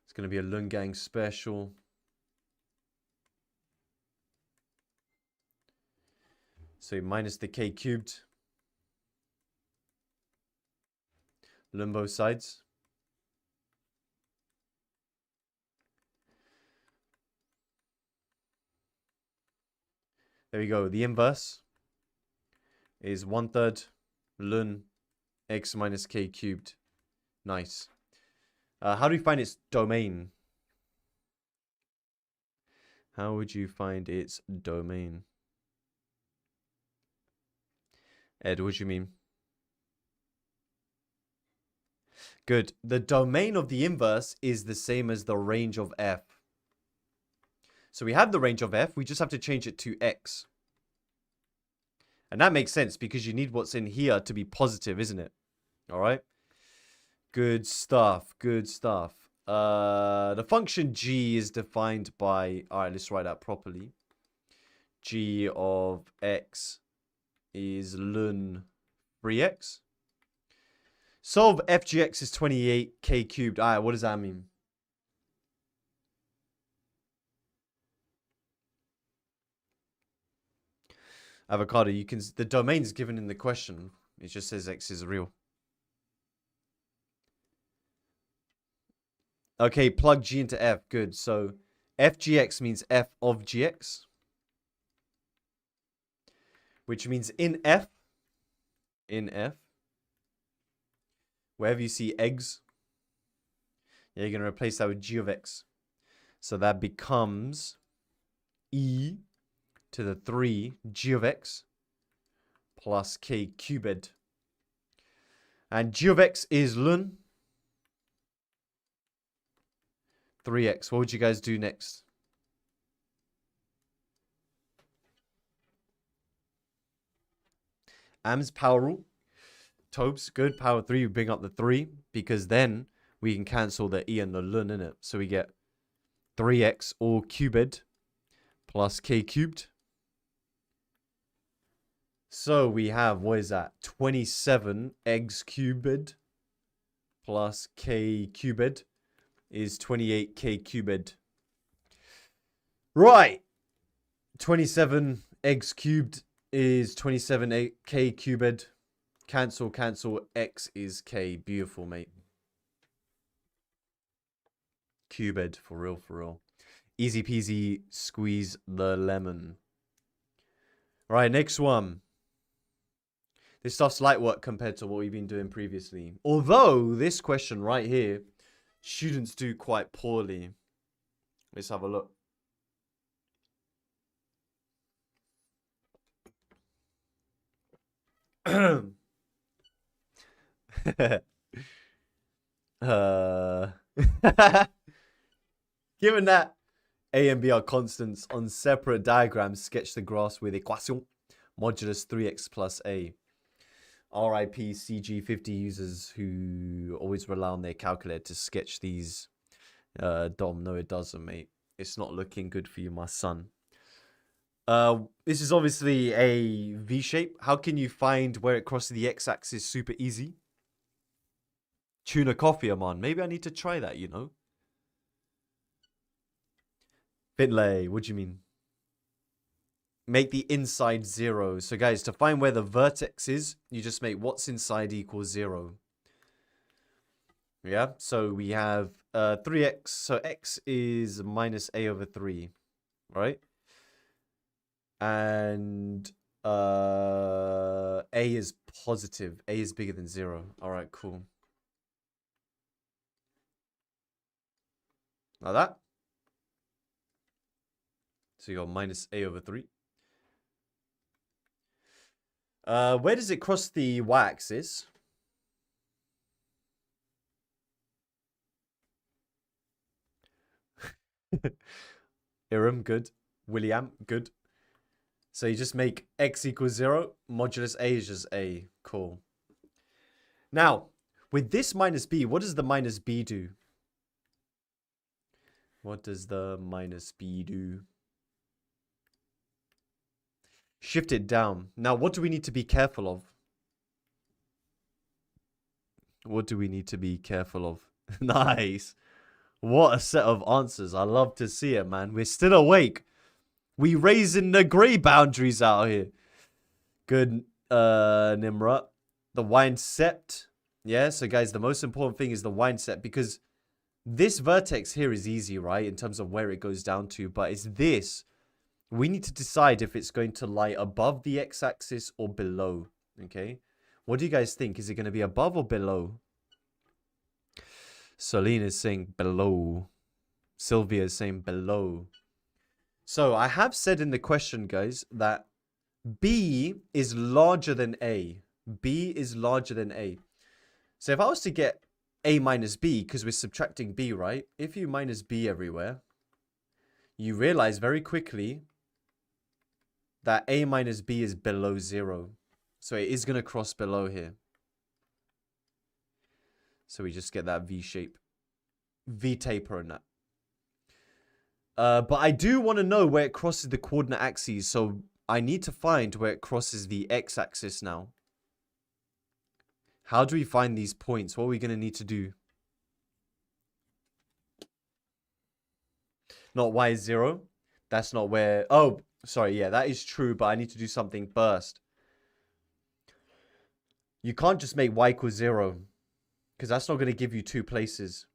B: It's going to be a Lungang special. So minus the k cubed. Learn both sides. There we go. The inverse is 1/3 ln x minus k cubed. Nice. How do we find its domain? How would you find its domain? Ed, what do you mean? Good. The domain of the inverse is the same as the range of f. So we have the range of f. We just have to change it to x. And that makes sense because you need what's in here to be positive, isn't it? All right. Good stuff. Good stuff. The function g is defined by... All right, let's write that properly. G of x is ln 3x. Solve f(gx) is 28k cubed. All right, what does that mean? Avocado, you can... The domain is given in the question. It just says x is real. Okay, plug g into f. Good. So f(gx) means f of gx. Which means in f, wherever you see eggs, you're going to replace that with g of x. So that becomes e to the 3 g of x plus k cubed. And g of x is ln 3x. What would you guys do next? Am's power rule. Tobes, good. Power 3, we bring up the 3 because then we can cancel the e and the ln in it. So we get 3x all cubed plus k cubed. So we have, what is that? 27 eggs cubed plus k cubed is 28k cubed. Right. 27 eggs cubed is 27k cubed. Cancel, cancel. X is k. Beautiful, mate. Cubed, for real, for real. Easy peasy, squeeze the lemon. Right, next one. This stuff's light work compared to what we've been doing previously. Although, this question right here, students do quite poorly. Let's have a look. Given that a and b are constants on separate diagrams, sketch the graphs with equation modulus 3x plus a. RIP CG50 users who always rely on their calculator to sketch these. Dom, no it doesn't, mate. It's not looking good for you, my son. This is obviously a V shape. How can you find where it crosses the x-axis? Super easy. Tuna coffee, Aman. Maybe I need to try that, you know. Finlay, what do you mean? Make the inside 0. So guys, to find where the vertex is, you just make what's inside equals 0. Yeah, so we have 3x. So x is minus a over 3, right? And a is positive. A is bigger than 0. All right, cool. Like that. So you got minus a over 3. Where does it cross the y-axis? Iram, good. William, good. So you just make x equals 0. Modulus a is just a. Cool. Now, with this minus b, what does the minus b do? What does the minus b do? Shift it down. Now, what do we need to be careful of? What do we need to be careful of? Nice. What a set of answers. I love to see it, man. We're still awake. We raising the grey boundaries out here. Good, Nimra. The wine sept. Yeah, so guys, the most important thing is the wine sept, because this vertex here is easy, right? In terms of where it goes down to, but it's this. We need to decide if it's going to lie above the x-axis or below, okay? What do you guys think? Is it going to be above or below? Celine is saying below. Sylvia is saying below. So I have said in the question, guys, that B is larger than A. B is larger than A. So if I was to get A minus B, because we're subtracting B, right? If you minus B everywhere, you realize very quickly that A minus B is below 0. So it is going to cross below here. So we just get that V shape. V taper and that. But I do want to know where it crosses the coordinate axes. So I need to find where it crosses the x-axis now. How do we find these points? What are we going to need to do? Not y is 0. That's not where... Oh, sorry. Yeah, that is true. But I need to do something first. You can't just make y equals 0. Because that's not going to give you 2 places.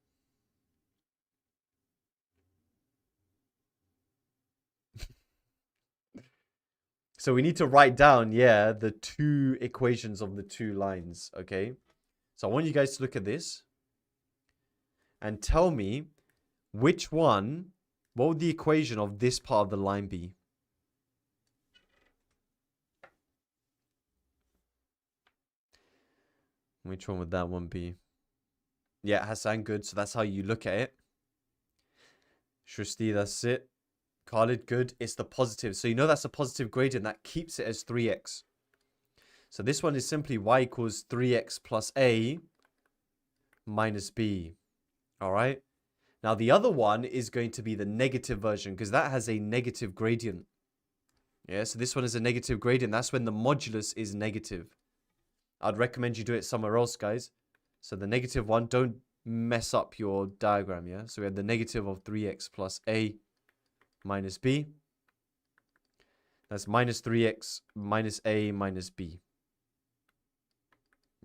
B: So we need to write down, yeah, the 2 equations of the 2 lines, okay? So I want you guys to look at this and tell me which one, what would the equation of this part of the line be? Which one would that one be? Yeah, Hassan, good. So that's how you look at it. Shristi, that's it. Khalid, good. It's the positive. So you know that's a positive gradient. That keeps it as 3x. So this one is simply y equals 3x plus a minus b. All right. Now the other one is going to be the negative version because that has a negative gradient. Yeah, so this one is a negative gradient. That's when the modulus is negative. I'd recommend you do it somewhere else, guys. So the negative one, don't mess up your diagram, yeah? So we have the negative of 3x plus a minus b. That's minus 3x minus a minus b.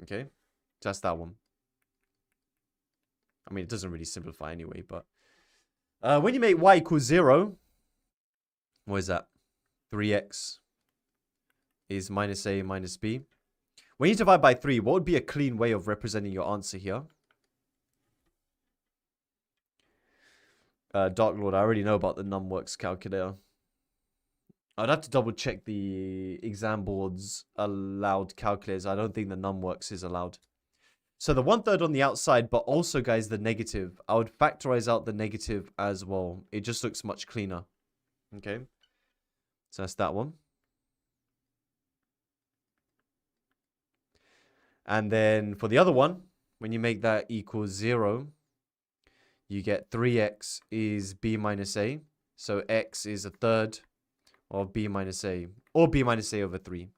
B: Okay? Just that one. I mean, it doesn't really simplify anyway, but... when you make y equals 0, what is that? 3x is minus a minus b. When you divide by 3, what would be a clean way of representing your answer here? Dark Lord, I already know about the numworks calculator. I'd have to double check the exam board's allowed calculators. I don't think the numworks is allowed. So the 1/3 on the outside, but also, guys, the negative. I would factorize out the negative as well. It just looks much cleaner. Okay. So that's that one. And then for the other one, when you make that equals 0, you get 3x is b minus a. So x is 1/3 of b minus a. Or b minus a over 3.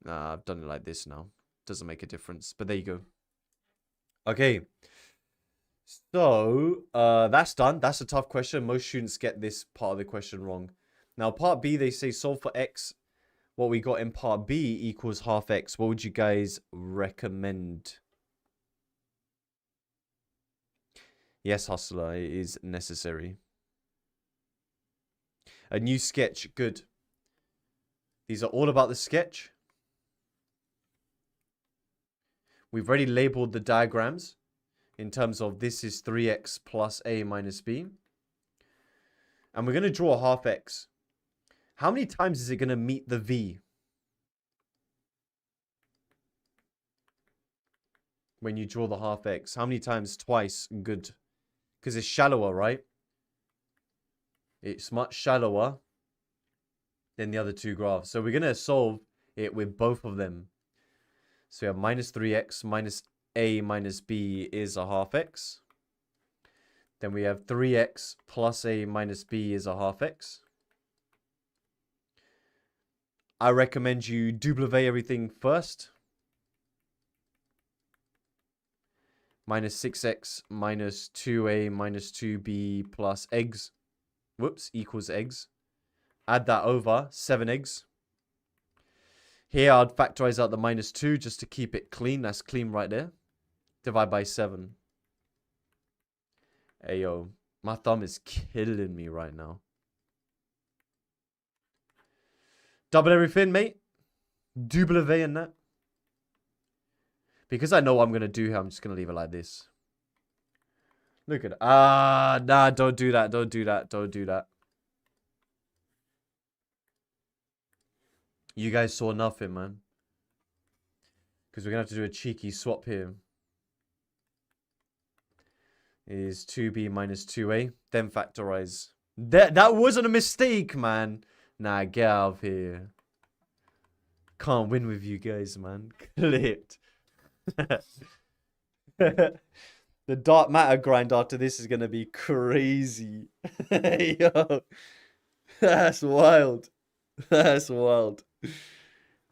B: I've done it like this now. Doesn't make a difference. But there you go. Okay. So, that's done. That's a tough question. Most students get this part of the question wrong. Now, part B, they say solve for x. What we got in part B equals half x. What would you guys recommend? Yes, Hustler, it is necessary. A new sketch, good. These are all about the sketch. We've already labeled the diagrams in terms of this is 3x plus a minus b. And we're going to draw a half x. How many times is it going to meet the v? When you draw the half x. How many times? Twice. Good. Because it's shallower, right? It's much shallower than the other two graphs. So we're going to solve it with both of them. So we have minus 3x minus a minus b is a half x. Then we have 3x plus a minus b is a half x. I recommend you duplicate everything first. Minus 6x minus 2a minus 2b plus eggs. Whoops, equals eggs. Add that over, 7 eggs. Here, I'd factorize out the -2 just to keep it clean. That's clean right there. Divide by 7. Hey, yo. My thumb is killing me right now. Double everything, mate. Double in that. Because I know what I'm going to do here, I'm just going to leave it like this. Look at it. Nah, don't do that. Don't do that. Don't do that. You guys saw nothing, man. Because we're going to have to do a cheeky swap here. Is 2b minus 2a. Then factorize. That wasn't a mistake, man. Nah, get out of here. Can't win with you guys, man. Clipped. The dark matter grind after this is going to be crazy. Yo. That's wild. That's wild.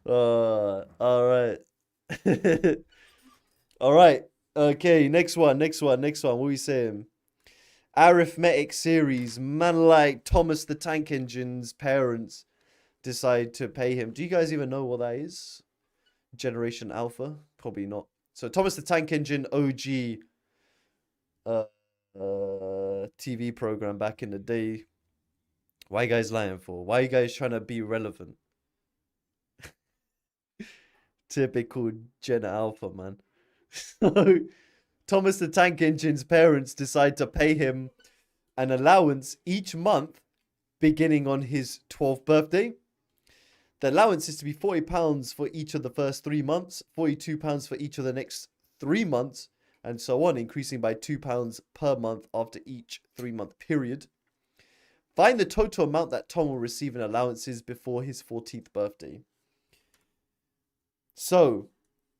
B: All right. All right. Okay, next one. What are we saying? Arithmetic series. Man like Thomas the Tank Engine's parents decide to pay him. Do you guys even know what that is? Generation Alpha? Probably not. So Thomas the Tank Engine OG TV program back in the day. Why are you guys lying for? Why are you guys trying to be relevant? Typical Gen Alpha, man. So Thomas the Tank Engine's parents decide to pay him an allowance each month beginning on his 12th birthday. The allowance is to be £40 for each of the first 3 months, £42 for each of the next 3 months, and so on, increasing by £2 per month after each 3-month period. Find the total amount that Tom will receive in allowances before his 14th birthday. So,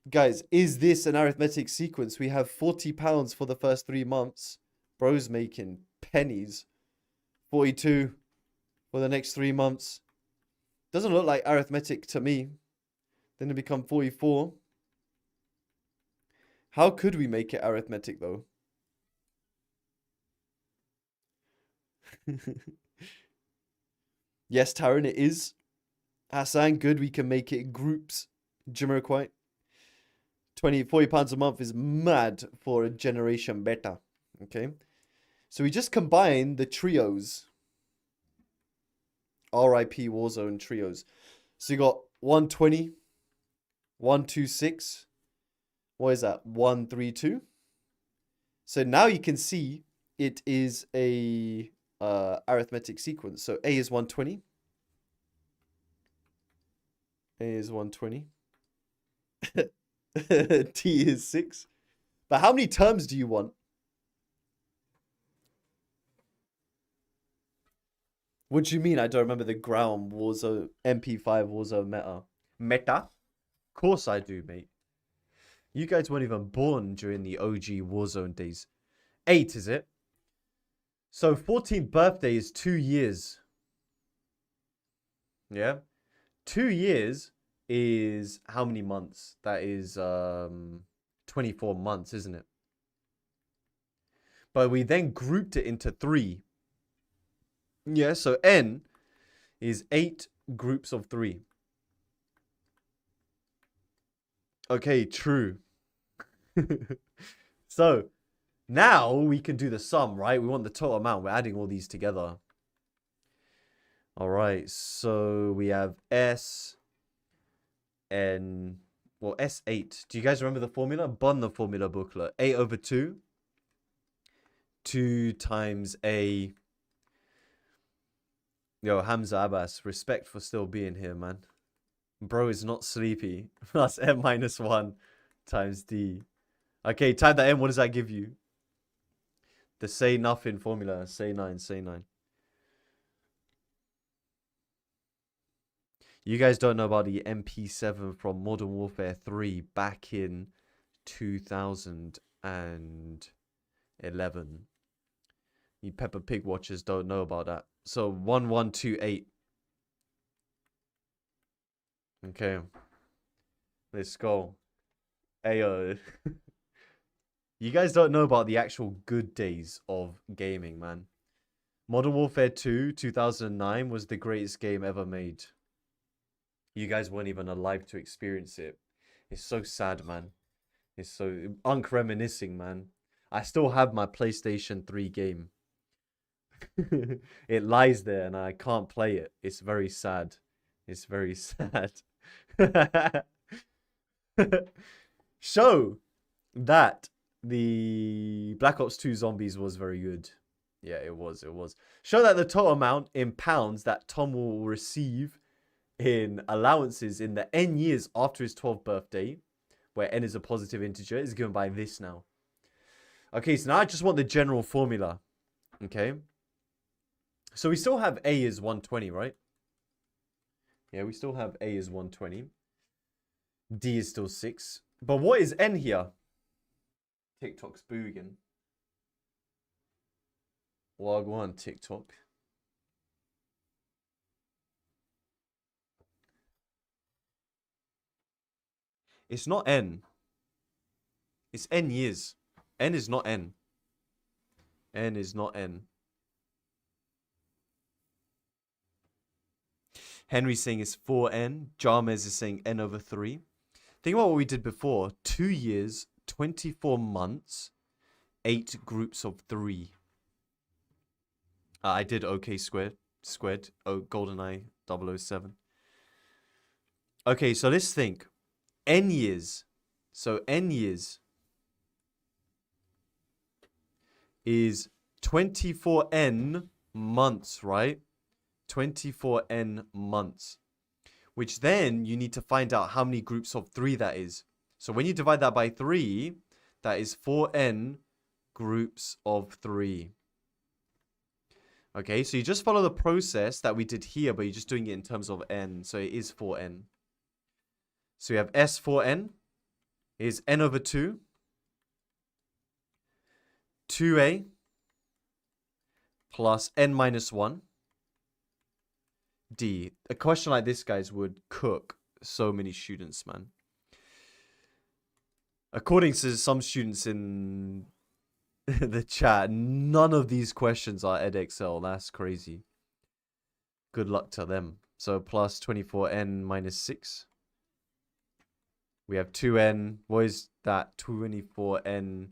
B: guys, is this an arithmetic sequence? We have £40 for the first 3 months. Bro's making pennies. 42 for the next 3 months. Doesn't look like arithmetic to me. Then it become 44. How could we make it arithmetic, though? Yes, Taran, it is. Hassan, good. We can make it groups. Jamiroquai. £40 a month is mad for a generation beta. Okay. So we just combine the trios. RIP Warzone trios. So you got 120, 126. What is that? 132. So now you can see it is a arithmetic sequence. So A is 120. A is 120. T is 6. But how many terms do you want? What do you mean? I don't remember the ground Warzone MP5 Warzone meta. Meta? Of course I do, mate. You guys weren't even born during the OG Warzone days. 8, is it? So 14th birthday is 2 years. Yeah? 2 years is how many months? That is 24 months, isn't it? But we then grouped it into 3. Yeah, so N is 8 groups of 3. Okay, true. So now we can do the sum, right? We want the total amount. We're adding all these together. All right, so we have S and, well, S8. Do you guys remember the formula? Bond the formula booklet. 8 over 2. 2 times A. Yo, Hamza Abbas, respect for still being here, man. Bro is not sleepy. Plus M minus 1 times D. Okay, time that M. What does that give you? The say nothing formula. Say 9, say 9. You guys don't know about the MP7 from Modern Warfare 3 back in 2011. You Peppa Pig watchers don't know about that. So 1128. Okay. Let's go. Ayo. You guys don't know about the actual good days of gaming, man. Modern Warfare 2, 2009 was the greatest game ever made. You guys weren't even alive to experience it. It's so sad, man. It's so unreminiscing, man. I still have my PlayStation 3 game. It lies there and I can't play it. It's very sad. It's very sad. Show that the Black Ops 2 Zombies was very good. Yeah, it was. It was. Show that the total amount in pounds that Tom will receive in allowances in the N years after his 12th birthday, where N is a positive integer, is given by this now. Okay, so now I just want the general formula. Okay. So we still have A is 120, right? Yeah, we still have A is 120. D is still 6. But what is N here? TikTok's booging. Wagwan TikTok. It's not N. It's N years. N is not N. N is not N. Henry's saying it's 4N. Jarmez is saying N over 3. Think about what we did before. 2 years, 24 months, 8 groups of 3. I did OK squared. Oh, GoldenEye 007. Okay, so let's think. N years. So N years is 24N months, right? 24N months. Which then you need to find out how many groups of 3 that is. So when you divide that by 3, that is 4N groups of 3. Okay, so you just follow the process that we did here, but you're just doing it in terms of N. So it is 4N. So you have S4N is N over 2. 2A plus N minus 1. D. A question like this, guys, would cook so many students, man. According to some students in the chat, none of these questions are EDEXCEL. That's crazy. Good luck to them. So plus 24N minus 6. We have 2N. What is that? 24N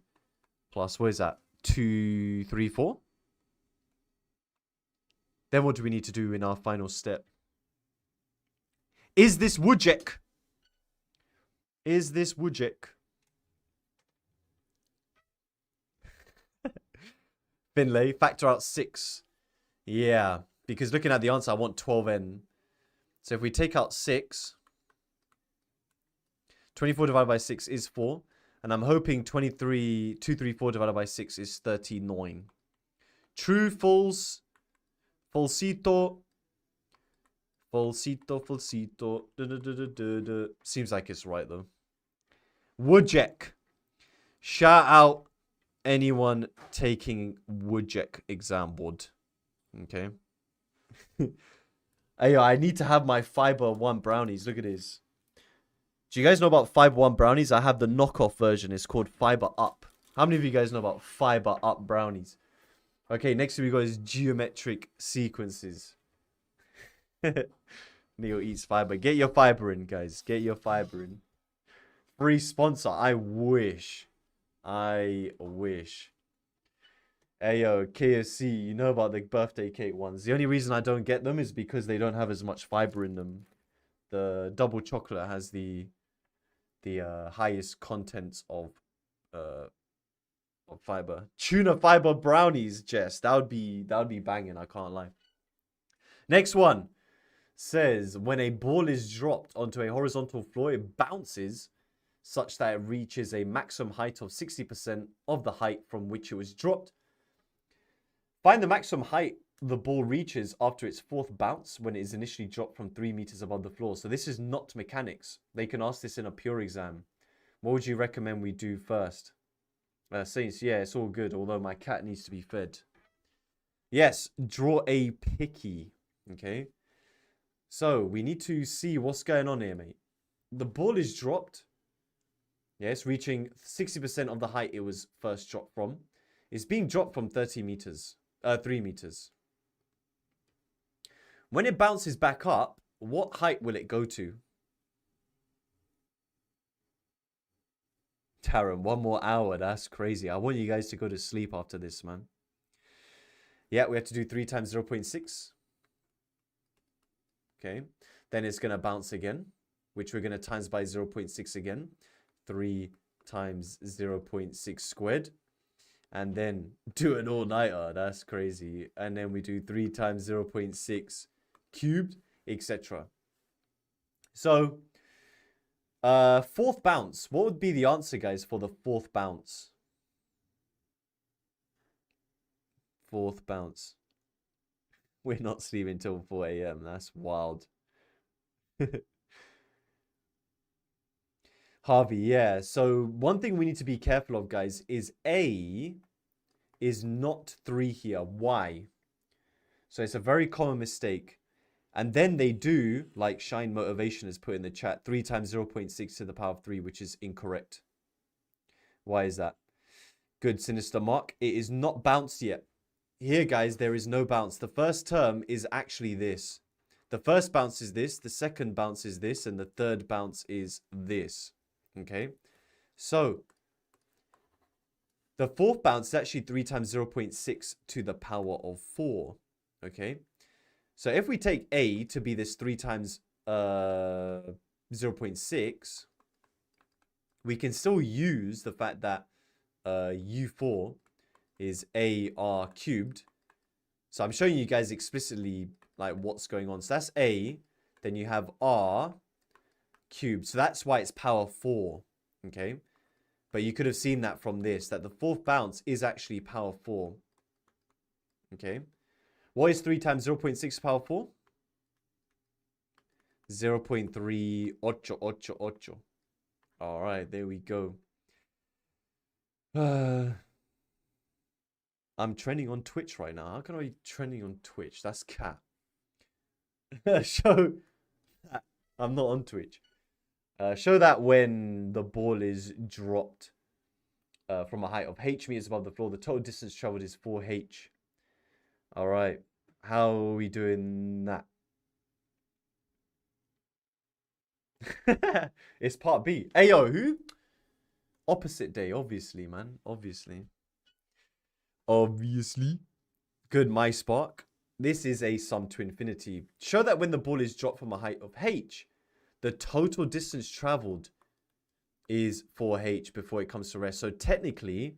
B: plus, what is that? 2, 3, 4? Then what do we need to do in our final step? Is this Wujek? Is this Wujek? Finlay, factor out 6. Yeah, because looking at the answer, I want 12N. So if we take out 6, 24 divided by 6 is 4. And I'm hoping 234 divided by 6 is 39. True, false, falsito. Falsito, falsito. Seems like it's right, though. Wujek. Shout out anyone taking Wujek exam board. Okay. Hey, I need to have my Fiber 1 brownies. Look at this. Do you guys know about Fiber 1 brownies? I have the knockoff version. It's called Fiber Up. How many of you guys know about Fiber Up brownies? Okay, next we got is geometric sequences. Neil eats fiber. Get your fiber in, guys. Get your fiber in. Free sponsor. I wish. I wish. Ayo, KFC, you know about the birthday cake ones. The only reason I don't get them is because they don't have as much fiber in them. The double chocolate has the highest contents of fiber. Tuna fiber brownies, Jess. That would be banging, I can't lie. Next one says when a ball is dropped onto a horizontal floor, it bounces such that it reaches a maximum height of 60% of the height from which it was dropped. Find the maximum height the ball reaches after its 4th bounce when it is initially dropped from 3 meters above the floor. So this is not mechanics. They can ask this in a pure exam. What would you recommend we do first? Saints, yeah, it's all good, although my cat needs to be fed. Yes, draw a picky. Okay. So we need to see what's going on here, mate. The ball is dropped. Yes, reaching 60% of the height it was first dropped from. It's being dropped from 3 meters. When it bounces back up, what height will it go to? Taran, 1 more hour. That's crazy. I want you guys to go to sleep after this, man. Yeah, we have to do 3 times 0.6. Okay. Then it's going to bounce again, which we're going to times by 0.6 again. 3 times 0.6 squared. And then do an all-nighter. That's crazy. And then we do 3 times 0.6 cubed, etc. So, fourth bounce. What would be the answer, guys, for the fourth bounce? Fourth bounce. We're not sleeping till 4 a.m. That's wild. Harvey, yeah. So one thing we need to be careful of, guys, is A is not 3 here. Why? So it's a very common mistake. And then they do, like Shine Motivation has put in the chat, 3 times 0.6 to the power of 3, which is incorrect. Why is that? Good, Sinister Mark. It is not bounced yet. Here, guys, there is no bounce. The first term is actually this. The first bounce is this, the second bounce is this, and the third bounce is this. Okay? So, the fourth bounce is actually 3 times 0.6 to the power of 4. Okay? So, if we take A to be this 3 times 0.6, we can still use the fact that U4 is AR cubed. So I'm showing you guys explicitly like what's going on. So that's A, then you have R cubed. So that's why it's power 4, okay? But you could have seen that from this, that the fourth bounce is actually power 4, okay? What is 3 times 0.6 power 4? 0.38888. All right, there we go. I'm trending on Twitch right now. How can I be trending on Twitch? That's cat. Show that. I'm not on Twitch. Show that when the ball is dropped from a height of h meters above the floor. The total distance traveled is 4h. All right. How are we doing that? It's part B. Ayo, who? Opposite day, obviously, man. Obviously. Good, my spark. This is a sum to infinity. Show that when the ball is dropped from a height of h, the total distance traveled is 4h before it comes to rest. So technically,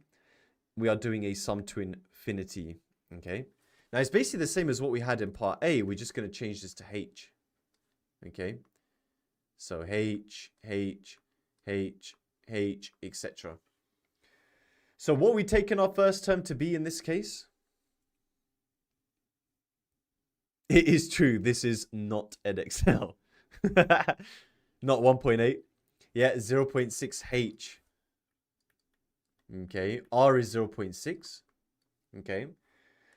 B: we are doing a sum to infinity. Okay. Now, it's basically the same as what we had in part A. We're just going to change this to h. Okay. So h, etc. So what are we taking our first term to be in this case? It is true. This is not EDEXCEL. Not 1.8. Yeah, 0.6h. Okay. R is 0.6. Okay.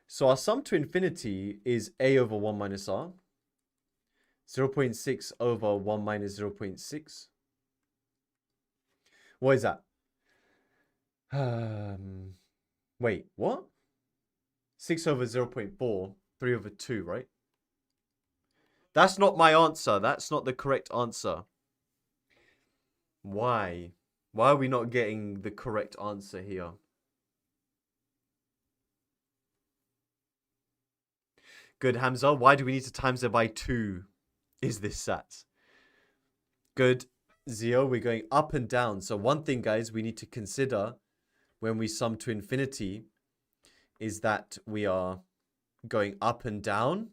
B: So our sum to infinity is a over 1 minus r. 0.6 over 1 minus 0.6. What is that? Wait, what? 6 over 0.4, 3 over 2, right? That's not my answer. That's not the correct answer. Why? Why are we not getting the correct answer here? Good, Hamza. Why do we need to times it by 2? Is this sat? Good. Zio, we're going up and down. So one thing, guys, we need to consider when we sum to infinity is that we are going up and down.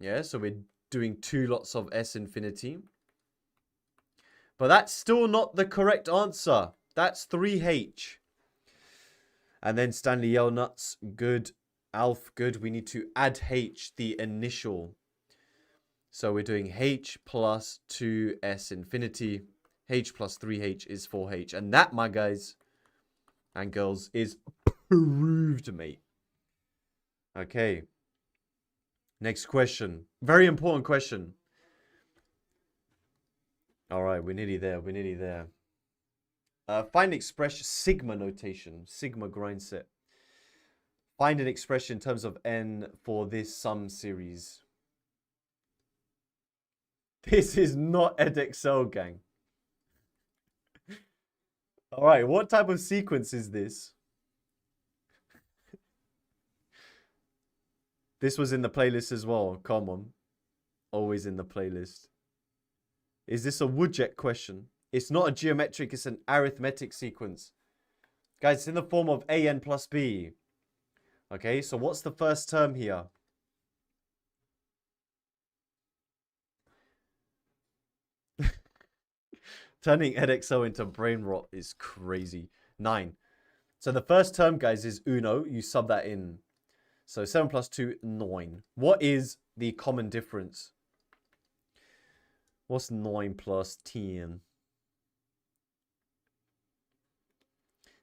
B: Yeah, so we're doing 2 lots of S infinity. But that's still not the correct answer. That's 3H. And then Stanley Yellnuts, good. Alf, good. We need to add H, the initial. So we're doing H plus 2S infinity. H plus 3H is 4H. And that, my guys and girls, is proved, mate. Okay. Next question. Very important question. All right, we're nearly there. We're nearly there. Find expression, sigma notation, sigma grind set. Find an expression in terms of n for this sum series. This is not EDEXCEL, gang. All right, what type of sequence is this? This was in the playlist as well. Come on. Always in the playlist. Is this a Woodjet question? It's not a geometric, it's an arithmetic sequence. Guys, it's in the form of an plus b. Okay, so what's the first term here? Turning EDEXCEL into brain rot is crazy. 9. So the first term, guys, is uno. You sub that in. So 7 plus 2, 9. What is the common difference? What's 9 plus 10?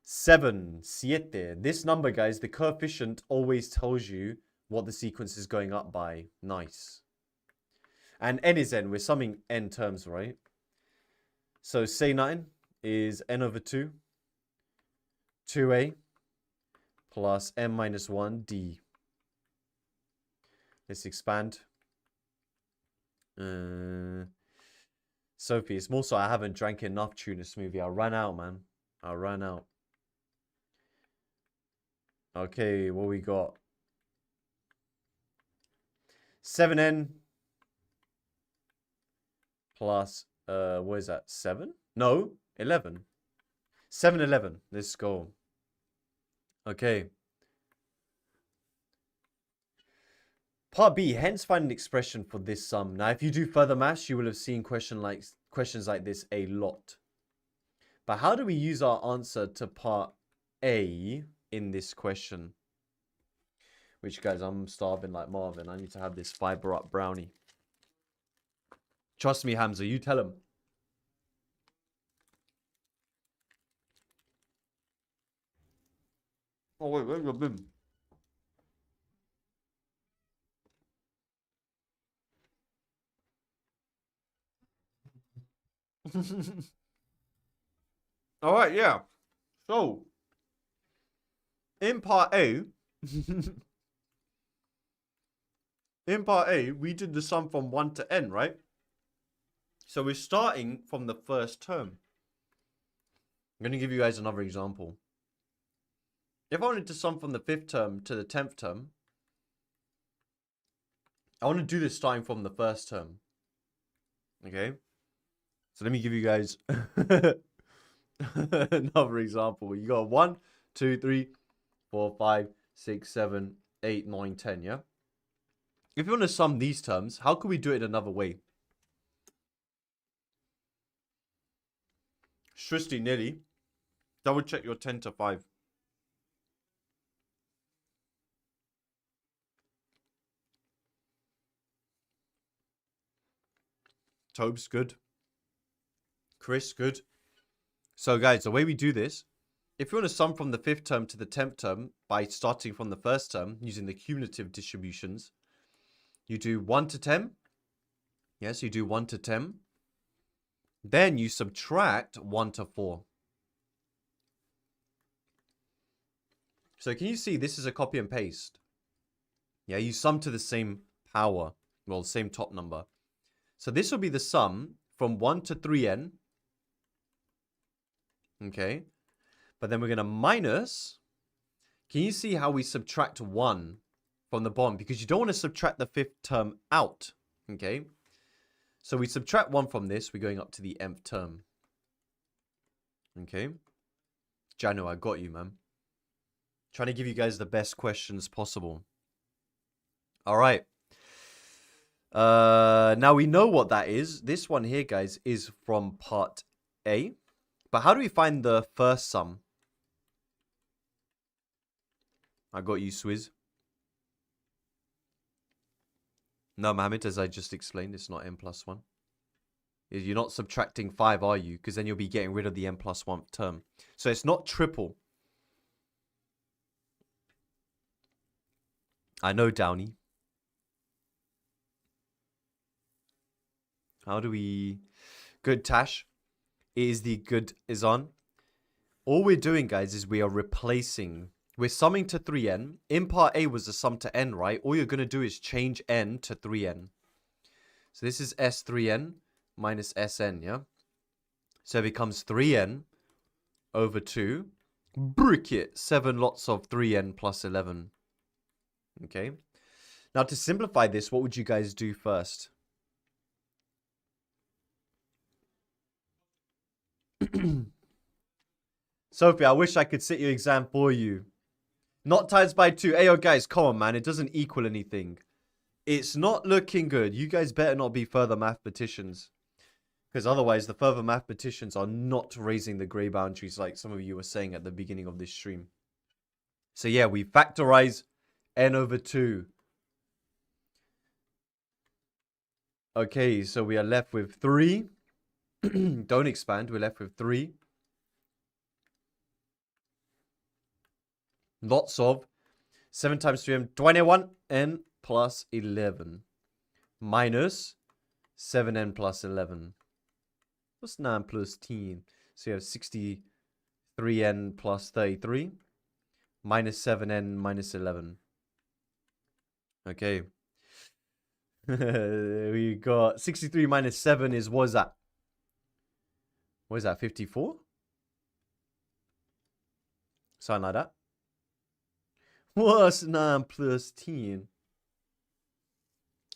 B: 7, 7. This number, guys, the coefficient always tells you what the sequence is going up by. Nice. And n is n. We're summing n terms, right? So say 9 is n over 2. 2a plus n minus 1 d. Let's expand. Sophie, it's more so I haven't drank enough tuna smoothie. I ran out, man. I ran out. Okay, what we got? 7n plus, what is that? 7? No, 11. 7, 11. Let's go. Okay. Part B, hence find an expression for this sum. Now, if you do further maths, you will have seen questions like this a lot. But how do we use our answer to part A in this question? Which, guys, I'm starving like Marvin. I need to have this fiber up brownie. Trust me, Hamza, you tell him. Oh, wait, where's your bin? All right, yeah. So, in part A, we did the sum from 1 to n, right? So we're starting from the first term. I'm going to give you guys another example. If I wanted to sum from the 5th term to the 10th term, I want to do this starting from the first term. Okay? So let me give you guys another example. You got 1, 2, 3, 4, 5, 6, 7, 8, 9, 10, yeah? If you want to sum these terms, how can we do it another way? Shristi, nearly. Double check your 10 to 5. Tobes, good. Chris, good. So, guys, the way we do this, if you want to sum from the 5th term to the 10th term by starting from the first term using the cumulative distributions, you do 1 to 10. Yes, you do 1 to 10. Then you subtract 1 to 4. So can you see this is a copy and paste? Yeah, you sum to the same power. Well, same top number. So this will be the sum from 1 to 3n. Okay. But then we're going to minus. Can you see how we subtract 1 from the bottom? Because you don't want to subtract the 5th term out. Okay. So we subtract 1 from this. We're going up to the nth term. Okay. Jano, I got you, man. Trying to give you guys the best questions possible. All right. Now we know what that is. This one here, guys, is from part A. But how do we find the first sum? I got you, Swizz. No, Mohammed, as I just explained, it's not n plus 1. You're not subtracting 5, are you? Because then you'll be getting rid of the n plus 1th term. So it's not triple. I know, Downey. How do we... Good, Tash. Is the good is on. All we're doing, guys, is we are replacing. We're summing to 3n. In part A was the sum to n, right? All you're going to do is change n to 3n. So this is S3n minus Sn, yeah? So it becomes 3n over 2. Brick it. 7 lots of 3n plus 11. Okay. Now to simplify this, what would you guys do first? Sophie, I wish I could sit your exam for you. Not times by 2. Hey, yo, guys, come on, man. It doesn't equal anything. It's not looking good. You guys better not be further mathematicians. Because otherwise, the further mathematicians are not raising the grey boundaries like some of you were saying at the beginning of this stream. So yeah, we factorize n over 2. Okay, so we are left with 3. Don't expand. We're left with 3. Lots of 7 times 3m, 21n plus 11 minus 7n plus 11. What's 9 plus 10? So you have 63n plus 33 minus 7n minus 11. Okay. We got 63 minus 7 is, what is that? What is that, 54? Something like that. What's 9 plus 10?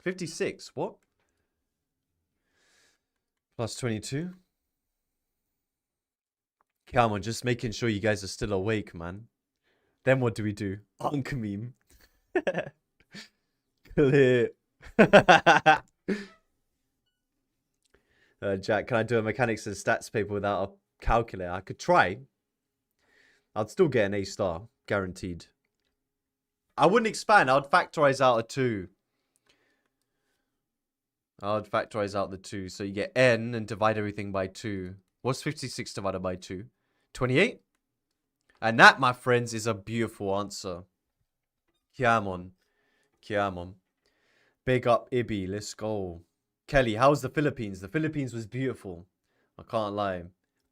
B: 56, what? Plus 22. Come on, just making sure you guys are still awake, man. Then what do we do? Unk meme. Clear. Jack, can I do a mechanics and stats paper without a calculator? I could try. I'd still get an A star, guaranteed. I wouldn't expand. I would factorize out a 2. I would factorize out the 2. So you get n and divide everything by 2. What's 56 divided by 2? 28? And that, my friends, is a beautiful answer. Come on. Come on. Big up Ibi. Let's go. Kelly, how's the Philippines? The Philippines was beautiful. I can't lie.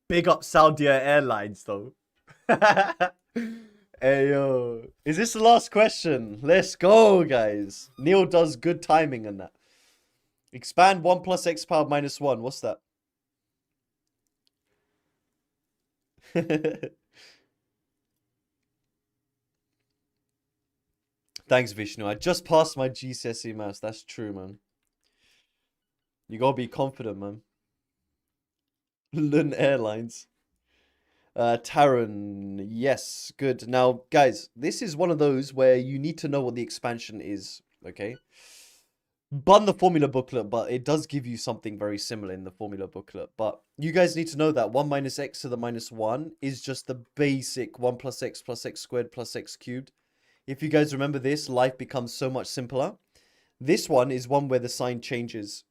B: Big up Saudi Airlines, though. Hey, yo. Is this the last question? Let's go, guys. Neil does good timing on that. Expand 1 plus x power minus 1. What's that? Thanks, Vishnu. I just passed my GCSE maths. That's true, man. You gotta be confident, man. Lun Airlines. Taran, yes, good. Now, guys, this is one of those where you need to know what the expansion is, okay? Bun the formula booklet, but it does give you something very similar in the formula booklet. But you guys need to know that 1 minus x to the minus 1 is just the basic 1 plus x squared plus x cubed. If you guys remember this, life becomes so much simpler. This one is one where the sign changes.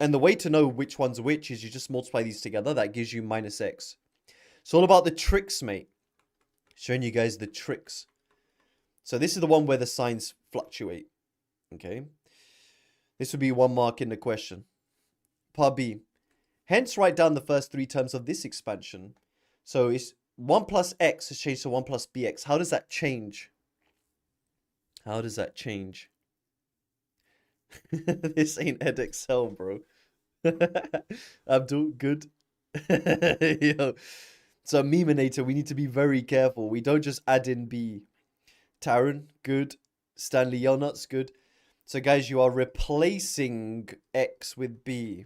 B: And the way to know which one's which is you just multiply these together. That gives you minus x. It's all about the tricks, mate. Showing you guys the tricks. So this is the one where the signs fluctuate. Okay. This would be 1 mark in the question. Part B. Hence, write down the first 3 terms of this expansion. So it's 1 plus x has changed to 1 plus bx. How does that change? How does that change? This ain't EDEXCEL, bro. Abdul, good. Yo. So, Memenator, we need to be very careful. We don't just add in B. Taran, good. Stanley Yelnuts, good. So, guys, you are replacing X with B.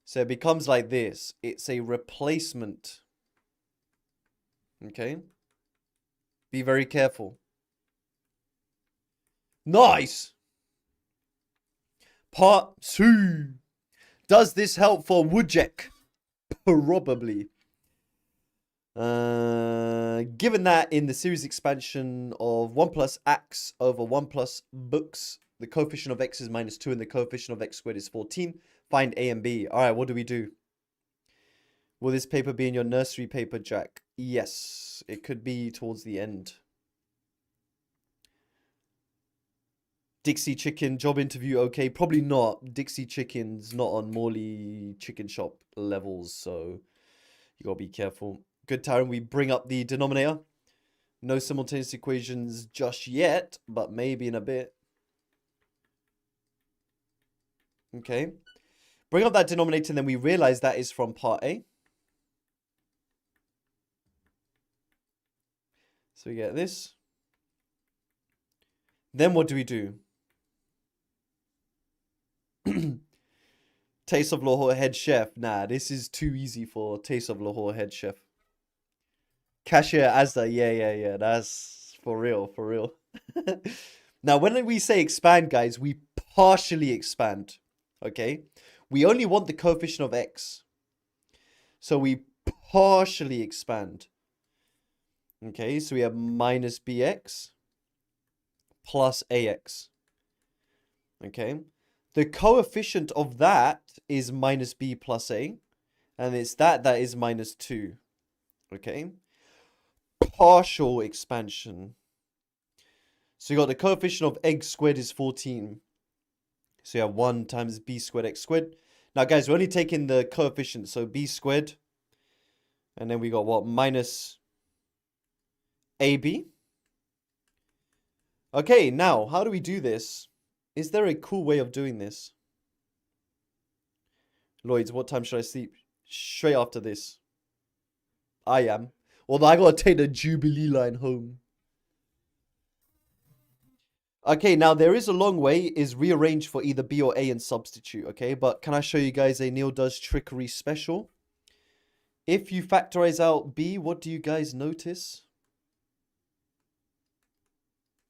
B: So, it becomes like this. It's a replacement. Okay? Be very careful. Nice! Part 2. Does this help for Wujek? Probably. Given that in the series expansion of 1 plus ax over 1 plus books, the coefficient of x is minus 2 and the coefficient of x squared is 14, find a and b. Alright, what do we do? Will this paper be in your nursery paper, Jack? Yes, it could be towards the end. Dixie Chicken, job interview, okay. Probably not. Dixie Chicken's not on Morley Chicken Shop levels, so you gotta be careful. Good, Taran, we bring up the denominator. No simultaneous equations just yet, but maybe in a bit.
A: Okay. Bring up that denominator, and then we realize that is from part A. So we get this. Then what do we do? Taste of Lahore head chef. Nah, this is too easy for Taste of Lahore head chef. Cashier Asda. Yeah. That's for real, for real. Now, when we say expand, guys, we partially expand. Okay? We only want the coefficient of x. So we partially expand. Okay, so we have minus bx plus ax. Okay? The coefficient of that is minus b plus a. And it's that is minus 2. Okay? Partial expansion. So you got the coefficient of x squared is 14. So you have 1 times b squared x squared. Now, guys, we're only taking the coefficient. So b squared. And then we got what? Minus ab. Okay, now, how do we do this? Is there a cool way of doing this? Lloyds, what time should I sleep? Straight after this. I am. Although I gotta take the Jubilee line home. Okay, now there is a long way, is rearrange for either B or A and substitute, okay? But can I show you guys a Neil Does Trickery special? If you factorize out B, what do you guys notice?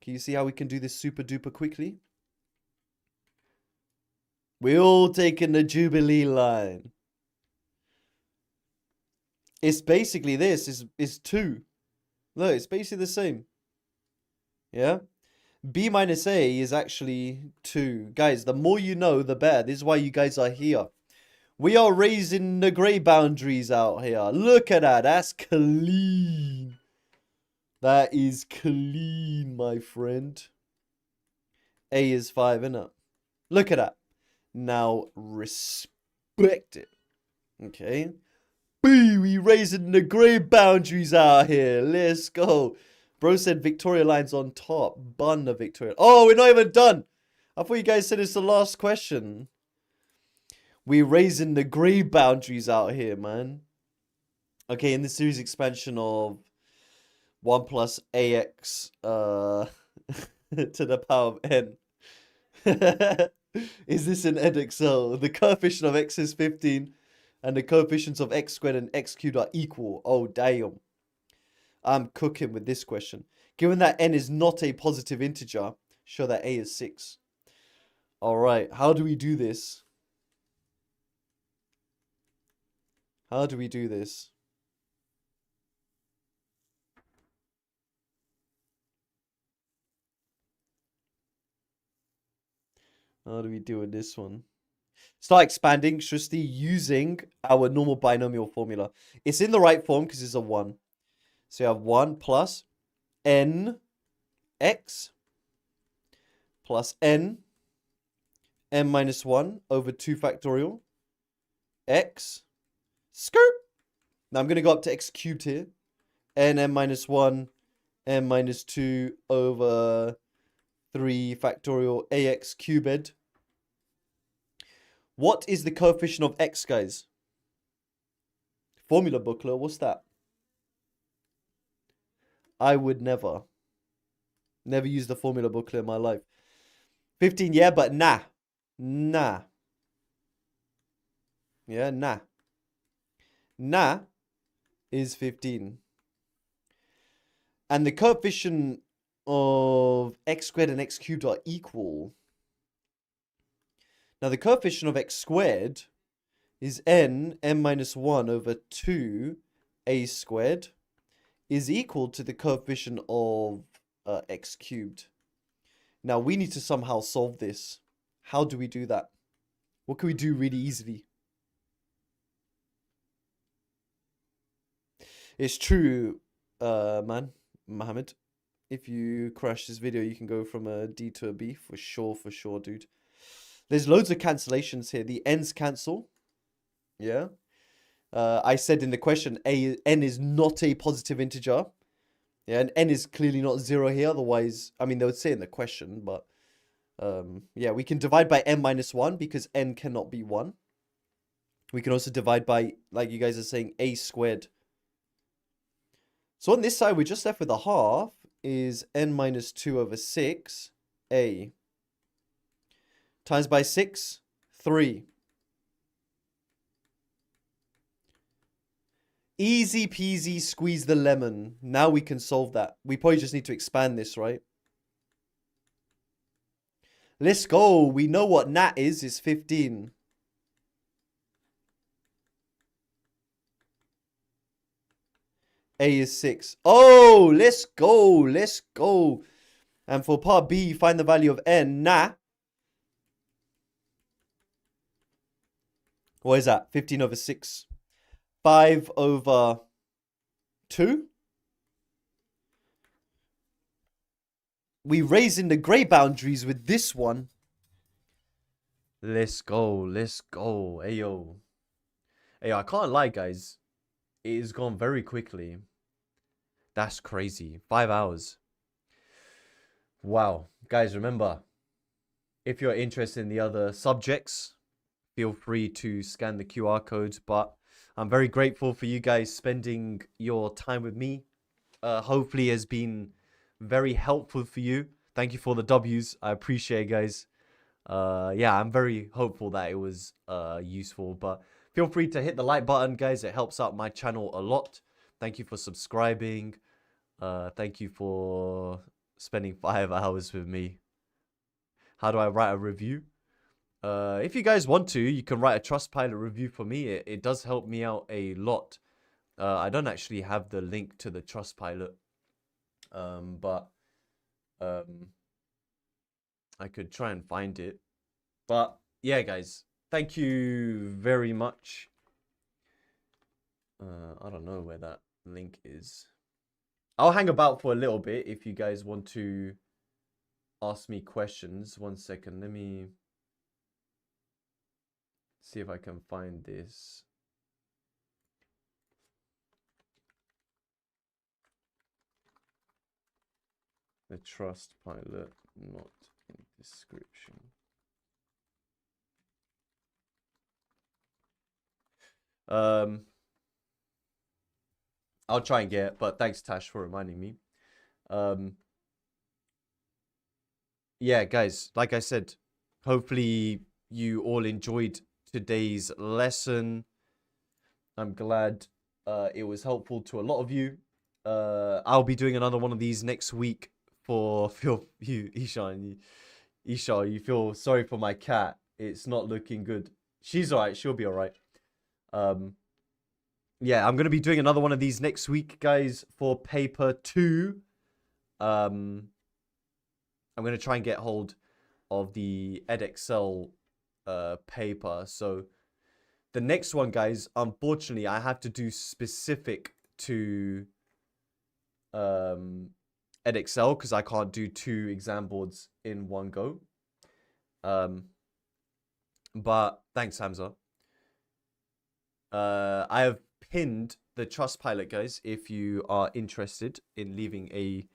A: Can you see how we can do this super duper quickly? We're all taking the Jubilee line. It's basically this, is 2. Look, it's basically the same. Yeah? B minus A is actually 2. Guys, the more you know, the better. This is why you guys are here. We are raising the grey boundaries out here. Look at that. That's clean. That is clean, my friend. A is 5, innit? Look at that. Now, respect it. Okay. B, we raising the grey boundaries out here. Let's go. Bro said Victoria line's on top. Bun the Victoria. Oh, we're not even done. I thought you guys said it's the last question. We're raising the grey boundaries out here, man. Okay, in the series expansion of 1 plus ax to the power of n. Is this an EDEXCEL? The coefficient of x is 15 and the coefficients of x squared and x cubed are equal. Oh, damn. I'm cooking with this question. Given that n is not a positive integer, show that a is 6. All right, how do we do this? How do we do this? How do we do with this one? Start expanding, Shrusti, using our normal binomial formula. It's in the right form because it's a 1. So you have 1 plus n x plus n minus 1 over 2 factorial x skirt. Now I'm going to go up to x cubed here. n minus 1 n minus 2 over 3 factorial ax cubed. What is the coefficient of x, guys? Formula booklet, what's that? I would never use the formula booklet in my life. 15, yeah, but nah. Nah. Yeah, nah. Nah is 15. And the coefficient of x squared and x cubed are equal. Now, the coefficient of x squared is n minus 1 over 2 a squared is equal to the coefficient of x cubed. Now, we need to somehow solve this. How do we do that? What can we do really easily? It's true, man, Mohammed. If you crash this video, you can go from a D to a B for sure, dude. There's loads of cancellations here. The n's cancel. Yeah. I said in the question, n is not a positive integer. Yeah, and n is clearly not 0 here. Otherwise, I mean, they would say in the question, but Yeah, we can divide by n minus 1 because n cannot be 1. We can also divide by, like you guys are saying, a squared. So on this side, we're just left with a half is n minus 2 over 6, a. Times by 6, 3. Easy peasy, squeeze the lemon. Now we can solve that. We probably just need to expand this, right? Let's go. We know what nat is. It's 15. A is 6. Oh, let's go. Let's go. And for part B, find the value of n. Nat. What is that? 15 over 6. 5 over 2. We raising the grey boundaries with this one.
B: Let's go. Let's go. Ayo. Ayo, I can't lie, guys. It has gone very quickly. That's crazy. 5 hours. Wow. Guys, remember, if you're interested in the other subjects, feel free to scan the QR codes. But I'm very grateful for you guys spending your time with me. Hopefully it has been very helpful for you. Thank you for the W's. I appreciate it, guys. Yeah, I'm very hopeful that it was useful. But feel free to hit the like button, guys. It helps out my channel a lot. Thank you for subscribing. Thank you for spending 5 hours with me. How do I write a review? If you guys want to, you can write a Trustpilot review for me. It does help me out a lot. I don't actually have the link to the Trustpilot. But I could try and find it. But yeah, guys, thank you very much. I don't know where that link is. I'll hang about for a little bit if you guys want to ask me questions. 1 second, let me see if I can find this. The Trustpilot, not in description. I'll try and get it, but thanks Tash for reminding me. Yeah, guys, like I said, hopefully you all enjoyed today's lesson. I'm glad it was helpful to a lot of you. I'll be doing another one of these next week for you, Isha. Isha, you feel sorry for my cat. It's not looking good. She's alright. She'll be alright. Yeah, I'm going to be doing another one of these next week, guys, for paper 2. I'm going to try and get hold of the EDEXCEL paper. So the next one, guys, unfortunately, I have to do specific to EDEXCEL because I can't do 2 exam boards in one go. But thanks, Hamza. I have pinned the Trustpilot, guys, if you are interested in leaving a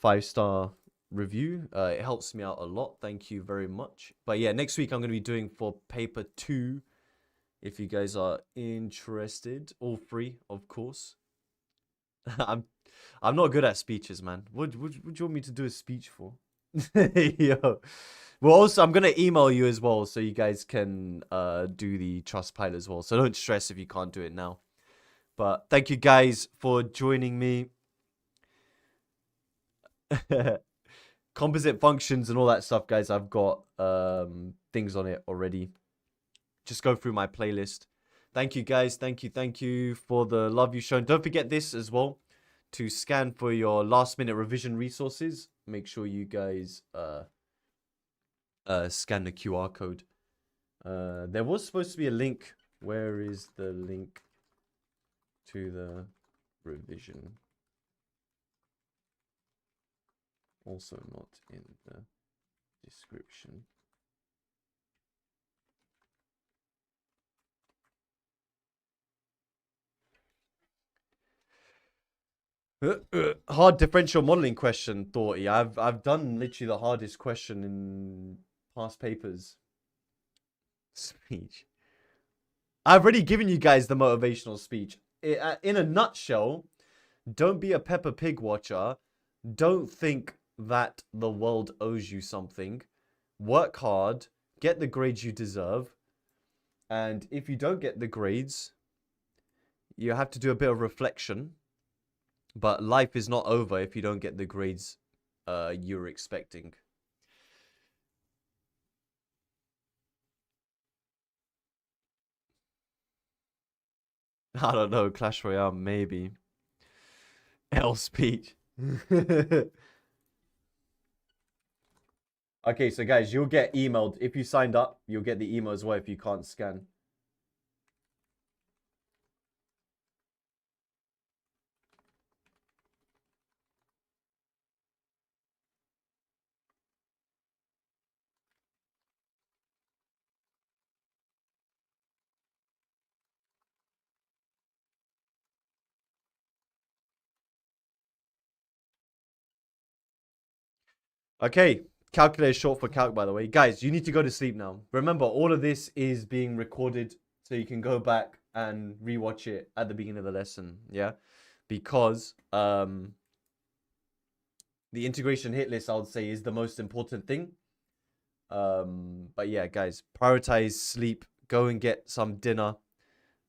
B: 5-star review. It helps me out a lot. Thank you very much. But yeah, next week I'm going to be doing for paper 2. If you guys are interested, all free, of course. I'm not good at speeches, man. What do you want me to do a speech for? Yo. Well, also, I'm going to email you as well so you guys can do the Trustpilot as well. So don't stress if you can't do it now. But thank you guys for joining me. Composite functions and all that stuff, guys. I've got things on it already. Just go through my playlist. Thank you, guys. Thank you for the love you've shown. Don't forget this as well. To scan for your last-minute revision resources. Make sure you guys scan the QR code. There was supposed to be a link. Where is the link to the revision? Also not in the description. Hard differential modeling question, Thoughty. I've done literally the hardest question in past papers. Speech. I've already given you guys the motivational speech. In a nutshell, don't be a Peppa Pig watcher. Don't think that the world owes you something. Work hard. Get the grades you deserve. And if you don't get the grades, you have to do a bit of reflection. But life is not over if you don't get the grades you're expecting. I don't know, Clash Royale, maybe. L speech. Okay, so guys, you'll get emailed. If you signed up, you'll get the email as well if you can't scan. Okay, calculator is short for calc, by the way. Guys, you need to go to sleep now. Remember, all of this is being recorded so you can go back and rewatch it at the beginning of the lesson, yeah? Because the integration hit list, I would say, is the most important thing. But yeah, guys, prioritize sleep. Go and get some dinner.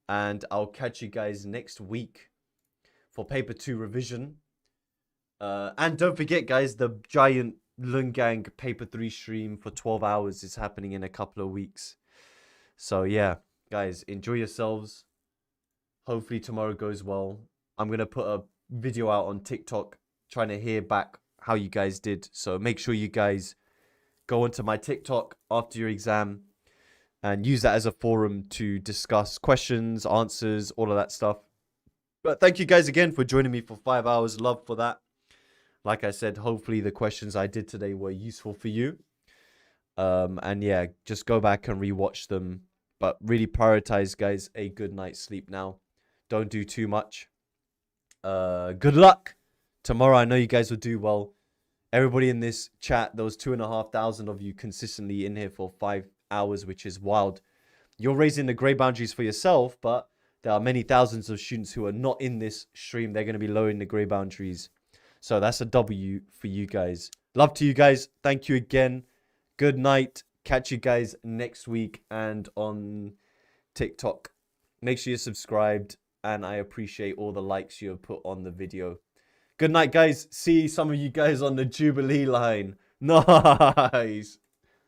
B: And I'll catch you guys next week for paper 2 revision. And don't forget, guys, the giant Lungang paper 3 stream for 12 hours is happening in a couple of weeks. So yeah, guys, enjoy yourselves. Hopefully tomorrow goes well. I'm going to put a video out on TikTok trying to hear back how you guys did. So make sure you guys go onto my TikTok after your exam and use that as a forum to discuss questions, answers, all of that stuff. But thank you guys again for joining me for 5 hours. Love for that. Like I said, hopefully the questions I did today were useful for you. And yeah, just go back and rewatch them. But really prioritize, guys, a good night's sleep now. Don't do too much. Good luck. Tomorrow, I know you guys will do well. Everybody in this chat, those 2,500 of you consistently in here for 5 hours, which is wild. You're raising the grade boundaries for yourself, but there are many thousands of students who are not in this stream. They're going to be lowering the grade boundaries. So that's a W for you guys. Love to you guys. Thank you again. Good night. Catch you guys next week and on TikTok. Make sure you're subscribed. And I appreciate all the likes you have put on the video. Good night, guys. See some of you guys on the Jubilee line. Nice.